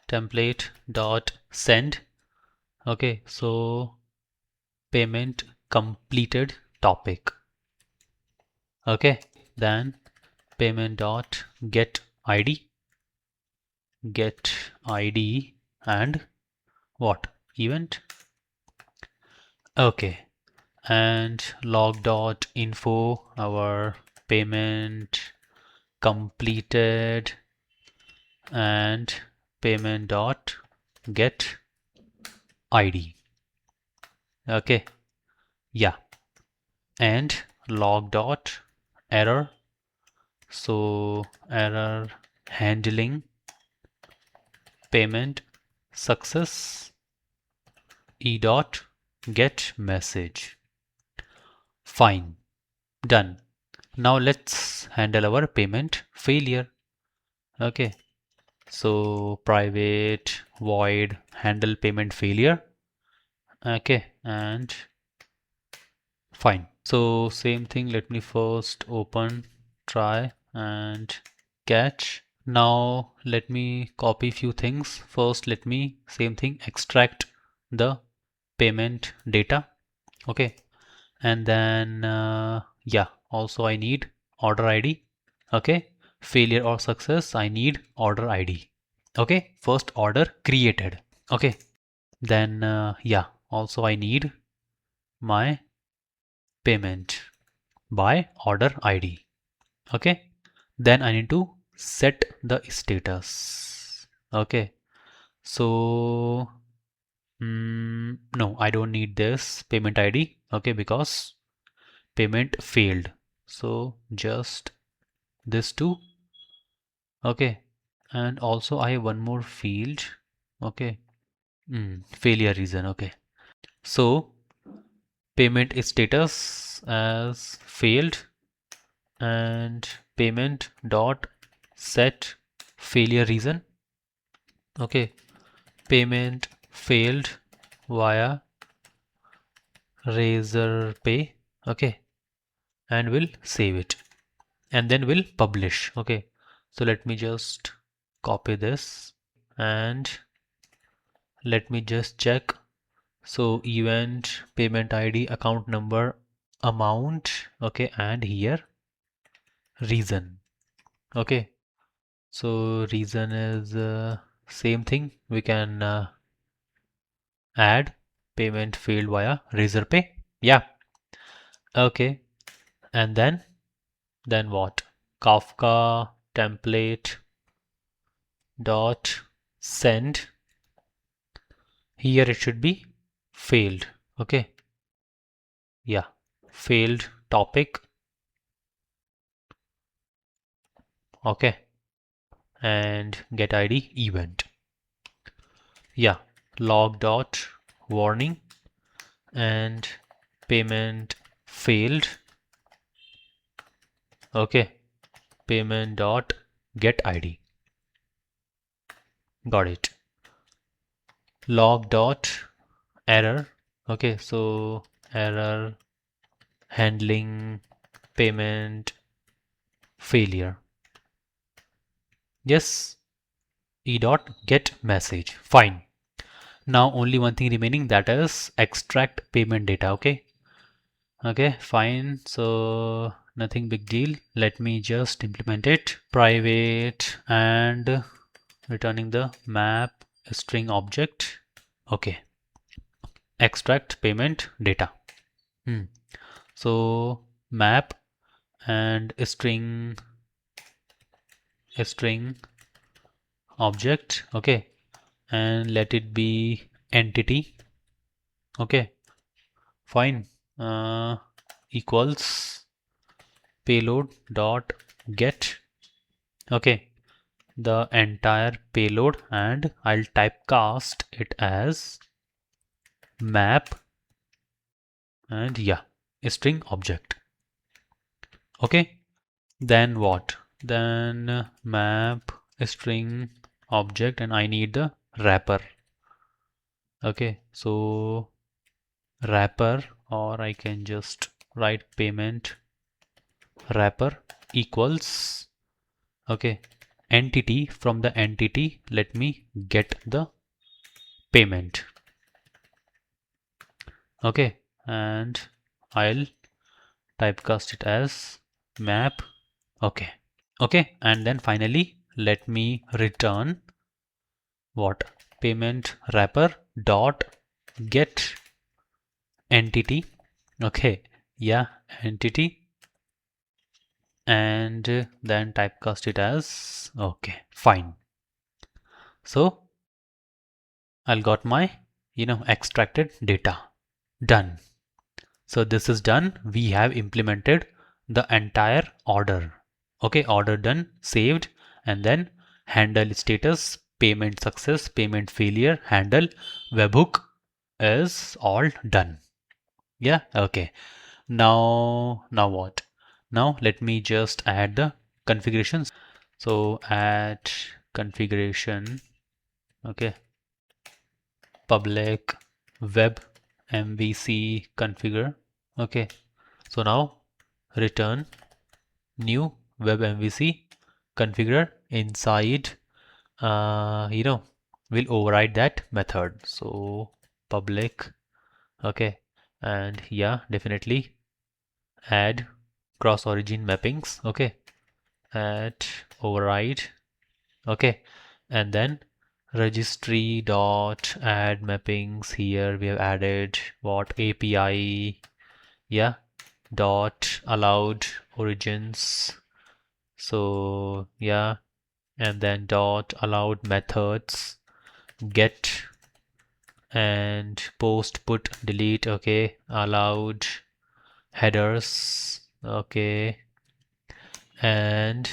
template dot send. Okay, so payment completed topic. Okay, then payment dot get ID, and what event. Okay, and log dot info, our payment completed, and payment dot get ID. Okay, yeah, and log dot error, so error handling payment success e dot get message. Fine, done. Now let's handle our payment failure. Okay, so private void handle payment failure. Okay, and fine. So same thing, let me first open, try and catch. Now let me copy few things. First let me, same thing, extract the payment data. Okay, and then yeah, also I need order ID. Okay, failure or success, I need order ID. Okay, first order created. Okay, then yeah, also I need my payment by order ID. Okay, then I need to set the status. Okay, so no, I don't need this payment ID. Okay, because payment failed. So just this two. Okay, and also I have one more field. Okay, failure reason. Okay, so payment status as failed, and payment dot set failure reason. Okay, payment failed via Razorpay. Okay, and we'll save it, and then we'll publish. Okay, so let me just copy this, and let me just check. So event payment ID, account number, amount. Okay, and here reason. Okay, so reason is same thing. We can add payment failed via Razorpay. Yeah. Okay, and then what? Kafka template dot send. Here it should be failed. Okay, yeah, failed topic. Okay, and get ID event. Yeah, log dot warning and payment failed. Okay, payment dot get ID. Got it. Log dot error. Okay, so error handling payment failure. Yes, e dot get message. Fine. Now only one thing remaining, that is extract payment data. Okay. Okay, fine. So nothing big deal. Let me just implement it. Private and returning the map string object. Okay. Extract payment data. So map and string object. Okay, and let it be entity. Okay, fine. Equals payload dot get. Okay, the entire payload, and I'll typecast it as map and yeah, string object. Okay, then what? Then map string object, and I need the wrapper. Okay, so wrapper, or I can just write payment wrapper equals, okay, entity. From the entity, let me get the payment. Okay, and I'll typecast it as map. Okay, okay, and then finally let me return what? Payment wrapper dot get entity. Okay, yeah, entity, and then typecast it as, okay, fine. So I'll got my extracted data. Done. So this is done. We have implemented the entire order. Okay, order done, saved, and then handle status, payment success, payment failure, handle, webhook is all done. Yeah, okay. Now what? Now let me just add the configurations. So add configuration, okay, public web MVC configure. Okay, so now return new web MVC configure inside, we'll override that method. So public, okay, and yeah, definitely add cross origin mappings. Okay, add override. Okay, and then registry dot add mappings. Here we have added what? API, yeah, dot allowed origins. So yeah, and then dot allowed methods, get and post, put, delete. Okay, allowed headers. Okay, and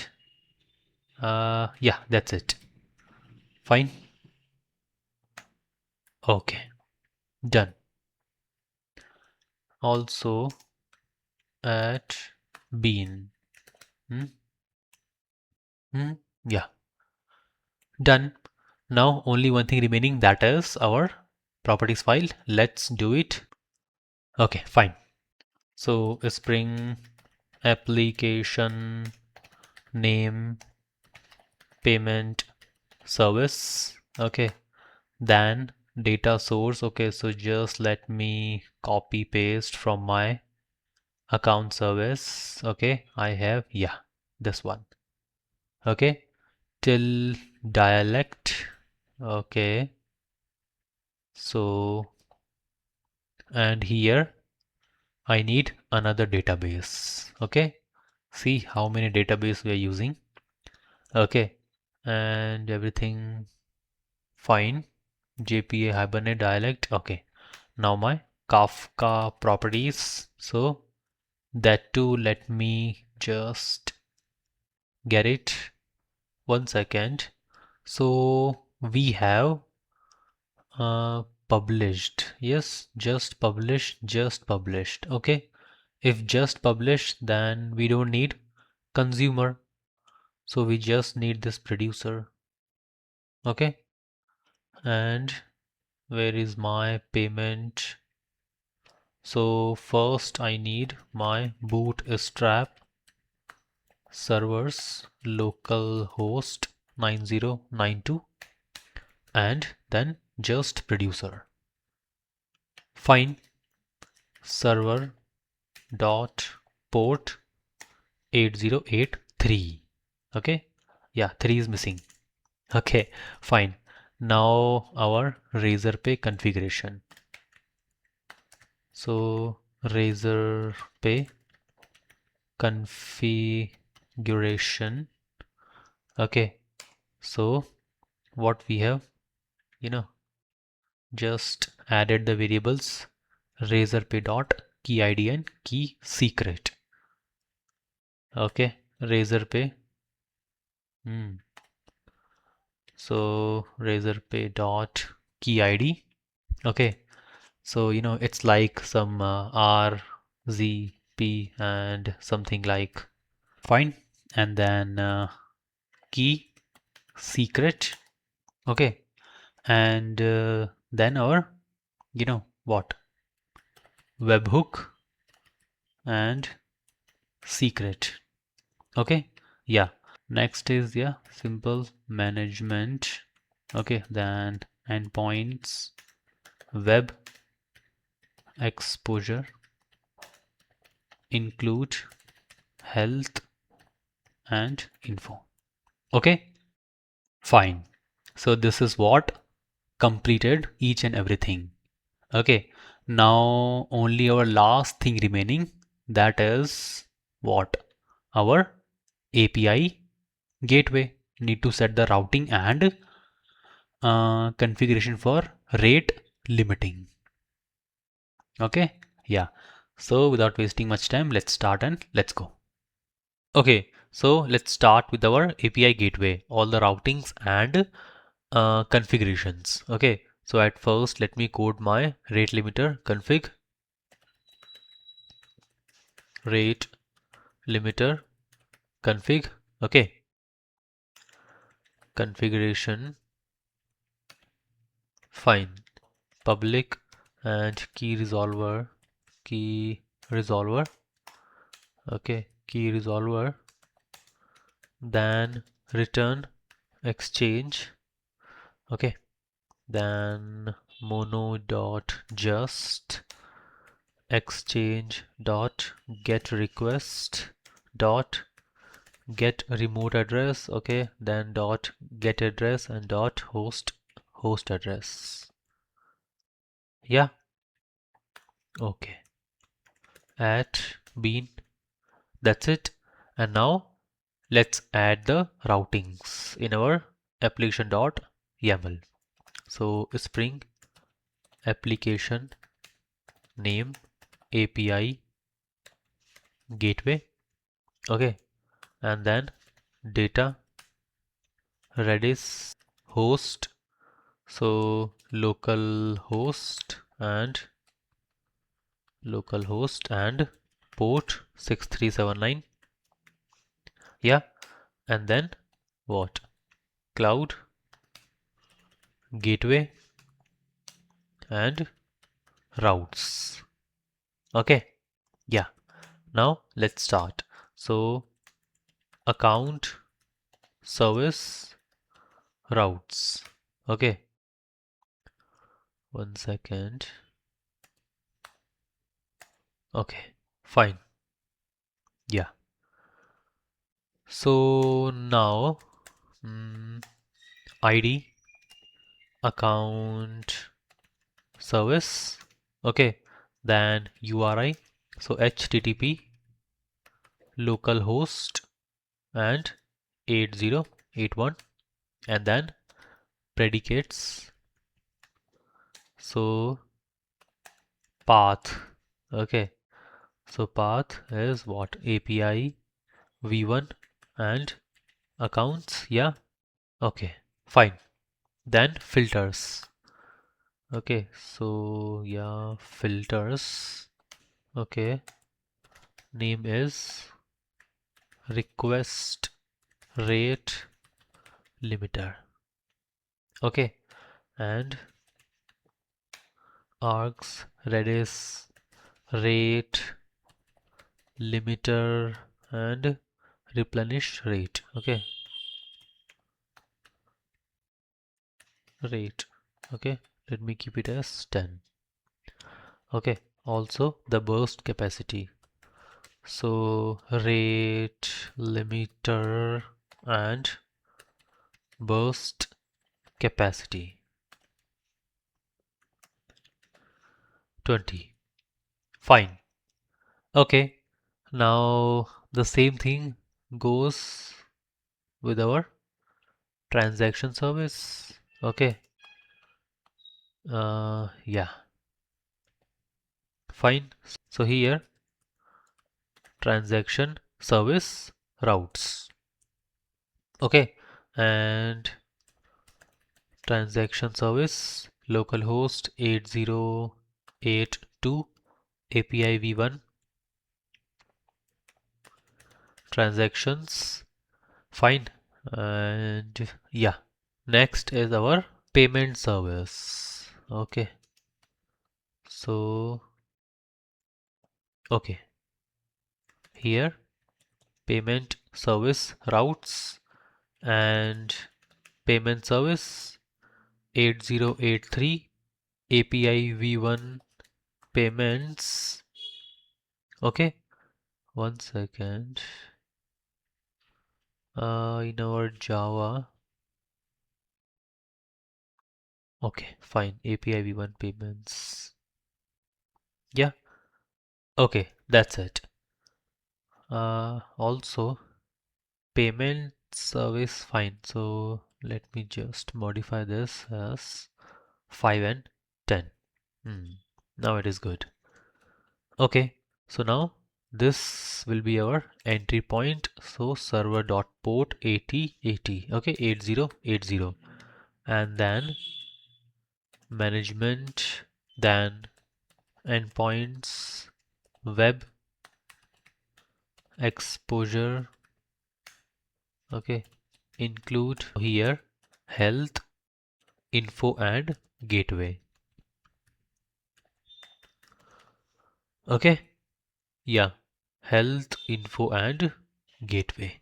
yeah, that's it. Fine. Okay, done. Also at bean. Hmm? Hmm? Yeah, done. Now only one thing remaining, that is our properties file. Let's do it. Okay, fine. So Spring application name payment service. Okay, then data source. Okay, so just let me copy paste from my account service. Okay, I have, yeah, this one. Okay, till dialect. Okay, so and here I need another database. Okay, see how many database we are using. Okay, and everything fine. JPA Hibernate dialect. Okay, now my Kafka properties. So that too, let me just get it. 1 second. So we have published. Yes, just published. Okay. If just published, then we don't need consumer. So we just need this producer. Okay. And where is my payment? So first I need my bootstrap servers localhost 9092 and then just producer. Fine. Server dot port 8083. Okay. Yeah, 3 is missing. Okay, fine. Now our Razorpay configuration. So Razorpay configuration. Okay, so what we have, you know, just added the variables Razorpay dot key ID and key secret. Okay, Razorpay. So Razorpay dot key ID. Okay, so it's like some R, Z, P, and something like. Fine, and then key secret. Okay, and then our what, webhook and secret. Okay, yeah. Next is, yeah, simple management. Okay, then endpoints, web exposure, include health and info. Okay, fine. So this is what completed each and everything. Okay, now only our last thing remaining, that is what? Our API gateway. Need to set the routing and configuration for rate limiting. Okay, yeah. So without wasting much time, let's start and let's go. Okay, so let's start with our API gateway, all the routings and configurations. Okay, so at first let me code my rate limiter config, rate limiter config. Okay, configuration, fine, public and key resolver. Okay, key resolver, then return exchange. Okay, then mono dot just exchange dot get request dot get remote address. Okay, then dot get address and dot host address. Yeah, okay, at bean, that's it. And now let's add the routings in our application dot YAML. So Spring application name API gateway. Okay, and then data Redis host. So localhost and port 6379. Yeah, and then what? Cloud gateway and routes. Okay, yeah. Now let's start. So account service routes. Okay, 1 second. Okay, fine. Yeah. So now ID account service. Okay, then URI. So HTTP localhost and 8081, and then predicates. So path. Okay, so path is what? API v1 and accounts. Yeah. Okay, fine. Then filters. Okay, so yeah, filters. Okay, name is request rate limiter. Okay, and args redis rate limiter and replenish rate. Okay, rate. Okay, let me keep it as 10. Okay, also the burst capacity. So rate limiter and burst capacity 20. Fine. Okay, now the same thing goes with our transaction service. Okay, yeah, fine. So here transaction service routes. Okay, and transaction service localhost 8082 API v1 transactions. Fine. And yeah, next is our payment service. Okay, so okay, here payment service routes and payment service 8083 API v1 payments. Okay, one second. In our Java. Okay, fine. API v1 payments. Yeah, okay, that's it. Also payment service, fine. So let me just modify this as 5 and 10. Now it is good. Okay, so now this will be our entry point. So server dot port 8080. Okay, 8080. And then management, then endpoints, web exposure. Okay, include here health, info and gateway. Okay, yeah, health, info and gateway.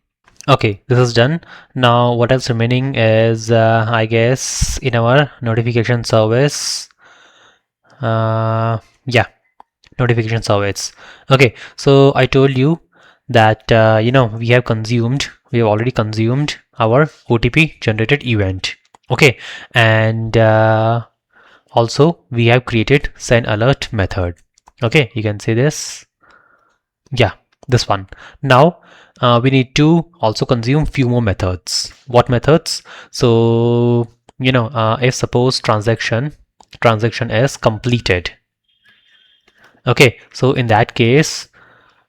Okay, this is done. Now what else remaining is I guess in our notification service. Yeah, notification service. Okay, so I told you that we have already consumed our OTP generated event. Okay, and also we have created send alert method. Okay, you can see this. Yeah, this one. Now we need to also consume few more methods. What methods? So if suppose transaction is completed. Okay, so in that case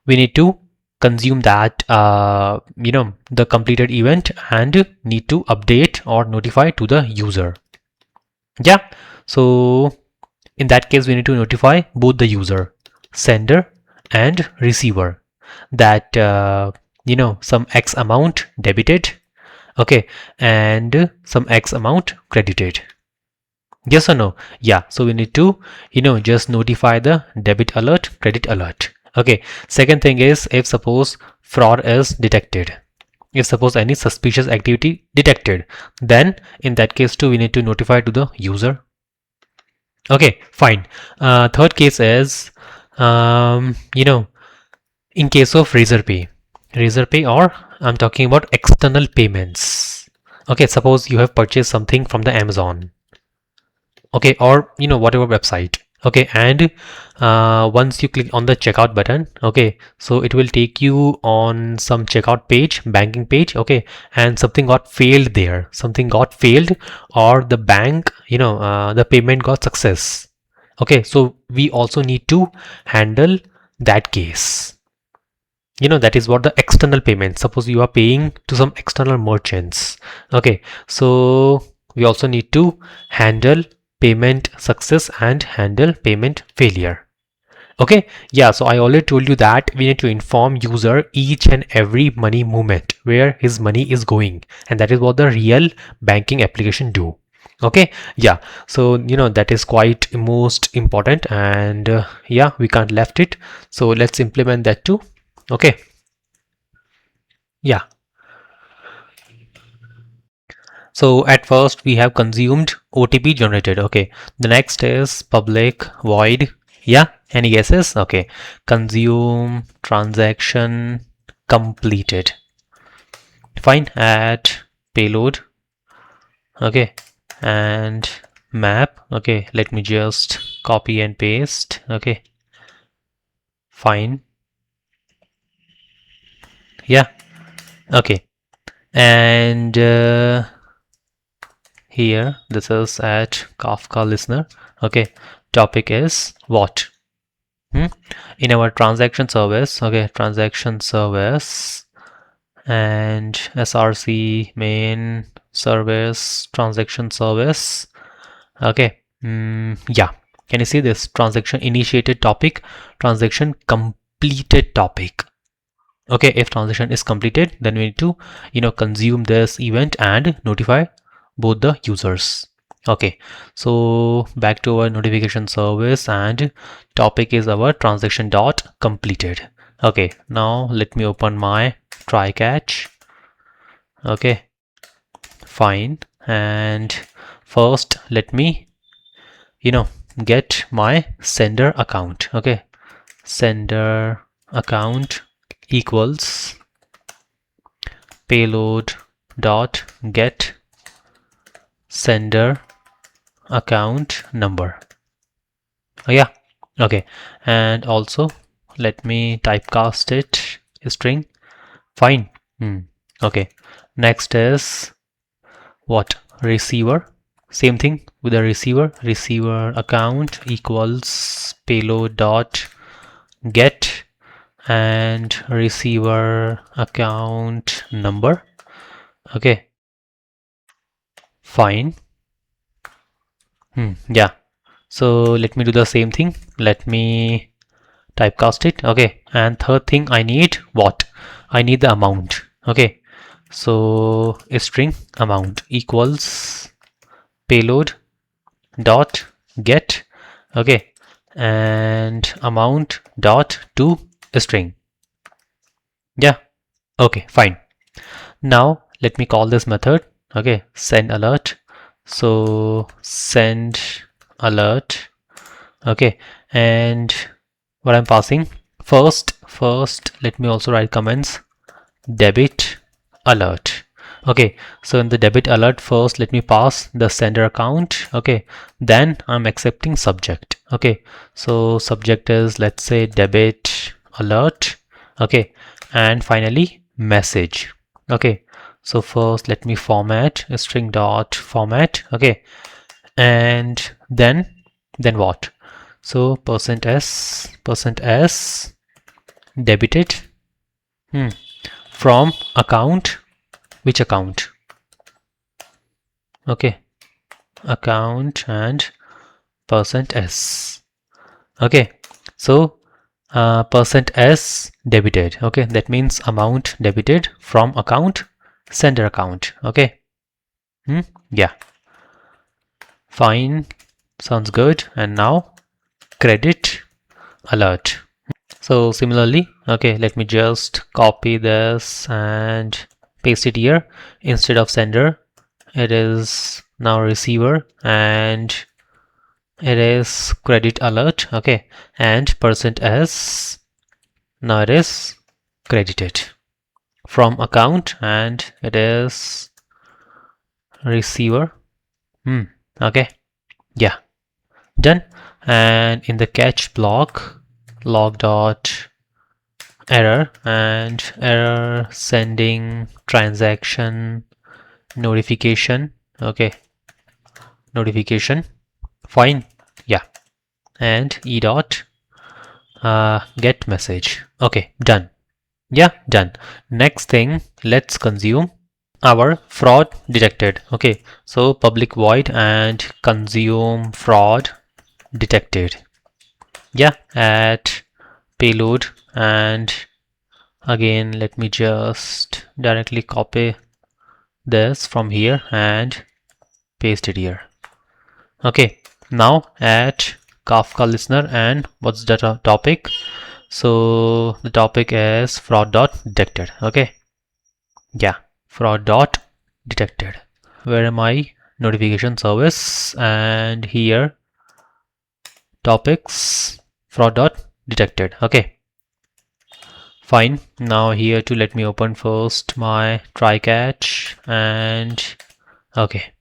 we need to consume that the completed event and need to update or notify to the user. Yeah, so in that case we need to notify both the user, sender and receiver, that some X amount debited, okay, and some X amount credited. Yes or no? Yeah, so we need to just notify the debit alert, credit alert. Okay, second thing is, if suppose fraud is detected, if suppose any suspicious activity detected, then in that case too we need to notify to the user. Okay, fine. Third case is in case of razor pay, or I'm talking about external payments. Okay, suppose you have purchased something from the Amazon, okay, or whatever website. Okay, and once you click on the checkout button, okay, so it will take you on some checkout page, banking page. Okay, and something got failed there, or the bank, the payment got success. Okay, so we also need to handle that case. that is what the external payment. Suppose you are paying to some external merchants. Okay, so we also need to handle payment success and handle payment failure. Okay, yeah, so I already told you that we need to inform user each and every money movement, where his money is going, and that is what the real banking application do. Okay, yeah, so that is quite most important, and yeah, we can't left it. So let's implement that too. Okay, yeah. So at first we have consumed OTP generated. Okay, the next is public void. Yeah, any guesses? Okay, consume transaction completed. Fine, add payload. Okay, and map. Okay, let me just copy and paste. Okay, fine. Yeah, okay, and here this is at Kafka listener. Okay, topic is what? In our transaction service. Okay, transaction service and src main service transaction service. Okay, yeah, can you see this transaction initiated topic, transaction completed topic? Okay, if transaction is completed, then we need to consume this event and notify both the users. Okay, so back to our notification service, and topic is our transaction dot completed. Okay, now let me open my try catch. Okay, fine, and first let me get my sender account. Okay, sender account equals payload dot get sender account number. Oh, yeah, okay, and also let me typecast it string. Fine. Okay, next is what? Receiver. Same thing with the receiver account equals payload dot get and receiver account number. Okay, fine. Yeah, so let me do the same thing. Let me typecast it. Okay, and third thing, I need what? I need the amount. Okay, so a string amount equals payload dot get. Okay, and amount dot to a string. Yeah, okay, fine. Now let me call this method. Okay, send alert. So send alert. Okay, and what I'm passing first let me also write comments debit alert. Okay, so in the debit alert, first let me pass the sender account. Okay, then I'm accepting subject. Okay, so subject is, let's say, debit alert. Okay, and finally message. Okay, so first let me format a string dot format. Okay, and then what? So %s debited from account. Which account? Okay, account and %s. Okay, so %s debited. Okay, that means amount debited from account, sender account. Okay, yeah, fine, sounds good. And now credit alert. So similarly, okay, let me just copy this and paste it here. Instead of sender, it is now receiver, and it is credit alert. Okay, and %s, now it is credited from account, and it is receiver. Okay, yeah, done. And in the catch block, log dot error, and error sending transaction notification. Okay, notification. Fine, yeah, and e dot get message. Okay, done. Yeah, done. Next thing, let's consume our fraud detected. Okay, so public void and consume fraud detected. Yeah, at payload, and again let me just directly copy this from here and paste it here. Okay, now at Kafka listener, and what's the topic? So the topic is fraud dot detected. Okay, yeah, fraud dot detected. Where am I? Notification service, and here topics fraud dot detected. Okay, fine. Now here to let me open first my try catch, and okay.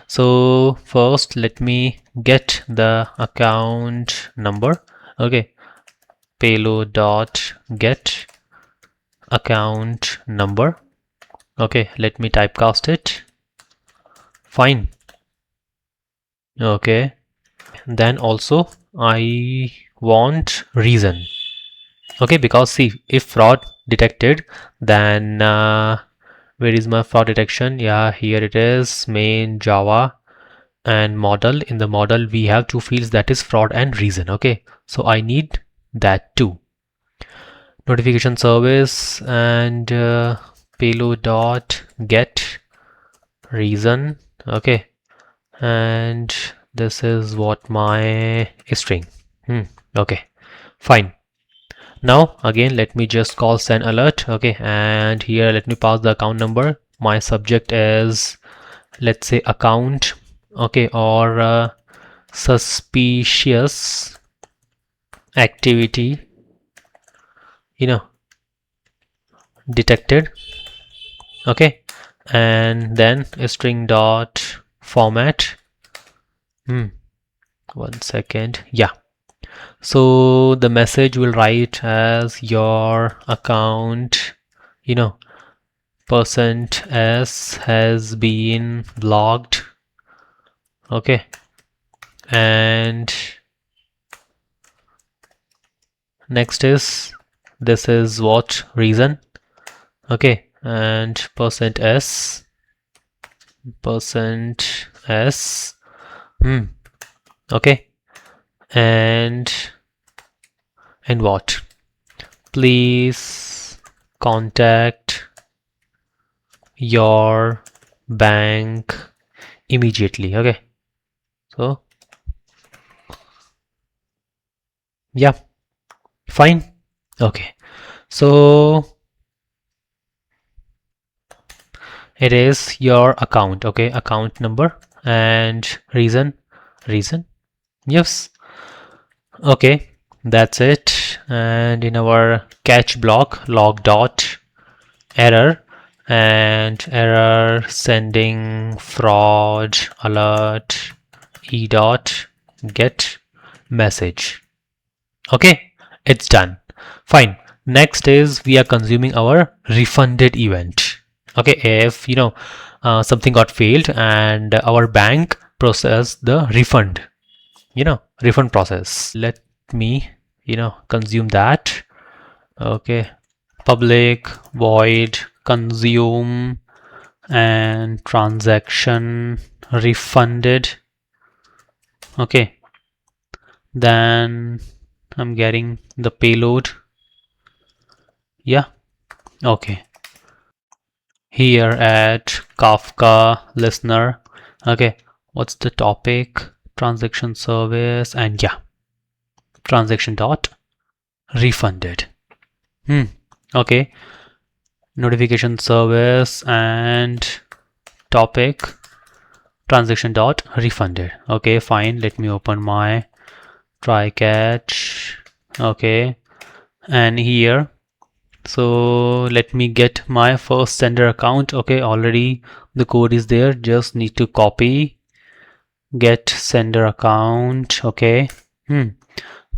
So first let me get the account number. Okay, payload dot get account number. Okay, let me typecast it. Fine. Okay, then also I want reason. Okay, because see, if fraud detected, then where is my fraud detection? Yeah, here it is, main Java and model. In the model we have two fields, that is fraud and reason. Okay, so I need that too. Notification service and payload dot get reason. Okay, and this is what my string. Okay, fine. Now again let me just call send alert. Okay, and here let me pass the account number. My subject is, let's say, account. Okay, or suspicious activity, you know, detected. Okay, and then string dot format. 1 second. Yeah, so the message will write as your account, you know, percent s has been blocked. Okay, and next is, this is what reason. Okay, and percent s okay, and what, please contact your bank immediately. Okay, so yeah, fine. Okay, so it is your account. Okay, account number and reason. Yes. Okay, that's it. And in our catch block, log dot error, and error sending fraud alert e dot get message. Okay, it's done. Fine. Next is we are consuming our refunded event. Okay, if something got failed and our bank processed the refund, refund process. Let me consume that. Okay, public void consume and transaction refunded. Okay, then I'm getting the payload. Yeah, okay, here at Kafka listener. Okay, what's the topic? Transaction service, and yeah, transaction dot refunded. Okay, notification service and topic transaction dot refunded. Okay, fine, let me open my try catch. Okay, and here, so let me get my first sender account. Okay, already the code is there, just need to copy, get sender account. Okay,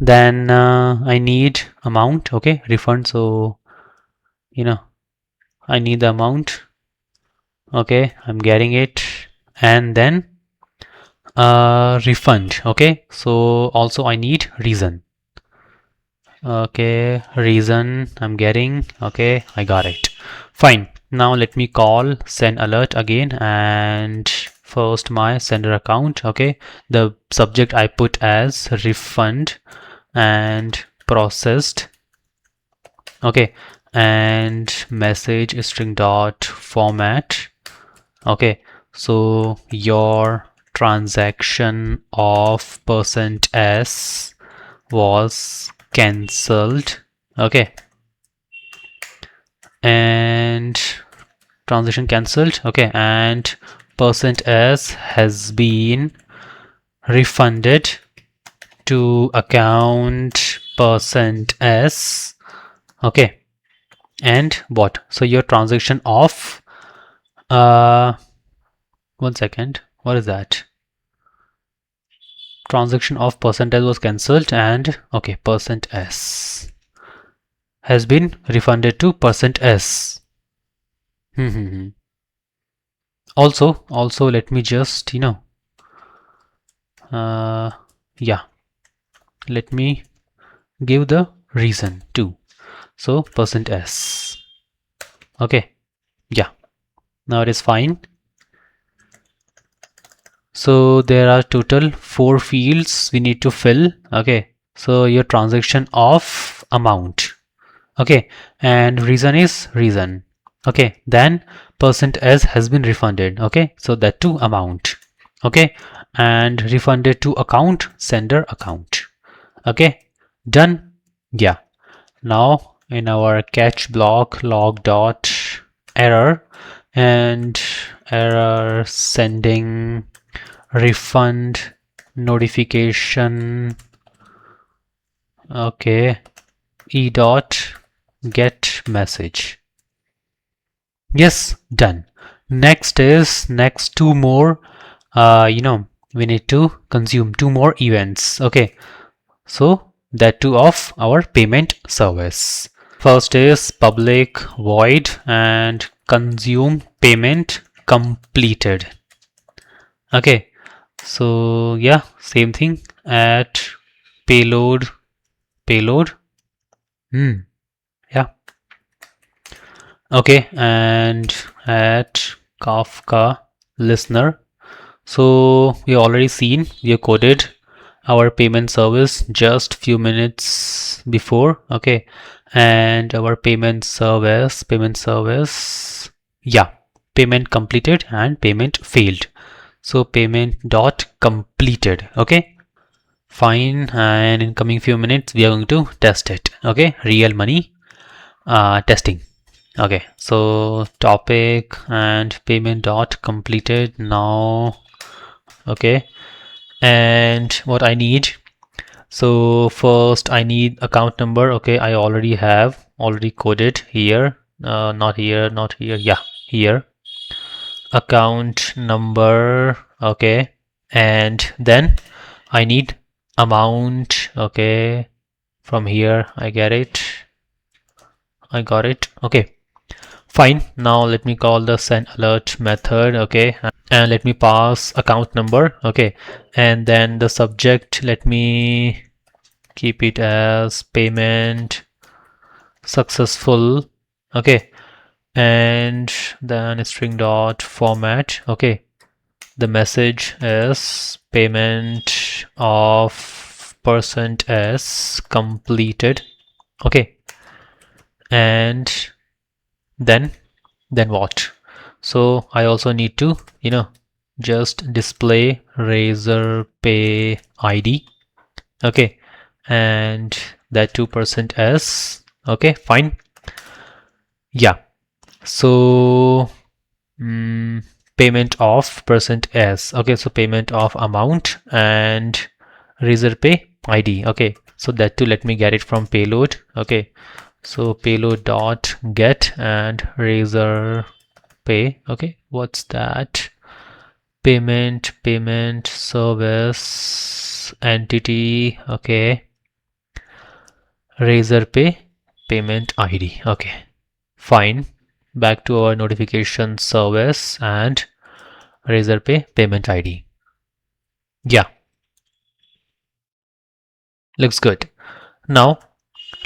then I need amount. Okay, refund, so I need the amount. Okay, I'm getting it. And then refund. Okay, so also I need reason. Okay, reason I'm getting. Okay, I got it. Fine. Now let me call send alert again, and first my sender account. Okay, the subject I put as refund and processed. Okay, and message string dot format. Okay, so your transaction of %s was cancelled. Okay, and transaction cancelled. Okay, and %s has been refunded to account %s. Okay, and what? So your transaction of uh 1 second. What is that? Transaction of %s was cancelled, and okay, %s has been refunded to %s. Also let me just uh yeah, let me give the reason too. So %s. Okay, yeah, now it is fine. So there are total 4 fields we need to fill. Okay, so your transaction of amount. Okay, and reason is reason. Okay, then %s has been refunded. Okay, so that to amount. Okay, and refunded to account, sender account. Okay, done. Yeah, now in our catch block log dot error, and error sending refund notification. Okay, e dot get message. Yes, done. Next two more. We need to consume 2 more events. Okay, so that too of our payment service. First is public void and consume payment completed. Okay, so yeah, same thing at payload. Yeah. Okay, and at Kafka listener. So we already seen, we have coded our payment service just few minutes before. Okay, and our payment service, yeah, payment completed and payment failed. So payment dot completed. Okay, fine, and in coming few minutes we are going to test it. Okay, real money testing. Okay, so topic and payment dot completed now. Okay, and what I need, so first I need account number. Okay, I already coded here, not here, yeah, here, account number. Okay, and then I need amount. Okay, from here I got it. Okay, fine. Now let me call the send alert method. Okay, and let me pass account number. Okay, and then the subject, let me keep it as payment successful. Okay, and then string dot format. Okay, the message is payment of %s completed. Okay, and then what? So I also need to just display razor pay ID. Okay, and that 2%s. Okay, fine. Yeah, so payment of %s. Okay, so payment of amount and razor pay ID. Okay, so that too, let me get it from payload. Okay, so payload dot get and razor pay. Okay, what's that? Payment service entity. Okay, razor pay payment ID. Okay, fine. Back to our notification service and razor pay payment ID. Yeah, looks good. Now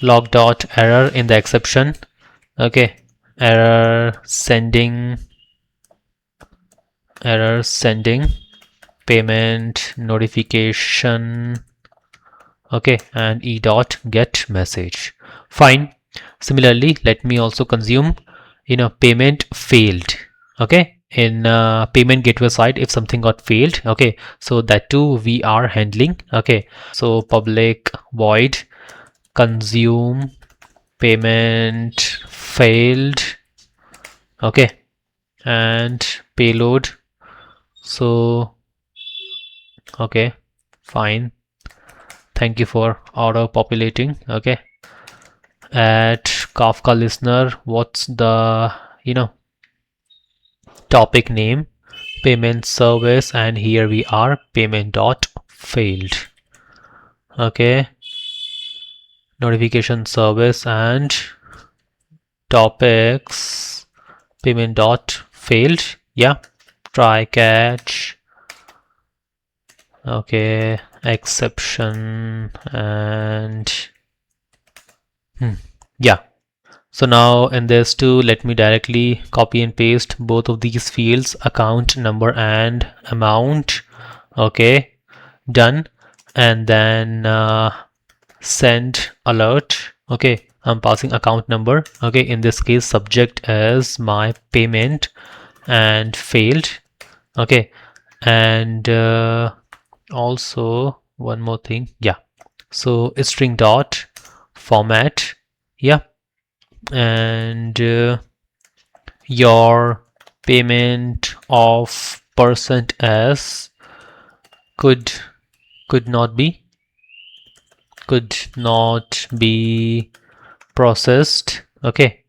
log dot error in the exception. Okay, error sending payment notification. Okay, and e dot get message. Fine. Similarly, let me also consume payment failed. Okay, in payment gateway side, if something got failed, okay, so that too we are handling. Okay, so public void consume payment failed. Okay, and payload. So okay, fine, thank you for auto populating. Okay, at Kafka listener, what's the topic name? Payment service, and here we are, payment dot failed. Okay, notification service and topics payment dot failed. Yeah, try catch. Okay, exception and yeah. So now in this too, let me directly copy and paste both of these fields, account number and amount. Okay, done. And then send alert. Okay, I'm passing account number. Okay, in this case subject is my payment and failed. Okay, and also one more thing. Yeah, so string dot format. Yeah, and your payment of %s could not be processed. Okay,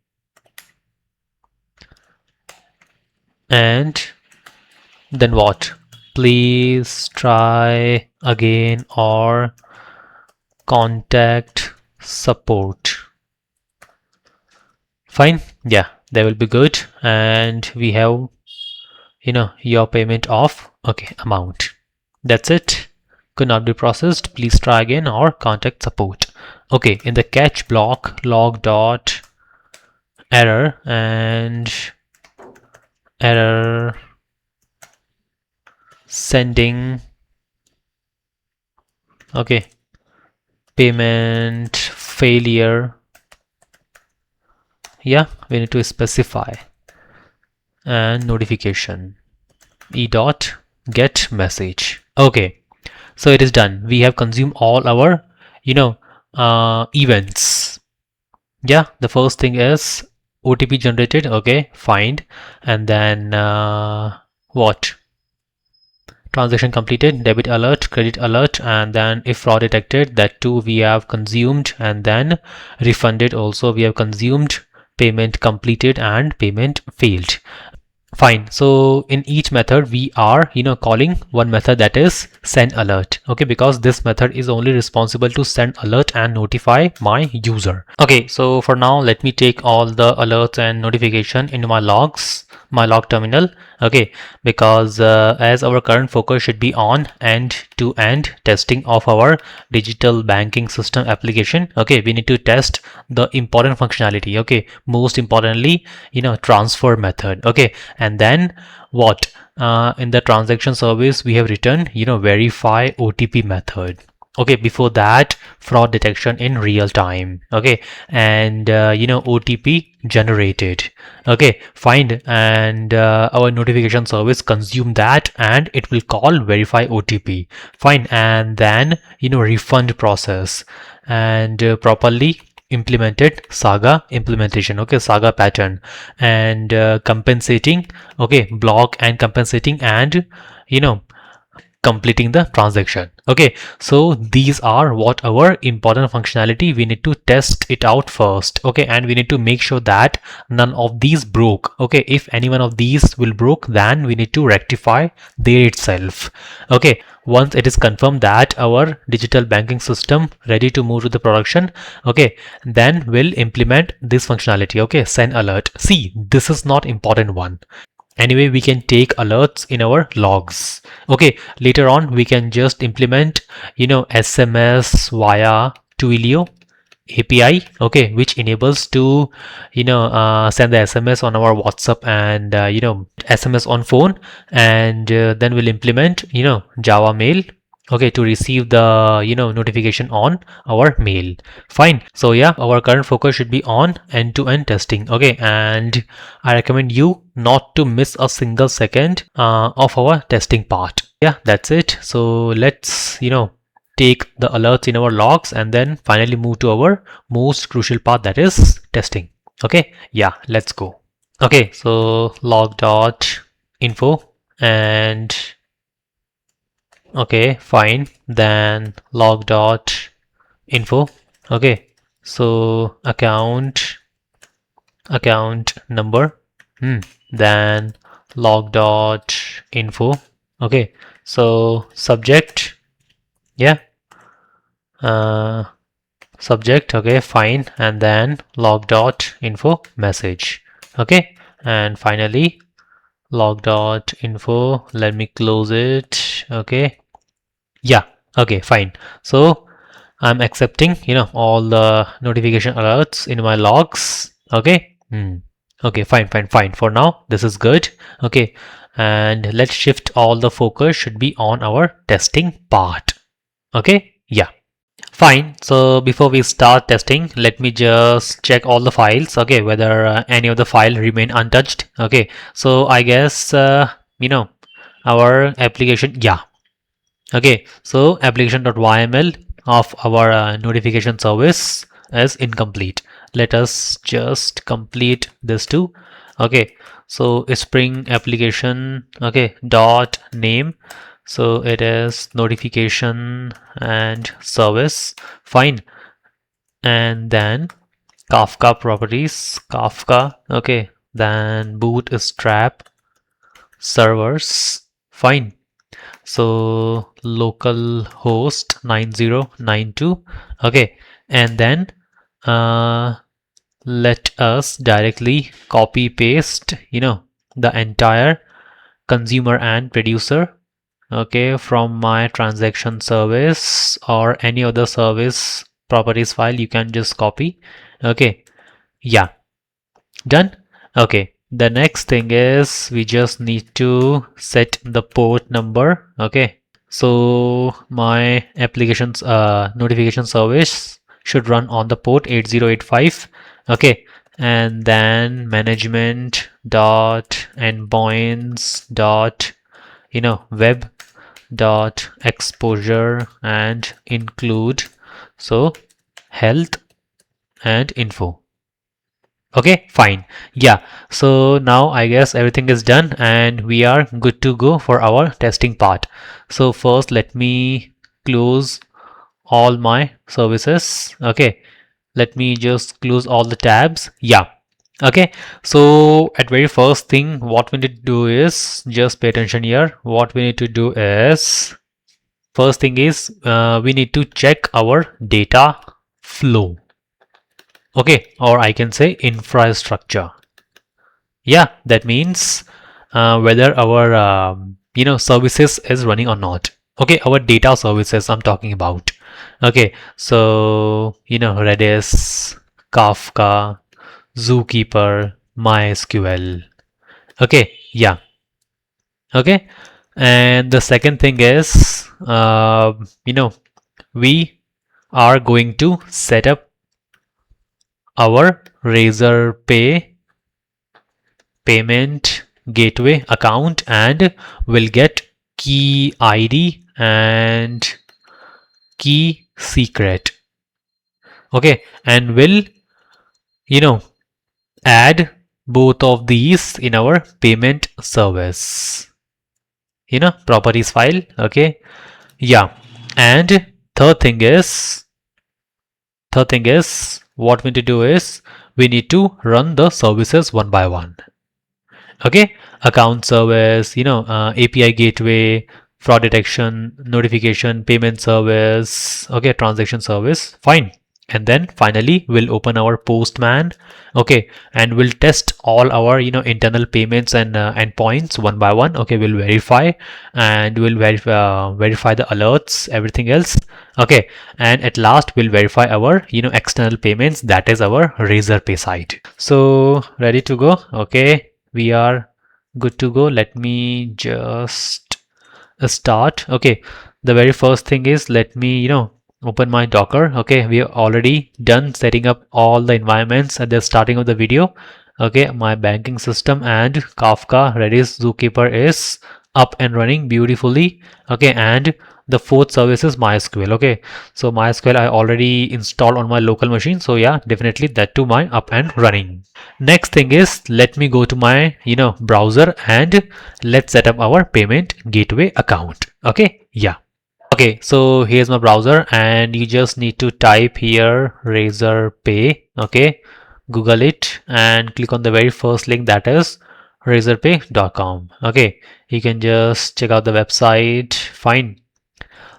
and then what? Please try again or contact support. Fine, yeah, that will be good. And we have your payment of amount. That's it. Could not be processed. Please try again or contact support. Okay, in the catch block, log dot error and error sending payment failure. Yeah, we need to specify and notification e dot get message. Okay, so it is done. We have consumed all our events. Yeah, the first thing is OTP generated. Okay, find, and then what? Transaction completed, debit alert, credit alert, and then if fraud detected, that too we have consumed, and then refunded also we have consumed, payment completed and payment failed. Fine. So in each method we are calling one method, that is send alert. Okay, because this method is only responsible to send alert and notify my user. Okay, so for now let me take all the alerts and notification into my logs, my log terminal. Okay, because as our current focus should be on end-to-end testing of our digital banking system application. Okay, we need to test the important functionality. Okay, most importantly transfer method. Okay, and then what, in the transaction service we have written verify OTP method. Okay, before that fraud detection in real time. Okay, and OTP generated. Okay, find, and our notification service consume that and it will call verify OTP. Fine, and then refund process and properly implemented SAGA implementation. Okay, SAGA pattern and compensating. Okay, block and compensating and completing the transaction. Okay, so these are what our important functionality. We need to test it out first. Okay, and we need to make sure that none of these broke. Okay, if any one of these will broke, then we need to rectify there itself. Okay, once it is confirmed that our digital banking system ready to move to the production, okay, then we'll implement this functionality. Okay, send alert. See, this is not important one. Anyway, we can take alerts in our logs. Okay, later on we can just implement SMS via Twilio API, okay, which enables to send the SMS on our WhatsApp and SMS on phone, and then we'll implement Java mail, okay, to receive the notification on our mail. Fine. So yeah, our current focus should be on end-to-end testing, okay, and I recommend you not to miss a single second of our testing part. Yeah, that's it. So let's take the alerts in our logs and then finally move to our most crucial part, that is testing. Okay, yeah, let's go. Okay, so log dot info and okay, fine, then log dot info. Okay, so account number, then log dot info. Okay, so subject, yeah, subject, okay, fine, and then log dot info message. Okay, and finally log dot info, let me close it. Okay, yeah, okay, fine. So I'm accepting all the notification alerts in my logs. Okay, okay, fine, for now this is good. Okay, and let's shift all the focus should be on our testing part. Okay, yeah, fine. So before we start testing, let me just check all the files, okay, whether any of the file remain untouched. Okay, so I guess our application, yeah, okay, so application.yml of our notification service is incomplete. Let us just complete this too. Okay, so Spring application, okay, dot name, so it is notification and service, fine, and then Kafka properties, Kafka, okay, then bootstrap servers, fine. So local host 9092, okay, and then let us directly copy paste the entire consumer and producer, okay, from my transaction service or any other service properties file. You can just copy. Okay, yeah, done. Okay, the next thing is we just need to set the port number. Okay, so my application's notification service should run on the port 8085. Okay, and then management dot endpoints dot web dot exposure and include, so health and info. Okay, fine. Yeah, so now I guess everything is done and we are good to go for our testing part. So first let me close all my services. Okay, let me just close all the tabs. Yeah, okay, so at very first thing what we need to do is just pay attention here. What we need to do is, first thing is we need to check our data flow. Okay, or I can say infrastructure. Yeah, that means whether our services is running or not. Okay, our data services I'm talking about. Okay, so Redis, Kafka, Zookeeper, MySQL. Okay, yeah, okay, and the second thing is we are going to set up our Razor Pay payment gateway account and we'll get key ID and key secret. Okay, and we'll add both of these in our payment service properties file. Okay, yeah, and third thing is what we need to do is we need to run the services one by one. Okay, account service, API gateway, fraud detection, notification, payment service, okay, transaction service, fine. and then finally we'll open our Postman, okay, and we'll test all our internal payments and endpoints one by one. Okay, we'll verify, and we'll verify the alerts, everything else, okay, and at last we'll verify our external payments, that is our Razorpay side. So ready to go? Okay, we are good to go. Let me just start. Okay, the very first thing is, let me open my Docker. Okay, we are already done setting up all the environments at the starting of the video. Okay, my banking system and Kafka, Redis, Zookeeper is up and running beautifully. Okay, and the fourth service is MySQL. Okay, so MySQL I already installed on my local machine, so yeah, definitely that too my up and running. Next thing is, let me go to my browser and let's set up our payment gateway account. Okay, yeah. Okay, so here's my browser, and you just need to type here Razorpay. Okay, Google it and click on the very first link, that is razorpay.com. Okay, you can just check out the website. Fine.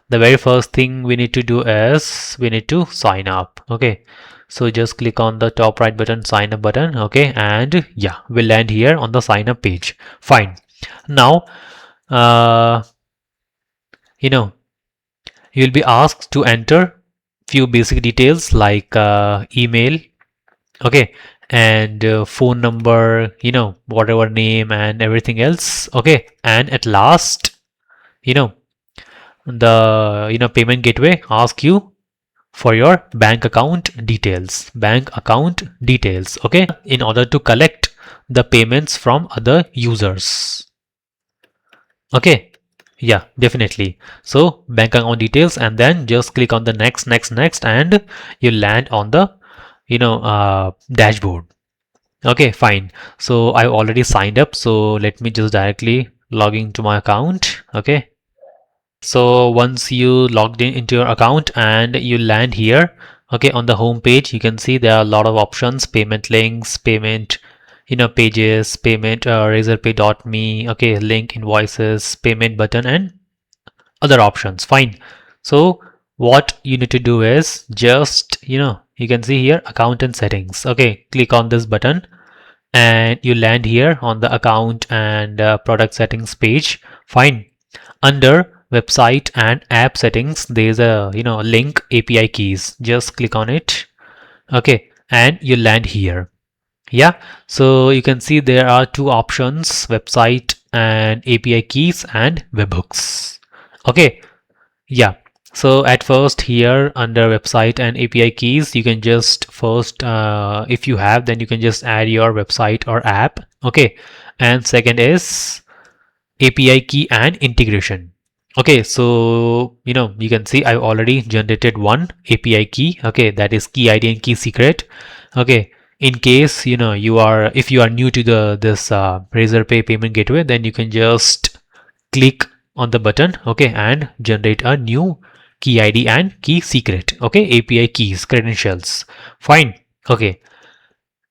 The very first thing we need to do is we need to sign up. Okay, so just click on the top right button, sign up button. Okay, and yeah, we'll land here on the sign up page. Fine. Now uh, you know you'll be asked to enter few basic details like email, okay, and phone number, whatever name and everything else. Okay, and at last, you know the payment gateway ask you for your bank account details, okay, in order to collect the payments from other users. Okay, yeah, definitely. So bank account details, and then just click on the next, and you land on the dashboard. Okay, fine. So I already signed up, so let me just directly log into my account. Okay, so once you logged in into your account and you land here, okay, on the home page, you can see there are a lot of options: payment links, payment pages, payment razorpay.me, okay, link, invoices, payment button, and other options. Fine. So what you need to do is just you can see here account and settings. Okay, click on this button and you land here on the account and product settings page. Fine. Under website and app settings, there's a link API keys. Just click on it. Okay, and you land here. Yeah, so you can see there are two options: website and API keys and webhooks. Okay, yeah. So at first here under website and API keys, you can just first, if you have, then you can just add your website or app. Okay, and second is API key and integration. Okay, so you can see I've already generated one API key. Okay, that is key ID and key secret. Okay, in case if you are new to this Razorpay payment gateway, then you can just click on the button, okay, and generate a new key ID and key secret. Okay, API keys, credentials. Fine. Okay,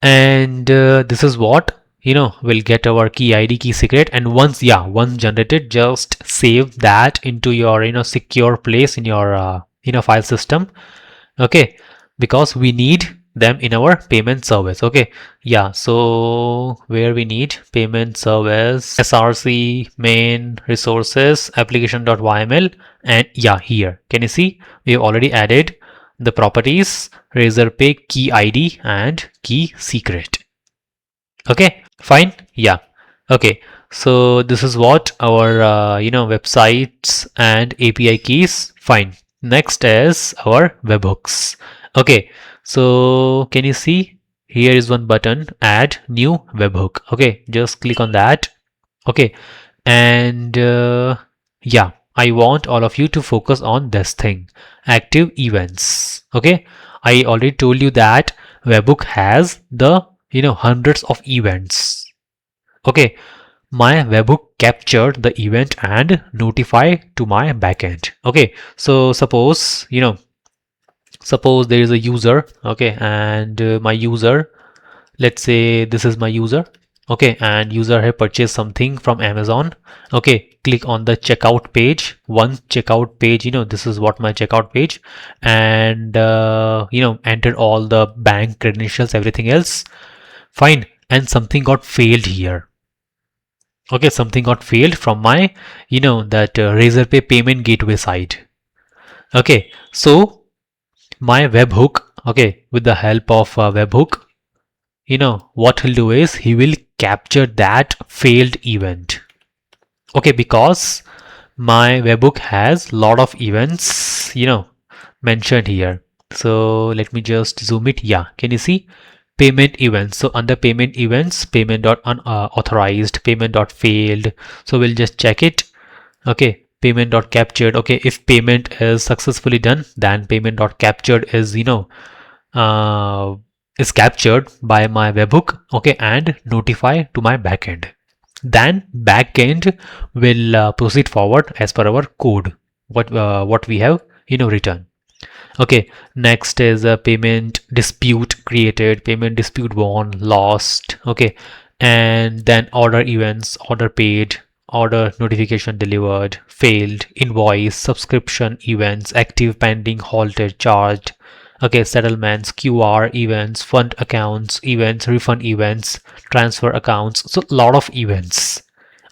and this is what we'll get our key ID, key secret, and once generated, just save that into your secure place in your file system. Okay, because we need them in our payment service. Okay, yeah, so where we need payment service, src main resources application.yml, and yeah, here can you see we have already added the properties Razorpay key ID and key secret. Okay, fine. Yeah. Okay, so this is what our websites and API keys. Fine. Next is our webhooks. Okay, so can you see here is one button, add new webhook. Okay, just click on that. Okay, and yeah, I want all of you to focus on this thing, active events. Okay, I already told you that webhook has the hundreds of events. Okay, my webhook captured the event and notify to my backend. Okay, so suppose suppose there is a user, okay, and my user, let's say this is my user. Okay, and user have purchased something from Amazon. Okay, click on the checkout page. One checkout page, this is what my checkout page, and enter all the bank credentials, everything else. Fine, and something got failed here. Okay, something got failed from my, that Razorpay payment gateway site. Okay, so my webhook, okay, with the help of webhook, what he'll do is he will capture that failed event. Okay, because my webhook has lot of events, mentioned here. So let me just zoom it. Yeah, can you see payment events? So under payment events, payment dot unauthorized, payment dot failed. So we'll just check it. Okay, payment dot captured. Okay, if payment is successfully done, then payment dot captured is uh, is captured by my webhook. Okay, and notify to my backend. Then backend will proceed forward as per our code. What we have written. Okay, next is a payment dispute created, payment dispute won, lost. Okay, and then order events, order paid, order notification delivered, failed, invoice, subscription events, active, pending, halted, charged. Okay, settlements, QR events, fund accounts, events, refund events, transfer accounts. So lot of events.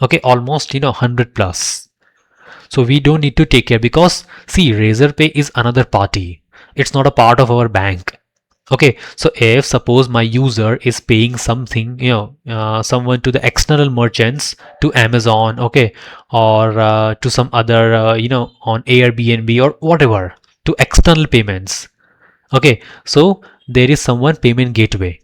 Okay, almost 100 plus. So we don't need to take care because see, Razorpay is another party. It's not a part of our bank. Okay, so if suppose my user is paying something, someone to the external merchants, to Amazon, okay, or to some other, on Airbnb or whatever, to external payments. Okay, so there is someone payment gateway.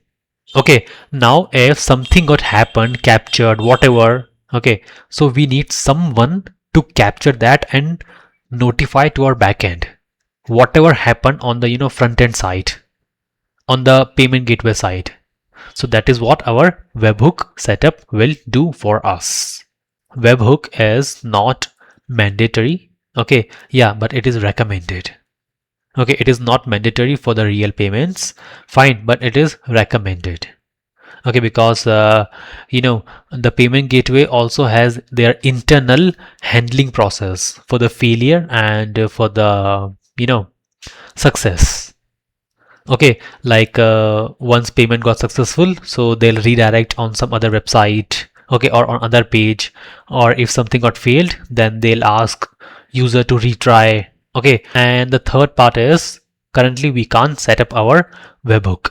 Okay, now if something got happened, captured, whatever, okay, so we need someone to capture that and notify to our backend whatever happened on the front end side, on the payment gateway side. So that is what our webhook setup will do for us. Webhook is not mandatory. Okay, yeah, but it is recommended. Okay, it is not mandatory for the real payments. Fine, but it is recommended. Okay, because the payment gateway also has their internal handling process for the failure and for the success. Okay, like once payment got successful, so they'll redirect on some other website, okay, or on other page, or if something got failed, then they'll ask user to retry. Okay, and the third part is currently we can't set up our webhook.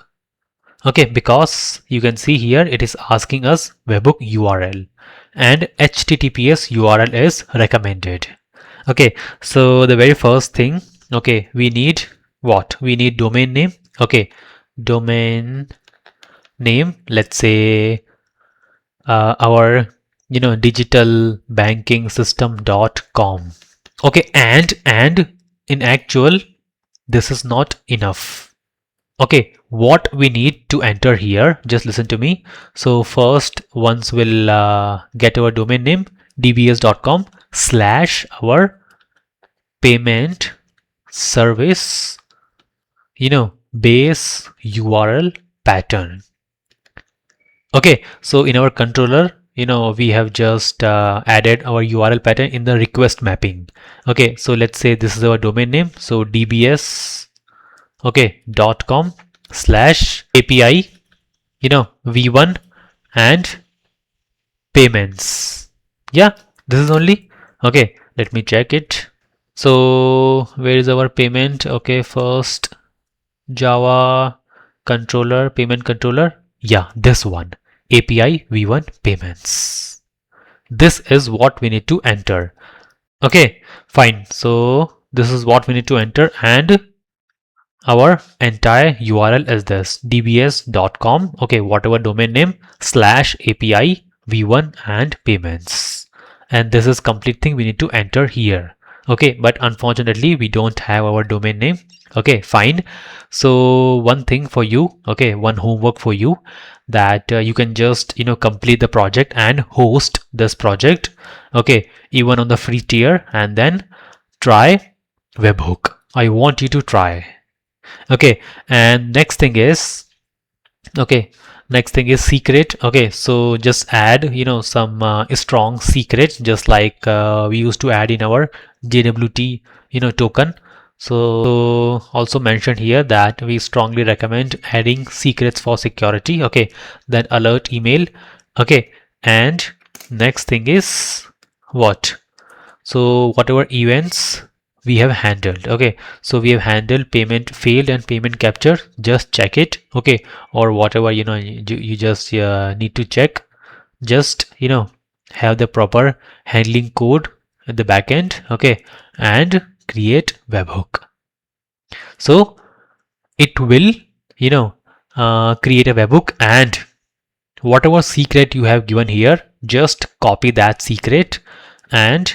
Okay, because you can see here it is asking us webhook URL and HTTPS URL is recommended. Okay, so the very first thing, okay, we need what? We need domain name. Okay, domain name, let's say our digital banking system.com. Okay, and in actual this is not enough. Okay, what we need to enter here, just listen to me. So first, once we'll get our domain name, dbs.com / our payment service, base URL pattern. Okay, so in our controller, we have just added our URL pattern in the request mapping. Okay, so let's say this is our domain name. So dbs, okay, .com / API, v1 and payments. Yeah, this is only. Okay, let me check it. So where is our payment? Okay, first Java controller, payment controller. Yeah, this one, API v1 payments. This is what we need to enter. Okay, fine. So this is what we need to enter, and our entire URL is this dbs.com. Okay, whatever domain name / API v1 and payments. And this is complete thing we need to enter here. Okay, but unfortunately we don't have our domain name. Okay, fine. So one thing for you, okay, one homework for you, that you can just complete the project and host this project, okay, even on the free tier, and then try webhook. I want you to try. Okay, and next thing is, okay, Next thing is secret. Okay, so just add some strong secret, just like we used to add in our JWT token. So also mentioned here that we strongly recommend adding secrets for security. Okay, then alert email. Okay, and next thing is what? So whatever events we have handled, okay, so we have handled payment failed and payment capture, just check it, okay, or whatever you just need to check, just have the proper handling code at the backend, okay, and create webhook. So it will create a webhook, and whatever secret you have given here, just copy that secret and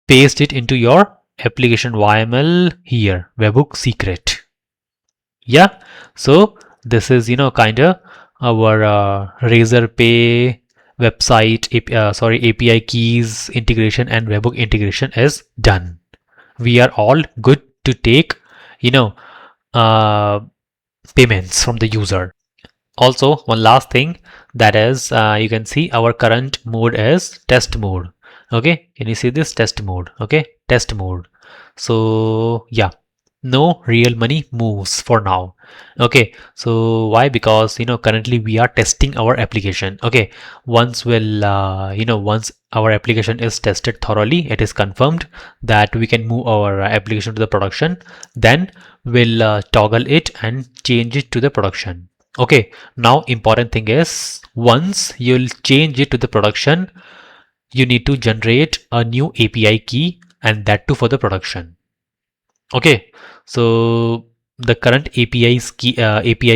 paste it into your application YML here, webhook secret. Yeah, so this is kind of our Razorpay website API keys integration and webhook integration is done. We are all good to take you know uh, payments from the user. Also, one last thing, that is you can see our current mode is test mode. Okay, can you see this test mode? Okay, test mode. So yeah, no real money moves for now. Okay, so why? Because currently we are testing our application. Okay, once our application is tested thoroughly, it is confirmed that we can move our application to the production, then we'll toggle it and change it to the production. Okay, now important thing is, once you'll change it to the production, you need to generate a new API key, and that too for the production. Okay, so the current API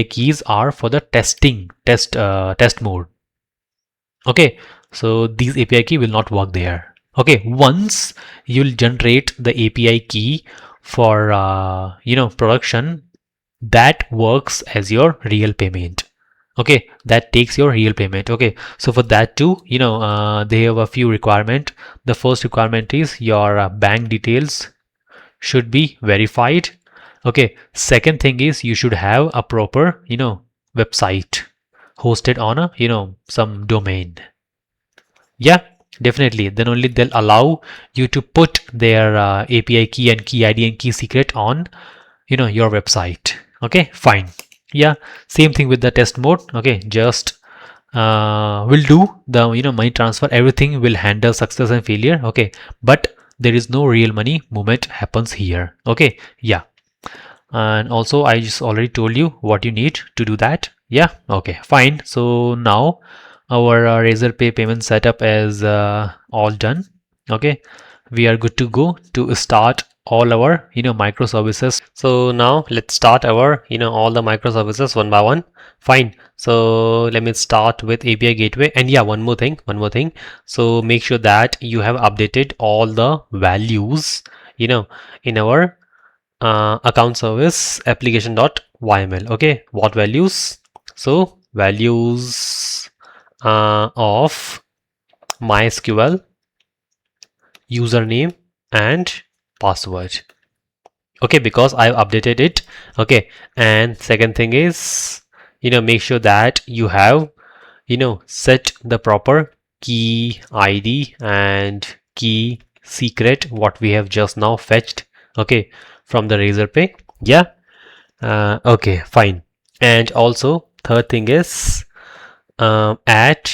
keys are for the test mode. Okay, so these API key will not work there. Okay, once you'll generate the API key for production, that works as your real payment. Okay, that takes your real payment. Okay, so for that too, they have a few requirement. The first requirement is your bank details should be verified. Okay, second thing is you should have a proper website hosted on a some domain. Yeah, definitely, then only they'll allow you to put their API key and key ID and key secret on your website. Okay, fine. Yeah, same thing with the test mode. Okay, just will do the money transfer, everything will handle success and failure. Okay, but there is no real money movement happens here. Okay, yeah, and also I just already told you what you need to do that. Yeah, okay, fine. So now our Razorpay payment setup is all done. Okay, we are good to go to start all our microservices. So now let's start our all the microservices one by one. Fine, so let me start with API gateway. And yeah, one more thing, so make sure that you have updated all the values in our account service application.yml. Okay, what values? So values of MySQL username and password. Okay, because I've updated it. Okay, and second thing is make sure that you have set the proper key ID and key secret what we have just now fetched, okay, from the Razorpay. Yeah, okay, fine. And also third thing is add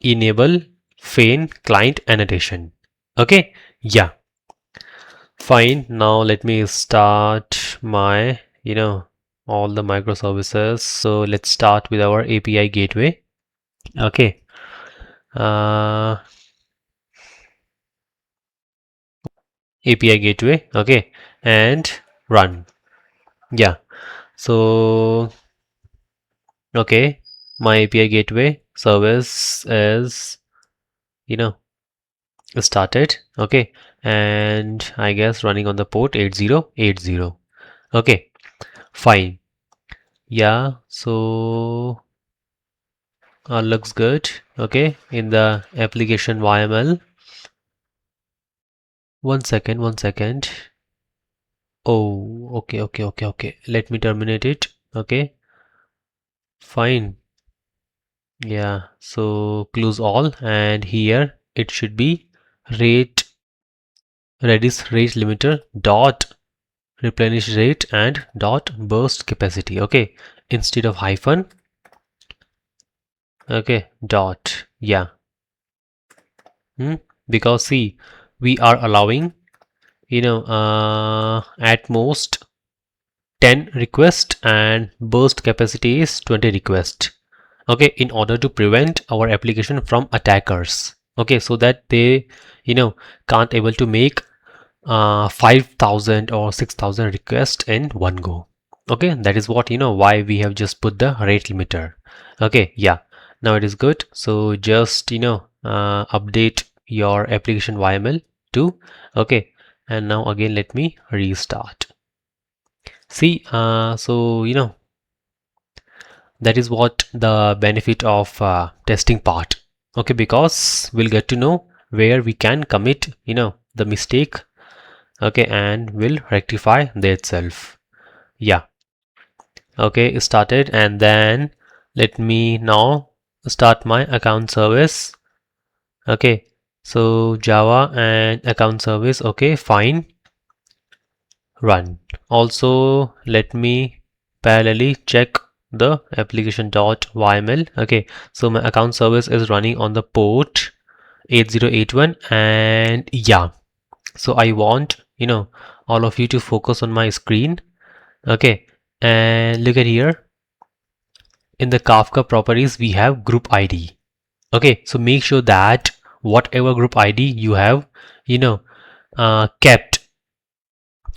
enable feign client annotation. Okay, yeah, fine. Now let me start my all the microservices. So let's start with our API gateway. Okay, API gateway. Okay, and run. Yeah, so okay, my API gateway service is started. Okay, and I guess running on the port 8080. Okay, fine. Yeah, so looks good. Okay, in the application YML. One second. Oh, okay. Let me terminate it. Okay, fine. Yeah, so close all, and here it should be rate Redis rate limiter dot replenish rate and dot burst capacity. Okay, instead of hyphen. Okay, dot. Yeah. Because see, we are allowing, at most 10 requests and burst capacity is 20 requests. Okay, in order to prevent our application from attackers. Okay, so that they, can't able to make 5,000 or 6,000 requests in one go. Okay, that is what, why we have just put the rate limiter. Okay, yeah, now it is good. So just, update your application YML too. Okay, and now again, let me restart. See, so, that is what the benefit of testing part. Okay, because we'll get to know where we can commit, the mistake. Okay, and will rectify the itself. Yeah. Okay, started, and then let me now start my account service. Okay, so Java and account service. Okay, fine. Run. Also, let me parallelly check the application.yml. Okay, so my account service is running on the port 8081, and yeah, so I want, all of you to focus on my screen. Okay, and look at here. In the Kafka properties, we have group ID. Okay, so make sure that whatever group ID you have, kept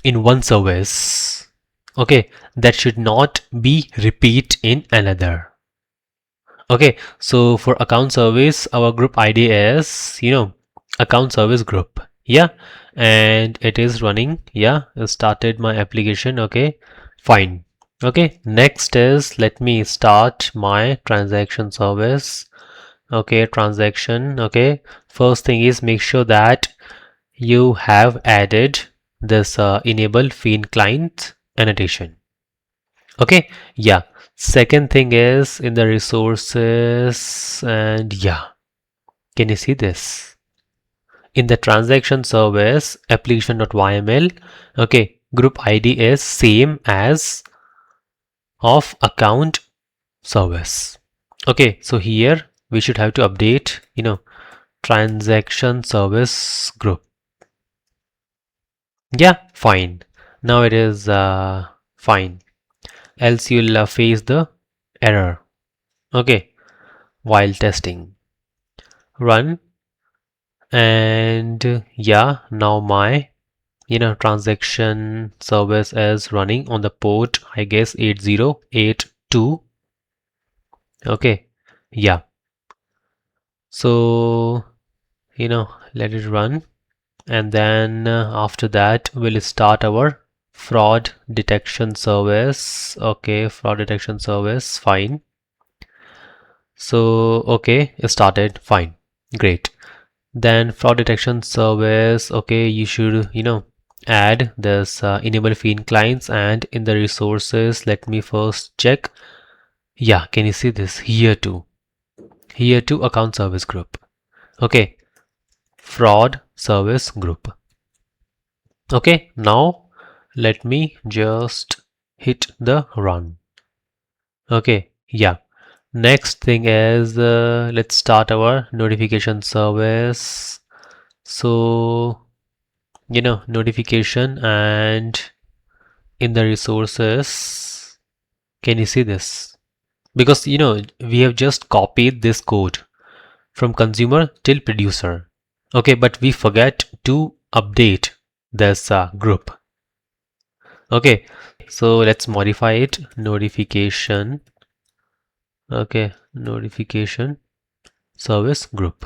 in one service, okay, that should not be repeat in another. Okay, so for account service, our group ID is, account service group. Yeah, and it is running. Yeah, I started my application. Okay, fine. Okay, next is let me start my transaction service. Okay, transaction. Okay, first thing is make sure that you have added this enable fiend client annotation. Okay, yeah. Second thing is in the resources, and yeah, can you see this? In the transaction service application.yml, okay, group ID is same as of account service. Okay, so here we should have to update, transaction service group. Yeah, fine. Now it is fine. Else you'll face the error. Okay, while testing. Run, and yeah, now my transaction service is running on the port, I guess 8082. Okay, yeah. So let it run, and then after that we'll start our fraud detection service. Okay, fraud detection service, fine. So okay, it started, fine, great. Then fraud detection service, okay, you should add this enable fiend clients, and in the resources let me first check. Yeah, can you see this here too? Here too, account service group. Okay, fraud service group. Okay, now let me just hit the run. Okay, yeah. Next thing is let's start our notification service. So notification, and in the resources, can you see this? Because we have just copied this code from consumer till producer. Okay, but we forget to update this group. Okay, so let's modify it. Notification. Okay, notification service group.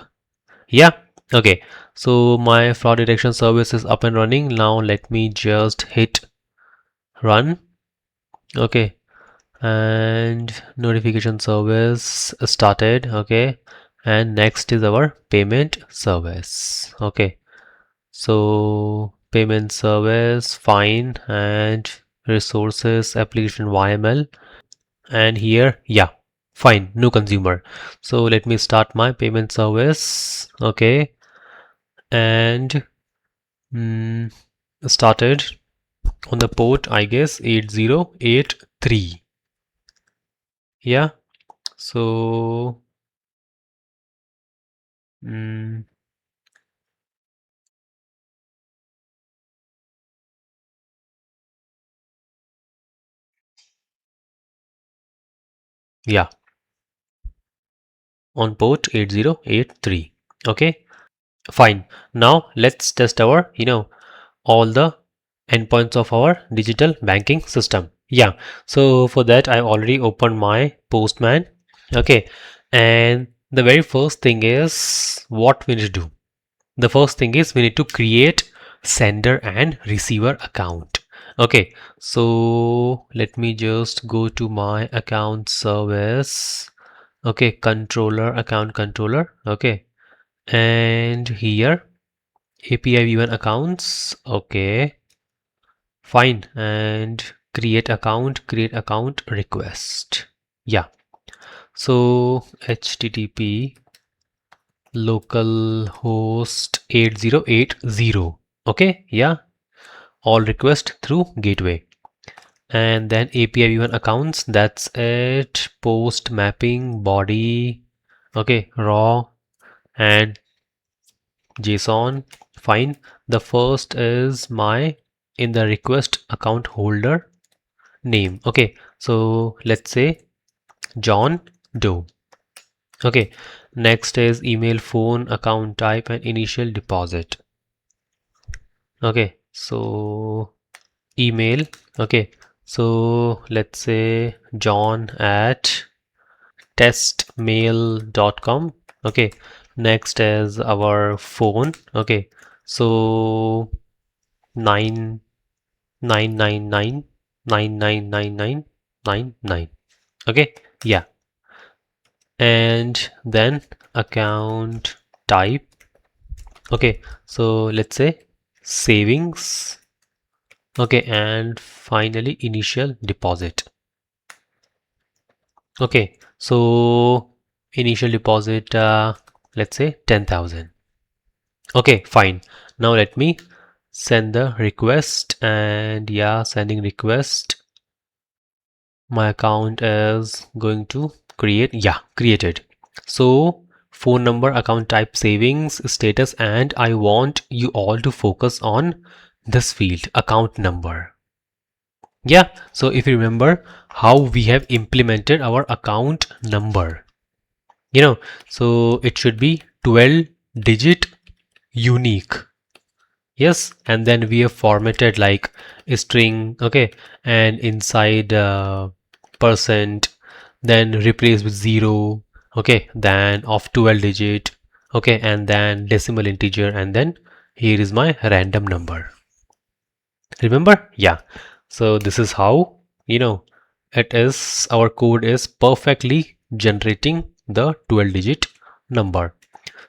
Yeah, okay, so my fraud detection service is up and running. Now let me just hit run. Okay, and notification service started. Okay, and next is our payment service. Okay, so payment service, fine, and resources application YML, and here, yeah, Fine, no consumer. So let me start my payment service. Okay, and started on the port, I guess 8083. Yeah, so mm, yeah, on port 8083. Okay, fine. Now let's test our, all the endpoints of our digital banking system. Yeah, so for that I already opened my Postman. Okay, and the very first thing is what we need to do. The first thing is we need to create sender and receiver account. Okay, so let me just go to my account service. Okay, controller, account controller. Okay, and here API v1 accounts. Okay, fine, and create account request. Yeah, so HTTP localhost 8080. Okay, yeah, all request through gateway. And then API v1 accounts, that's it. Post mapping body. Okay, raw and JSON. Fine. The first is my in the request account holder name. Okay, so let's say John Doe. Okay, next is email, phone, account type, and initial deposit. Okay, so email. Okay, so let's say John at testmail.com. Okay, next is our phone. Okay, so 9999999999. Okay, yeah, and then account type. Okay, so let's say savings. Okay, and finally initial deposit. Okay, so initial deposit, let's say 10,000. Okay, fine. Now let me send the request, and yeah, sending request. My account is going to create. Yeah, created. So phone number, account type, savings, status, and I want you all to focus on this field, account number. Yeah, so if you remember how we have implemented our account number, so it should be 12 digit unique. Yes, and then we have formatted like a string, okay, and inside percent, then replace with 0, okay, then of 12 digit, okay, and then decimal integer, and then here is my random number. Remember? Yeah. So this is how, it is, our code is perfectly generating the 12 digit number.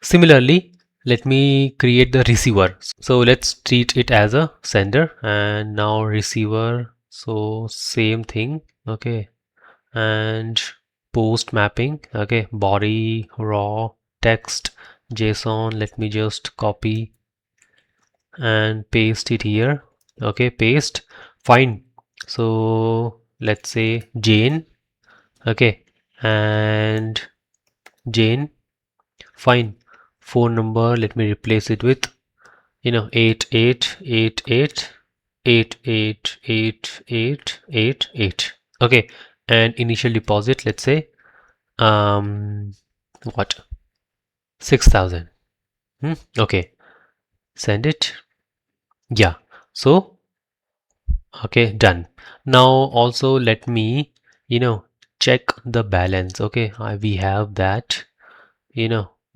Similarly, let me create the receiver. So let's treat it as a sender, and now receiver. So same thing. Okay. And post mapping. Okay. Body, raw, text, JSON. Let me just copy and paste it here. Okay, paste. Fine. So let's say Jane. Okay, and Jane. Fine. Phone number, let me replace it with 8888888888. Okay, and initial deposit, let's say what, 6,000. Okay, send it. Yeah, so okay, done. Now also let me, check the balance. Okay, we have that,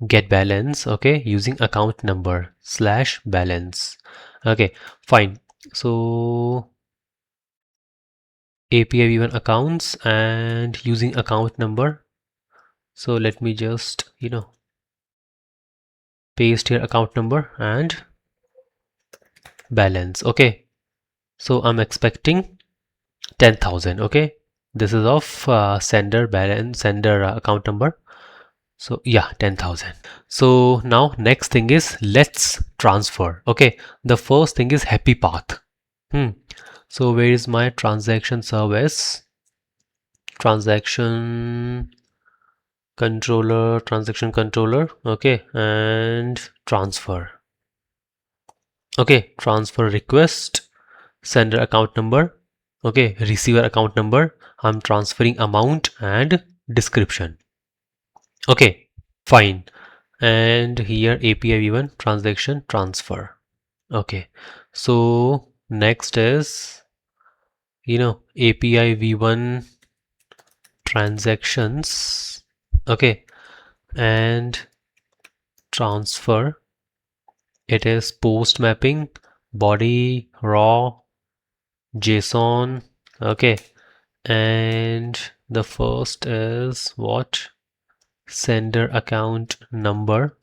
get balance. Okay, using account number slash balance. Okay, fine. So API v1 accounts and using account number. So let me just, paste here account number and balance. Okay, so I'm expecting 10,000. Okay, this is of sender balance, sender account number. So yeah, 10,000. So now next thing is let's transfer. Okay, the first thing is happy path. So where is my transaction service? Transaction controller. Okay, and transfer. Okay, transfer request, sender account number. Okay, receiver account number. I'm transferring amount and description. Okay, fine. And here API v1 transaction transfer. Okay, so next is API v1 transactions. Okay, and transfer. It is post mapping, body, raw, JSON. Okay, and the first is what? Sender account number.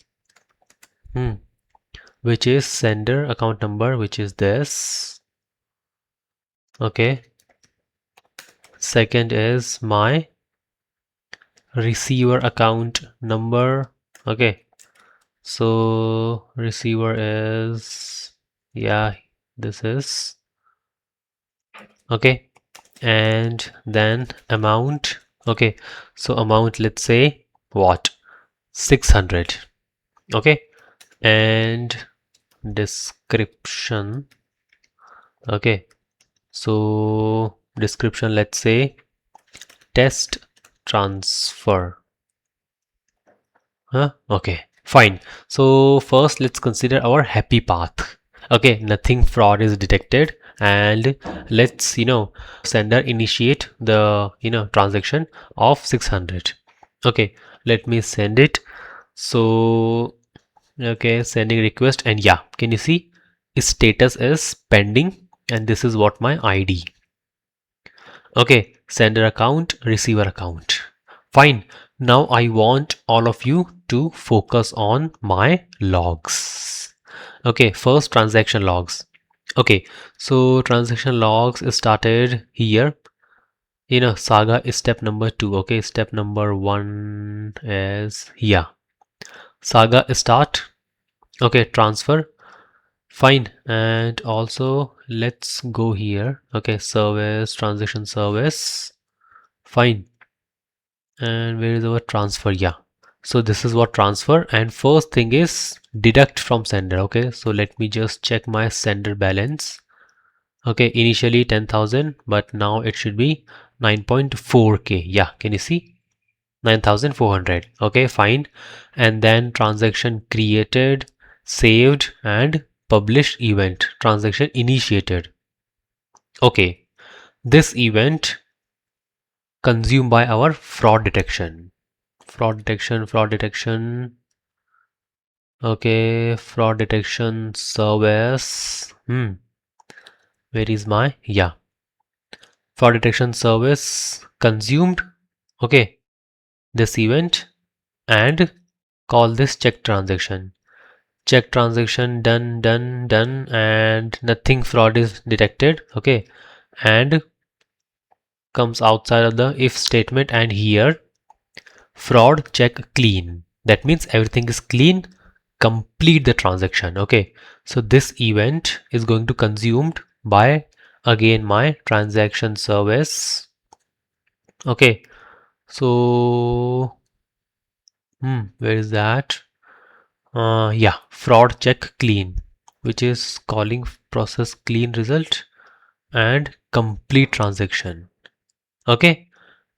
Which is sender account number, which is this. Okay, second is my receiver account number. Okay, so receiver is, yeah, this is okay, and then amount. Okay, so amount, let's say what, 600. Okay, and description. Okay, so description, let's say test transfer. Okay, fine. So first let's consider our happy path. Okay, nothing fraud is detected, and let's sender initiate the transaction of 600. Okay, let me send it. So okay, sending request, and yeah, can you see status is pending, and this is what my ID. Okay, sender account, receiver account. Fine. Now I want all of you to focus on my logs. Okay, first transaction logs. Okay, so transaction logs started here. Saga is step number 2. Okay, step number 1 is here. Saga start. Okay, transfer. Fine. And also let's go here. Okay, service, transaction service. Fine. And where is our transfer? Yeah, so this is what transfer, and first thing is deduct from sender. Okay, so let me just check my sender balance. Okay, initially 10,000, but now it should be 9.4k. Yeah, can you see 9,400? Okay, fine. And then transaction created, saved, and published event, transaction initiated. Okay, this event consumed by our fraud detection. Fraud detection. Okay, fraud detection service. Where is my, yeah, fraud detection service consumed. Okay, this event, and call this check transaction. Check transaction done, and nothing fraud is detected. Okay, and comes outside of the if statement, and here fraud check clean. That means everything is clean. Complete the transaction. Okay, so this event is going to consumed by again my transaction service. Okay, so where is that? Yeah, fraud check clean, which is calling process clean result and complete transaction. Okay,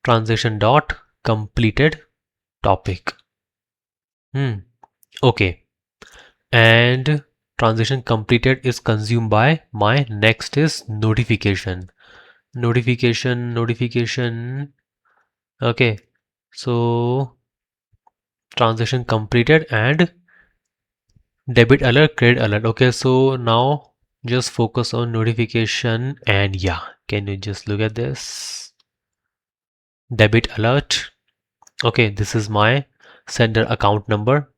transaction dot completed topic. Okay, and transaction completed is consumed by my next is notification. Okay, so transaction completed and debit alert, credit alert. Okay, so now just focus on notification, and yeah, can you just look at this debit alert? Okay, this is my sender account number,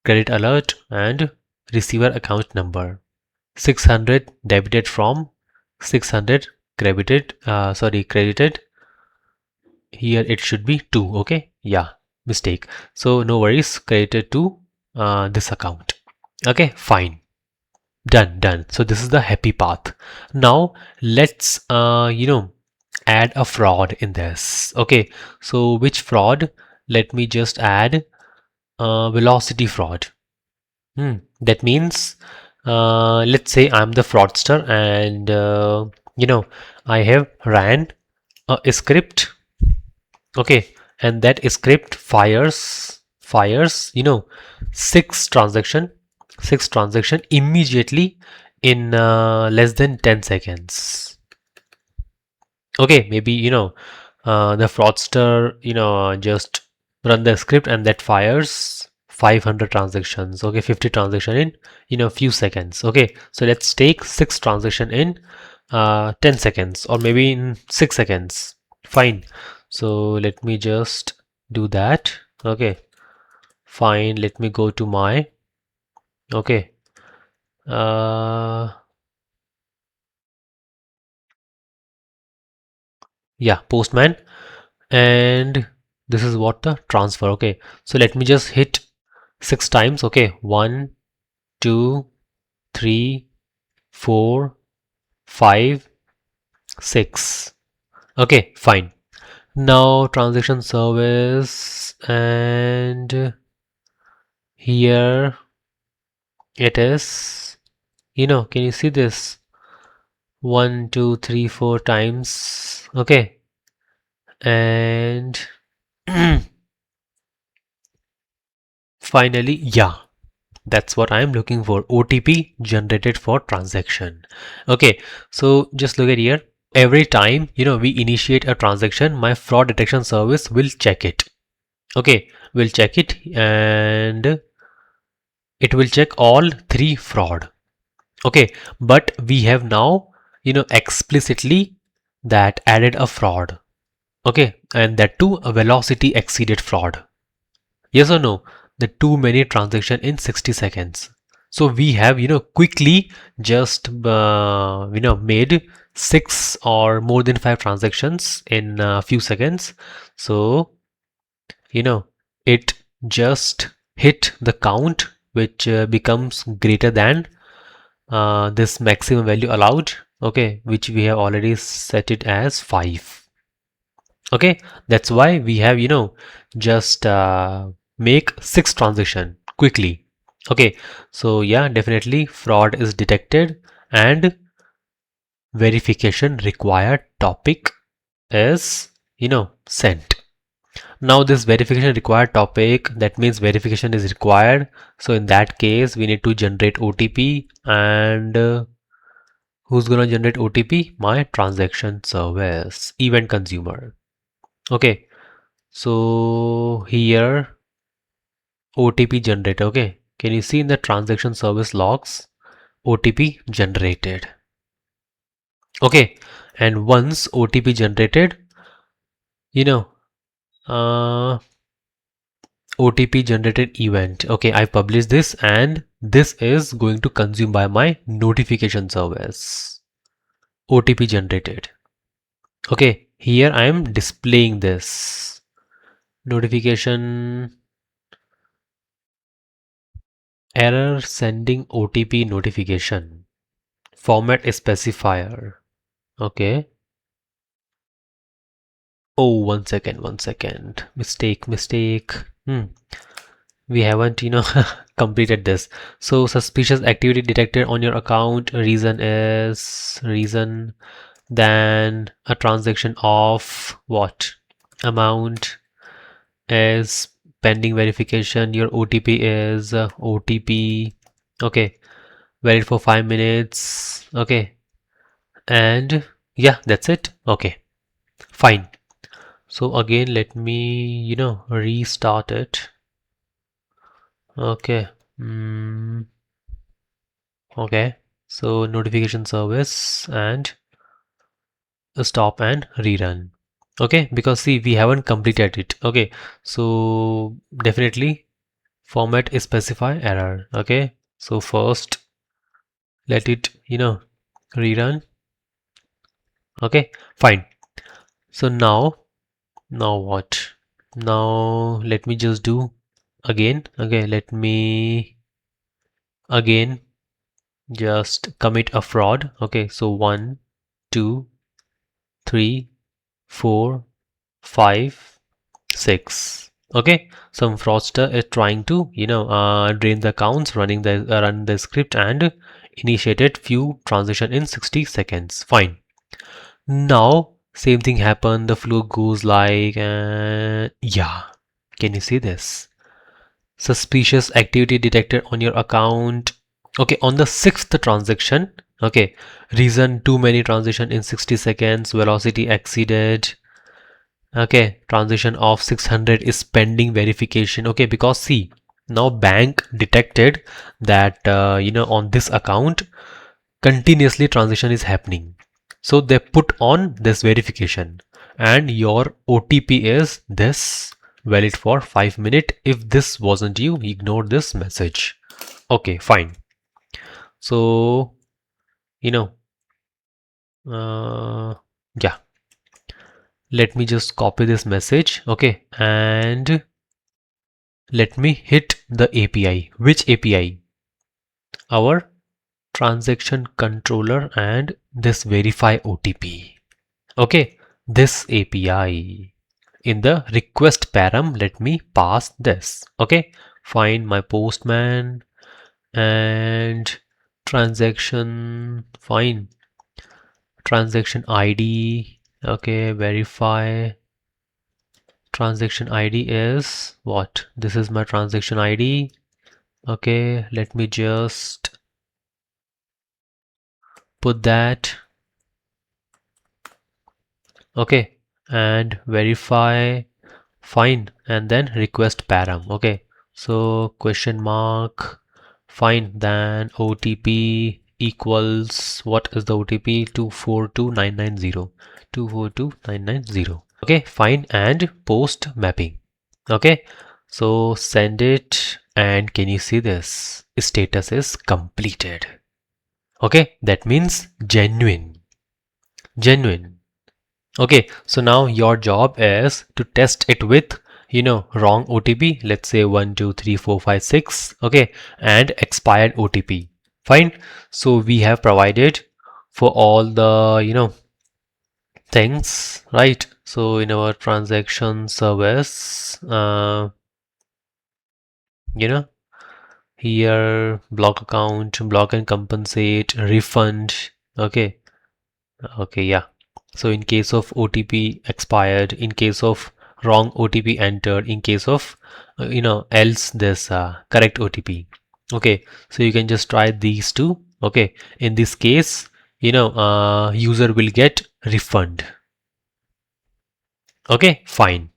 credit alert, and receiver account number. 600 debited from 600 credited. here it should be 2. Okay, yeah, mistake. So no worries, created to this account. Okay, fine, done. So this is the happy path. Now let's add a fraud in this. Okay, so which fraud? Let me just add velocity fraud. That means, let's say I'm the fraudster, and I have ran a script. Okay, and that script fires six transaction immediately in less than 10 seconds. Okay, maybe the fraudster just run the script and that fires 500 transactions. Okay, 50 transaction in few seconds. Okay, so let's take 6 transaction in 10 seconds, or maybe in 6 seconds. Fine. So let me just do that. Okay, fine. Let me go to my okay uh yeah, Postman, and this is what the transfer. Okay, so let me just hit 6 times. Okay, 1, 2, 3, 4, 5, 6. Okay, fine. Now transaction service, and here it is. Can you see this? 1, 2, 3, 4 times. Okay, and finally, yeah, that's what I'm looking for. OTP generated for transaction. Okay, so just look at here. Every time we initiate a transaction, my fraud detection service will check it. Okay, we'll check it, and it will check all 3 fraud. Okay, but we have now explicitly that added a fraud. Okay, and that too a velocity exceeded fraud. Yes or no? The too many transaction in 60 seconds. So we have quickly just made 6 or more than 5 transactions in a few seconds. So it just hit the count, which becomes greater than this maximum value allowed. Okay, which we have already set it as 5. Okay, that's why we have just make 6 transaction quickly. Okay, so yeah, definitely fraud is detected, and verification required topic is sent. Now this verification required topic, that means verification is required. So in that case we need to generate OTP, and who's gonna generate OTP? My transaction service event consumer. Okay, so here OTP generator. Okay, can you see in the transaction service logs OTP generated? Okay, and once OTP generated, you know OTP generated event. Okay, I publish this, and this is going to consume by my notification service. OTP generated. Okay, here I am displaying this notification error sending OTP notification. Format specifier. Okay. Oh, one second. Mistake. We haven't, completed this. So suspicious activity detected on your account. Reason then a transaction of what amount is pending verification. Your OTP is OTP. Okay, valid for 5 minutes. Okay, and yeah, that's it. Okay, fine. So again, let me restart it. Okay. Okay. So notification service and stop and rerun. Okay, because see we haven't completed it. Okay, so definitely format specify error. Okay, so first let it rerun. Okay, fine. So now Now what? Now let me just do again. Okay, let me again just commit a fraud. Okay, so 1, 2, 3, 4, 5, 6. Okay, some fraudster is trying to drain the accounts, run the script and initiated few transaction in 60 seconds. Fine. Now same thing happened. The flow goes like yeah. Can you see this? Suspicious activity detected on your account. Okay, on the sixth transaction. Okay, reason too many transaction in 60 seconds. Velocity exceeded. Okay, transaction of 600 is pending verification. Okay, because see, now bank detected that on this account continuously transaction is happening, so they put on this verification and your OTP is this, valid for 5 minutes. If this wasn't you, ignore this message. Okay, fine. So you know yeah, let me just copy this message. Okay, and let me hit the API. Which API? Our transaction controller and this verify OTP. Okay, this API. In the request param, let me pass this. Okay, find my postman and transaction, fine. Transaction ID. Okay, verify. Transaction ID is what? This is my transaction ID. Okay, let me just put that. Okay, and verify. Fine, and then request param. Okay, so question mark. Fine, then OTP equals, what is the OTP? 242990. 242990. Okay, fine, and post mapping. Okay, so send it, and can you see this? Status is completed. Okay, that means genuine. Genuine. Okay, so now your job is to test it with wrong OTP. Let's say 12345 6. Okay, and expired OTP. Fine. So we have provided for all the things, right? So in our transaction service, you know here, block account, block and compensate, refund. Okay, okay, yeah. So in case of OTP expired, in case of wrong OTP entered, in case of else this correct OTP. Okay, so you can just try these two. Okay, in this case, user will get refund. Okay, fine.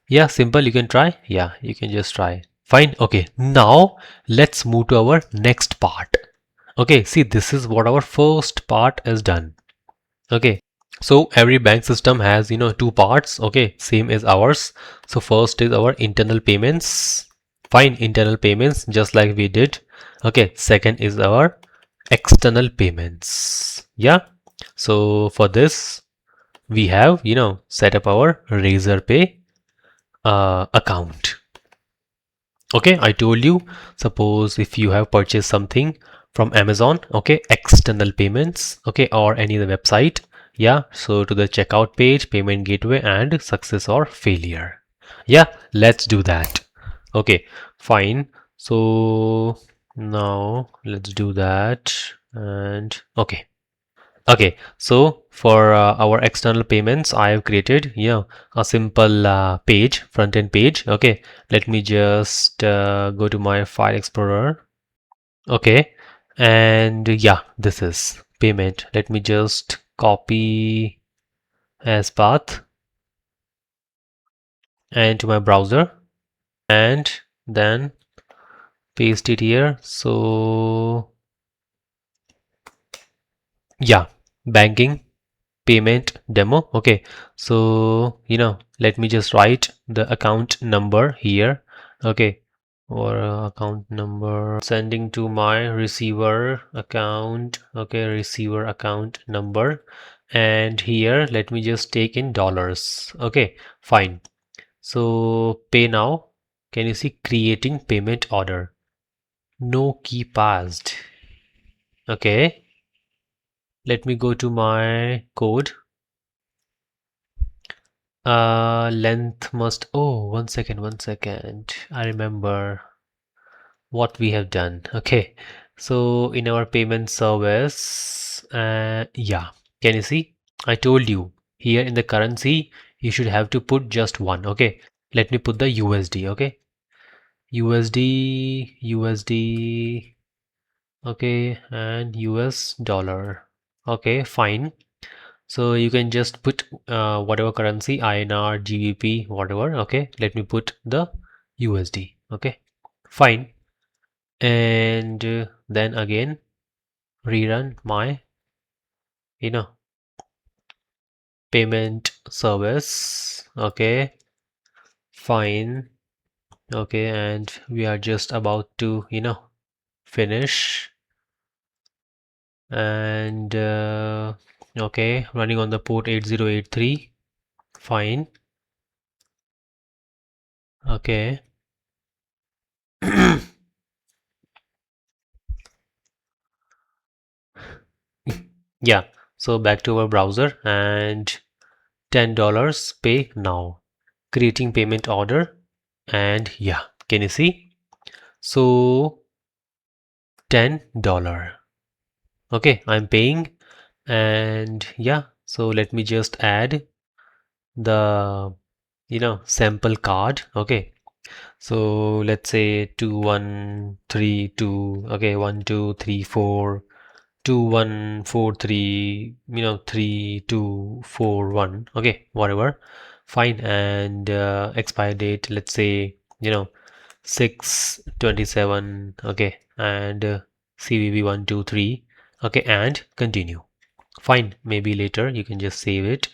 Yeah, simple. You can try. Yeah, you can just try. Fine. Okay, now let's move to our next part. Okay, see, this is what our first part is done. Okay, so every bank system has two parts. Okay, same as ours. So first is our internal payments. Fine, internal payments just like we did. Okay, second is our external payments. Yeah, so for this we have set up our Razorpay account. Okay, I told you, suppose if you have purchased something from Amazon, okay, external payments, okay, or any other website, yeah, so to the checkout page, payment gateway, and success or failure. Yeah, let's do that. Okay, fine. So now let's do that. And okay. Okay, so for our external payments, I have created a simple page, front end page. Okay, let me just go to my file explorer. Okay, and yeah, this is payment. Let me just copy as path and to my browser and then paste it here. So yeah, banking payment demo. Okay, so let me just write the account number here. Okay, or account number sending to my receiver account. Okay, receiver account number, and here let me just take in dollars. Okay, fine. So pay now. Can you see creating payment order? No key passed. Okay, let me go to my code. Length must, oh, 1 second, 1 second. I remember what we have done. Okay, so in our payment service, yeah, can you see? I told you here in the currency, you should have to put just one. Okay, let me put the USD. Okay, USD, USD, okay, and US dollar. Okay, fine. So you can just put whatever currency, INR, GBP, whatever. Okay, let me put the USD. Okay, fine. And then again rerun my, you know, payment service. Okay, fine. Okay, and we are just about to, finish. And okay, running on the port 8083. Fine. Okay. Yeah, so back to our browser and $10 pay now. Creating payment order, and yeah, can you see? So $10. Okay, I'm paying, and yeah, so let me just add the sample card. Okay, so let's say 2132. Okay, 1234 2143, 3241. Okay, whatever, fine. And expire date, let's say 6/27. Okay, and CVV 123. Okay, and continue. Fine, maybe later you can just save it.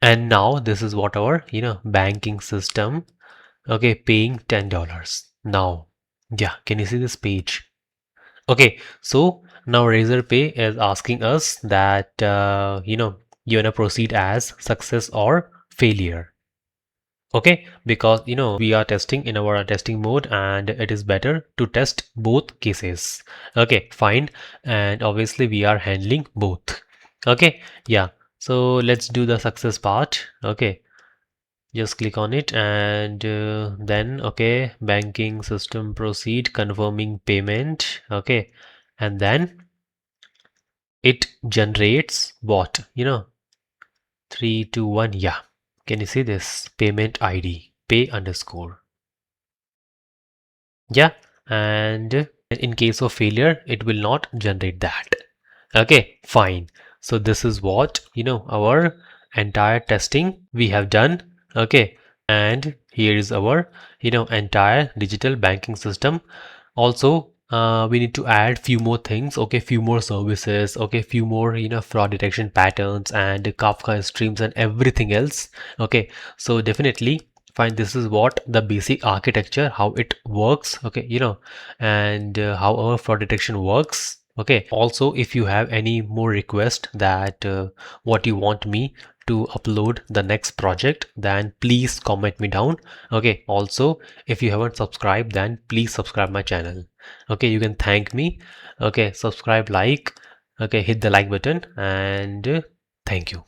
And now this is what our banking system. Okay, paying $10 now. Yeah, can you see this page? Okay, so now Razorpay is asking us that you wanna proceed as success or failure. Okay, because we are testing in our testing mode, and it is better to test both cases. Okay, fine, and obviously we are handling both. Okay, yeah, so let's do the success part. Okay, just click on it, and then okay, banking system proceed, confirming payment. Okay, and then it generates what, 321. Yeah, can you see this payment ID, pay underscore? Yeah, and in case of failure, it will not generate that. Okay, fine. So this is what, our entire testing we have done. Okay, and here is our, entire digital banking system. Also, we need to add few more things. Okay, few more services. Okay, few more, fraud detection patterns and Kafka streams and everything else. Okay, so definitely fine. This is what the basic architecture, how it works. Okay, and how our fraud detection works. Okay, also if you have any more request that what you want me to upload the next project, then please comment me down. Okay, also if you haven't subscribed, then please subscribe my channel. Okay, you can thank me. Okay, subscribe, like, okay, hit the like button, and thank you.